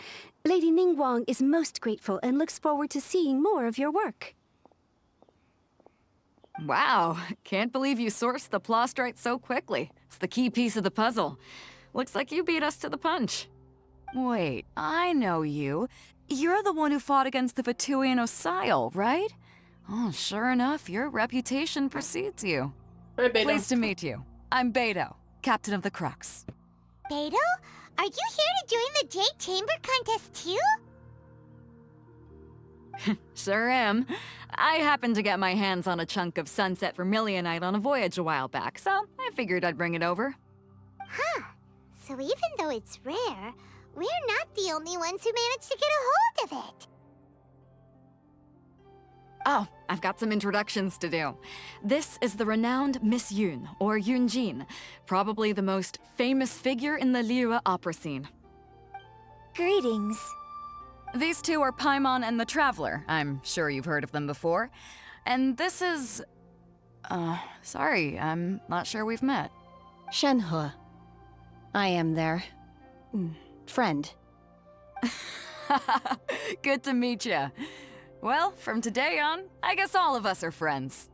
Lady Ningguang is most grateful and looks forward to seeing more of your work. Wow, can't believe you sourced the plastrite so quickly. It's the key piece of the puzzle. Looks like you beat us to the punch. Wait, I know you. You're the one who fought against the Vatuian Osile, right? Oh, sure enough, your reputation precedes you. Hi, Beto. Pleased to meet you. I'm Beto, captain of the Crux. Beto? Are you here to join the Jade Chamber contest too? Sure am. I happened to get my hands on a chunk of sunset vermilionite on a voyage a while back, so I figured I'd bring it over. Huh. So even though it's rare, we're not the only ones who managed to get a hold of it. Oh, I've got some introductions to do. This is the renowned Miss Yun, or Yunjin, probably the most famous figure in the Liyue opera scene. Greetings. These two are Paimon and the Traveler. I'm sure you've heard of them before. And this is... sorry, I'm not sure we've met. Shenhe. I am their... friend. Good to meet you. Well, from today on, I guess all of us are friends.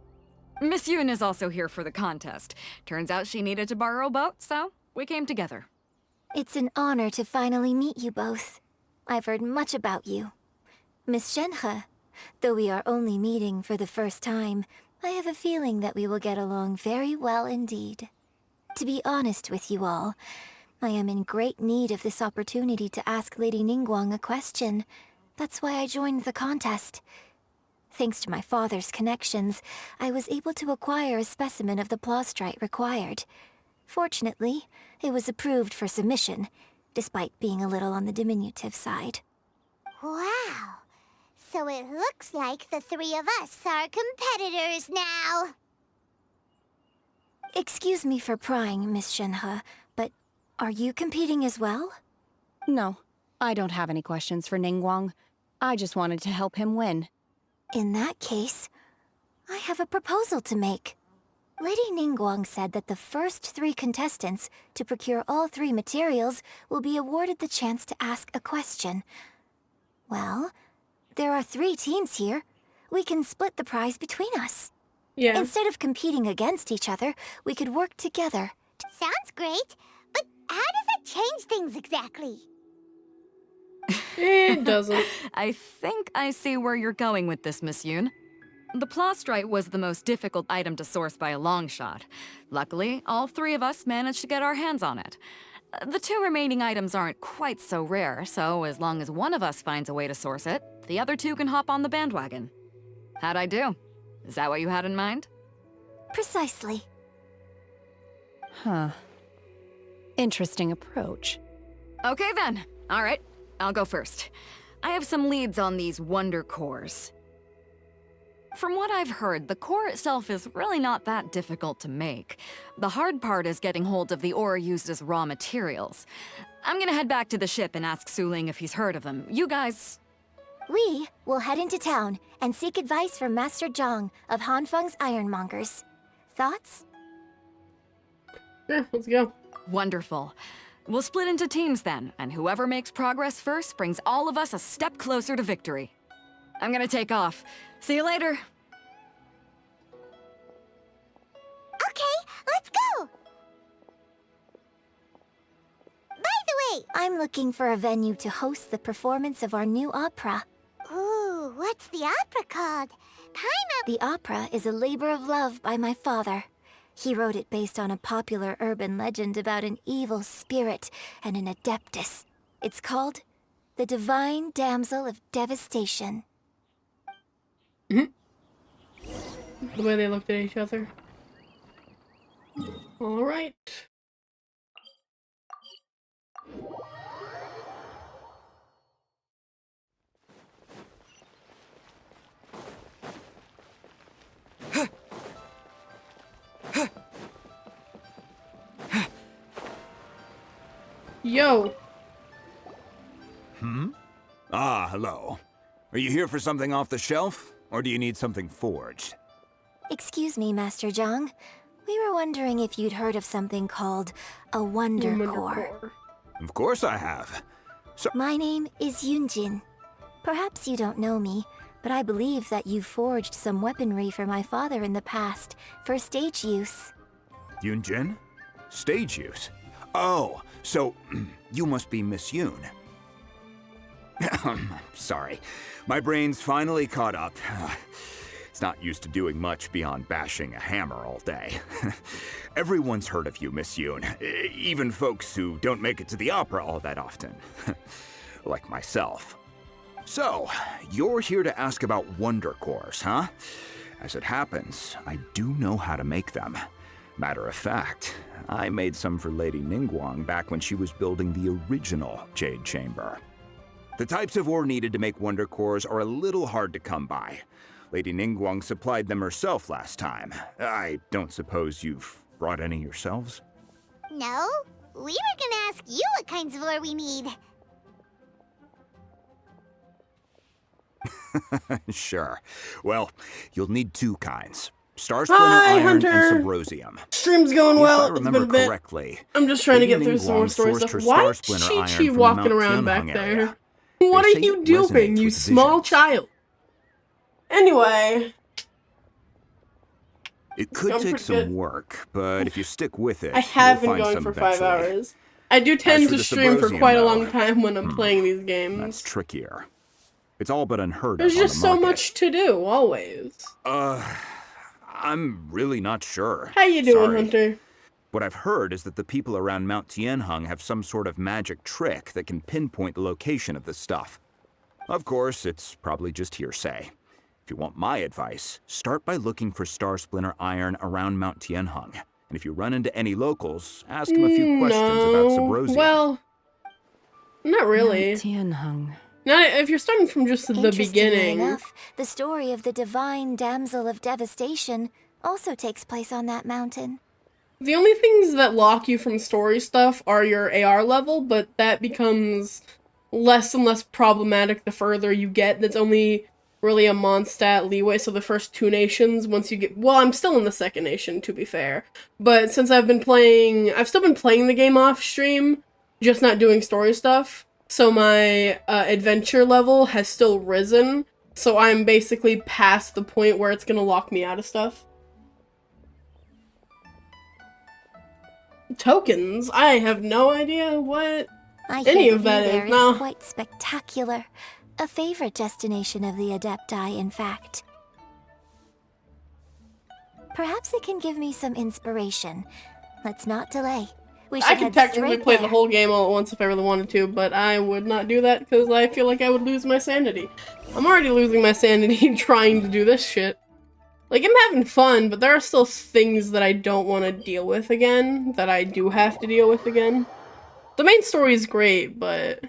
Miss Yun is also here for the contest. Turns out she needed to borrow a boat, so we came together. It's an honor to finally meet you both. I've heard much about you. Miss Shenhe, though we are only meeting for the first time, I have a feeling that we will get along very well indeed. To be honest with you all, I am in great need of this opportunity to ask Lady Ningguang a question. That's why I joined the contest. Thanks to my father's connections, I was able to acquire a specimen of the plastrite required. Fortunately, it was approved for submission, despite being a little on the diminutive side. Wow! So it looks like the 3 of us are competitors now! Excuse me for prying, Miss Shenhe, but are you competing as well? No, I don't have any questions for Ningguang. I just wanted to help him win. In that case, I have a proposal to make. Lady Ningguang said that the first 3 contestants to procure all 3 materials will be awarded the chance to ask a question. Well, there are 3 teams here. We can split the prize between us. Yeah. Instead of competing against each other, we could work together. Sounds great, but how does that change things exactly? It doesn't. I think I see where you're going with this, Miss Yun. The plastrite was the most difficult item to source by a long shot. Luckily, all 3 of us managed to get our hands on it. The 2 remaining items aren't quite so rare, so as long as one of us finds a way to source it, the other 2 can hop on the bandwagon. How'd I do? Is that what you had in mind? Precisely. Huh. Interesting approach. Okay then. All right, I'll go first. I have some leads on these wonder cores. From what I've heard, the core itself is really not that difficult to make. The hard part is getting hold of the ore used as raw materials. I'm gonna head back to the ship and ask Suling if he's heard of them. You guys... We will head into town and seek advice from Master Zhang of Hanfeng's Ironmongers. Thoughts? Yeah, let's go. Wonderful. We'll split into teams then, and whoever makes progress first brings all of us a step closer to victory. I'm gonna take off. See you later. Okay, let's go! By the way, I'm looking for a venue to host the performance of our new opera. Ooh, what's the opera called? The opera is a labor of love by my father. He wrote it based on a popular urban legend about an evil spirit and an adeptus. It's called The Divine Damsel of Devastation. The way they looked at each other. All right. Yo. Ah, hello. Are you here for something off the shelf? Or do you need something forged? Excuse me, Master Zhang. We were wondering if you'd heard of something called a Wonder Core. Of course I have. So My name is Yunjin. Perhaps you don't know me, but I believe that you forged some weaponry for my father in the past, for stage use. Yunjin? Stage use? Oh, so you must be Miss Yoon. Sorry. My brain's finally caught up. It's not used to doing much beyond bashing a hammer all day. Everyone's heard of you, Miss Yoon. Even folks who don't make it to the opera all that often. Like myself. So, you're here to ask about Wonder Cores, huh? As it happens, I do know how to make them. Matter of fact, I made some for Lady Ningguang back when she was building the original Jade Chamber. The types of ore needed to make Wonder Cores are a little hard to come by. Lady Ningguang supplied them herself last time. I don't suppose you've brought any yourselves? No, we were gonna ask you what kinds of ore we need. Sure. Well, you'll need two kinds. Star Splinter Hi, Iron Hunter. and Subrosium. Stream's going well. If I remember it's been a bit. correctly, I'm just trying to Lady get through some more Ningguang story sourced stuff. her Why Star is Splinter Chi iron Chi from the walking Mount around back Tianhong there? area. What They are say you it doing, resonates you with small visions. child? Anyway. It could I'm take pretty some good. work, but if you stick with it, I have you'll been find going some for 5 eventually. hours. I do tend for to the stream for Subrosium, quite a though, long time when I'm playing these games. That's trickier. It's all but unheard There's of on just the so market. much to do, always. I'm really not sure. How you doing, Sorry. Hunter? What I've heard is that the people around Mount Tianhong have some sort of magic trick that can pinpoint the location of the stuff. Of course, it's probably just hearsay. If you want my advice, start by looking for Star Splinter Iron around Mount Tianhong. And if you run into any locals, ask them a few questions about Subrosium. Well, not really. Tianhong. Not if you're starting from just the Interestingly beginning. enough, the story of the Divine Damsel of Devastation also takes place on that mountain. The only things that lock you from story stuff are your AR level, but that becomes less and less problematic the further you get. That's only really a Mondstadt leeway, so the first 2 nations, once you get... Well, I'm still in the 2nd nation, to be fair. But since I've still been playing the game off stream, just not doing story stuff. So my adventure level has still risen, so I'm basically past the point where it's gonna lock me out of stuff. Tokens? I have no idea what I any hear of the that view there is. is No. quite spectacular. A favorite destination of the Adepti, in fact. Perhaps it can give me some inspiration. Let's not delay. We should I could head technically straight play there. the whole game all at once if I really wanted to, but I would not do that because I feel like I would lose my sanity. I'm already losing my sanity trying to do this shit. Like, I'm having fun, but there are still things that I don't want to deal with again, that I do have to deal with again. The main story is great, but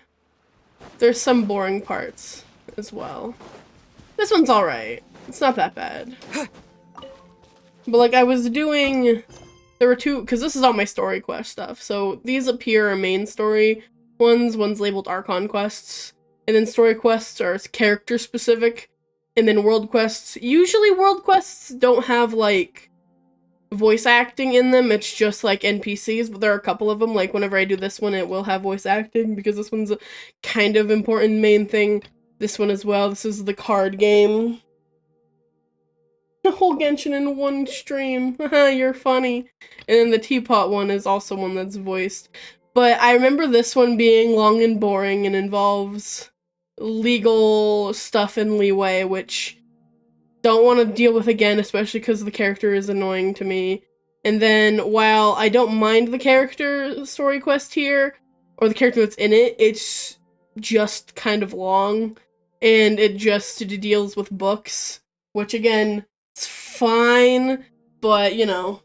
there's some boring parts as well. This one's alright. It's not that bad. But, like, I was doing... There were two... Because this is all my story quest stuff. So, these appear in main story ones. One's labeled Archon quests. And then story quests are character-specific. And then world quests. Usually world quests don't have, like, voice acting in them. It's just, like, NPCs. But there are a couple of them. Like, whenever I do this one, it will have voice acting. Because this one's a kind of important main thing. This one as well. This is the card game. The whole Genshin in one stream. Haha, you're funny. And then the teapot one is also one that's voiced. But I remember this one being long and boring and involves legal stuff in Liyue, which don't want to deal with again, especially because the character is annoying to me. And then while I don't mind the character story quest here, or the character that's in it, it's just kind of long. And it just deals with books, which again, it's fine, but, you know.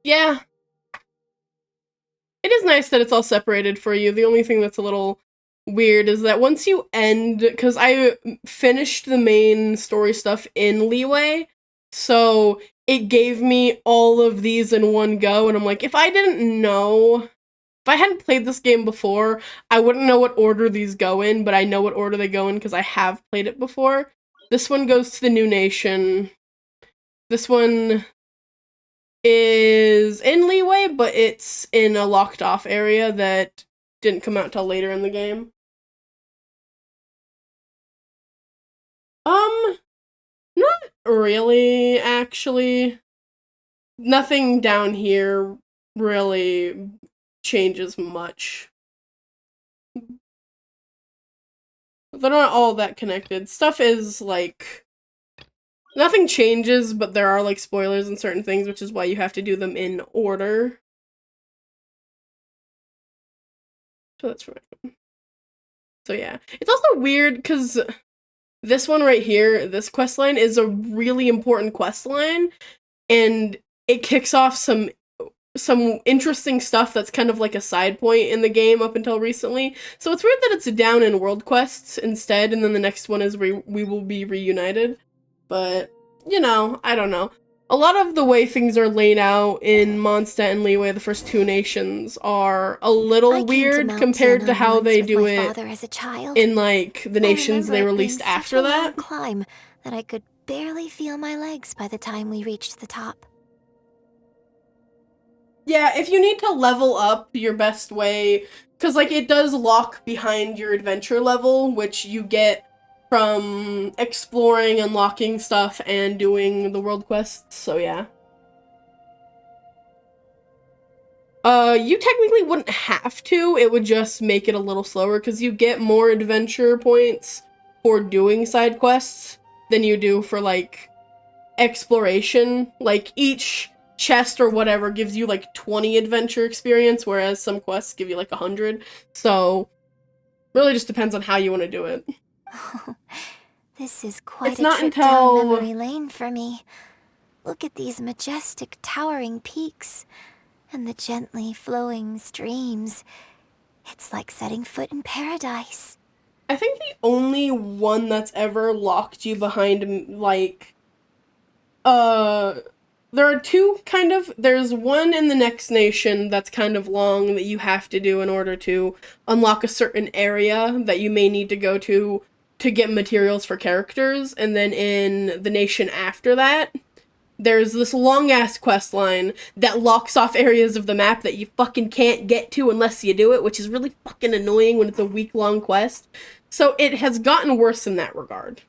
Yeah. It is nice that it's all separated for you. The only thing that's a little weird is that once you end, because I finished the main story stuff in Liyue, so it gave me all of these in one go, and I'm like, if I didn't know... If I hadn't played this game before, I wouldn't know what order these go in, but I know what order they go in because I have played it before. This one goes to the new nation. This one is in Liyue, but it's in a locked off area that didn't come out till later in the game. Not really, actually. Nothing down here really changes much. They're not all that connected. Stuff is, like... Nothing changes, but there are, like, spoilers and certain things, which is why you have to do them in order. So that's right. So yeah. It's also weird, because this one right here, this questline, is a really important questline, and it kicks off some interesting stuff that's kind of like a side point in the game up until recently. So it's weird that it's down in world quests instead, and then the next one is we will be reunited. But, you know, I don't know. A lot of the way things are laid out in Mondstadt and Liyue, the first two nations, are a little weird compared to how they do it in, like, the nations they released after that. Climb that I could barely feel my legs by the time we reached the top. Yeah, if you need to level up your best way, because, like, it does lock behind your adventure level, which you get from exploring, unlocking stuff, and doing the world quests, so yeah. You technically wouldn't have to, it would just make it a little slower, because you get more adventure points for doing side quests than you do for, like, exploration. Like, each chest or whatever gives you like 20 adventure experience, whereas some quests give you like 100. So really just depends on how you want to do it. This is quite a trip down memory lane for me. Look at these majestic towering peaks and the gently flowing streams. It's like setting foot in paradise. I think the only one that's ever locked you behind, like, there are two, kind of. There's one in the next nation that's kind of long that you have to do in order to unlock a certain area that you may need to go to get materials for characters. And then in the nation after that, there's this long-ass quest line that locks off areas of the map that you fucking can't get to unless you do it, which is really fucking annoying when it's a week-long quest. So it has gotten worse in that regard.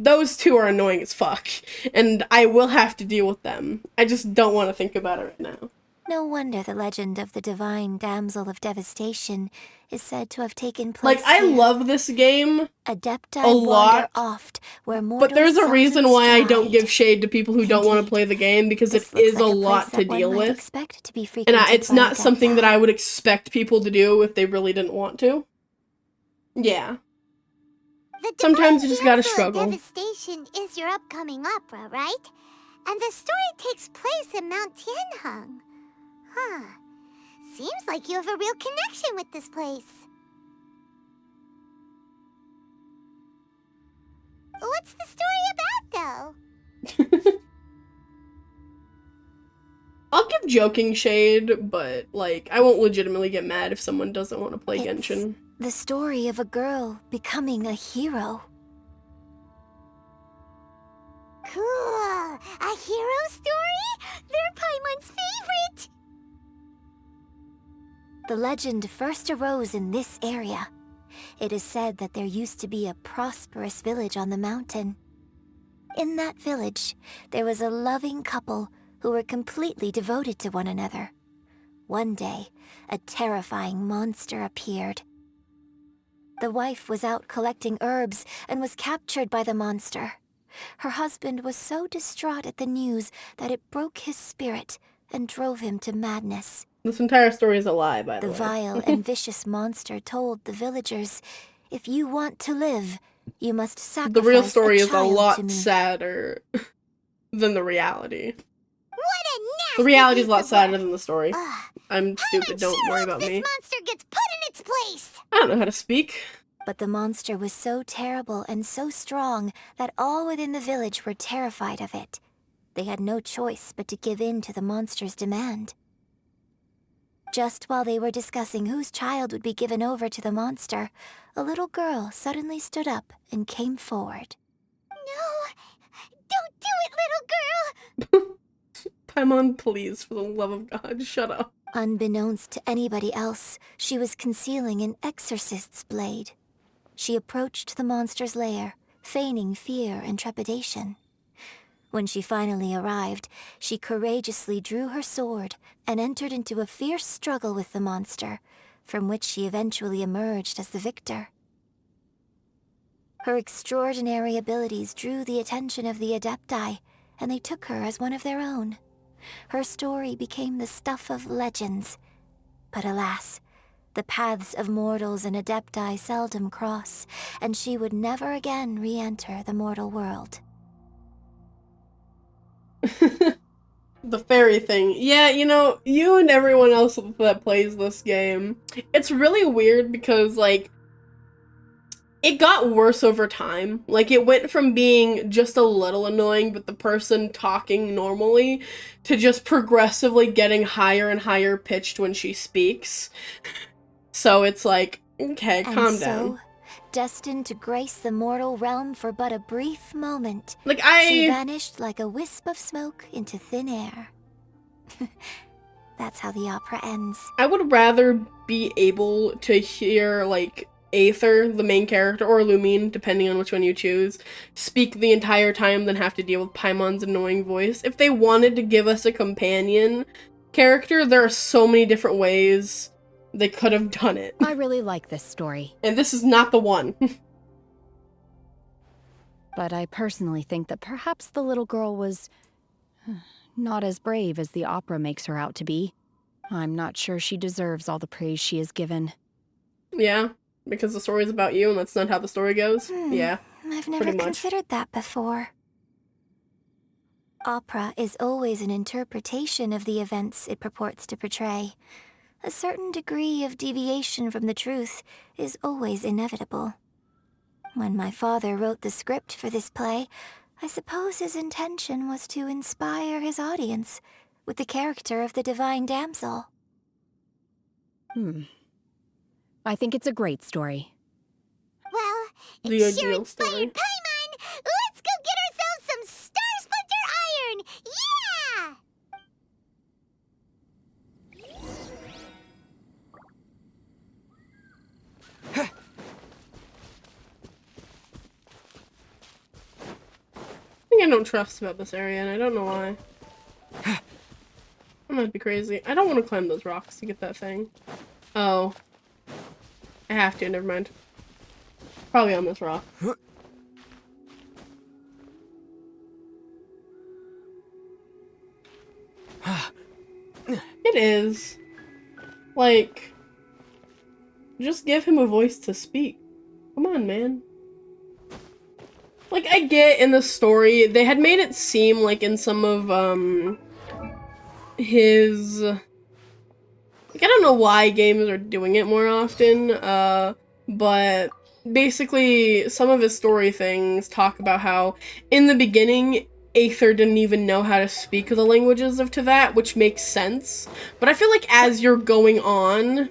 Those two are annoying as fuck, and I will have to deal with them. I just don't want to think about it right now. No wonder the legend of the divine damsel of devastation is said to have taken place. Like, I love this game Adepti a lot, oft, where but there's a reason why I don't give shade to people who don't want to play the game, because it is a lot to deal with. And it's not something that I would expect people to do if they really didn't want to. Yeah. Sometimes you just gotta Damsel struggle. of Devastation is your upcoming opera, right? And the story takes place in Mount Tianheng. Huh. Seems like you have a real connection with this place. What's the story about, though? I'll give joking shade, but, like, I won't legitimately get mad if someone doesn't want to play Genshin. The story of a girl becoming a hero. Cool! A hero story? They're Paimon's favorite! The legend first arose in this area. It is said that there used to be a prosperous village on the mountain. In that village, there was a loving couple who were completely devoted to one another. One day, a terrifying monster appeared. The wife was out collecting herbs and was captured by the monster. Her husband was so distraught at the news that it broke his spirit and drove him to madness. This entire story is a lie, by the way. The vile and vicious monster told the villagers, "If you want to live, you must sacrifice The real story a is a child to lot me." sadder than the reality. What a nasty The reality is a lot piece of sadder work. than the story. I'm stupid, don't worry about This me. monster gets put in its place. I don't know how to speak. But the monster was so terrible and so strong that all within the village were terrified of it. They had no choice but to give in to the monster's demand. Just while they were discussing whose child would be given over to the monster, a little girl suddenly stood up and came forward. No! Don't do it, little girl! Paimon, please, for the love of God, shut up. Unbeknownst to anybody else, she was concealing an exorcist's blade. She approached the monster's lair, feigning fear and trepidation. When she finally arrived, she courageously drew her sword and entered into a fierce struggle with the monster, from which she eventually emerged as the victor. Her extraordinary abilities drew the attention of the Adepti, and they took her as one of their own. Her story became the stuff of legends. But alas, the paths of mortals and Adepti seldom cross, and she would never again re-enter the mortal world. The fairy thing. Yeah, you know, you and everyone else that plays this game, it's really weird because, like, it got worse over time. Like, it went from being just a little annoying with the person talking normally to just progressively getting higher and higher pitched when she speaks. So it's like, okay, calm down. Destined to grace the mortal realm for but a brief moment, like she vanished like a wisp of smoke into thin air. That's how the opera ends. I would rather be able to hear, like, Aether, the main character, or Lumine, depending on which one you choose, speak the entire time than have to deal with Paimon's annoying voice. If they wanted to give us a companion character, there are so many different ways they could have done it. I really like this story. And this is not the one. But I personally think that perhaps the little girl was not as brave as the opera makes her out to be. I'm not sure she deserves all the praise she is given. Yeah, because the story is about you and that's not how the story goes. Yeah, I've never considered that before. Opera is always an interpretation of the events it purports to portray. A certain degree of deviation from the truth is always inevitable. When my father wrote the script for this play, I suppose his intention was to inspire his audience with the character of the divine damsel. I think it's a great story. Well, The it sure ideal inspired story. Paimon! Let's go get ourselves some Star Splinter Iron! Yeah! I think I don't trust about this area, and I don't know why. I might be crazy. I don't want to climb those rocks to get that thing. Oh. I have to, never mind. Probably on this rock. It is. Like, just give him a voice to speak. Come on, man. Like, I get in the story, they had made it seem like in some of, his... Like, I don't know why games are doing it more often, but basically some of his story things talk about how, in the beginning, Aether didn't even know how to speak the languages of Teyvat, which makes sense. But I feel like as you're going on,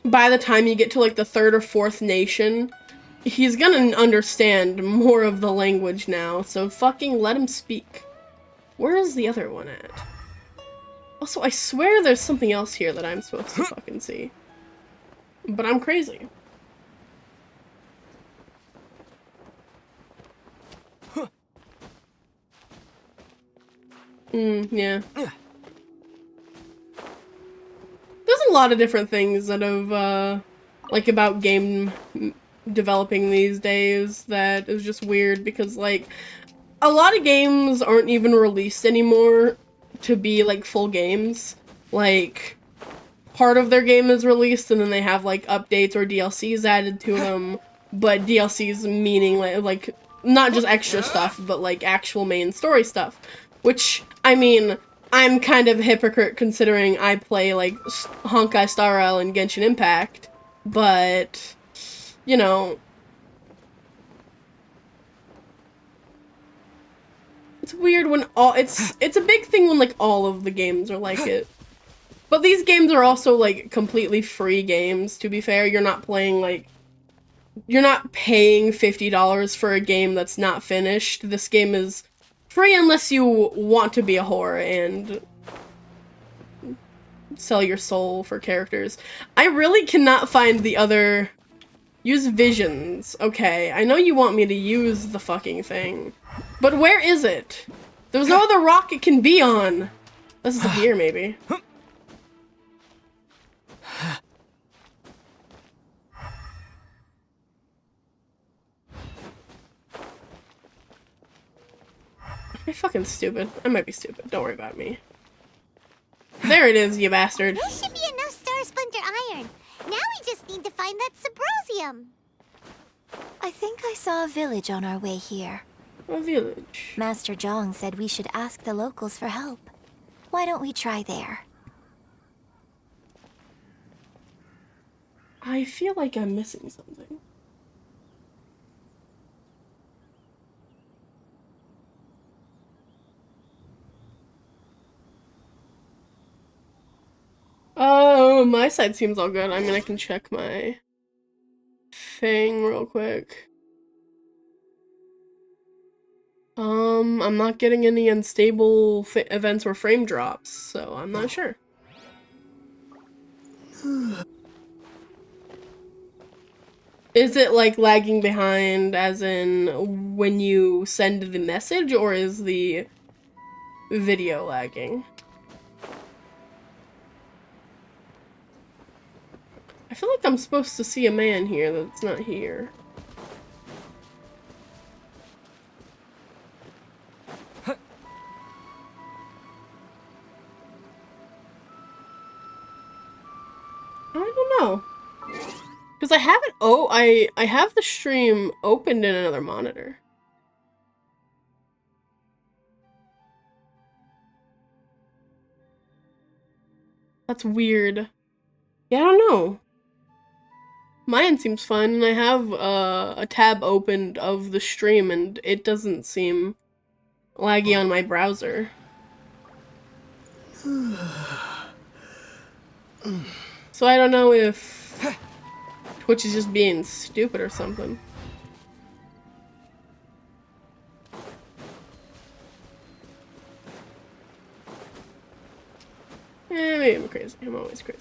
by the time you get to, like, the 3rd or 4th nation, he's gonna understand more of the language now, so fucking let him speak. Where is the other one at? Also, I swear there's something else here that I'm supposed to fucking see. But I'm crazy. Yeah. There's a lot of different things that have, like, about game developing these days that is just weird because, like, a lot of games aren't even released anymore to be, like, full games. Like, part of their game is released and then they have, like, updates or DLCs added to them, but DLCs meaning, like, not just extra stuff, but, like, actual main story stuff. Which, I mean, I'm kind of a hypocrite considering I play, like, Honkai Star Rail and Genshin Impact, but, you know, it's weird when it's a big thing when, like, all of the games are like it. But these games are also, like, completely free games, to be fair. You're not playing, like, you're not paying $50 for a game that's not finished. This game is free unless you want to be a whore and sell your soul for characters. I really cannot find the other... Use visions. Okay, I know you want me to use the fucking thing. But where is it? There's no other rock it can be on. This is here, maybe. I'm fucking stupid. I might be stupid. Don't worry about me. There it is, you bastard. There should be enough Star Splinter Iron. Now we just need to find that Subrosium. I think I saw a village on our way here. A village? Master Zhang said we should ask the locals for help. Why don't we try there? I feel like I'm missing something. Oh, my side seems all good. I mean, I can check my thing real quick. I'm not getting any unstable events or frame drops, so I'm not sure. Is it, like, lagging behind as in when you send the message, or is the video lagging? I feel like I'm supposed to see a man here that's not here. I don't know. Because I haven't, I have the stream opened in another monitor. That's weird. Yeah, I don't know. Mine seems fine, and I have a tab opened of the stream, and it doesn't seem laggy on my browser. So I don't know if Twitch is just being stupid or something. Maybe I'm crazy. I'm always crazy.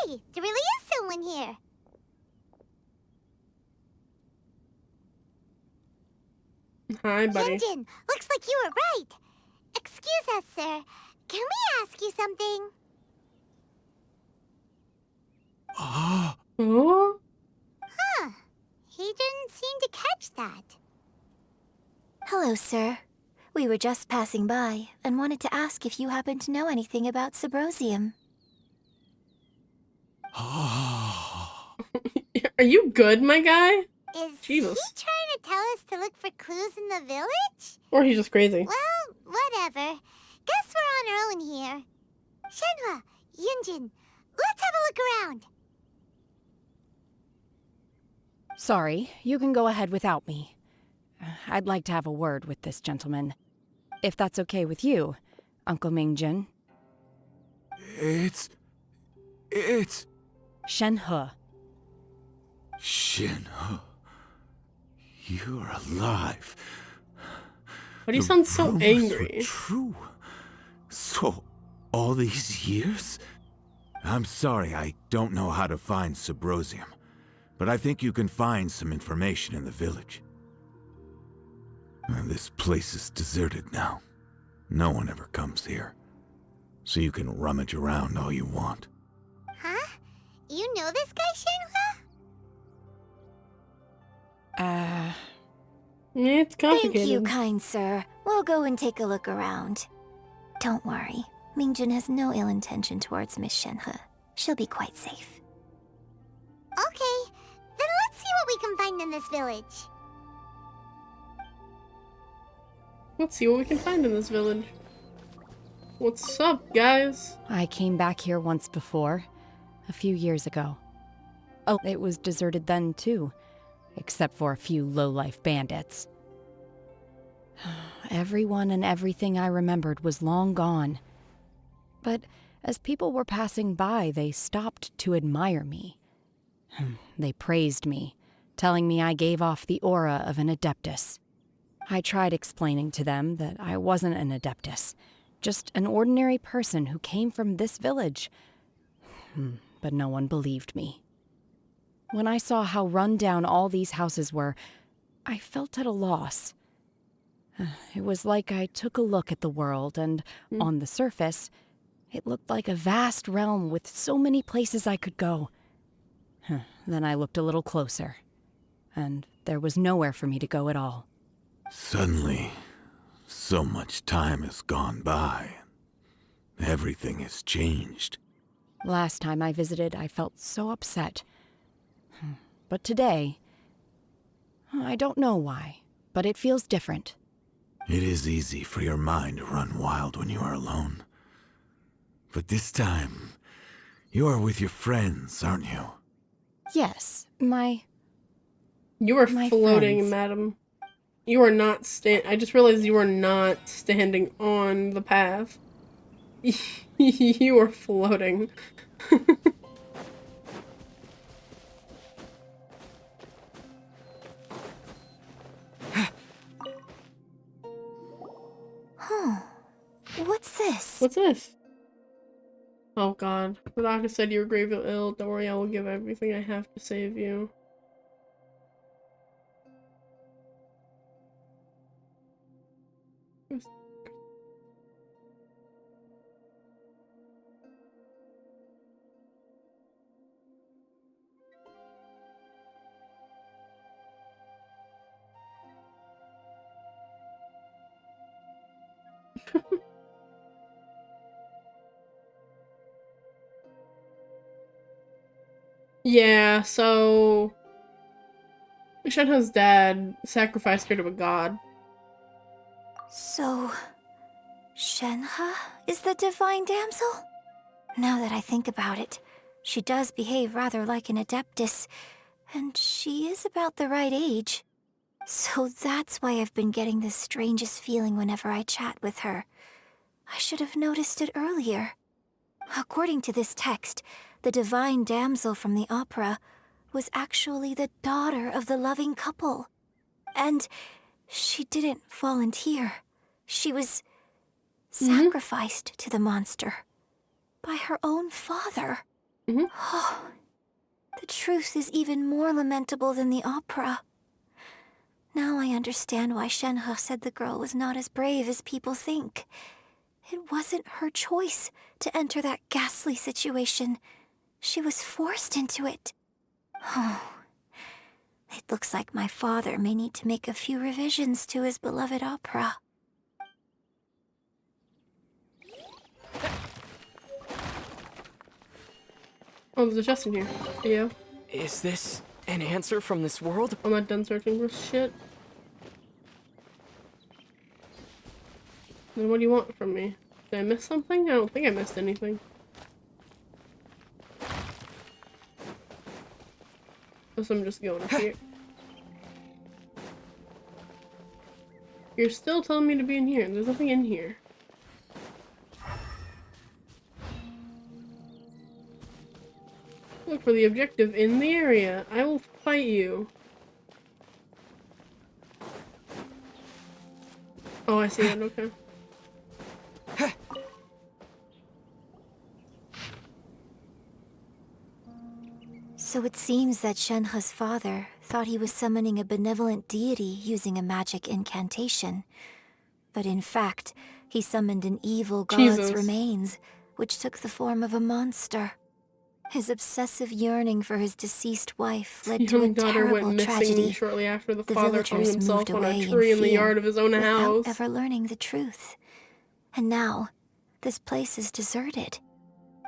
Hey, there really is someone here. Hi, buddy. Hyunjin, looks like you were right. Excuse us, sir. Can we ask you something? Oh? Huh. He didn't seem to catch that. Hello, sir. We were just passing by and wanted to ask if you happen to know anything about Subrosium. Are you good, my guy? Is Jesus. he trying to tell us to look for clues in the village? Or he's just crazy. Well, whatever. Guess we're on our own here. Shenhua, Yunjin, let's have a look around. Sorry, you can go ahead without me. I'd like to have a word with this gentleman. If that's okay with you, Uncle Mingjin. It's... Shenhe. Shenhe. You're alive. But he The sounds so rumors angry. were true. So, all these years? I'm sorry, I don't know how to find Subrosium, but I think you can find some information in the village. And this place is deserted now. No one ever comes here. So you can rummage around all you want. Huh? You know this guy, Shenhua? It's complicated. Thank you, kind sir. We'll go and take a look around. Don't worry. Mingjin has no ill intention towards Miss Shenhe. She'll be quite safe. Okay, then let's see what we can find in this village. Let's see what we can find in this village. What's up, guys? I came back here once before, a few years ago. Oh, it was deserted then too, except for a few low-life bandits. Everyone and everything I remembered was long gone. But as people were passing by, they stopped to admire me. They praised me, telling me I gave off the aura of an Adeptus. I tried explaining to them that I wasn't an Adeptus, just an ordinary person who came from this village. But no one believed me. When I saw how run down all these houses were, I felt at a loss. It was like I took a look at the world, and on the surface, it looked like a vast realm with so many places I could go. Then I looked a little closer, and there was nowhere for me to go at all. Suddenly, so much time has gone by. Everything has changed. Last time I visited, I felt so upset. But today, I don't know why, but it feels different. It is easy for your mind to run wild when you are alone. But this time, you are with your friends, aren't you? Yes, You are floating, friends. madam. You are not I just realized you are not standing on the path. You are floating. What's this? What's this? Oh god. The doctor said you were gravely ill. Don't worry, I will give everything I have to save you. Yeah, so Shenhe's dad sacrificed her to a god. So, Shenhe is the divine damsel? Now that I think about it, she does behave rather like an Adeptus, and she is about the right age. So that's why I've been getting the strangest feeling whenever I chat with her. I should have noticed it earlier. According to this text, the divine damsel from the opera was actually the daughter of the loving couple. And she didn't volunteer. She was sacrificed to the monster by her own father. Oh, the truth is even more lamentable than the opera. Now I understand why Shenhe said the girl was not as brave as people think. It wasn't her choice to enter that ghastly situation. She was forced into it. Oh, it looks like my father may need to make a few revisions to his beloved opera. Oh, there's a chest in here. Yeah. Is this an answer from this world? I'm not done searching for shit. Then what do you want from me? Did I miss something? I don't think I missed anything. So I'm just going up here. You're still telling me to be in here. There's nothing in here. Look for the objective in the area. I will fight you. Oh, I see it. Okay. So it seems that Shenhe's father thought he was summoning a benevolent deity using a magic incantation. But in fact, he summoned an evil god's remains, which took the form of a monster. His obsessive yearning for his deceased wife led to a terrible tragedy. Shortly after the father hung villagers himself moved on a away tree in the yard of his own without house. ever learning the truth. And now, this place is deserted.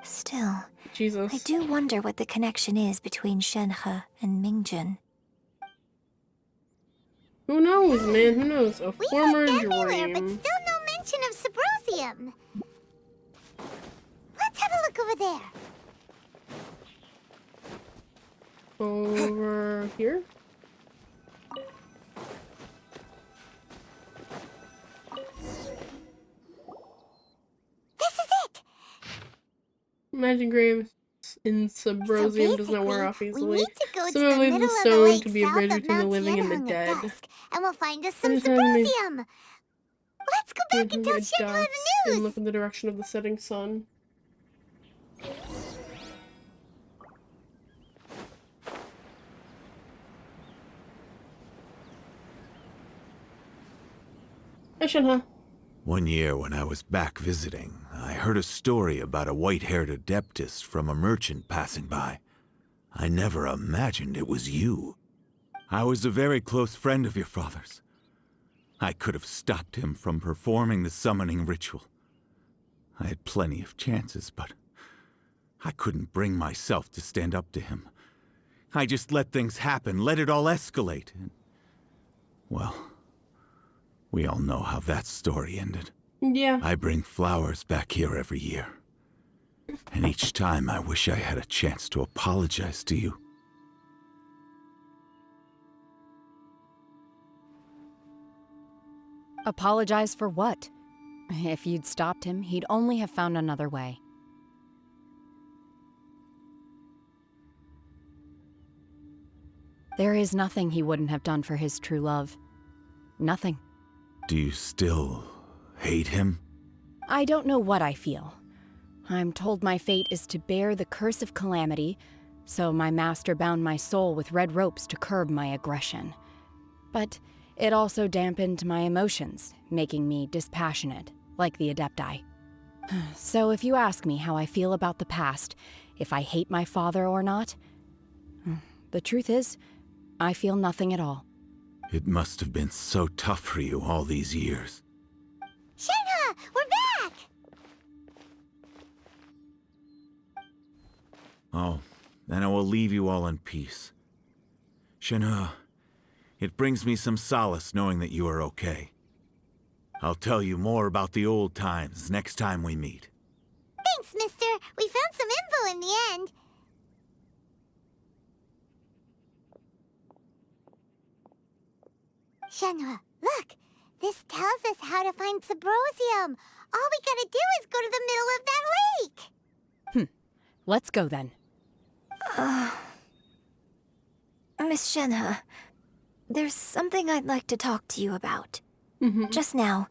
Still, I do wonder what the connection is between Shenhe and Mingjun. Who knows, man? Who knows? A former Everywhere, but dream. still no mention of Subrosium. Let's have a look over there. Over here? This is it! Magic grave in Subrosium does not wear off We easily. need to go to Some the believe middle the of the stone lake could be a south bridge of between the Mount living and the Tianheng at dead. dusk, and we'll find us some Anytime we- Subrosium. Let's go back and tell Shenhe the and news! look in the direction of the setting sun. Hi, Shenhe. One year when I was back visiting, I heard a story about a white-haired adeptus from a merchant passing by. I never imagined it was you. I was a very close friend of your father's. I could have stopped him from performing the summoning ritual. I had plenty of chances, but I couldn't bring myself to stand up to him. I just let things happen, let it all escalate. And, well, we all know how that story ended. Yeah. I bring flowers back here every year. And each time I wish I had a chance to apologize to you. Apologize for what? If you'd stopped him, he'd only have found another way. There is nothing he wouldn't have done for his true love. Nothing. Do you still hate him? I don't know what I feel. I'm told my fate is to bear the curse of calamity, so my master bound my soul with red ropes to curb my aggression. But it also dampened my emotions, making me dispassionate, like the Adepti. So if you ask me how I feel about the past, if I hate my father or not, the truth is, I feel nothing at all. It must have been so tough for you all these years. Shenhe, we're back! Oh, then I will leave you all in peace. Shenhe, it brings me some solace knowing that you are okay. I'll tell you more about the old times next time we meet. Thanks, mister. We found some info in the end. Shenhe, look. This tells us how to find Subrosium. All we gotta do is go to the middle of that lake. Let's go then. Miss Shenhe, there's something I'd like to talk to you about. Just now,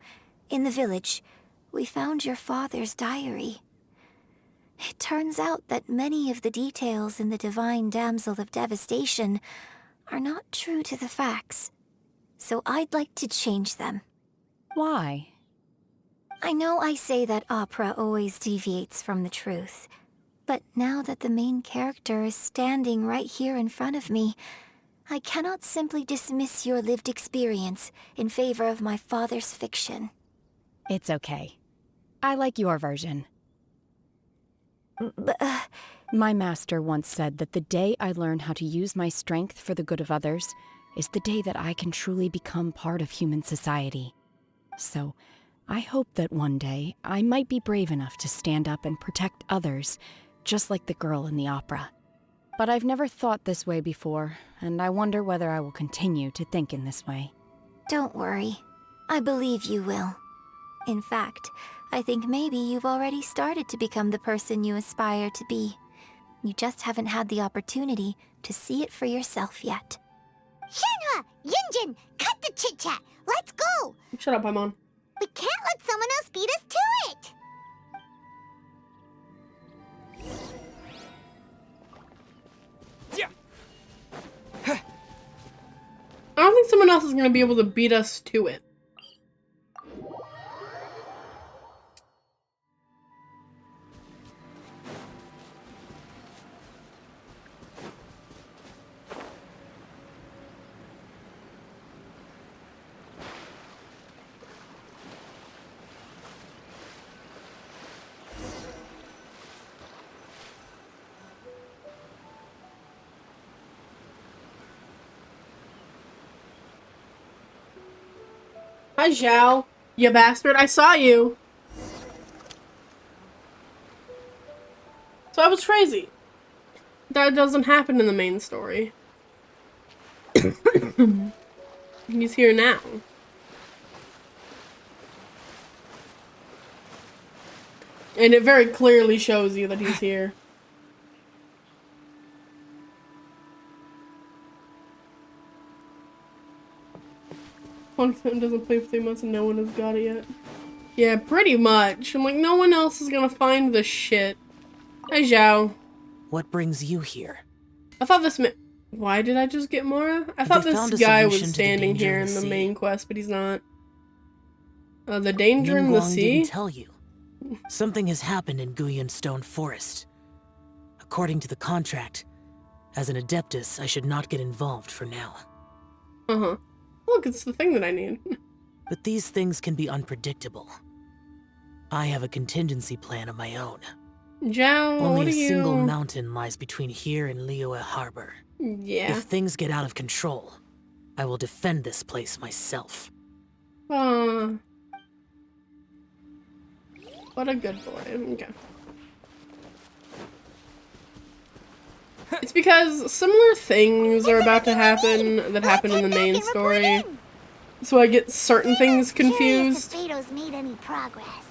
in the village, we found your father's diary. It turns out that many of the details in the Divine Damsel of Devastation are not true to the facts. So I'd like to change them. Why? I know I say that opera always deviates from the truth, But now that the main character is standing right here in front of me, I cannot simply dismiss your lived experience in favor of my father's fiction. It's okay. I like your version. My master once said that the day I learn how to use my strength for the good of others is the day that I can truly become part of human society. So, I hope that one day I might be brave enough to stand up and protect others, just like the girl in the opera. But I've never thought this way before, and I wonder whether I will continue to think in this way. Don't worry. I believe you will. In fact, I think maybe you've already started to become the person you aspire to be. You just haven't had the opportunity to see it for yourself yet. Shenhua! Yunjin! Cut the chit-chat! Let's go! Shut up, I'm on. We can't let someone else beat us to it! I don't think someone else is gonna be able to beat us to it. Hi, Zhao. You bastard, I saw you. So I was crazy. That doesn't happen in the main story. He's here now. And it very clearly shows you that he's here. One doesn't play for 3 months and no one has got it yet. Yeah, pretty much. I'm like, no one else is gonna find this shit. Hi, Zhao. What brings you here? I thought this meant... Why did I just get Mora? I thought this guy was standing here in the main quest, but he's not. The danger in the sea? Didn't tell you. Something has happened in Guyun Stone Forest. According to the contract, as an Adeptus, I should not get involved for now. Uh-huh. Look, it's the thing that I need. But these things can be unpredictable. I have a contingency plan of my own. Zhao, Only a single mountain lies between here and Liyue Harbor. Yeah. If things get out of control, I will defend this place myself. What a good boy. Okay. It's because similar things are about to happen that happen in the main story. So I get certain things confused. Phaedo's made any progress.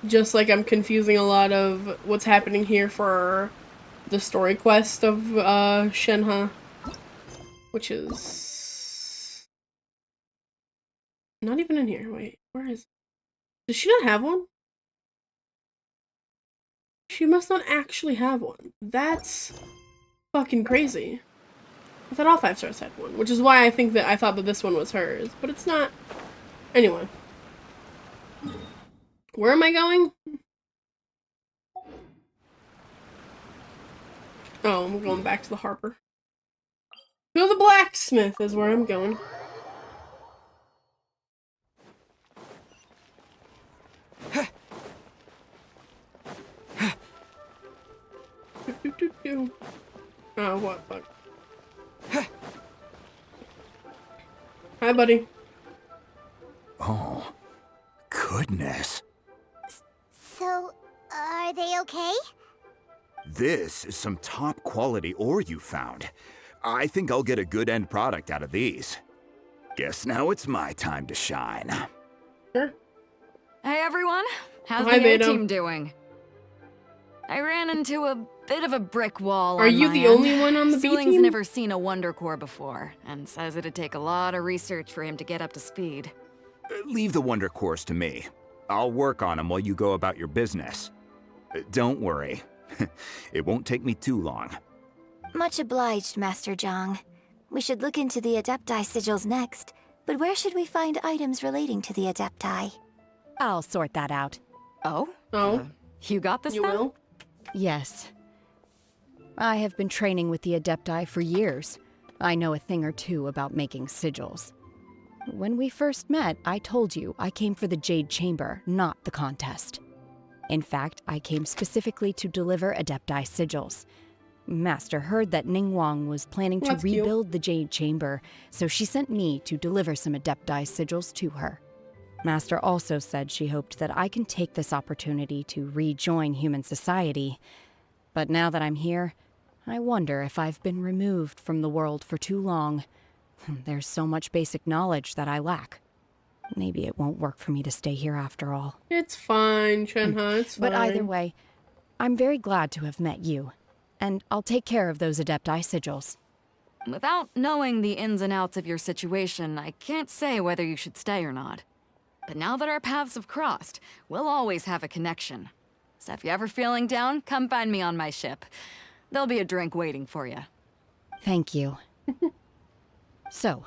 Just like I'm confusing a lot of what's happening here for the story quest of Shenhe. Which is... not even in here. Wait, where is it? Does she not have one? She must not actually have one. That's fucking crazy. I thought all 5 stars had one, which is why I thought that this one was hers, but it's not. Anyway. Where am I going? Oh, I'm going back to the harbor. To the blacksmith is where I'm going. Oh, what fuck? Hi, buddy. Oh, goodness. So, are they okay? This is some top quality ore you found. I think I'll get a good end product out of these. Guess now it's my time to shine. Sure. Hey everyone, how's Hi, the A Beto. team doing? I ran into a bit of a brick wall. Are you the only one on the B Sealing's team? never seen a Wonder Core before, and says it'd take a lot of research for him to get up to speed. Leave the Wonder Cores to me. I'll work on them while you go about your business. Don't worry. It won't take me too long. Much obliged, Master Zhang. We should look into the Adepti sigils next, but where should we find items relating to the Adepti? I'll sort that out. Oh? Oh? You got this You then? will? Yes. I have been training with the Adepti for years. I know a thing or two about making sigils. When we first met, I told you I came for the Jade Chamber, not the contest. In fact, I came specifically to deliver Adepti sigils. Master heard that Ningguang was planning to rebuild the Jade Chamber, so she sent me to deliver some Adepti sigils to her. Master also said she hoped that I can take this opportunity to rejoin human society. But now that I'm here, I wonder if I've been removed from the world for too long. There's so much basic knowledge that I lack. Maybe it won't work for me to stay here after all. It's fine, Shenhe, it's fine. But either way, I'm very glad to have met you. And I'll take care of those Adepti sigils. Without knowing the ins and outs of your situation, I can't say whether you should stay or not. But now that our paths have crossed, we'll always have a connection. So if you're ever feeling down, come find me on my ship. There'll be a drink waiting for you. Thank you. So,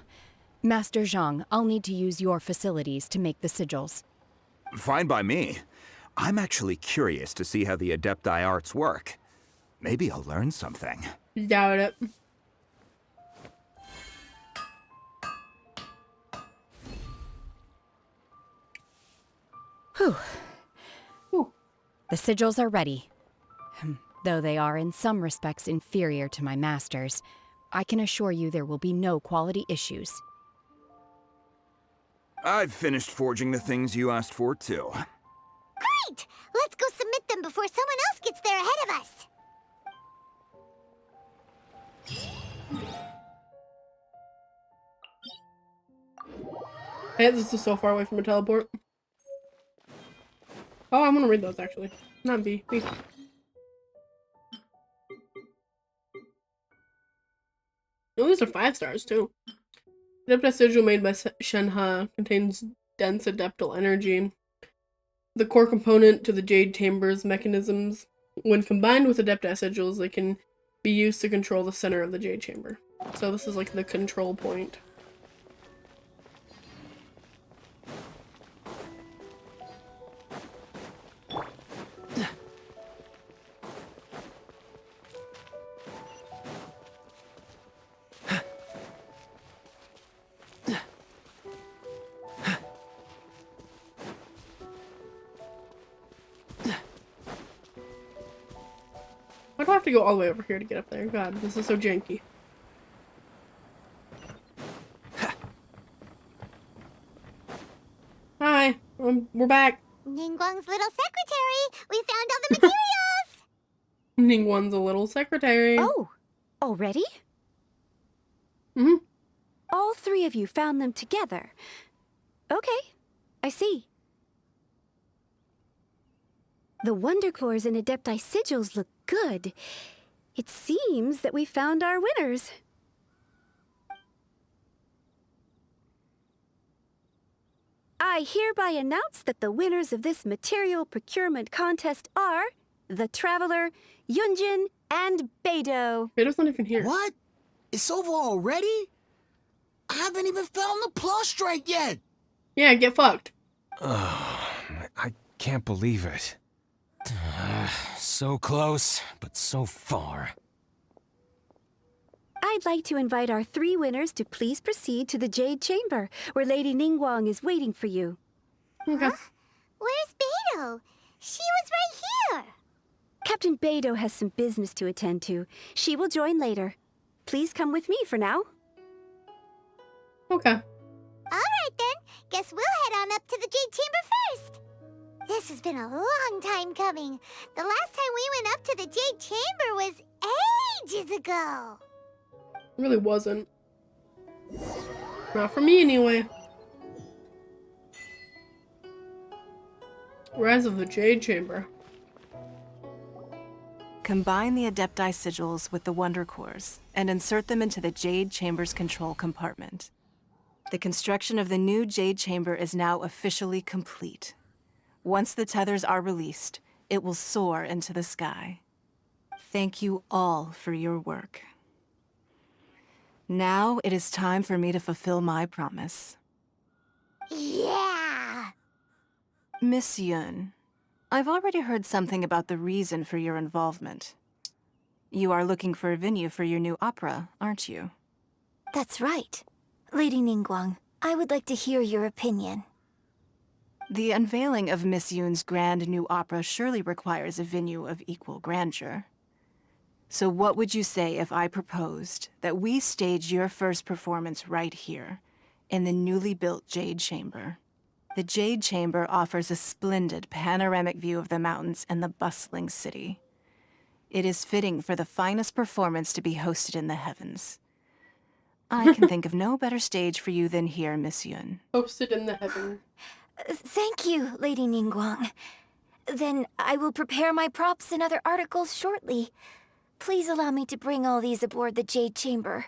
Master Zhang, I'll need to use your facilities to make the sigils. Fine by me. I'm actually curious to see how the Adepti arts work. Maybe I'll learn something. Doubt it. Whew. The sigils are ready. Though they are in some respects inferior to my master's, I can assure you there will be no quality issues. I've finished forging the things you asked for, too. Great! Let's go submit them before someone else gets there ahead of us. Hey, this is so far away from a teleport. Oh, I'm gonna read those actually. Not B. B. Oh, these are 5 stars too. Adepti sigil made by Shenhe contains dense adeptal energy. The core component to the Jade Chamber's mechanisms. When combined with Adepti sigils, they can be used to control the center of the Jade Chamber. So this is like the control point. Why do I have to go all the way over here to get up there? God, this is so janky. Hi, we're back. Ningguang's little secretary! We found all the materials! Ningguang's a little secretary. Oh, already? Mm-hmm. All 3 of you found them together. Okay, I see. The Wonder Cores and Adepti sigils look good. It seems that we found our winners. I hereby announce that the winners of this material procurement contest are the Traveler, Yunjin, and Beidou. Beidou's not even here. What? It's over already? I haven't even found the prostrate yet. Yeah, get fucked. I can't believe it. So close, but so far. I'd like to invite our 3 winners to please proceed to the Jade Chamber, where Lady Ningguang is waiting for you. Okay. Huh? Where's Beidou? She was right here. Captain Beidou has some business to attend to. She will join later. Please come with me for now. Okay. Alright then, guess we'll head on up to the Jade Chamber first. This has been a long time coming. The last time we went up to the Jade Chamber was ages ago. It really wasn't. Not for me anyway. Rise of the Jade Chamber. Combine the Adepti sigils with the Wonder Cores and insert them into the Jade Chamber's control compartment. The construction of the new Jade Chamber is now officially complete. Once the tethers are released, it will soar into the sky. Thank you all for your work. Now it is time for me to fulfill my promise. Yeah! Miss Yun, I've already heard something about the reason for your involvement. You are looking for a venue for your new opera, aren't you? That's right. Lady Ningguang, I would like to hear your opinion. The unveiling of Miss Yoon's grand new opera surely requires a venue of equal grandeur. So what would you say if I proposed that we stage your first performance right here, in the newly built Jade Chamber? The Jade Chamber offers a splendid panoramic view of the mountains and the bustling city. It is fitting for the finest performance to be hosted in the heavens. I can think of no better stage for you than here, Miss Yoon. Hosted in the heavens. Thank you, Lady Ningguang. Then I will prepare my props and other articles shortly. Please allow me to bring all these aboard the Jade Chamber.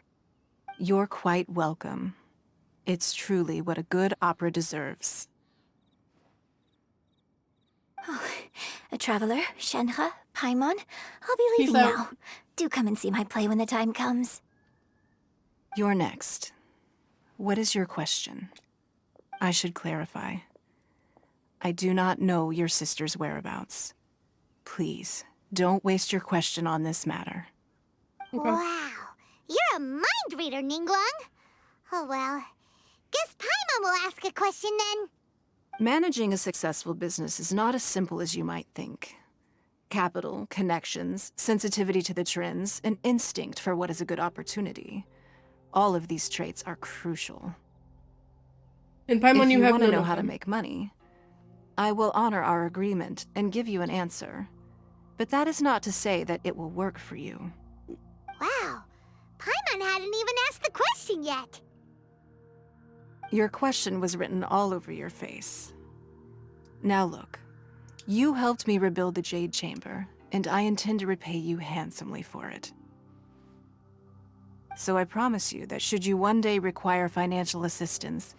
You're quite welcome. It's truly what a good opera deserves. Oh, a traveler, Shenhe, Paimon, I'll be leaving Peace out. now. Do come and see my play when the time comes. You're next. What is your question? I should clarify. I do not know your sister's whereabouts. Please, don't waste your question on this matter. Okay. Wow, you're a mind reader, Ningguang. Oh well, guess Paimon will ask a question then. Managing a successful business is not as simple as you might think. Capital, connections, sensitivity to the trends, and instinct for what is a good opportunity. All of these traits are crucial. In Paimon, If you you have want to none know of how to them. make money, I will honor our agreement and give you an answer. But that is not to say that it will work for you. Wow, Paimon hadn't even asked the question yet. Your question was written all over your face. Now look, you helped me rebuild the Jade Chamber, and I intend to repay you handsomely for it. So I promise you that should you one day require financial assistance,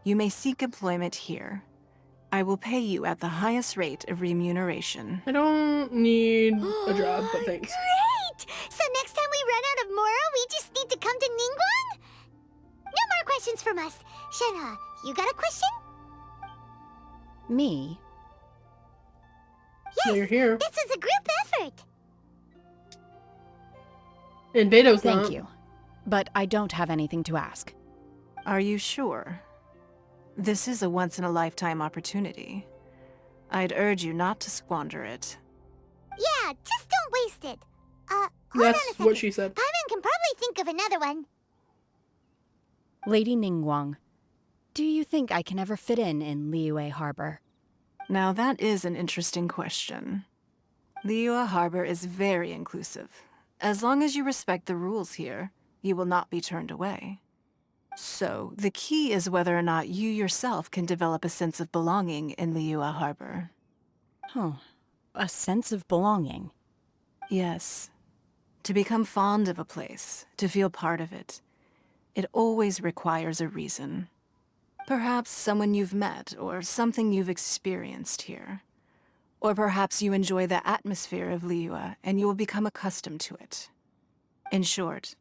you may seek employment here. I will pay you at the highest rate of remuneration. I don't need a job, but thanks. Great! So next time we run out of Mora, we just need to come to Ningguang? No more questions from us. Shenhe, you got a question? Me? Yes, you're here. This is a group effort. And Beto's Thank not. you. But I don't have anything to ask. Are you sure? This is a once-in-a-lifetime opportunity. I'd urge you not to squander it. Yeah, just don't waste it. Hold on a That's second. what she said. Paimon can probably think of another one. Lady Ningguang, do you think I can ever fit in Liyue Harbor? Now that is an interesting question. Liyue Harbor is very inclusive. As long as you respect the rules here, you will not be turned away. So, the key is whether or not you yourself can develop a sense of belonging in Liyue Harbor. Huh. A sense of belonging. Yes. To become fond of a place, to feel part of it, it always requires a reason. Perhaps someone you've met, or something you've experienced here. Or perhaps you enjoy the atmosphere of Liyue, and you will become accustomed to it. In short,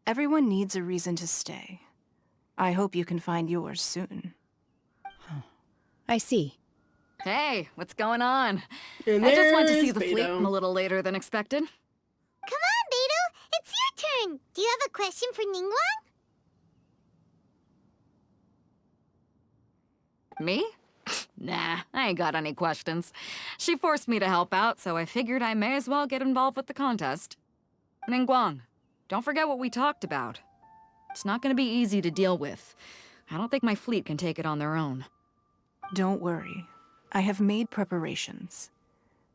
everyone needs a reason to stay. I hope you can find yours soon. I see. Hey, what's going on? And I just went to there's see the fleet Beto. a little later than expected. Come on, Beto. It's your turn. Do you have a question for Ningguang? Me? Nah, I ain't got any questions. She forced me to help out, so I figured I may as well get involved with the contest. Ningguang, don't forget what we talked about. It's not gonna be easy to deal with. I don't think my fleet can take it on their own. Don't worry. I have made preparations.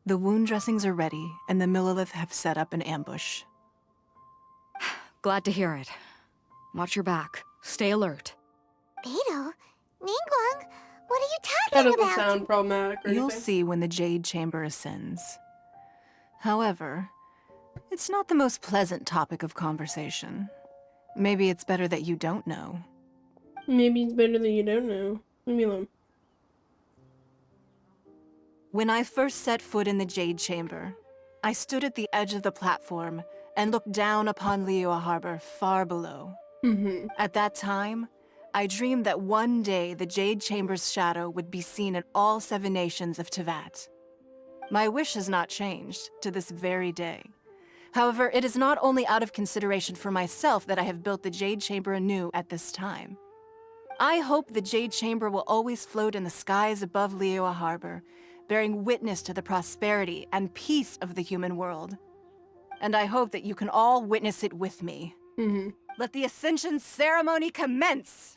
The wound dressings are ready, and the Millilith have set up an ambush. Glad to hear it. Watch your back. Stay alert. Beto? Ningguang? What are you That talking doesn't about? sound problematic or You'll anything. see when the Jade Chamber ascends. However, it's not the most pleasant topic of conversation. Maybe it's better that you don't know. Maybe it's better that you don't know. Leave me alone. When I first set foot in the Jade Chamber, I stood at the edge of the platform and looked down upon Liyue Harbor far below. At that time, I dreamed that one day the Jade Chamber's shadow would be seen in all 7 nations of Tevat. My wish has not changed to this very day. However, it is not only out of consideration for myself that I have built the Jade Chamber anew at this time. I hope the Jade Chamber will always float in the skies above Liyue Harbor, bearing witness to the prosperity and peace of the human world. And I hope that you can all witness it with me. Let the Ascension ceremony commence!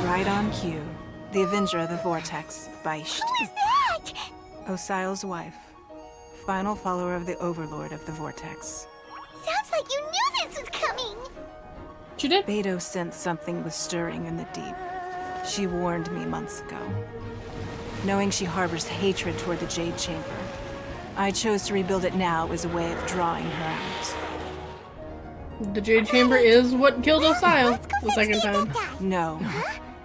Right on cue. The Avenger of the Vortex, Baicht. Who's that? Osial's wife. Final follower of the Overlord of the Vortex. Sounds like you knew this was coming! She did? Beidou sensed something was stirring in the deep. She warned me months ago. Knowing she harbors hatred toward the Jade Chamber, I chose to rebuild it now as a way of drawing her out. The Jade Chamber is what killed Osial the second time. No.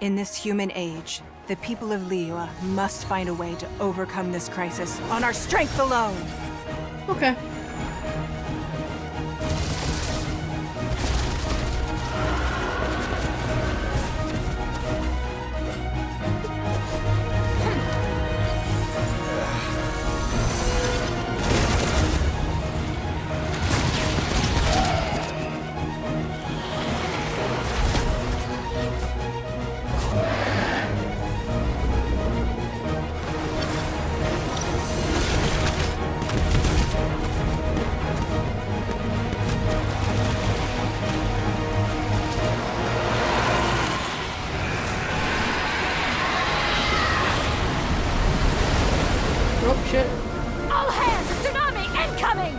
In this human age, the people of Liyue must find a way to overcome this crisis on our strength alone! Okay. Oh shit. All hands! Tsunami incoming!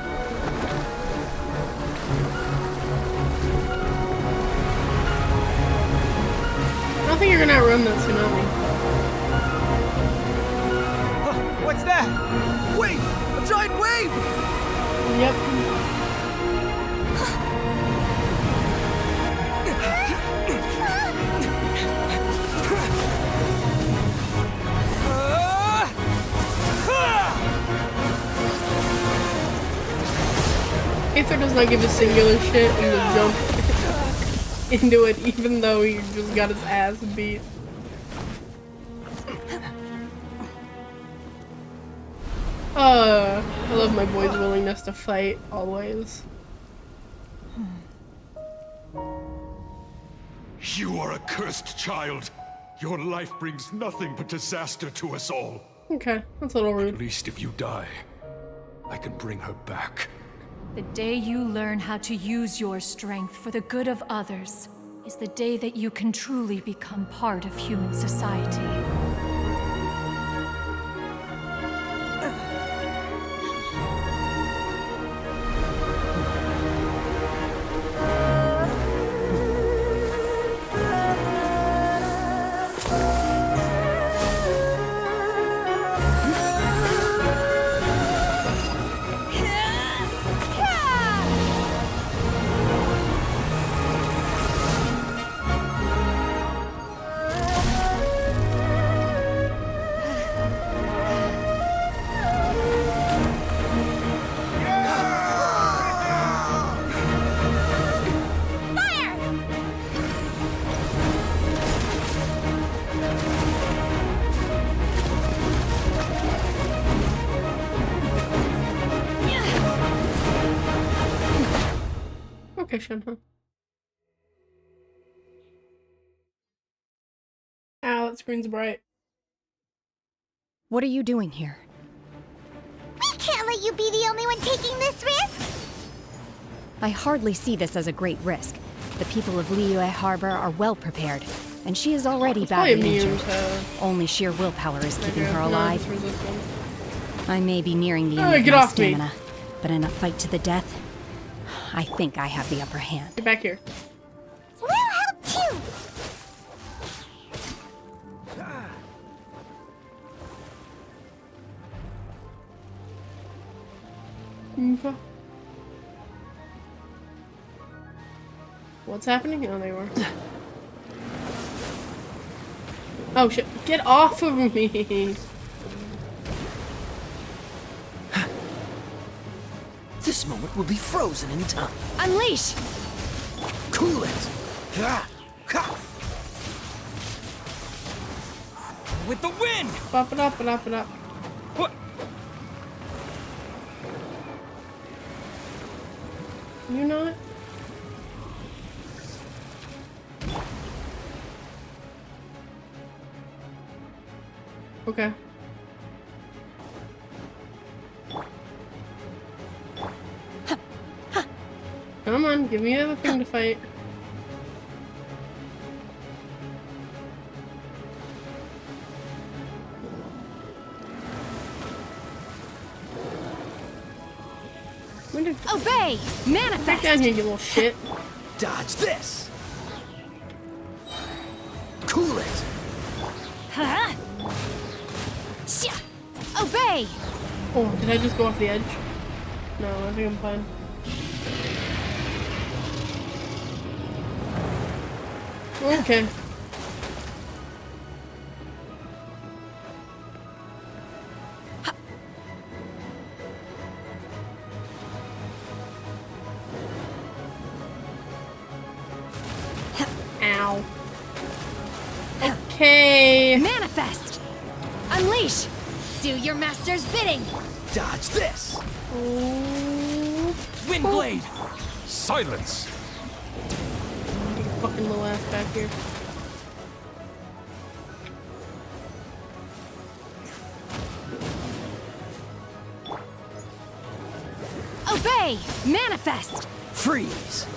I don't think you're gonna outrun that tsunami. What's that? Wait! A giant wave! Yep. Aether does not give a singular shit and will jump into it even though he just got his ass beat. I love my boy's willingness to fight, always. You are a cursed child. Your life brings nothing but disaster to us all. Okay, that's a little rude. At least if you die, I can bring her back. The day you learn how to use your strength for the good of others is the day that you can truly become part of human society. Okay, Shenhe. Ow, that screen's bright. What are you doing here? We can't let you be the only one taking this risk! I hardly see this as a great risk. The people of Liyue Harbor are well prepared. and she is already probably badly immune injured. to Only sheer willpower is keeping her no, alive. it's resistant. I may be nearing the Oh, end of get my off me. stamina, but in a fight to the death, I think I have the upper hand. Get back here. We'll help too! Okay. What's happening? Oh, they were. Oh shit! Get off of me! This moment will be frozen in time. Unleash! Cool it! With the wind! Pop it up and up and up. What? You not? Okay. Come on, give me another thing to fight. Obey! Manifest! Back down here, you little shit. Dodge this! Cool it! Huh? Obey! Oh, did I just go off the edge? No, I think I'm fine. Okay. Ow. Okay. Manifest! Unleash! Do your master's bidding! Dodge this! Oh. Windblade! Silence! Fucking little ass back here. Obey! Manifest! Freeze!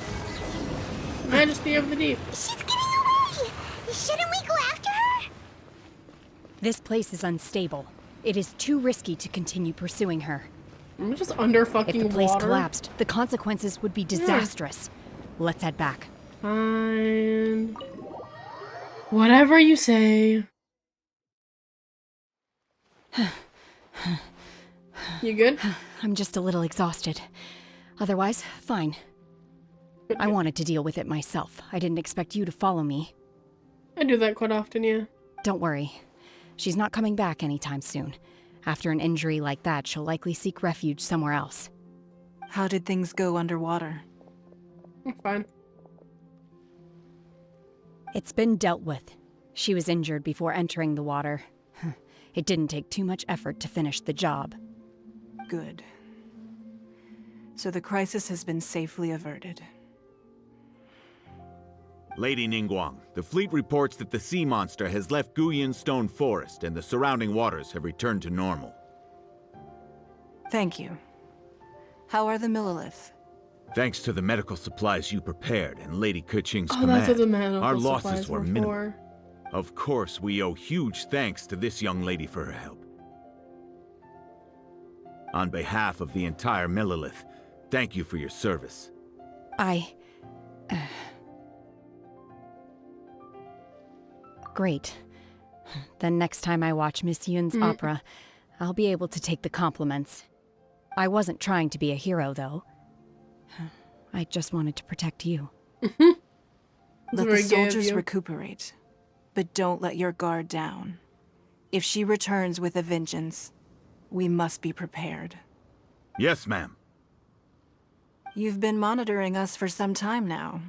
Majesty of the Deep. She's getting away! Shouldn't we go after her? This place is unstable. It is too risky to continue pursuing her. I'm just under fucking If the place water. collapsed, the consequences would be disastrous. Let's head back. Fine. Whatever you say. You good? I'm just a little exhausted. Otherwise, fine. I wanted to deal with it myself. I didn't expect you to follow me. I do that quite often, yeah. Don't worry. She's not coming back anytime soon. After an injury like that, she'll likely seek refuge somewhere else. How did things go underwater? Fine. It's been dealt with. She was injured before entering the water. It didn't take too much effort to finish the job. Good. So the crisis has been safely averted. Lady Ningguang, the fleet reports that the sea monster has left Guyun Stone Forest and the surrounding waters have returned to normal. Thank you. How are the Millilith? Thanks to the medical supplies you prepared and Lady Keqing's Oh, command, that's what the medical our supplies losses were were minimal. for. Of course, we owe huge thanks to this young lady for her help. On behalf of the entire Millilith, thank you for your service. Great. Then next time I watch Miss Yun's opera, I'll be able to take the compliments. I wasn't trying to be a hero, though. I just wanted to protect you. Let the soldiers recuperate, but don't let your guard down. If she returns with a vengeance, we must be prepared. Yes, ma'am. You've been monitoring us for some time now.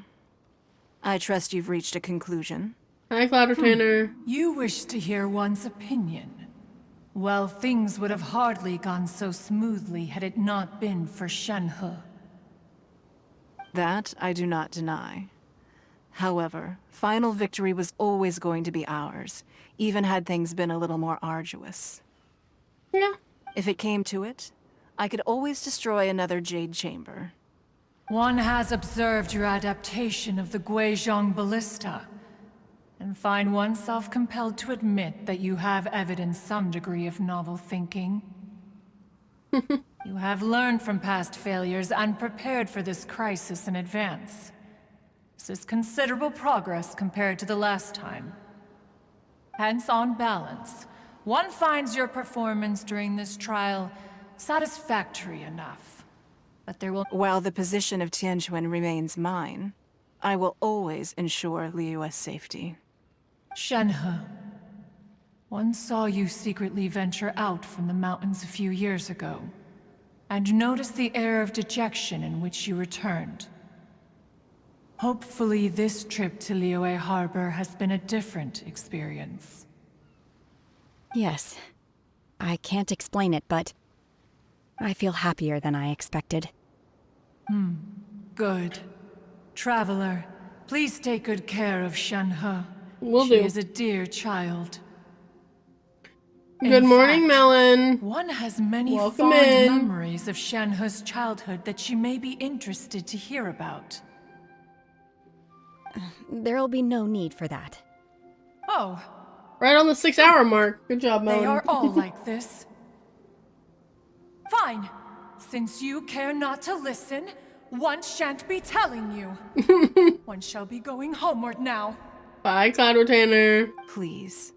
I trust you've reached a conclusion. Hi, Cloud Retainer. You wish to hear one's opinion. Well, things would have hardly gone so smoothly had it not been for Shenhe. That I do not deny. However, final victory was always going to be ours, even had things been a little more arduous. Yeah. If it came to it, I could always destroy another Jade Chamber. One has observed your adaptation of the Guizhong Ballista. and find oneself compelled to admit that you have evidenced some degree of novel thinking. You have learned from past failures and prepared for this crisis in advance. This is considerable progress compared to the last time. Hence, on balance, one finds your performance during this trial satisfactory enough. But there will— While the position of Tianquan remains mine, I will always ensure Liyue's safety. Shenhe, one saw you secretly venture out from the mountains a few years ago, and noticed the air of dejection in which you returned. Hopefully this trip to Liyue Harbor has been a different experience. Yes. I can't explain it, but I feel happier than I expected. Good. Traveler, please take good care of Shenhe. Will She do. is a dear child. Good morning, Melon. One has many Welcome fond in. memories of Shenhe's childhood that she may be interested to hear about. There'll be no need for that. Oh. Right on the 6-hour mark. Good job, Melon. They are all like this. Fine. Since you care not to listen, one shan't be telling you. One shall be going homeward now. Bye, Cloud Retainer. Please,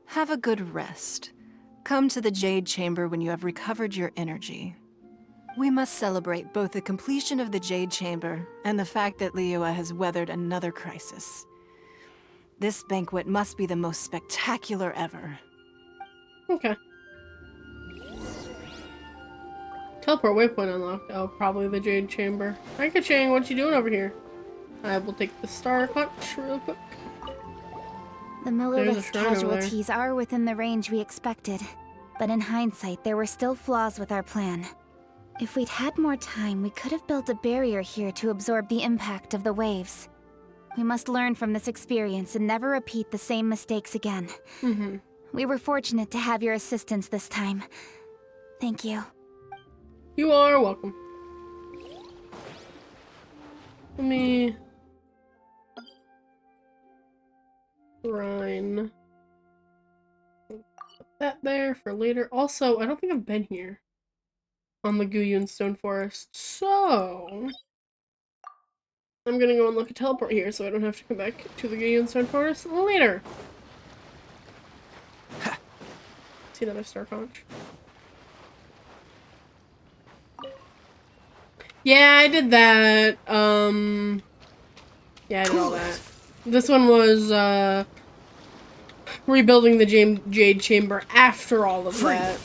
have a good rest. Come to the Jade Chamber when you have recovered your energy. We must celebrate both the completion of the Jade Chamber and the fact that Liyue has weathered another crisis. This banquet must be the most spectacular ever. Okay. Teleport waypoint unlocked. Oh, probably the Jade Chamber. Hi, Ka-Ching, what you doing over here? I will take the Star Clutch real quick. The Millilith's casualties are within the range we expected, but in hindsight, there were still flaws with our plan. If we'd had more time, we could have built a barrier here to absorb the impact of the waves. We must learn from this experience and never repeat the same mistakes again. We were fortunate to have your assistance this time. Thank you. You are welcome. Let me... Rhine. Put that there for later. Also, I don't think I've been here on the Guyun Stone Forest, so I'm gonna go and look at teleport here so I don't have to come back to the Guyun Stone Forest later. See another star conch. Yeah, I did that. Yeah, I did all that. This one was, rebuilding the Jade Chamber after all of that.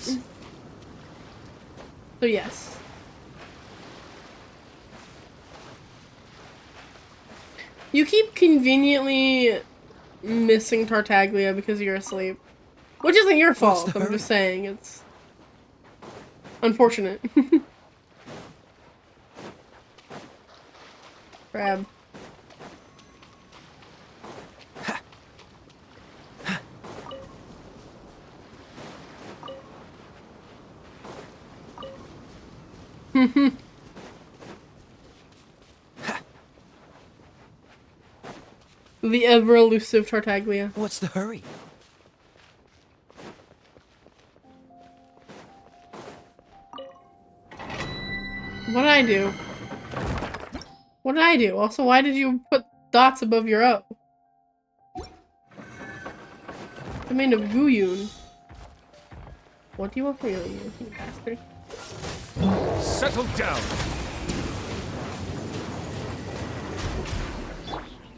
So, yes. You keep conveniently missing Tartaglia because you're asleep. Which isn't your fault, I'm just saying. It's unfortunate. Grab. The ever elusive Tartaglia. What's the hurry? What did I do? What did I do? Also, why did you put dots above your O? Domain of Guyun. What do you want from me, you bastard? Settle down!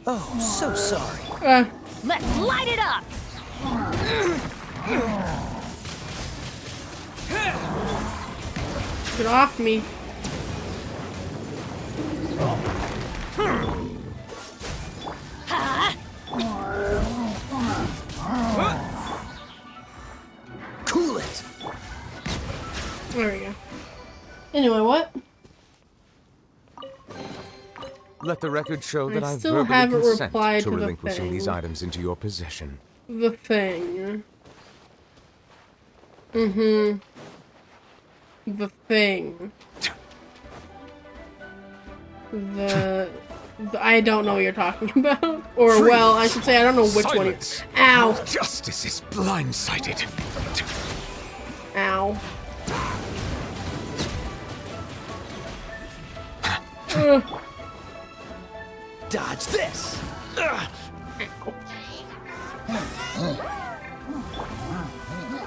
Oh, so sorry. Let's light it up! Get off me. Cool it! There we go. Anyway, what? Let the record show that I still verbally haven't consent replied to to the relinquishing these thing. items into your possession. The thing. The thing. The I don't know what you're talking about. Or, well, I should say I don't know which Silence. one. Ow! Justice is blindsided. Ow. Dodge this.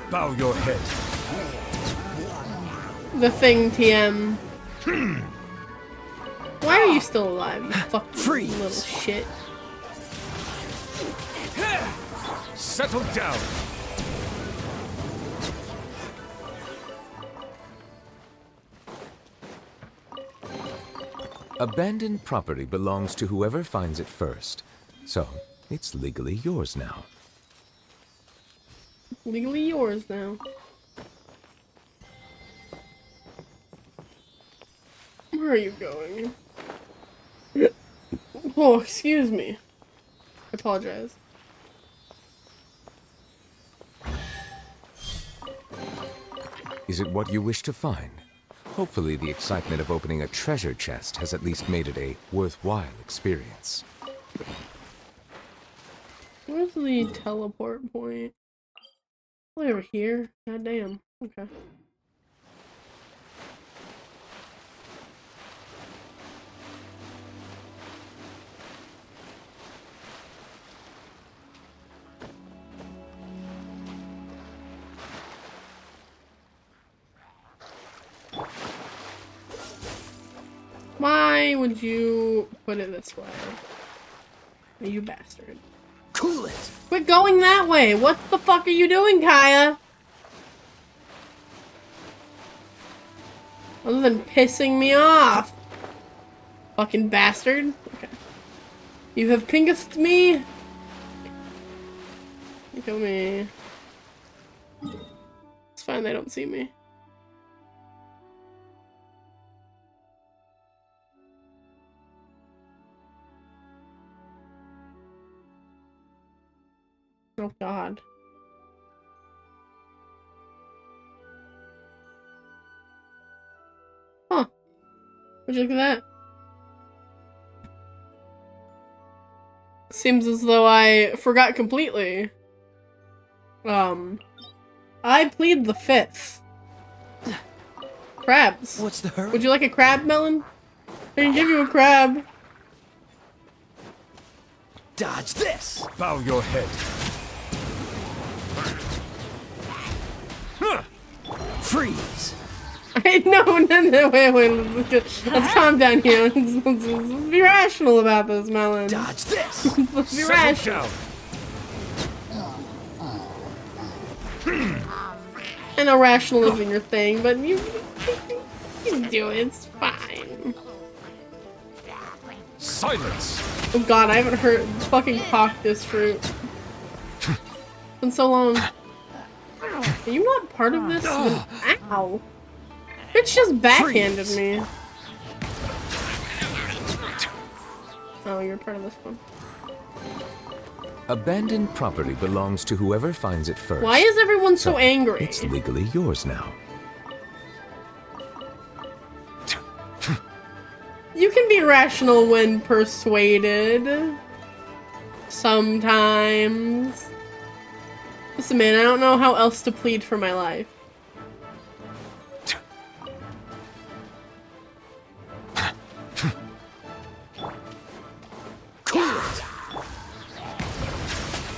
Bow your head. The thing, TM. Why are you still alive, you fucking little shit? Settle down. Abandoned property belongs to whoever finds it first. So, it's legally yours now. Legally yours now. Where are you going? Oh, excuse me. I apologize. Is it what you wish to find? Hopefully the excitement of opening a treasure chest has at least made it a worthwhile experience. Where's the teleport point? Way over here? God damn. Okay. Why would you put it this way? You bastard. Cool it! Quit going that way! What the fuck are you doing, Kaya? Other than pissing me off. Fucking bastard. Okay. You have pinged me. Kill me. It's fine, they don't see me. Oh god. Huh. Would you look at that? Seems as though I forgot completely. I plead the fifth. Crabs. What's the hurry? Would you like a crab, Melon? I can give you a crab. Dodge this! Bow your head. Freeze! No, wait, let's calm down here. Let's be rational about this, Melon. Dodge this! Let's be rational. I know rational isn't your thing, but you can do it. It's fine. Silence! Oh god, I haven't heard fucking cocked this fruit. It's been so long. Are you not part of this? Ow. Bitch just backhanded me. Oh, you're part of this one. Abandoned property belongs to whoever finds it first. Why is everyone so angry? It's legally yours now. You can be rational when persuaded. Sometimes. Listen, man, I don't know how else to plead for my life.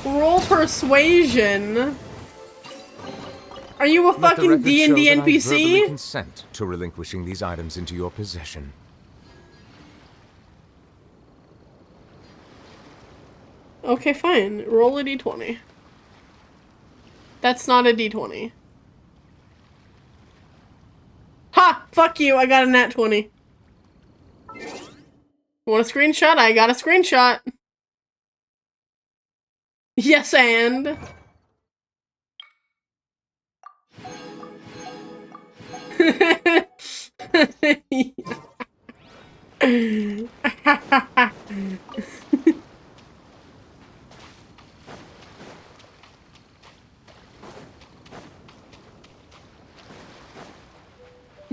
Roll persuasion. Are you a fucking D&D NPC? I consent to relinquishing these items into your possession. Okay, fine. Roll a d20. That's not a d20. Ha! Fuck you, I got a nat 20. Want a screenshot? I got a screenshot. Yes, and...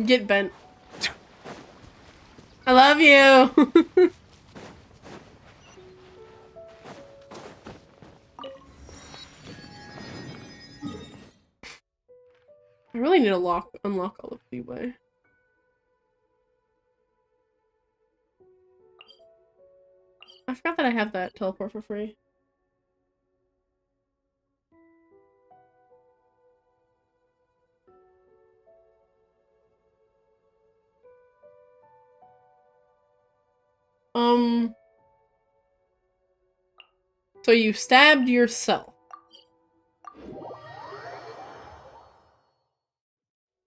Get bent. I love you. really need to unlock all of Liyue. I forgot that I have that teleport for free. So you stabbed yourself.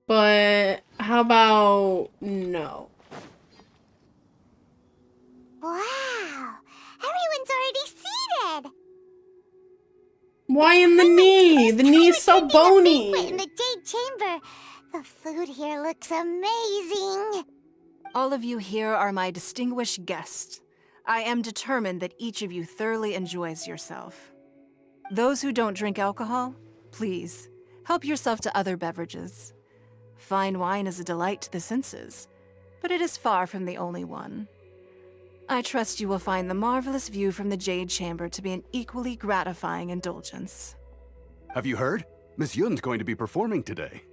But how about no? Wow! Everyone's already seated! Why in the knee? The knee's so bony. In the Jade Chamber. The food here looks amazing. All of you here are my distinguished guests. I am determined that each of you thoroughly enjoys yourself. Those who don't drink alcohol, please, help yourself to other beverages. Fine wine is a delight to the senses, but it is far from the only one. I trust you will find the marvelous view from the Jade Chamber to be an equally gratifying indulgence. Have you heard? Miss Yun's going to be performing today.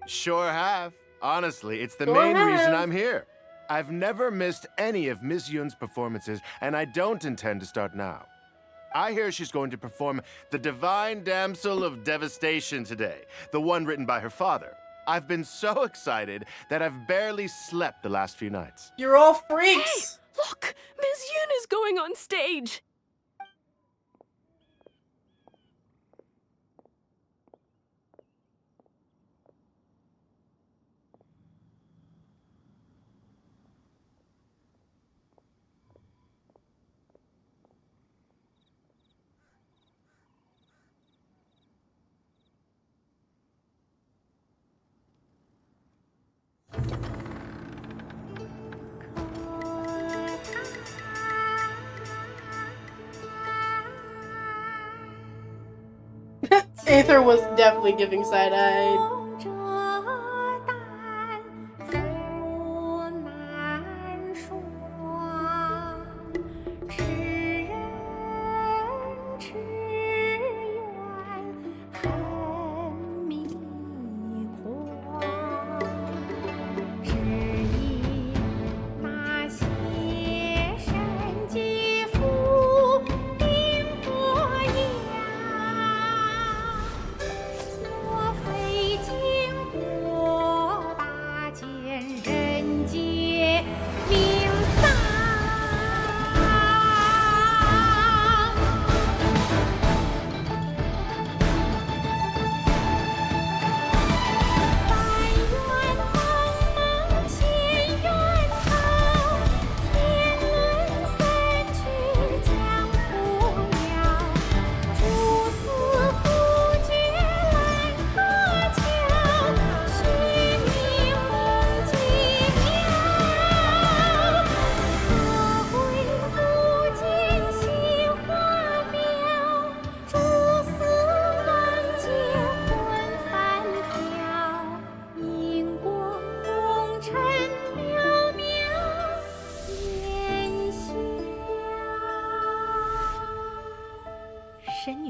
Sure have. Honestly, it's the main reason I'm here. I've never missed any of Miss Yun's performances, and I don't intend to start now. I hear she's going to perform The Divine Damsel of Devastation today, the one written by her father. I've been so excited that I've barely slept the last few nights. You're all freaks! Hey, look! Miss Yun is going on stage! Aether was definitely giving side-eyed.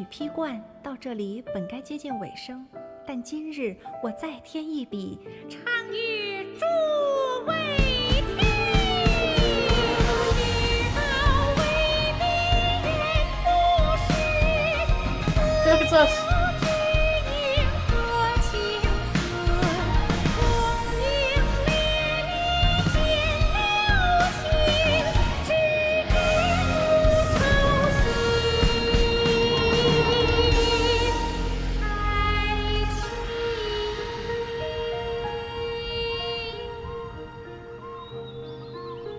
批冠到这里本该接近尾声，但今日我再添一笔，唱与诸位听。Look at us.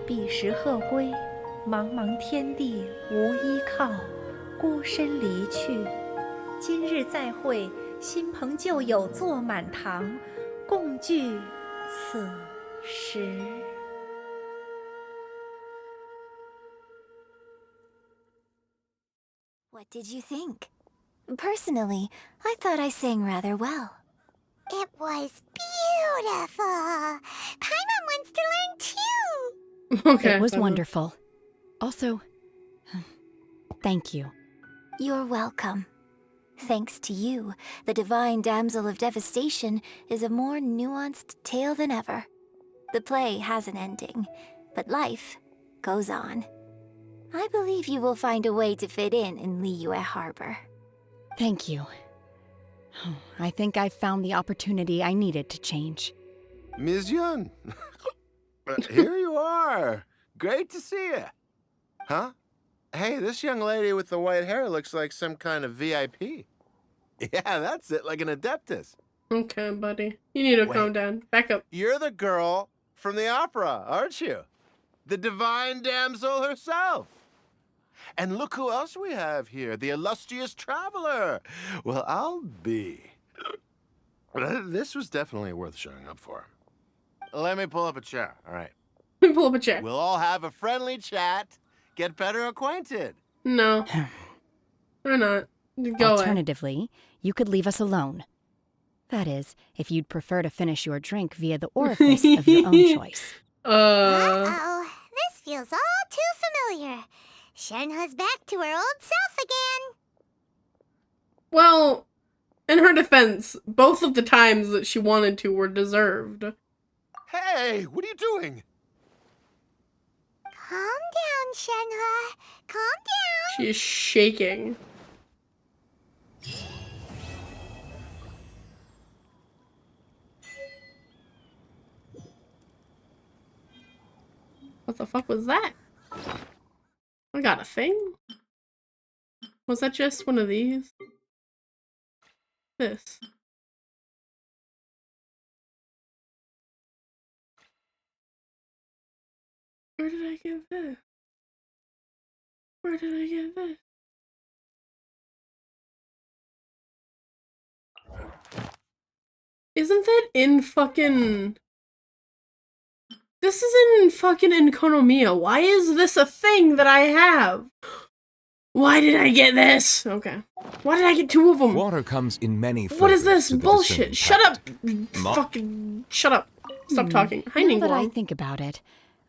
彼时鹤归，茫茫天地无依靠，孤身离去。今日再会，新朋旧友坐满堂，共聚此时。What did you think? Personally, I thought I sang rather well. It was beautiful. Paimon wants to learn too. Okay. It was wonderful. Also, thank you. You're welcome. Thanks to you, the Divine Damsel of Devastation is a more nuanced tale than ever. The play has an ending, but life goes on. I believe you will find a way to fit in Liyue Harbor. Thank you. I think I've found the opportunity I needed to change. Ms. Yun, here you are. Great to see you. Huh? Hey, this young lady with the white hair looks like some kind of VIP. Yeah, that's it, like an Adeptus. Okay, buddy. You need to calm down. Back up. You're the girl from the opera, aren't you? The Divine Damsel herself. And look who else we have here, the illustrious traveler. Well, I'll be. This was definitely worth showing up for. Let me pull up a chair, all right? Let me pull up a chair. We'll all have a friendly chat, get better acquainted. No. We're not. Go Alternatively, you could leave us alone. That is, if you'd prefer to finish your drink via the orifice of your own choice. Uh-oh. This feels all too familiar. Shenhe's back to her old self again. Well, in her defense, both of the times that she wanted to were deserved. Hey, what are you doing? Calm down, Shenhe. Calm down. She is shaking. What the fuck was that? I got a thing? Was that just one of these? This. Where did I get this? Where did I get this? Isn't that in fucking... This is in fucking Economia. Why is this a thing that I have? Why did I get this? Okay. Why did I get two of them? Water comes in many flavors. What is this to the bullshit? discerning Shut up! palate. Fucking shut up. Stop talking. Hi, Now that I Ningguang. think about it,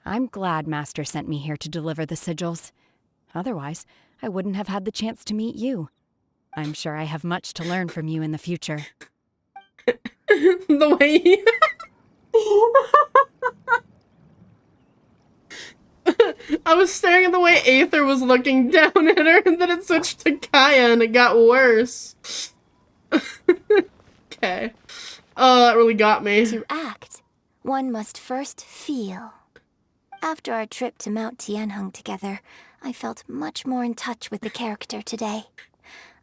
I'm glad Master sent me here to deliver the sigils. Otherwise, I wouldn't have had the chance to meet you. I'm sure I have much to learn from you in the future. The way he... I was staring at the way Aether was looking down at her, and then it switched to Kaya, and it got worse. Okay. Oh, that really got me. To act, one must first feel. After our trip to Mount Tianheng together, I felt much more in touch with the character today.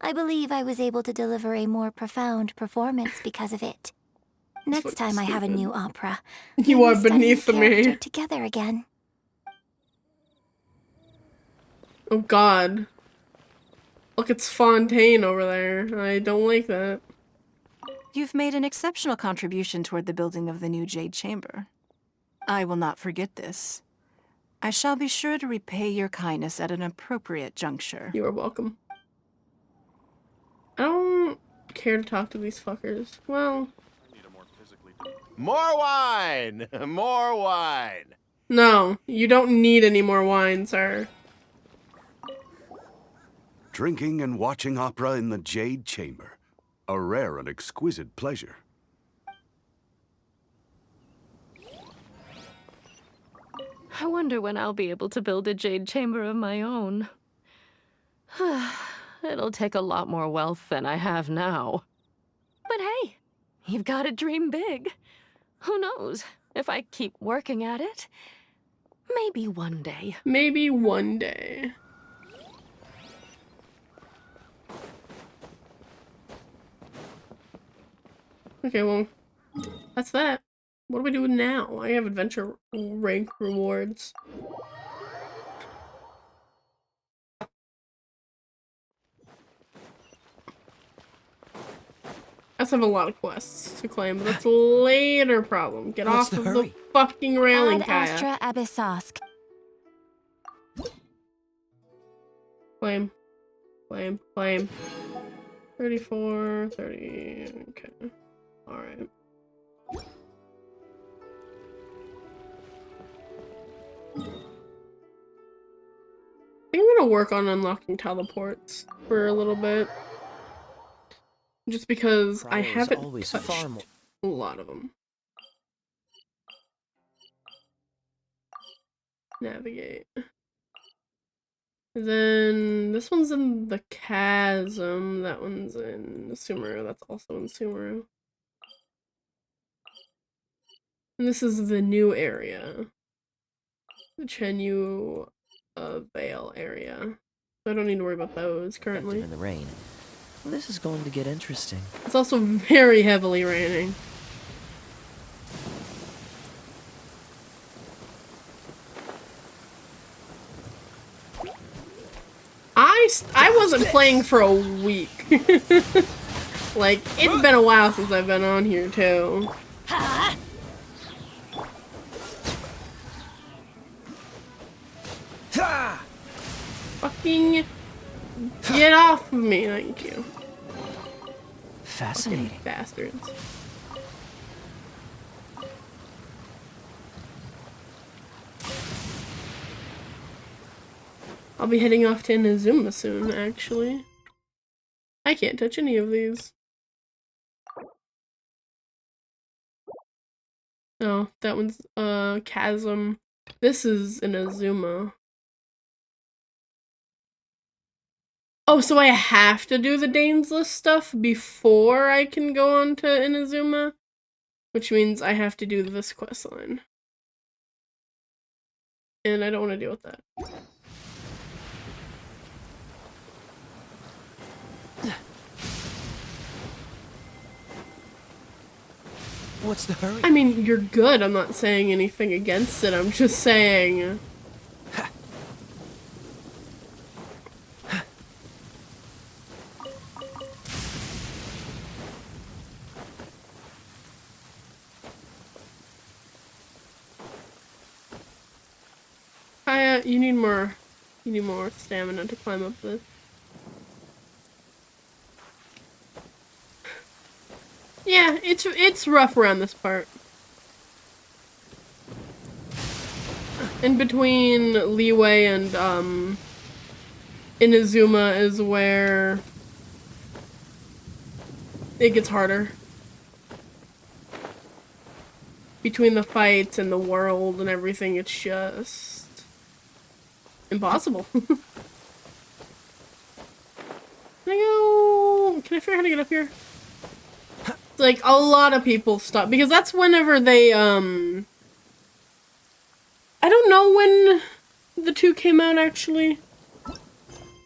I believe I was able to deliver a more profound performance because of it. Next time I have a new opera, You we are will study beneath the character me. together again. Oh god. Look, it's Fontaine over there. I don't like that. You've made an exceptional contribution toward the building of the new Jade Chamber. I will not forget this. I shall be sure to repay your kindness at an appropriate juncture. You are welcome. I don't care to talk to these fuckers. Well... More wine! More wine! No, you don't need any more wine, sir. Drinking and watching opera in the Jade Chamber. A rare and exquisite pleasure. I wonder when I'll be able to build a Jade Chamber of my own. It'll take a lot more wealth than I have now. But hey, you've got to dream big. Who knows? If I keep working at it, maybe one day. Maybe one day. Okay, well, that's that. What do we do now? I have adventure rank rewards. I also have a lot of quests to claim, but that's a later problem. Get What's off the of hurry? the fucking railing, Ad Kaya. Astra Abyssosk. Claim. Claim. Claim. 34, 30, okay. Alright. I think I'm gonna work on unlocking teleports for a little bit. Just because I Cryo is haven't always touched far more- a lot of them. Navigate. And then this one's in the chasm. That one's in Sumeru. That's also in Sumeru. And this is the new area. The Chenyu Vale area. So I don't need to worry about those currently. in the rain. This is going to get interesting. It's also very heavily raining. I wasn't playing for a week. Like, it's been a while since I've been on here too. Fucking get off of me, thank you. Fascinating. Fucking bastards. I'll be heading off to Inazuma soon, actually. I can't touch any of these. Oh, that one's, Chasm. This is Inazuma. Oh, so I have to do the Dane's List stuff before I can go on to Inazuma? Which means I have to do this questline. And I don't want to deal with that. What's the hurry? I mean, you're good. I'm not saying anything against it. I'm just saying... you need more stamina to climb up this. Yeah, it's rough around this part. In between Liyue and Inazuma is where it gets harder. Between the fights and the world and everything, it's just impossible. Can I figure out how to get up here? Like, a lot of people stop, because that's whenever they, I don't know when the 2 came out, actually.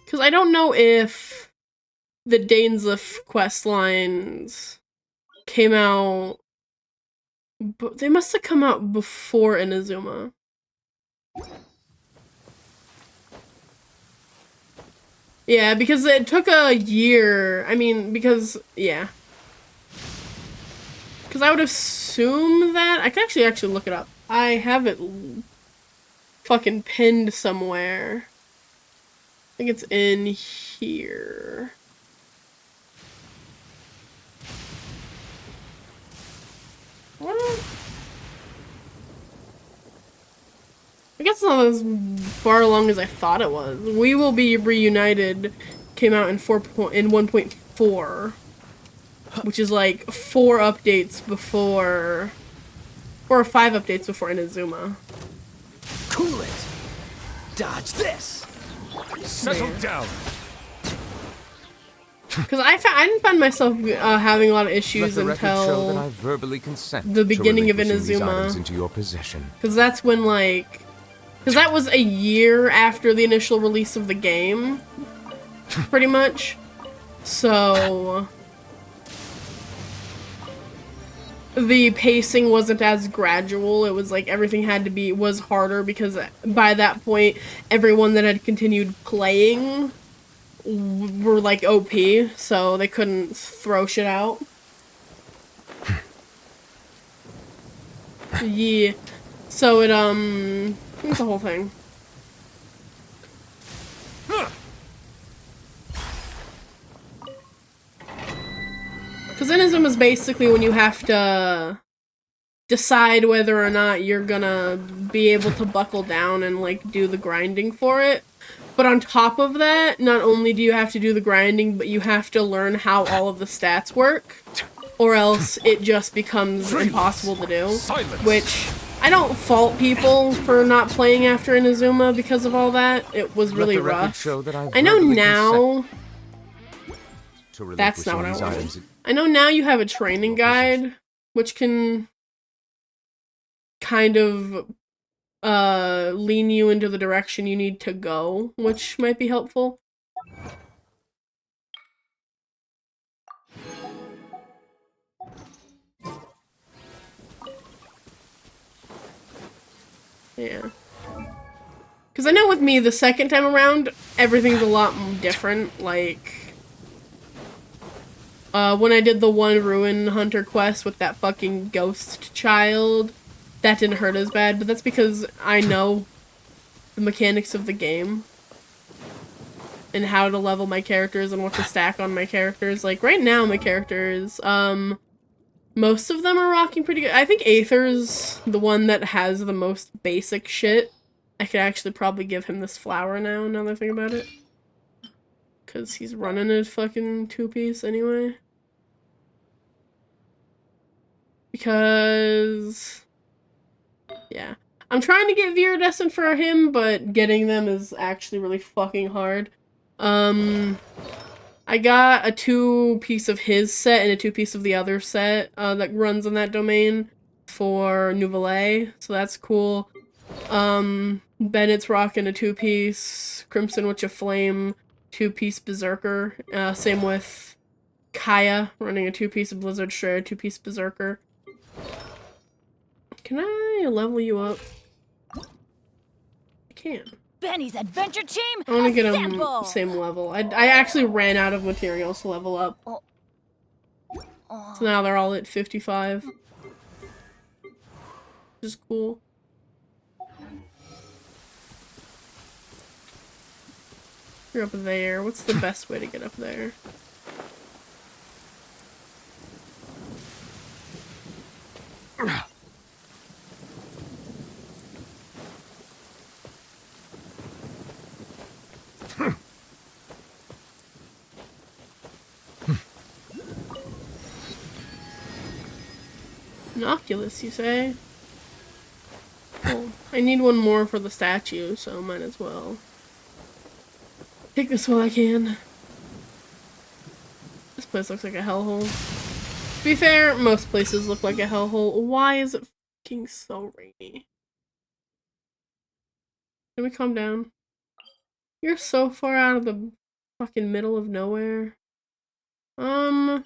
Because I don't know if the Dainsleif quest lines came out, but they must have come out before Inazuma. Yeah, because it took a year. I mean, because, yeah. Because I would assume that... I can actually look it up. I have it fucking pinned somewhere. I think it's in here. What? I guess it's not as far along as I thought it was. We Will Be Reunited came out in 1.4. Which is like 4 updates before... 4 or 5 updates before Inazuma. Cool it! Dodge this! Settle down! Because I didn't find myself having a lot of issues Let the record show that until I verbally consent the beginning of to relinquishing these items Inazuma. into your possession. Because that's when, like... Because that was a year after the initial release of the game. Pretty much. So... the pacing wasn't as gradual. It was like everything was harder because by that point, everyone that had continued playing were like OP, so they couldn't throw shit out. Yeah. So it's the whole thing. Because Inazuma is basically when you have to decide whether or not you're gonna be able to buckle down and like do the grinding for it. But on top of that, not only do you have to do the grinding, but you have to learn how all of the stats work, or else it just becomes impossible to do. Which, I don't fault people for not playing after Inazuma because of all that. It was really rough. I know now... That's not what I wanted. I know now you have a training guide, which can kind of lean you into the direction you need to go, which might be helpful. Yeah. Because I know with me, the second time around, everything's a lot different. Like, when I did the one Ruin Hunter quest with that fucking ghost child, that didn't hurt as bad, but that's because I know the mechanics of the game and how to level my characters and what to stack on my characters. Like, right now, my characters, most of them are rocking pretty good. I think Aether's the one that has the most basic shit. I could actually probably give him this flower now that I think about it. Because he's running a fucking 2-piece anyway. Because... yeah. I'm trying to get Viridescent for him, but getting them is actually really fucking hard. I got a 2-piece of his set and a 2-piece of the other set that runs on that domain for Nouvelle, so that's cool. Bennett's rocking a 2-piece Crimson Witch of Flame 2-piece Berserker. Same with Kaya running a 2-piece of Blizzard Shred, 2-piece Berserker. Can I level you up? I can. Benny's adventure team. I want to get them same level. I actually ran out of materials to level up. So now they're all at 55. Which is cool. You're up there. What's the best way to get up there? An Oculus, you say? Well, I need one more for the statue, so might as well take this while I can. This place looks like a hellhole. To be fair, most places look like a hellhole. Why is it fucking so rainy? Can we calm down? You're so far out of the fucking middle of nowhere. Okay.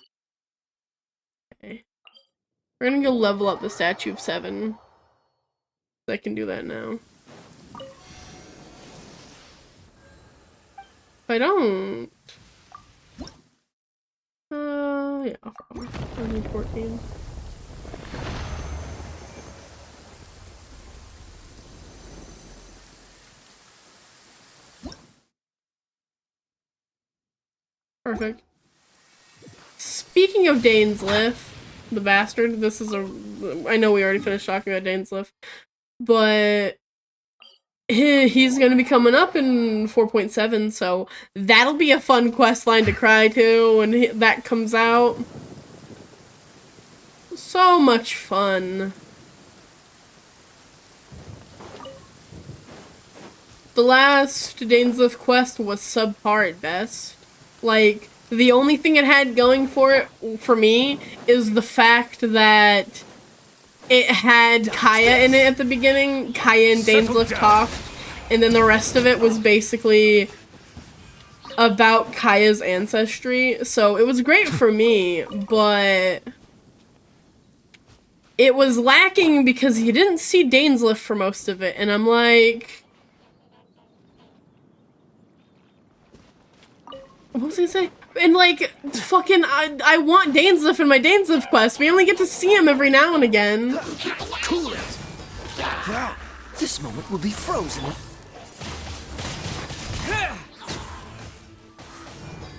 We're gonna go level up the statue of 7. I can do that now. If I don't... yeah, I'll probably. 14. Perfect. Speaking of Dainsleif, the bastard, this is a... I know we already finished talking about Dainsleif, but he's going to be coming up in 4.7, so that'll be a fun quest line to cry to when that comes out. So much fun. The last Dainsleif quest was subpar at best. Like, the only thing it had going for it, for me, is the fact that it had Kaya in it at the beginning. Kaya and Dainsleif talked, and then the rest of it was basically about Kaya's ancestry. So it was great for me, but it was lacking because you didn't see Dainsleif for most of it, and I'm like... What was I gonna say? And like, fucking, I want Dainsleif in my Dainsleif quest. We only get to see him every now and again. Cool it. Wow, this moment will be frozen.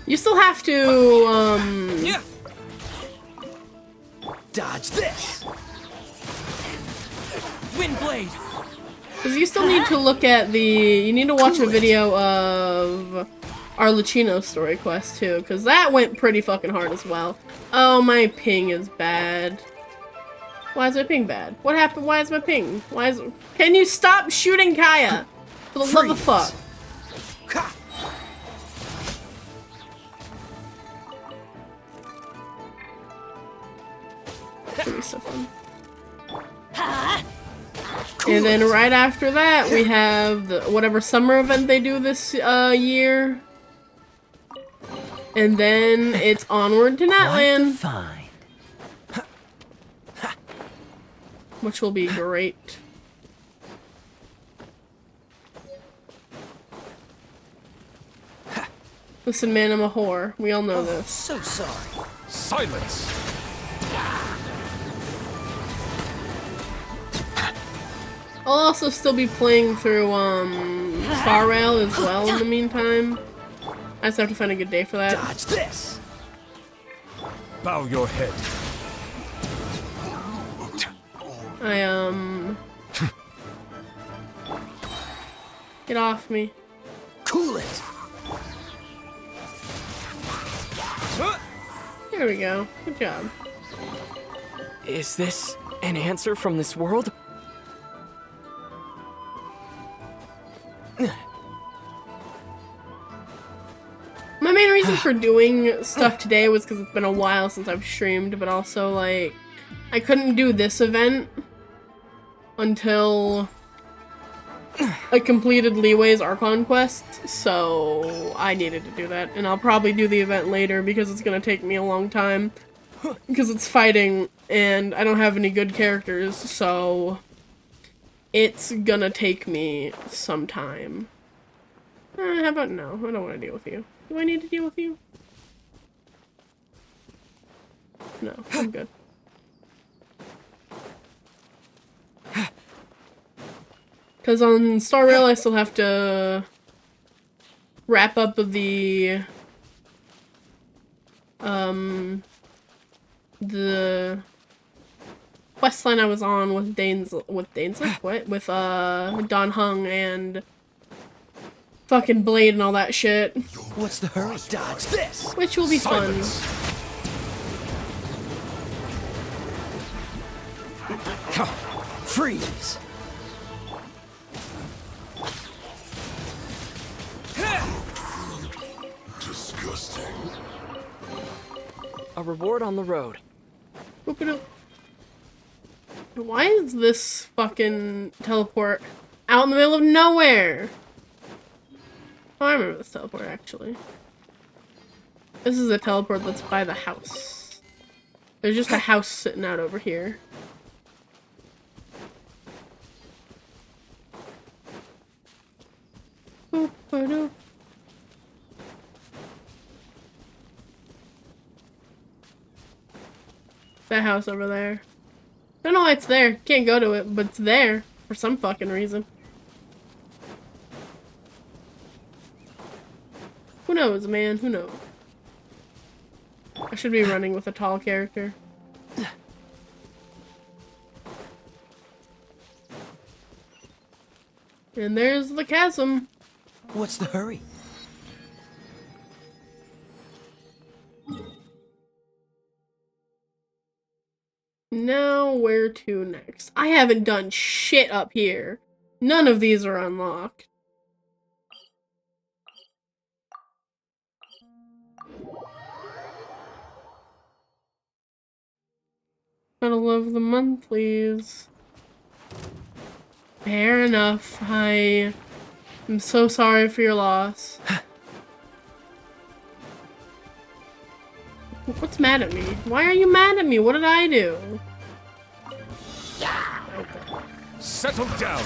You still have to, Dodge this. Twin blade. Because you still need to look at you need to watch a video of Arlecchino's story quest too, because that went pretty fucking hard as well. Oh, my ping is bad. Why is my ping bad? What happened? Why is my ping? Can you stop shooting Kaya? For the love of fuck. That's gonna be so fun. And then right after that, we have the whatever summer event they do this year. And then it's onward to Natland. Which will be great. Listen, man, I'm a whore. We all know this. So sorry. Silence! I'll also still be playing through Star Rail as well in the meantime. I just have to find a good day for that. Dodge this. Bow your head. Get off me. Cool it. There we go. Good job. Is this an answer from this world? My main reason for doing stuff today was because it's been a while since I've streamed, but also, like, I couldn't do this event until I completed Liyue's Archon quest, so I needed to do that. And I'll probably do the event later because it's gonna take me a long time. Because it's fighting, and I don't have any good characters, so it's gonna take me some time. How about no? I don't want to deal with you. Do I need to deal with you? No, I'm good. Because on Star Rail, I still have to wrap up the quest line I was on with Don Hung and fucking Blade and all that shit. What's the hurry? Dodge this. Which will be fun. Freeze. Disgusting. A reward on the road. Why is this fucking teleport out in the middle of nowhere? Oh, I remember this teleport, actually. This is a teleport that's by the house. There's just a house sitting out over here. Boop-a-doop. That house over there. I don't know why it's there. Can't go to it, but it's there for some fucking reason. Who knows, man? Who knows? I should be running with a tall character. And there's the chasm. What's the hurry? Now where to next? I haven't done shit up here. None of these are unlocked. Gotta love the monthlies. Fair enough. I'm so sorry for your loss. What's mad at me? Why are you mad at me? What did I do? Okay. Settle down.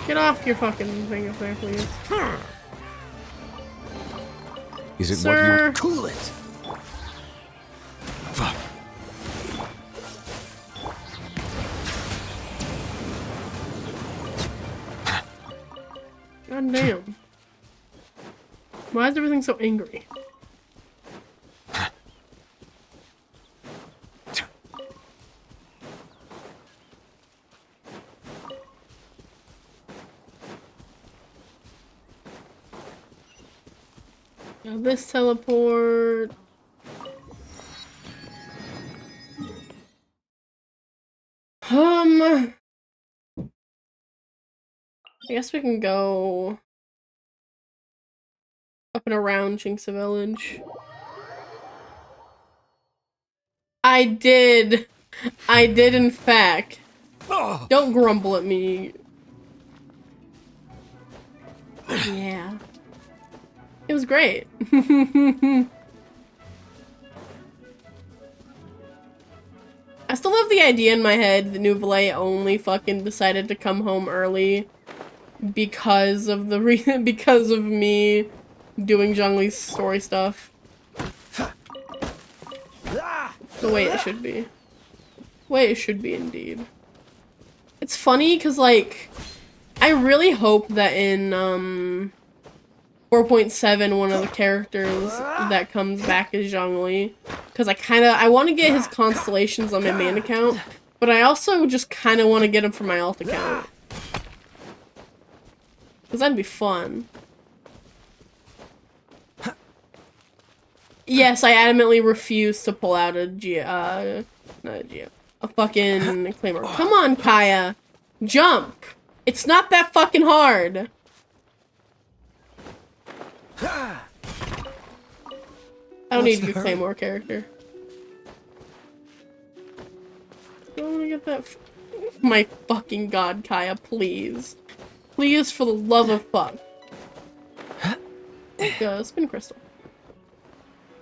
Get off your fucking thing up there, please. Is it Sir? what you... Cool it. Fuck. God damn. Why is everything so angry? Now this teleport. I guess we can go up and around Jinxa Village. I did in fact. Don't grumble at me. Yeah. It was great. I still have the idea in my head that Nouvelle only fucking decided to come home early because of the because of me doing Zhongli's story stuff. The way it should be. The way it should be, indeed. It's funny because, like, I really hope that in 4.7 one of the characters that comes back is Zhongli, because I want to get his constellations on my main account, but I also just kind of want to get him for my alt account, because that'd be fun. Yes, I adamantly refuse to pull out a fucking Claymore. Come on, Kaya, jump! It's not that fucking hard. I don't need to be a Claymore character. I don't want to get that. My fucking god, Kaya, please. Please, for the love of fuck. Spin crystal.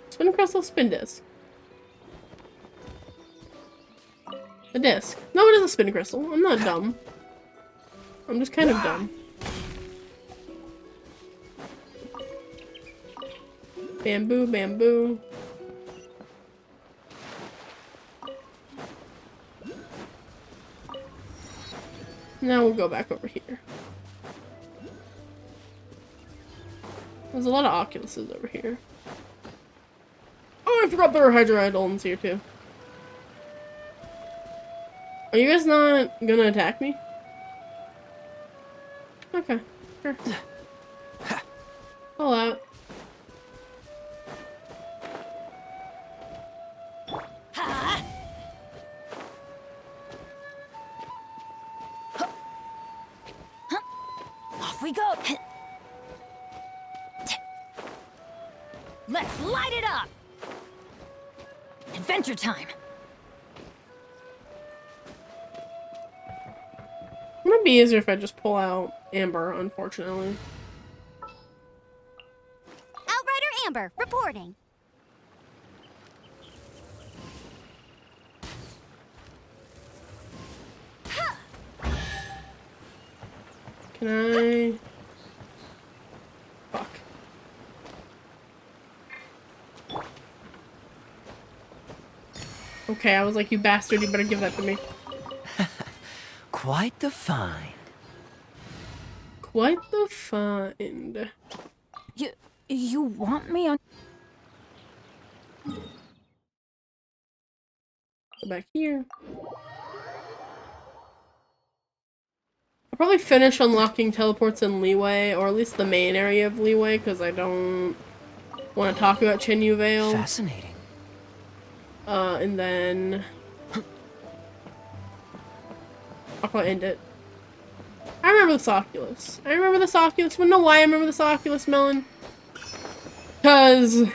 Spin crystal, spin disc. A disc. No, it is a spin crystal. I'm not dumb. I'm just kind of dumb. Bamboo, bamboo. Now we'll go back over here. There's a lot of Oculuses over here. Oh, I forgot there were Hydroidolans here too. Are you guys not gonna attack me? Okay, sure. Pull out. Off we go! Let's light it up! Adventure time! It might be easier if I just pull out Amber, unfortunately. Outrider Amber, reporting. Can I... Fuck. Okay, I was like, you bastard, you better give that to me. Quite the find. Quite the find. You want me on... Go back here. I'll probably finish unlocking teleports in Liyue, or at least the main area of Liyue, because I don't want to talk about Chenyu Vale. Fascinating. And then... I'll probably end it. I remember this Oculus. I remember this Oculus. Wanna know why I remember this Oculus, Melon? Because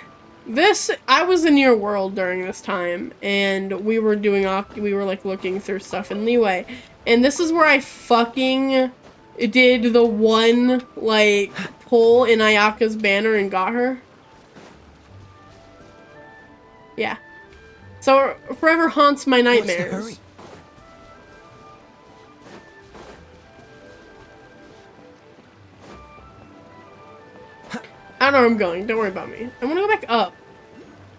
I was in your world during this time, and we were like looking through stuff in Liyue, and this is where I fucking did the one, like, pull in Ayaka's banner and got her. Yeah. So it forever haunts my nightmares. What's the hurry? I don't know where I'm going. Don't worry about me. I want to go back up.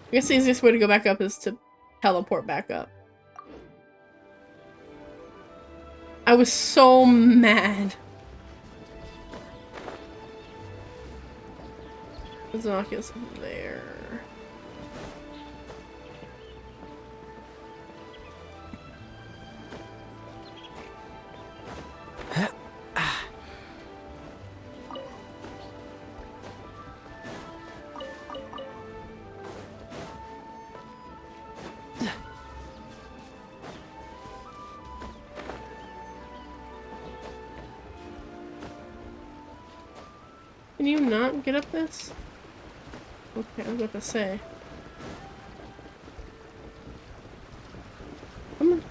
I guess the easiest way to go back up is to teleport back up. I was so mad. There's an Oculus there. Can you not get up this? Okay, I was about to say. Come on.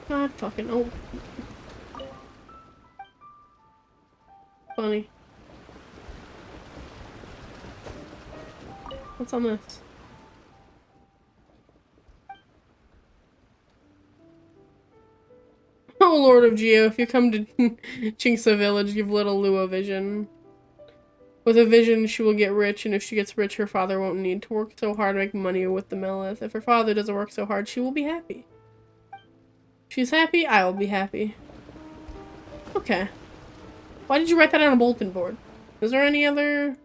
God fucking oh. Funny. What's on this? Oh, Lord of Geo, if you come to Chinksa Village, give little Liyue a vision. With a vision, she will get rich, and if she gets rich, her father won't need to work so hard to make money with the Melith. If her father doesn't work so hard, she will be happy. If she's happy, I will be happy. Okay. Why did you write that on a bulletin board? Is there any other...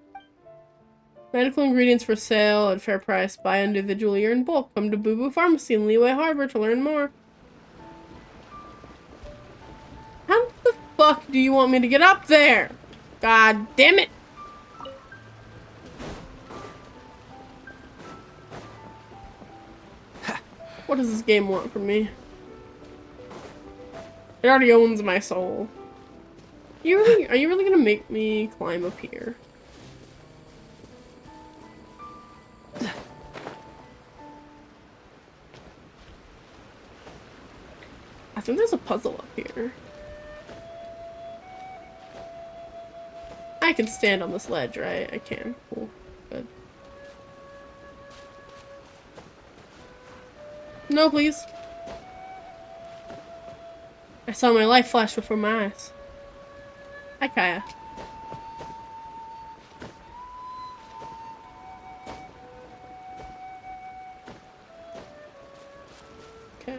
Medical ingredients for sale at fair price. Buy individually or in bulk. Come to Boo Boo Pharmacy in Liyue Harbor to learn more. How the fuck do you want me to get up there? God damn it! What does this game want from me? It already owns my soul. Are you really gonna make me climb up here? I think there's a puzzle up here. I can stand on this ledge, right? I can. Cool. Good. No, please. I saw my life flash before my eyes. Hi, Kaya. Okay.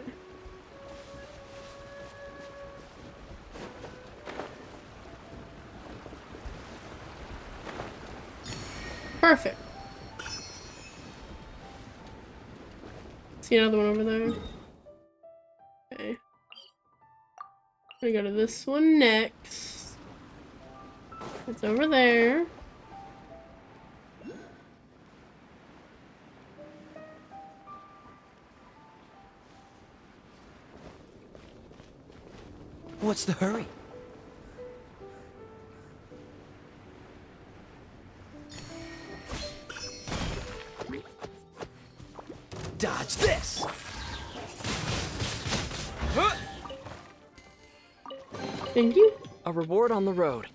Perfect. See another one over there? Okay. I'm gonna go to this one next. It's over there. What's the hurry? Dodge this! Thank you. A reward on the road.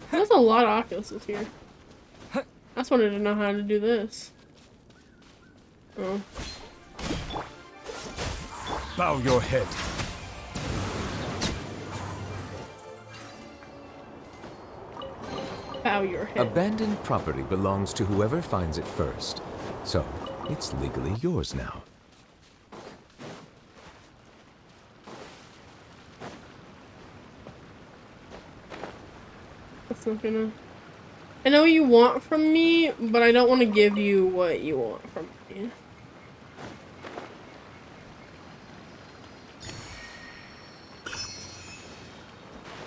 There's a lot of Oculuses here. I just wanted to know how to do this. Oh. Bow your head. Bow your head. Abandoned property belongs to whoever finds it first. So, it's legally yours now. That's not gonna... I know what you want from me, but I don't want to give you what you want from me.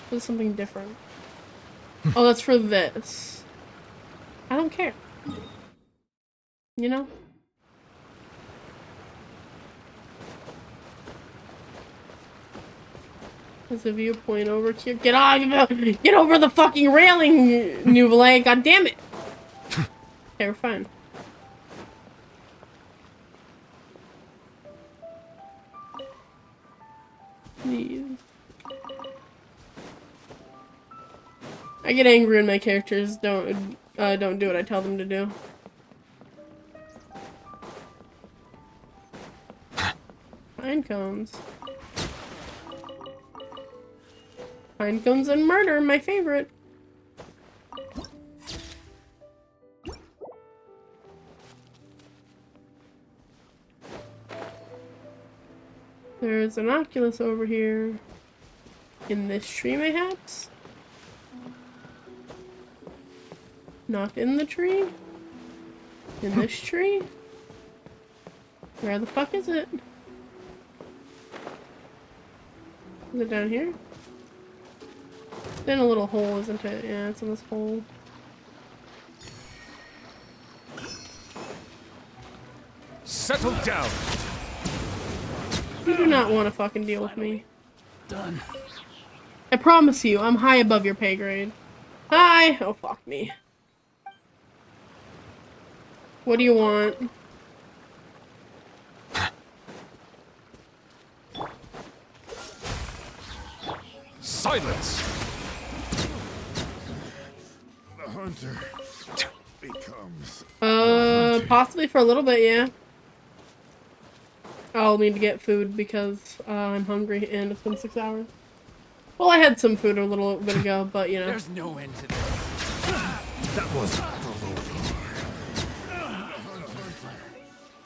There's something different. Oh, that's for this. I don't care. You know? There's a viewpoint over here. Get over the fucking railing, Nouvelle. God damn it. Okay, we're fine. Please. I get angry when my characters don't do what I tell them to do. Pine cones. Pine cones and murder, my favorite. There's an Oculus over here. In this tree, mayhaps? Not in the tree? In this tree? Where the fuck is it? Is it down here? It's in a little hole, isn't it? Yeah, it's in this hole. Settle down. You do not want to fucking deal with me. Done. I promise you, I'm high above your pay grade. Hi! Oh, fuck me. What do you want? Silence! The hunter becomes... Possibly for a little bit, yeah. I'll need to get food because I'm hungry and it's been 6 hours. Well, I had some food a little bit ago, but you know. There's no end to this. That was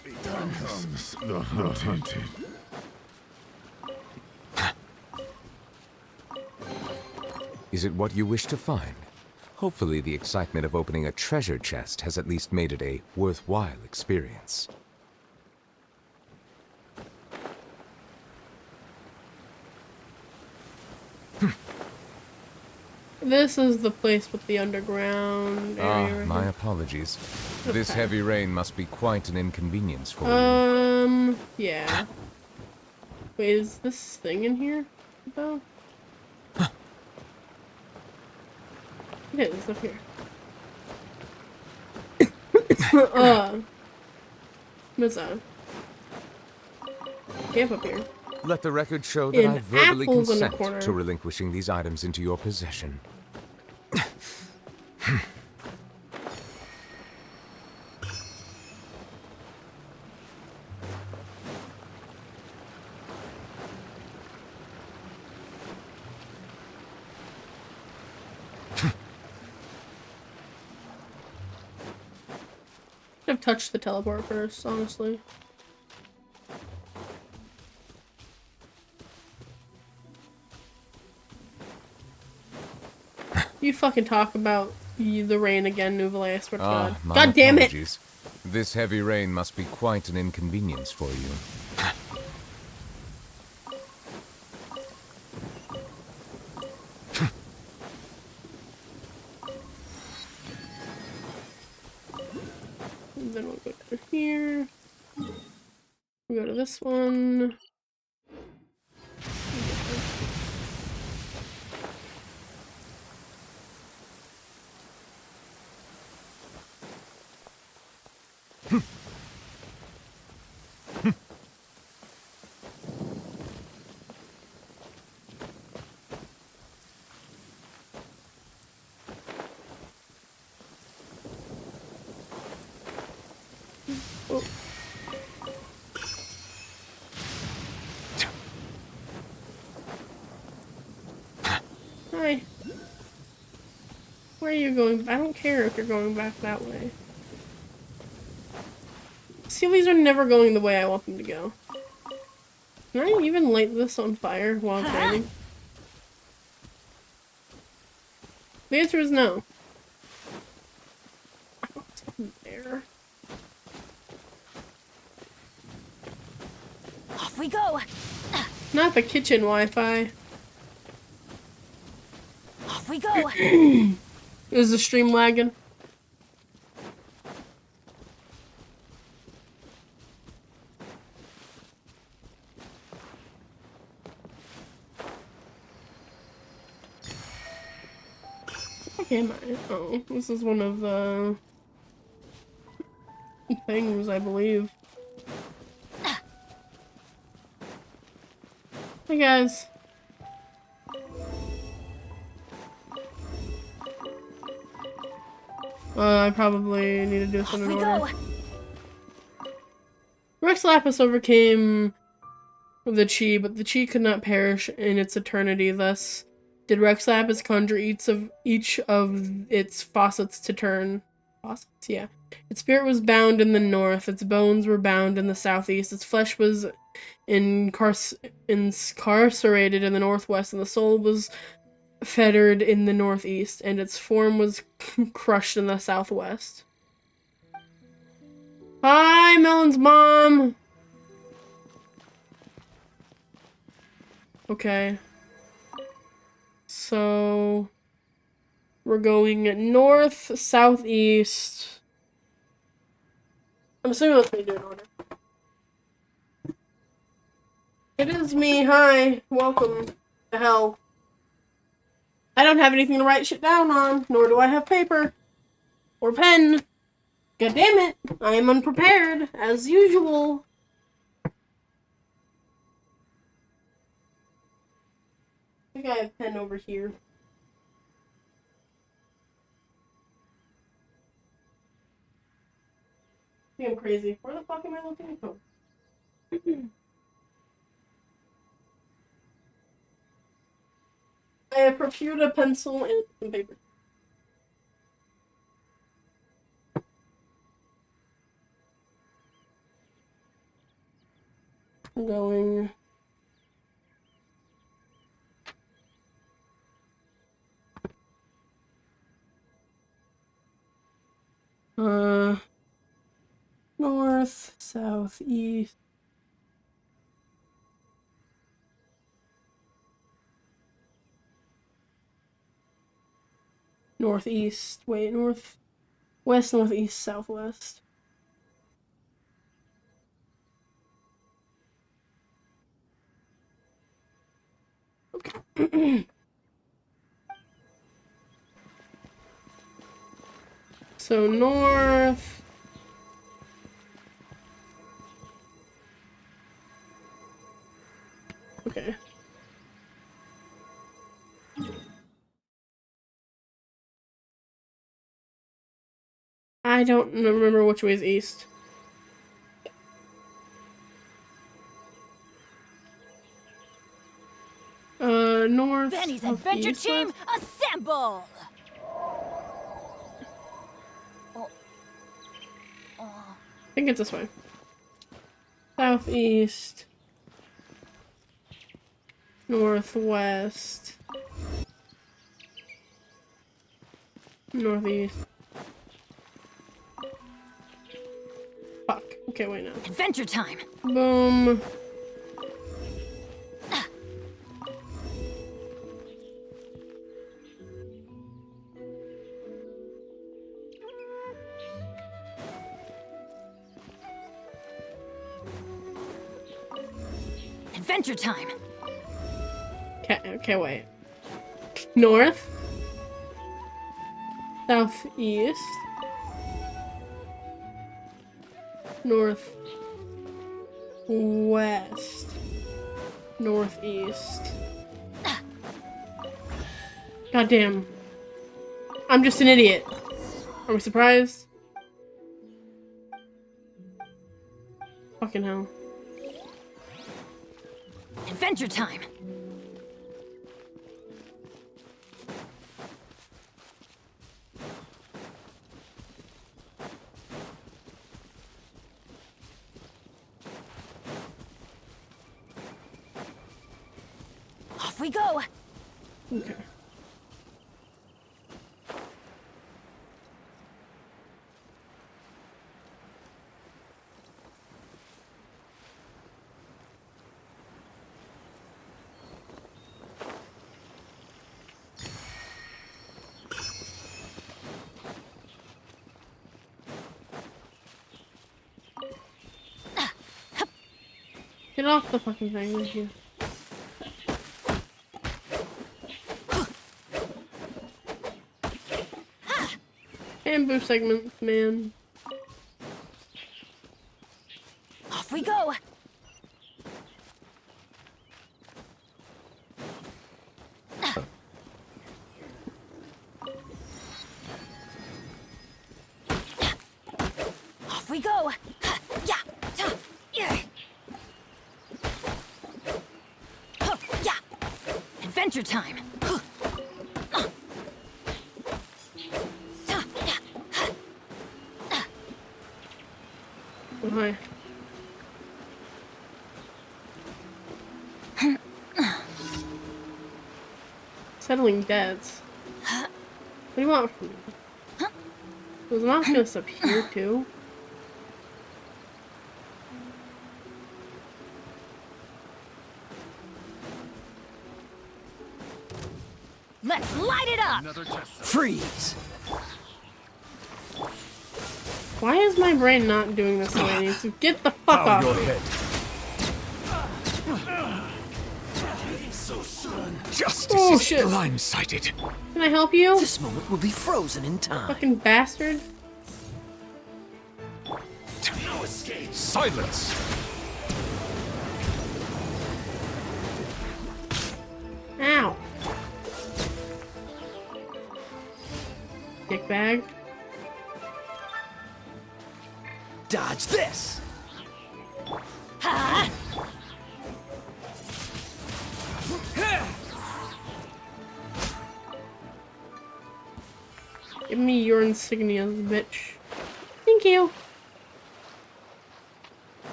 becomes the hunted. Is it what you wish to find? Hopefully the excitement of opening a treasure chest has at least made it a worthwhile experience. This is the place with the underground area. My apologies. This heavy rain must be quite an inconvenience for you. Yeah. Wait, is this thing in here, though? It is up here. What's that? Camp up here. Let the record show that I verbally apples in the consent corner. to relinquishing these items into your possession. I've touched the teleport first, honestly. You fucking talk about the rain again, Nouvelle, I swear to God. My God damn it! apologies. This heavy rain must be quite an inconvenience for you. And then we'll go down here. We'll go to this one. Oh. Hi. Where are you going? I don't care if you're going back that way. Sealies are never going the way I want them to go. Can I even light this on fire while it's raining? The answer is no. There. Off we go! Not the kitchen Wi-Fi. Off we go! Is the stream lagging? Okay, oh, this is one of the things, I believe. Hey guys. I probably need to do this in an order. Rex Lapis overcame the Chi, but the Chi could not perish in its eternity. Thus, did Rex Lapis conjure each of its faucets to turn. Faucets? Yeah. Its spirit was bound in the north. Its bones were bound in the southeast. Its flesh was incarcerated in the northwest, and the soul was fettered in the northeast, and its form was crushed in the southwest. Hi, Melon's mom! Okay. So... We're going north, southeast. I'm assuming that's me doing order. It is me. Hi. Welcome to hell. I don't have anything to write shit down on, nor do I have paper or pen. God damn it. I am unprepared, as usual. I think I have a pen over here. I think I'm crazy. Where the fuck am I looking for? I have procured a pencil and some paper. I'm going... north, south, east. Northeast. Wait, north, west, northeast, southwest. Okay. So north. Okay. I don't remember which way is east. North. Benny's adventure east, team, west? assemble! I think it's this way. Southeast. Northwest. Northeast. Fuck. Okay, wait now. Adventure time! Boom. Adventure time! Okay, wait. North. Southeast. North. West. Northeast. Goddamn. I'm just an idiot. Are we surprised? Fucking hell. Adventure time! Off we go! Okay. Get off the fucking thing with you. Bamboo segments, man. Off we go! Off we go! Yeah! Yeah! Yeah! Adventure time! Hi. Settling debts. What do you want from me? Was the mouse gonna disappear too? Let's light it up! Freeze! Why is my brain not doing this the way it needs to? Get the fuck Bow off your me. head. Justice Oh, is shit. blindsided. Can I help you? This moment will be frozen in time. Fucking bastard. No escape. Silence! Ow. Dick bag. Dodge this! Ha! Give me your insignias, bitch. Thank you.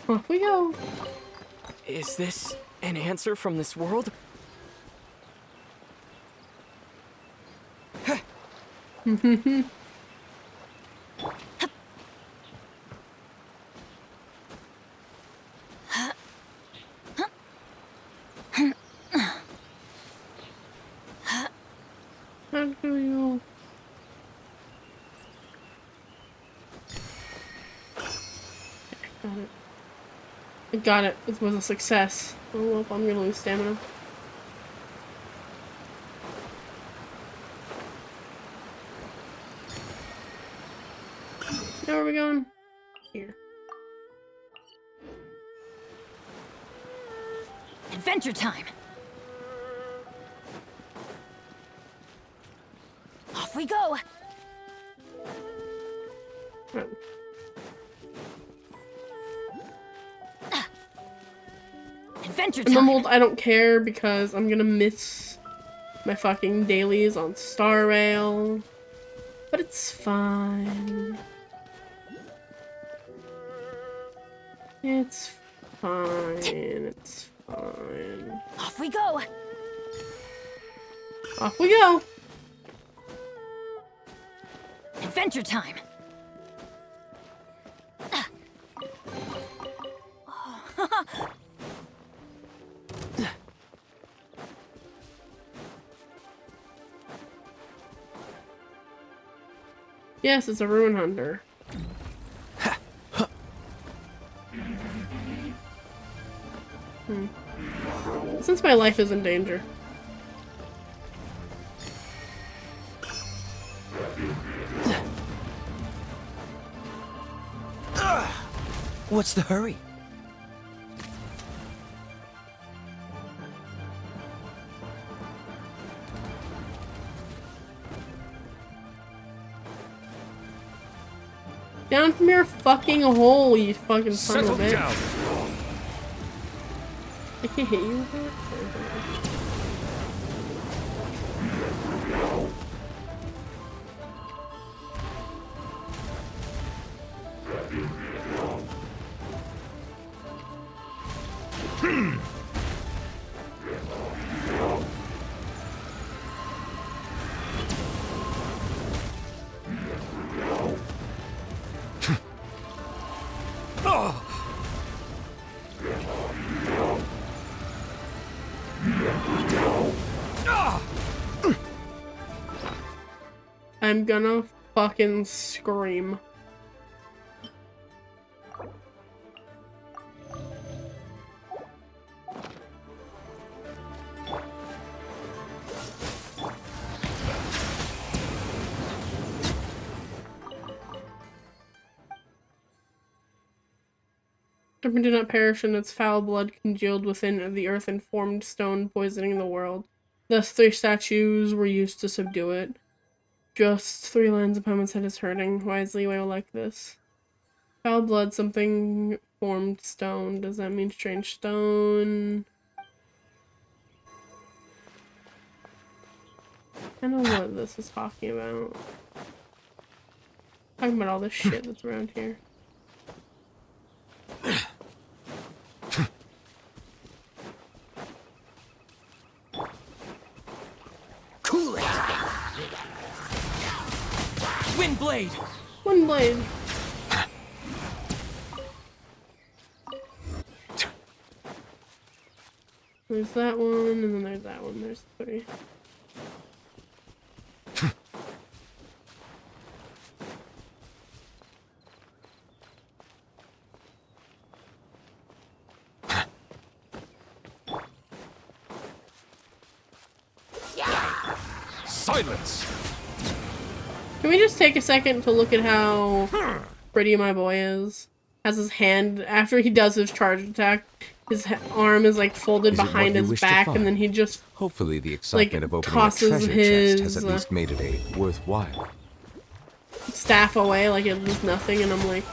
Off we go. Is this an answer from this world? How do you... I got it. It was a success. I don't know if I'm gonna lose stamina. Now where are we going? Here. Adventure time! Off we go! Oh. Adventure In the time! mold, I don't care because I'm gonna miss my fucking dailies on Star Rail. But it's fine. It's fine. It's fine. Off we go! Off we go! Adventure time! Yes, it's a ruin hunter. Since my life is in danger. What's the hurry? Down from your fucking hole, you fucking son of a bitch. Down. I can't hit you with that? I'm gonna fucking scream. Serpent did not perish, and its foul blood congealed within the earth and formed stone, poisoning the world. Thus 3 statues were used to subdue it. Just 3 lines upon its head is hurting. Why is Liyue like this? Foul blood, something formed stone. Does that mean strange stone? I know what this is talking about. Talking about all this shit that's around here. Cool it! Windblade! Windblade! There's that one, and then there's that one. There's 3. Silence! Can we just take a second to look at how pretty my boy is? Has his hand, after he does his charge attack, his arm is like folded behind his back, and then he just hopefully the excitement of opening a tosses treasure chest has at least made it a worthwhile staff away like it was nothing, and I'm like,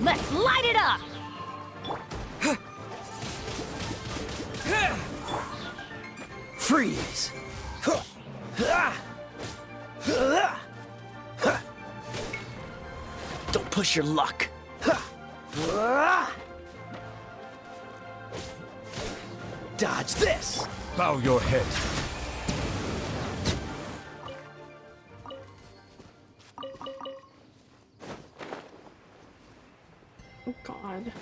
Let's light it up! Freeze! Don't push your luck. Dodge this! Bow your head. oh god.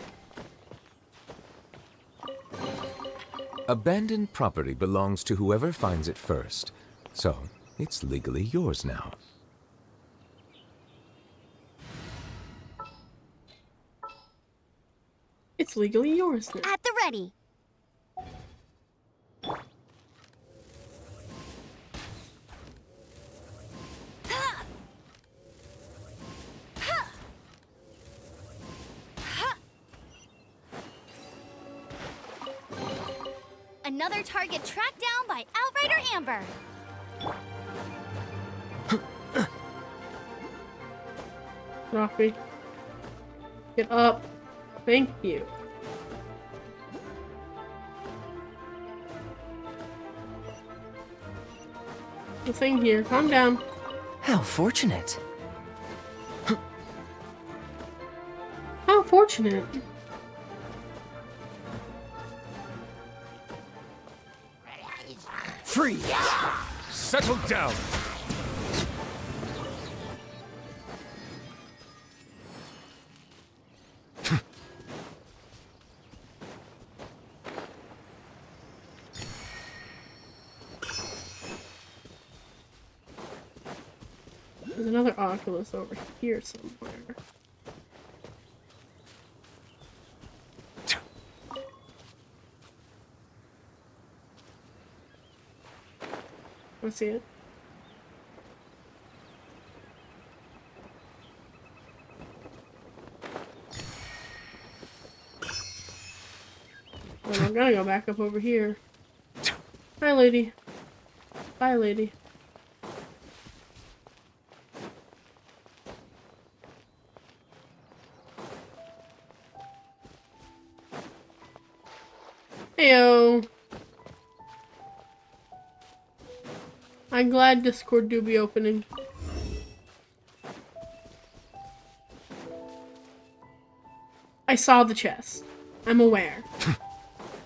Abandoned property belongs to whoever finds it first, so it's legally yours now. It's legally yours now. At the ready. Another target tracked down by Outrider Amber. Get off me. Get up. Thank you. The thing here. Calm down. How fortunate. How fortunate. Freeze! Settle down! There's another Oculus over here somewhere. I see it. Well, I'm gonna go back up over here. Hi, lady. Bye, lady. Heyo. I'm glad Discord do be opening. I saw the chest. I'm aware.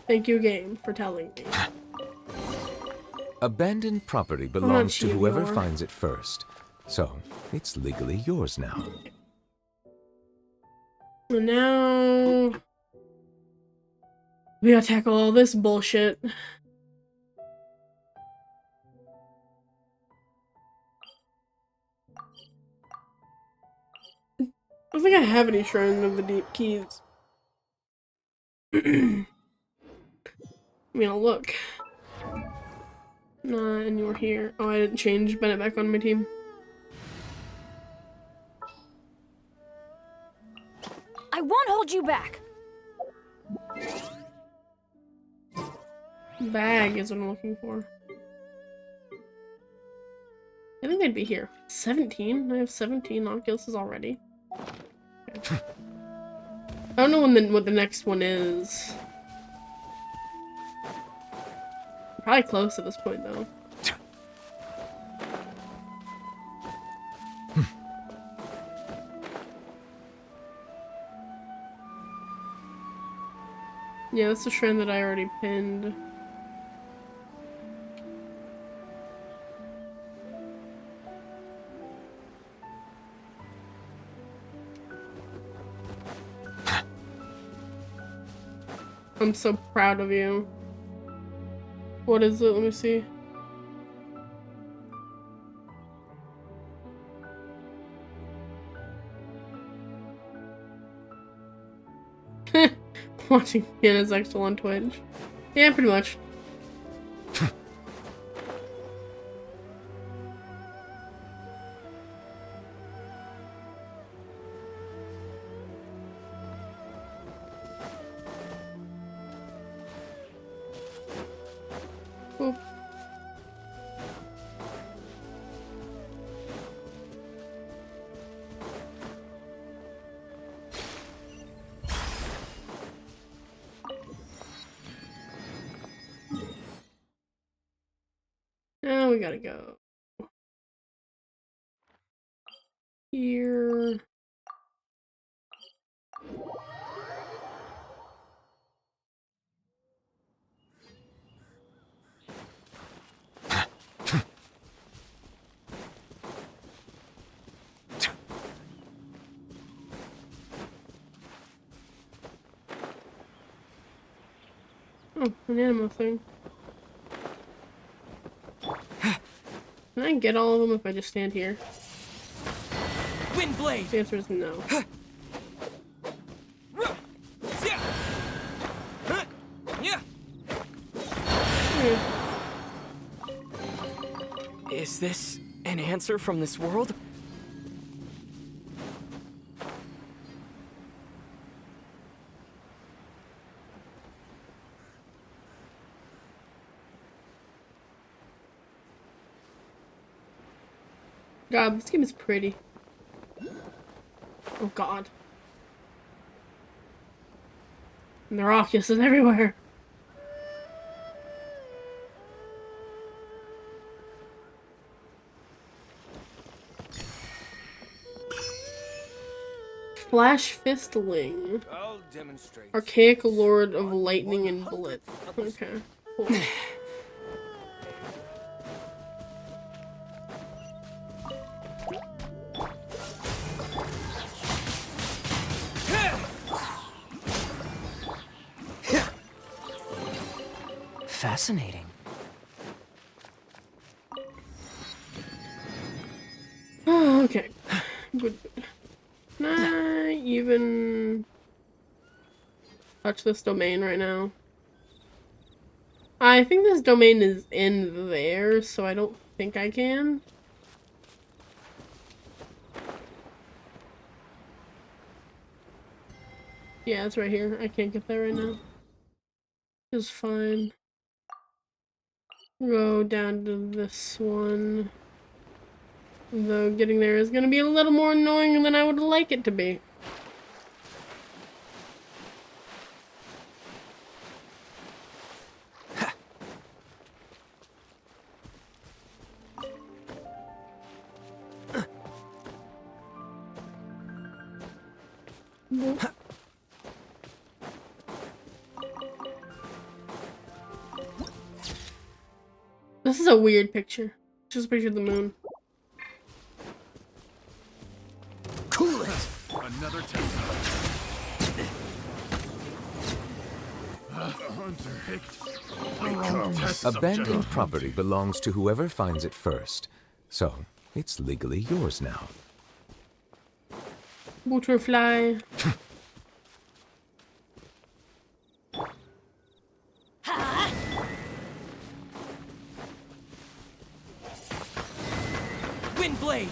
Thank you, game, for telling me. Abandoned property belongs to whoever finds it first, so it's legally yours now. And now we gotta tackle all this bullshit. I don't think I have any Shrine of the Deep keys. I mean, I'll look. Nah, and you were here. Oh, I didn't change Bennett back on my team. I won't hold you back. Bag is what I'm looking for. I think they'd be here. 17? I have 17 Oculuses already. Okay. I don't know what the next one is. Probably close at this point, though. Yeah, that's the shrine that I already pinned. I'm so proud of you. What is it? Let me see. Watching Piana's Exel on Twitch. Yeah, pretty much. We gotta go here. Oh, an animal thing. Can I get all of them if I just stand here? Wind blade. The answer is no. Is this an answer from this world? God, this game is pretty. Oh God. And there are occuses everywhere. Flash Fistling. I'll demonstrate. Archaic Lord of Lightning and Blitz. Okay, cool. Fascinating. Oh, okay. Good. Can I even touch this domain right now? I think this domain is in there, so I don't think I can. Yeah, it's right here. I can't get there right now. It's fine. Go down to this one. Though getting there is gonna be a little more annoying than I would like it to be. This is a weird picture. Just a picture of the moon. Cool it! Another test. Abandoned property belongs to whoever finds it first, so it's legally yours now. Butterfly. Wind blade.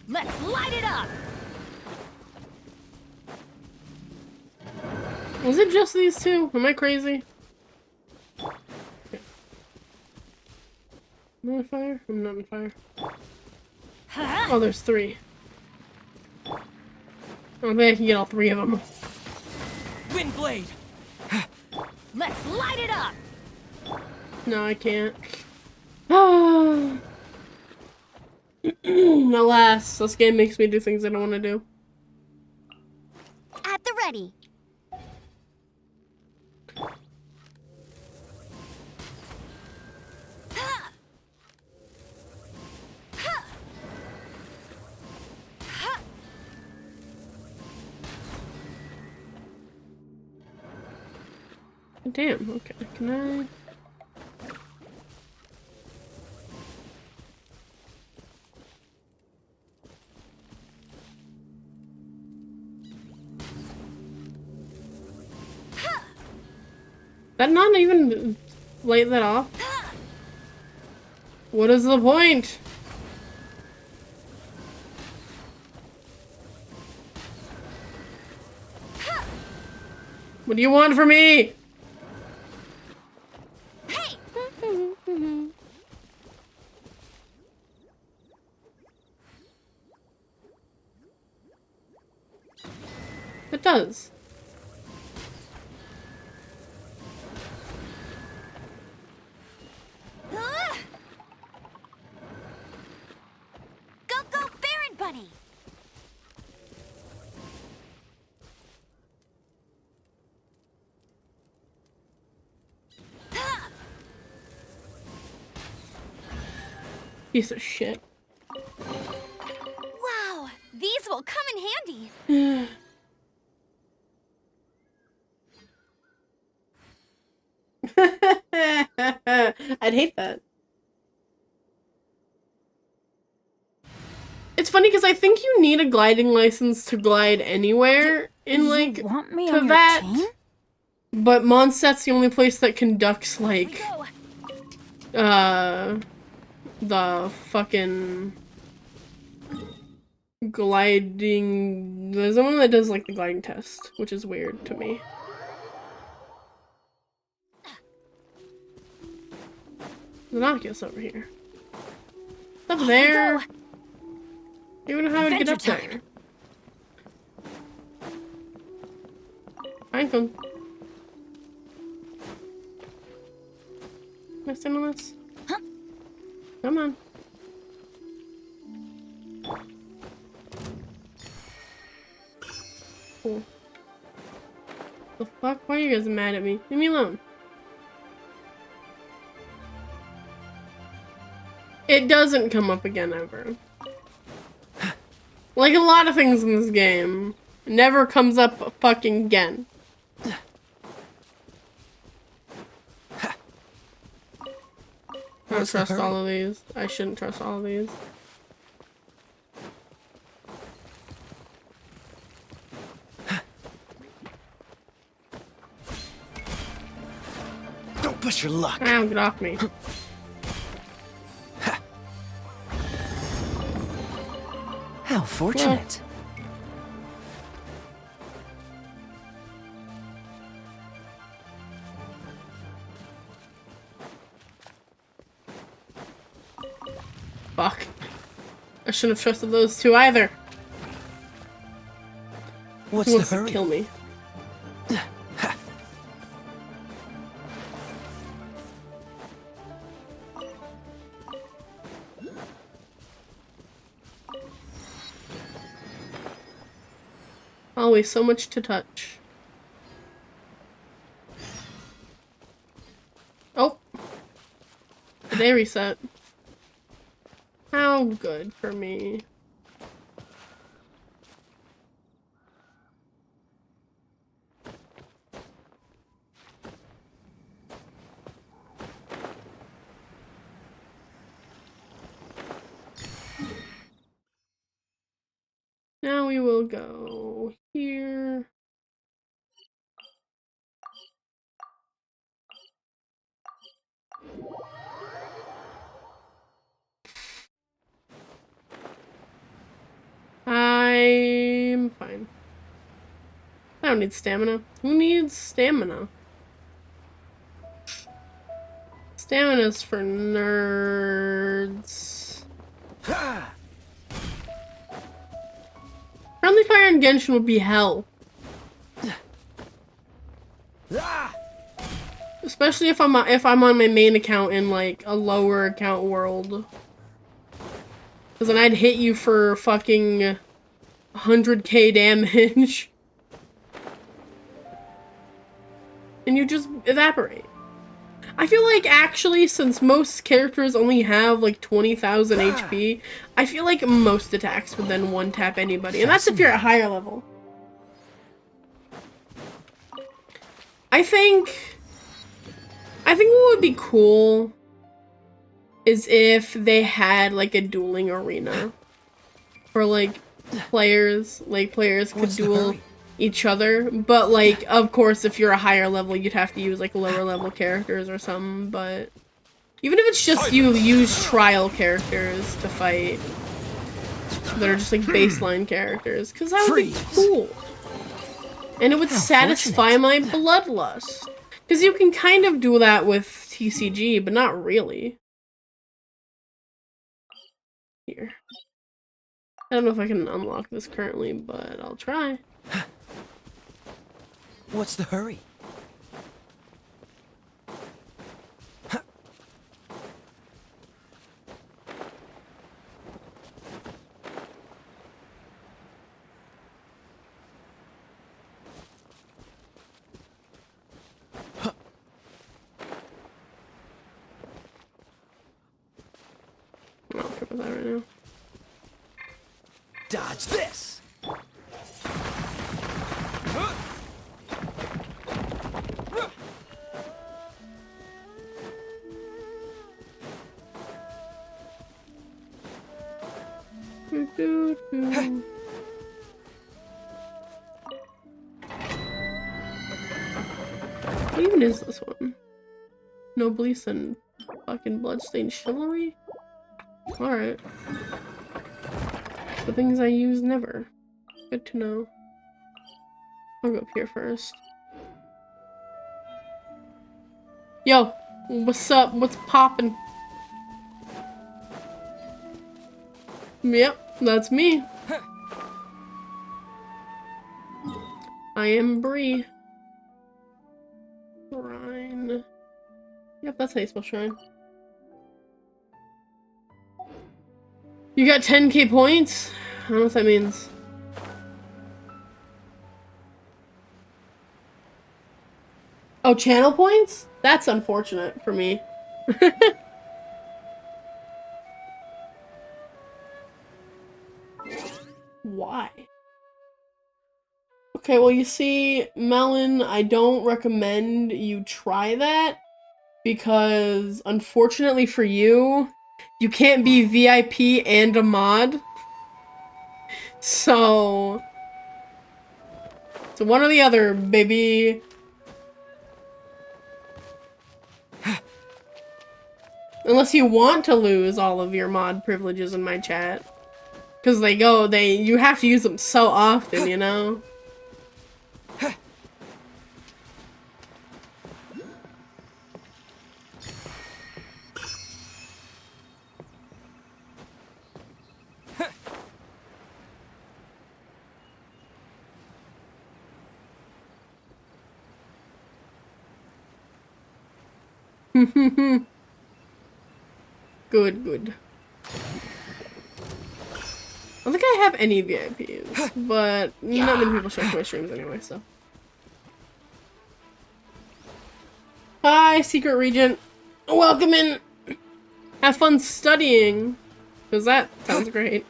Let's light it up! Was it just these two? Am I crazy? Okay. Am I on fire? I'm not on fire. Oh, there's three. I don't think I can get all three of them. Wind blade. Let's light it up! No, I can't. Alas, this game makes me do things I don't want to do. At the ready. Damn, okay, can I... That not even light that off? What is the point? What do you want from me? It does. Go, go, Baron Bunny! Piece of shit. Wow, these will come in handy. I'd hate that. It's funny because I think you need a gliding license to glide anywhere in like Teyvat. But Mondstadt's the only place that conducts like the fucking gliding. There's someone that does like the gliding test, which is weird to me. Xenocus over here. Up there. You know how to get up there. Find him. Can I stand on this? Huh? Come on. Cool. The fuck? Why are you guys mad at me? Leave me alone. It doesn't come up again ever. Like a lot of things in this game. It never comes up fucking again. I don't trust all of these. I shouldn't trust all of these. Don't push your luck. Ow, get off me. How fortunate. Fuck. I shouldn't have trusted those two either. What's Who wants the to hurry? kill me? Always so much to touch. Oh! The day reset. How good for me. Now we will go here. I'm fine. I don't need stamina. Who needs stamina? Stamina's for nerds. Friendly fire in Genshin would be hell. Especially if I'm on my main account in like a lower account world. Cause then I'd hit you for fucking 100k damage. And you just evaporate. I feel like actually, since most characters only have like 20,000 HP, I feel like most attacks would then one-tap anybody. And that's if you're at a higher level. I think what would be cool is if they had like a dueling arena. For like players could duel each other, but like of course if you're a higher level you'd have to use like lower level characters or something, but even if it's just you use trial characters to fight that are just like baseline characters, because that would be cool. And it would satisfy my bloodlust. Because you can kind of do that with TCG, but not really. Here. I don't know if I can unlock this currently, but I'll try. What's the hurry? I'm not good with that right now. Dodge this! What even is this one? Noblesse and fucking bloodstained chivalry? Alright. The things I use never. Good to know. I'll go up here first. Yo! What's up? What's poppin'? Yep, that's me. I am Bree. Shrine. Yep, that's how you spell shrine. You got 10k points? I don't know what that means. Oh, channel points? That's unfortunate for me. Why? Okay, well, you see, Melon, I don't recommend you try that because, unfortunately for you, you can't be VIP and a mod. So one or the other, baby. Unless you want to lose all of your mod privileges in my chat. Because you have to use them so often, you know? Good. I don't think I have any VIPs, but not many people check my streams anyway, so. Hi, Secret Regent. Welcome in. Have fun studying, because that sounds great.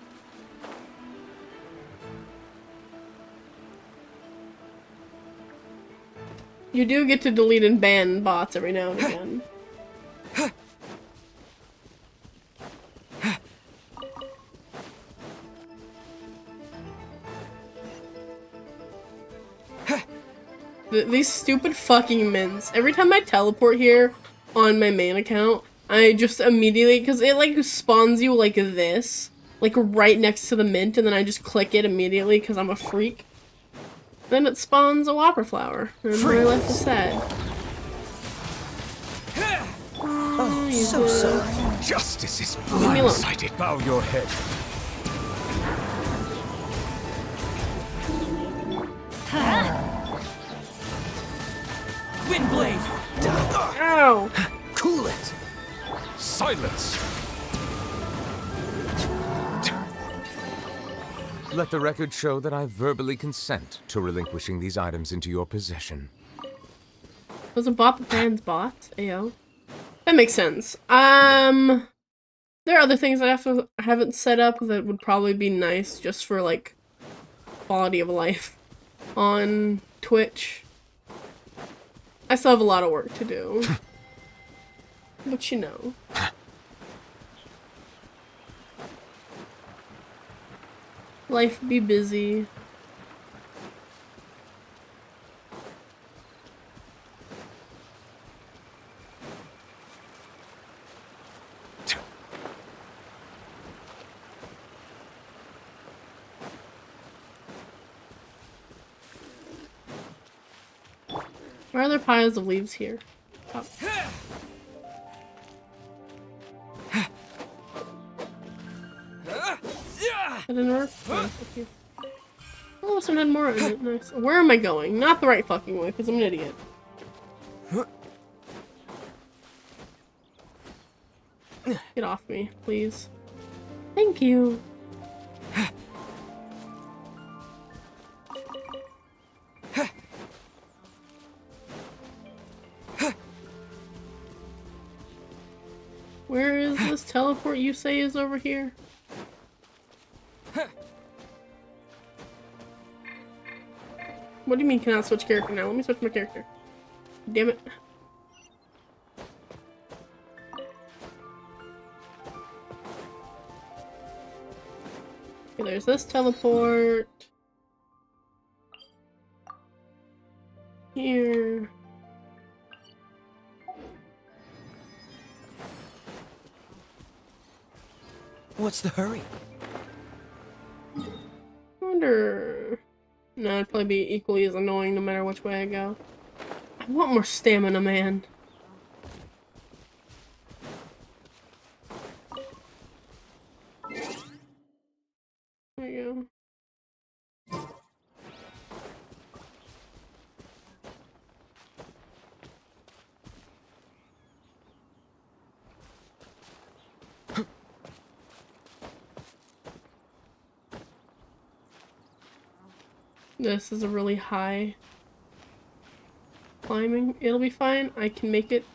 You do get to delete and ban bots every now and again. These stupid fucking mints. Every time I teleport here on my main account, I just immediately, because it like spawns you like this, like right next to the mint, and then I just click it immediately because I'm a freak. Then it spawns a whopper flower, and my life is sad. Oh, so sorry. Justice is blindsided. Bow your head. Windblade! Ow! Cool it! Silence! Let the record show that I verbally consent to relinquishing these items into your possession. Was a bot the band's bot? Ayo. That makes sense. There are other things I haven't set up that would probably be nice just for like quality of life on Twitch. I still have a lot of work to do. But you know. Life be busy. Why are there piles of leaves here? Oh. That didn't work? Oh, this one had more in it. Nice. Where am I going? Not the right fucking way, because I'm an idiot. Get off me, please. Thank you. Where is this teleport you say is over here? What do you mean cannot switch character now? Let me switch my character. Damn it. Okay, there's this teleport. Here. What's the hurry? I wonder... No, it'd probably be equally as annoying no matter which way I go. I want more stamina, man. There you go. This is a really high climbing. It'll be fine. I can make it.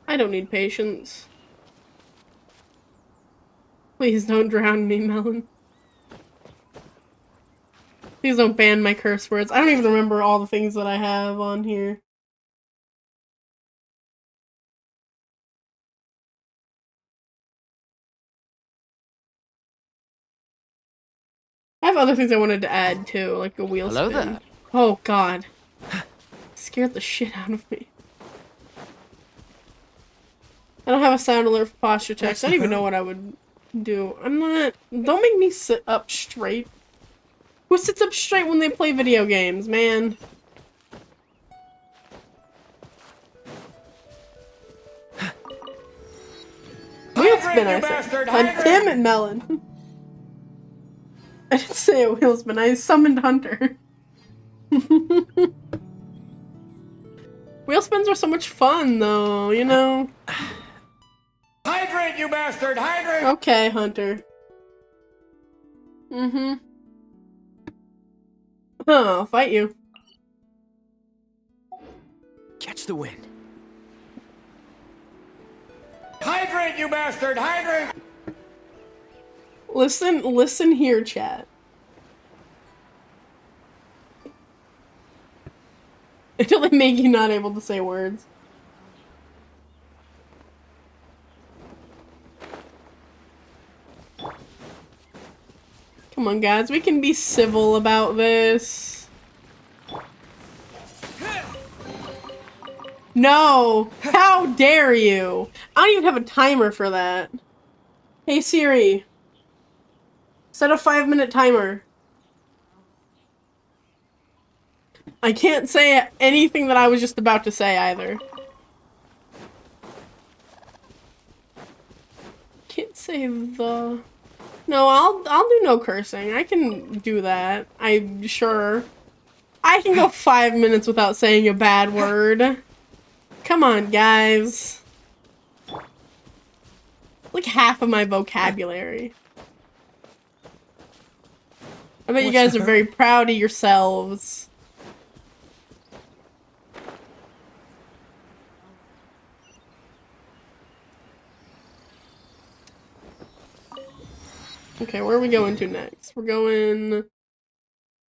I don't need patience. Please don't drown me, Melon. Please don't ban my curse words. I don't even remember all the things that I have on here. I have other things I wanted to add too, like a wheel Hello spin. there. Oh god. Scared the shit out of me. I don't have a sound alert for posture checks. I don't even know what I would do. I'm not... Don't make me sit up straight. Who sits up straight when they play video games, man? Wheel spin, I said. Damn it, Melon. I didn't say a wheel spin. I summoned Hunter. Wheel spins are so much fun, though, you know? Hydrate, you bastard! Hydrate! Okay, Hunter. Mm-hmm. I'll fight you. Catch the wind. Hydrate, you bastard! Hydrate! Listen here, chat. Until they make you not able to say words. Come on, guys. We can be civil about this. No! How dare you! I don't even have a timer for that. Hey Siri. Set a 5-minute timer. I can't say anything that I was just about to say either. Can't say the... No, I'll do no cursing. I can do that. I'm sure. I can go 5 minutes without saying a bad word. Come on, guys. Like half of my vocabulary. I bet you guys are very proud of yourselves. Okay, where are we going to next? We're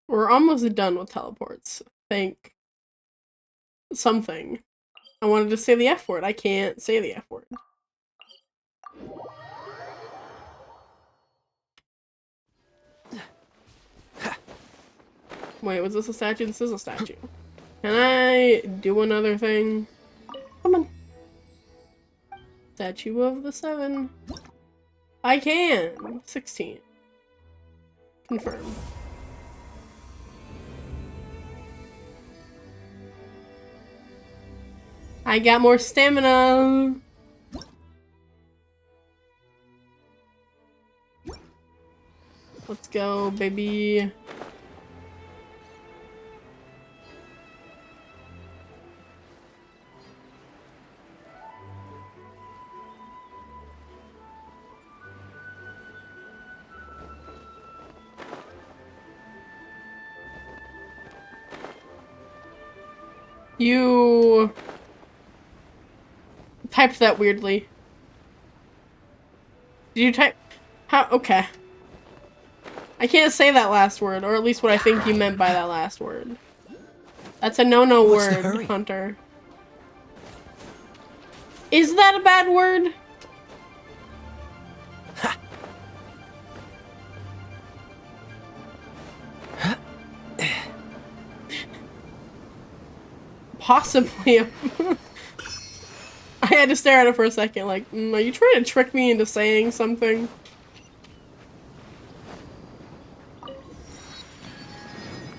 almost done with teleports. Think something. I wanted to say the F word. I can't say the F word. Wait, was this a statue? This is a statue. Can I do another thing? Come on. Statue of the 7. I can. 16. Confirm. I got more stamina. Let's go, baby. You typed that weirdly. Did you type? How? Okay. I can't say that last word, or at least what I think you meant by that last word. That's a no-no word, Hunter. Is that a bad word? Possibly. I had to stare at it for a second, like, are you trying to trick me into saying something?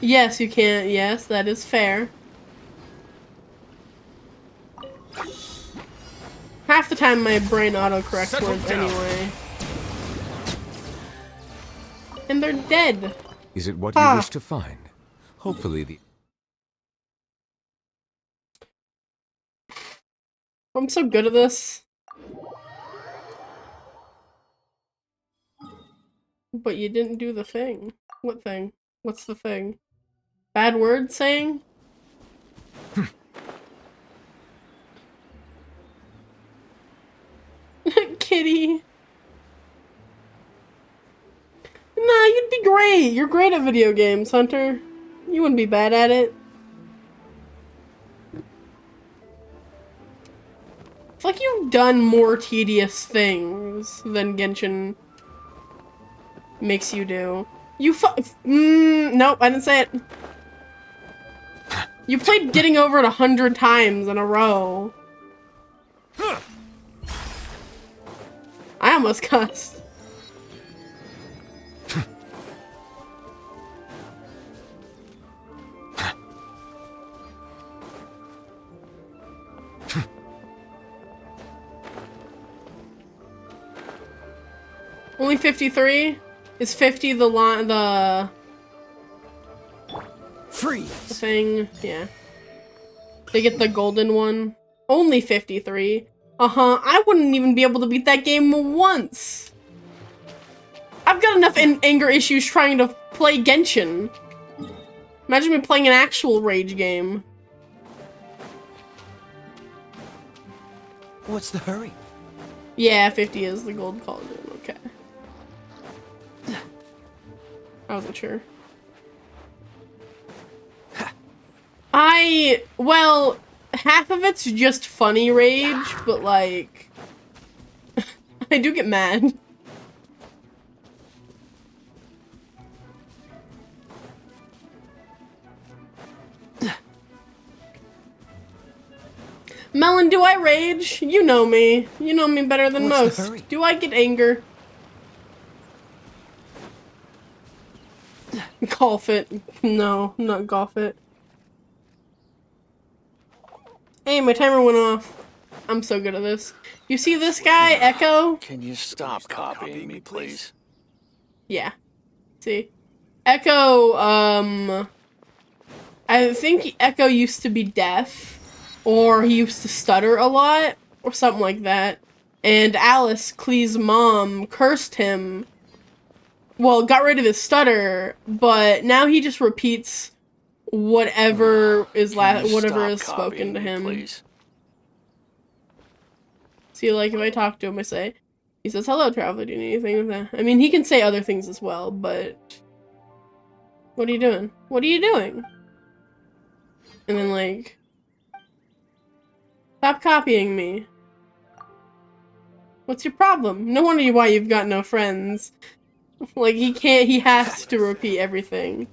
Yes, you can. Yes, that is fair. Half the time my brain autocorrects words anyway. And they're dead. Is it what you wish to find? Hopefully the... I'm so good at this. But you didn't do the thing. What thing? What's the thing? Bad word saying? Kitty. Nah, you'd be great. You're great at video games, Hunter. You wouldn't be bad at it. It's like you've done more tedious things than Genshin makes you do. You nope, I didn't say it. You played Getting Over It 100 times in a row. I almost cussed. Only 53? Is 50 the line, the thing? Yeah. They get the golden one. Only 53. Uh-huh. I wouldn't even be able to beat that game once. I've got enough anger issues trying to play Genshin. Imagine me playing an actual rage game. What's the hurry? Yeah, 50 is the gold cauldron. Okay. I wasn't sure. Well, half of it's just funny rage, but like, I do get mad. Melon, do I rage? You know me. You know me better than most. Do I get anger? Golf it. No, not golf it. Hey, my timer went off. I'm so good at this. You see this guy, Echo? Can you stop copying me, please? Yeah. See? Echo, I think Echo used to be deaf, or he used to stutter a lot, or something like that. And Alice, Klee's mom, cursed him. Well, got rid of his stutter, but now he just repeats whatever is spoken to him. Please? See, like, if I talk to him, I say, he says, "Hello, traveler, do you need anything with that?" I mean, he can say other things as well, but... What are you doing? What are you doing? And then, like... Stop copying me. What's your problem? No wonder why you've got no friends. Like, he has to repeat everything.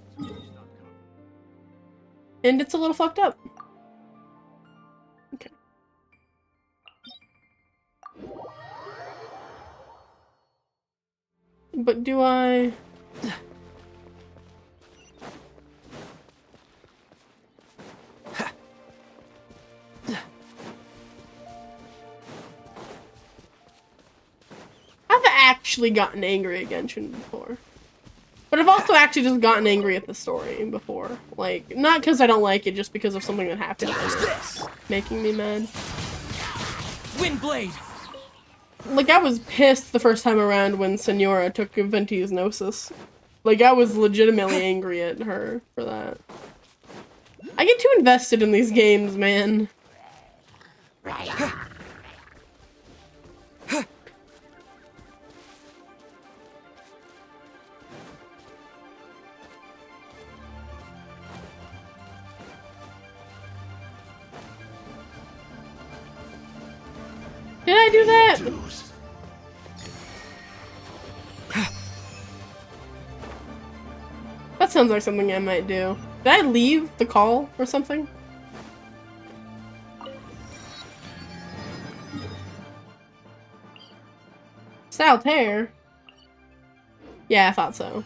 And it's a little fucked up. Okay. But do I... I've actually gotten angry at Genshin before. But I've also actually just gotten angry at the story before. Like, not because I don't like it, just because of something that happened making me mad. Windblade! Like, I was pissed the first time around when Senora took Venti's Gnosis. Like, I was legitimately angry at her for that. I get too invested in these games, man. Did I do that? That sounds like something I might do. Did I leave the call or something? Saltaire? Yeah, I thought so.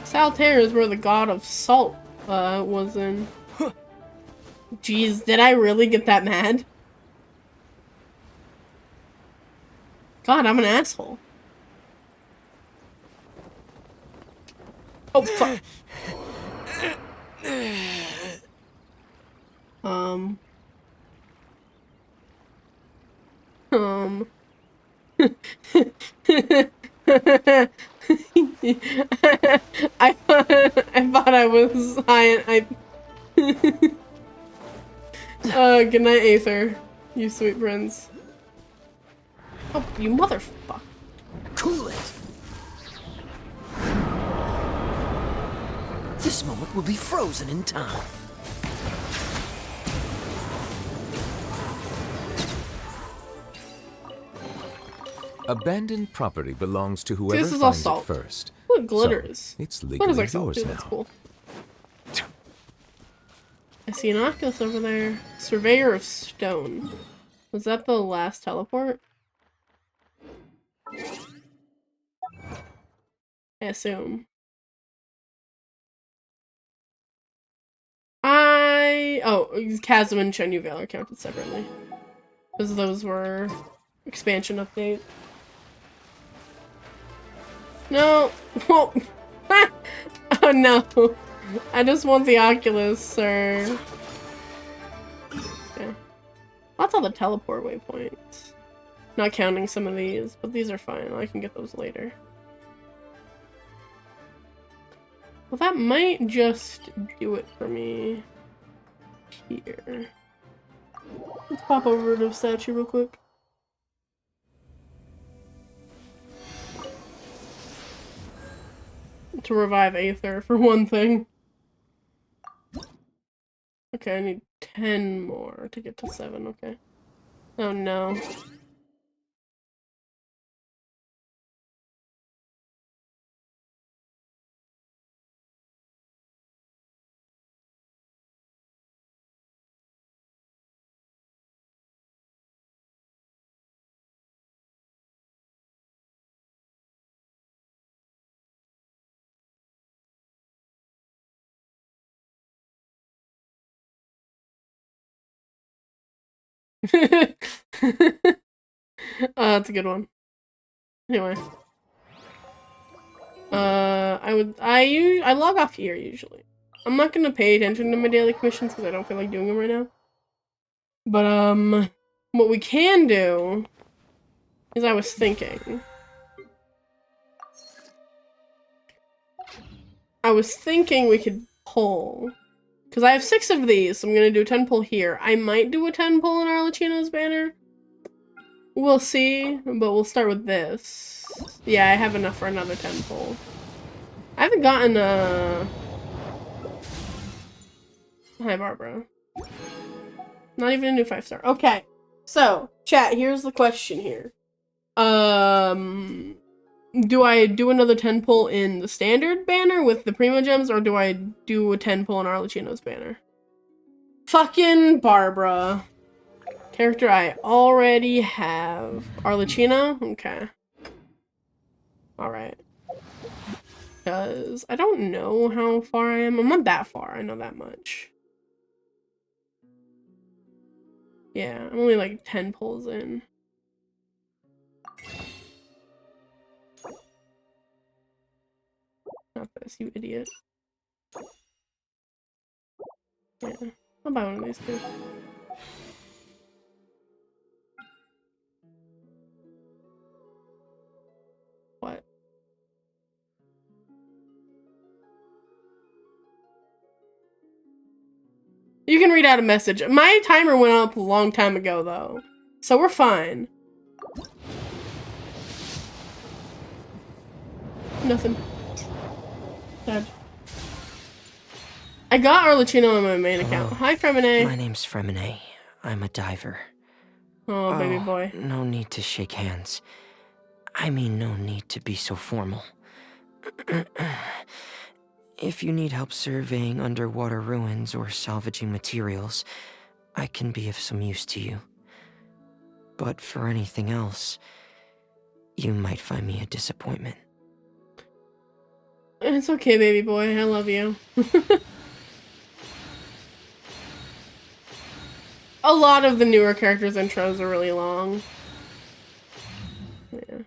Saltaire is where the god of salt was in. Jeez, did I really get that mad? God, I'm an asshole. Oh, fuck. I thought I was high. Good night, Aether. You sweet prince. Oh, you motherfucker. Cool it. This moment will be frozen in time. Abandoned property belongs to whoever this is all finds salt. it first. Look, glitters. So, it's Glitters legally like salt yours too, now. that's cool. I see an Oculus over there. Surveyor of Stone. Was that the last teleport? I assume. Oh, Chasm and Shenyu Vale are counted separately. Because those were expansion update. No! Oh, oh no! I just want the Oculus, sir. Okay. That's all the teleport waypoints. Not counting some of these, but these are fine. I can get those later. Well, that might just do it for me. Here. Let's pop over to the statue real quick. To revive Aether, for one thing. Okay, I need 10 more to get to 7, okay. Oh no. That's a good one. Anyway. I log off here usually. I'm not gonna pay attention to my daily commissions because I don't feel like doing them right now. But what we can do is I was thinking we could pull. Because I have 6 of these, so I'm gonna do a 10 pull here. I might do a 10 pull in Arlecchino's banner. We'll see, but we'll start with this. Yeah, I have enough for another 10 pull. I haven't gotten Hi, Barbara. Not even a new 5-star. Okay. So, chat, here's the question here. Do I do another 10 pull in the standard banner with the Primo Gems, or do I do a 10 pull in Arlecchino's banner? Fucking Barbara. Character I already have. Arlecchino? Okay. Alright. Because I don't know how far I am. I'm not that far, I know that much. Yeah, I'm only like 10 pulls in. Not this, you idiot. Yeah, I'll buy one of these too. What? You can read out a message. My timer went up a long time ago, though. So we're fine. Nothing. Sad. I got Arlecchino on my main account. Hi, Fremine. My name's Fremine. I'm a diver. Oh, baby boy. No need to shake hands. I mean, no need to be so formal. If you need help surveying underwater ruins or salvaging materials, I can be of some use to you. But for anything else, you might find me a disappointment. It's okay, baby boy. I love you. A lot of the newer characters' intros are really long. Yeah.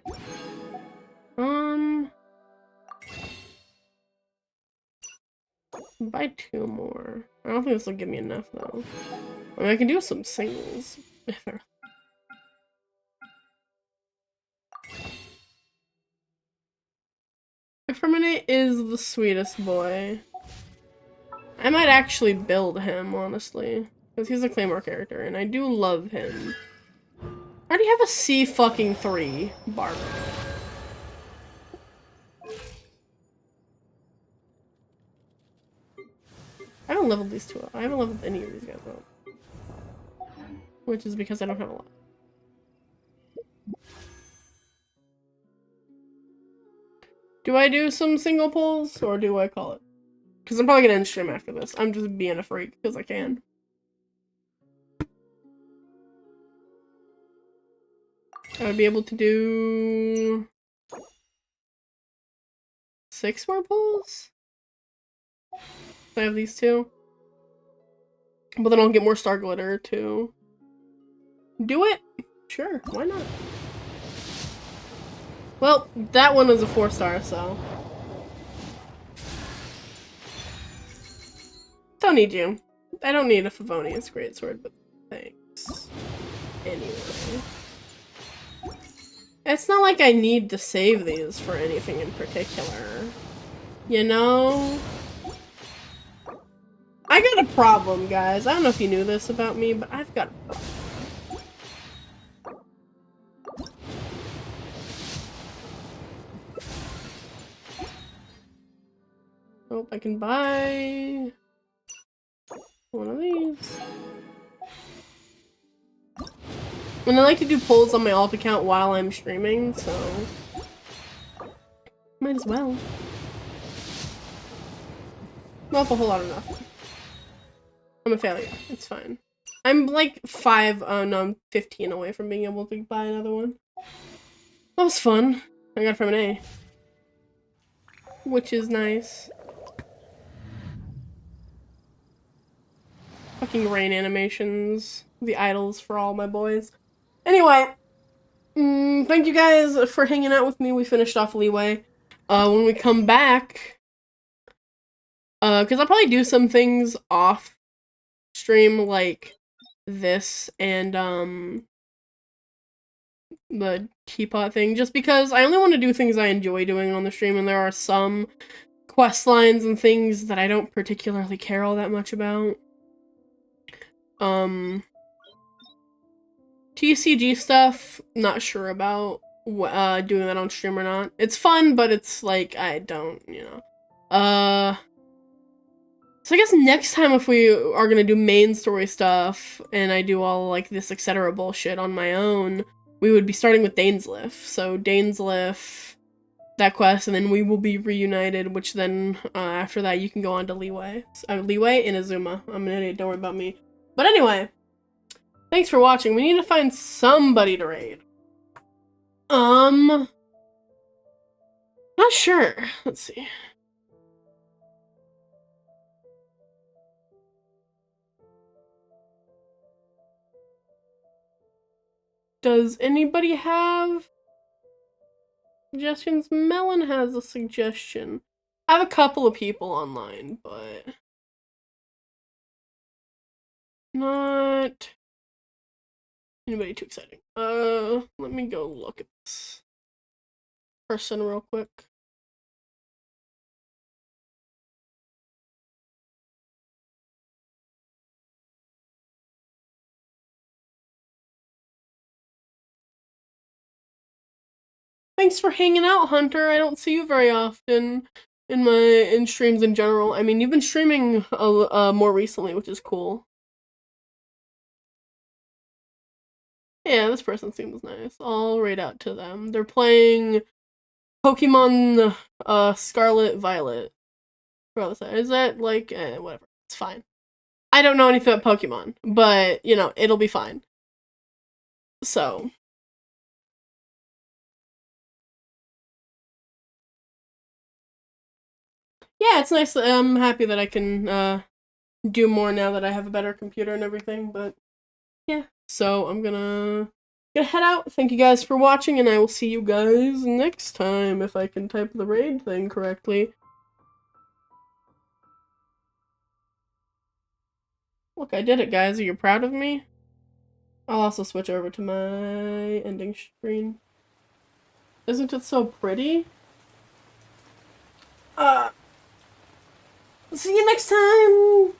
Buy 2 more. I don't think this will give me enough, though. I mean, I can do some singles. Ferminate is the sweetest boy. I might actually build him, honestly. Because he's a Claymore character, and I do love him. I already have a C-3 barber. I haven't leveled these two up. I haven't leveled any of these guys up. Which is because I don't have a lot. Do I do some single pulls, or do I call it? Because I'm probably gonna end stream after this. I'm just being a freak, because I can. I would be able to do 6 more pulls? I have these 2. But then I'll get more star glitter to do it? Sure, why not? Well, that one is a 4-star, so. Don't need you. I don't need a Favonius Greatsword, but thanks. Anyway. It's not like I need to save these for anything in particular. You know? I got a problem, guys. I don't know if you knew this about me, but I've got a problem. Hope I can buy one of these. And I like to do polls on my alt account while I'm streaming, so might as well. Not a whole lot of nothing. I'm a failure. It's fine. I'm like 15 away from being able to buy another one. That was fun. I got it from an A. Which is nice. Fucking rain animations. The idols for all my boys. Anyway. Thank you guys for hanging out with me. We finished off Liyue. When we come back... because I'll probably do some things off stream like this and the teapot thing, just because I only want to do things I enjoy doing on the stream, and there are some quest lines and things that I don't particularly care all that much about. TCG stuff, not sure about doing that on stream or not. It's fun, but it's like, I don't, you know. So I guess next time, if we are gonna do main story stuff, and I do all like this etc. bullshit on my own, we would be starting with Dainsleif. So Dainsleif, that quest, and then we will be reunited, which then after that you can go on to Liyue. Liyue and Azuma. I'm an idiot, don't worry about me. But anyway, thanks for watching. We need to find somebody to raid. Not sure. Let's see. Does anybody have suggestions? Melon has a suggestion. I have a couple of people online, but not anybody too exciting. Let me go look at this person real quick. Thanks for hanging out, Hunter. I don't see you very often in streams in general. I mean, you've been streaming more recently, which is cool. Yeah, this person seems nice. I'll raid out to them. They're playing Pokemon Scarlet Violet. Is that like whatever? It's fine. I don't know anything about Pokemon, but you know, it'll be fine. So yeah, it's nice. I'm happy that I can do more now that I have a better computer and everything, but yeah. So I'm gonna head out. Thank you guys for watching, and I will see you guys next time if I can type the raid thing correctly. Look, I did it, guys. Are you proud of me? I'll also switch over to my ending screen. Isn't it so pretty? See you next time!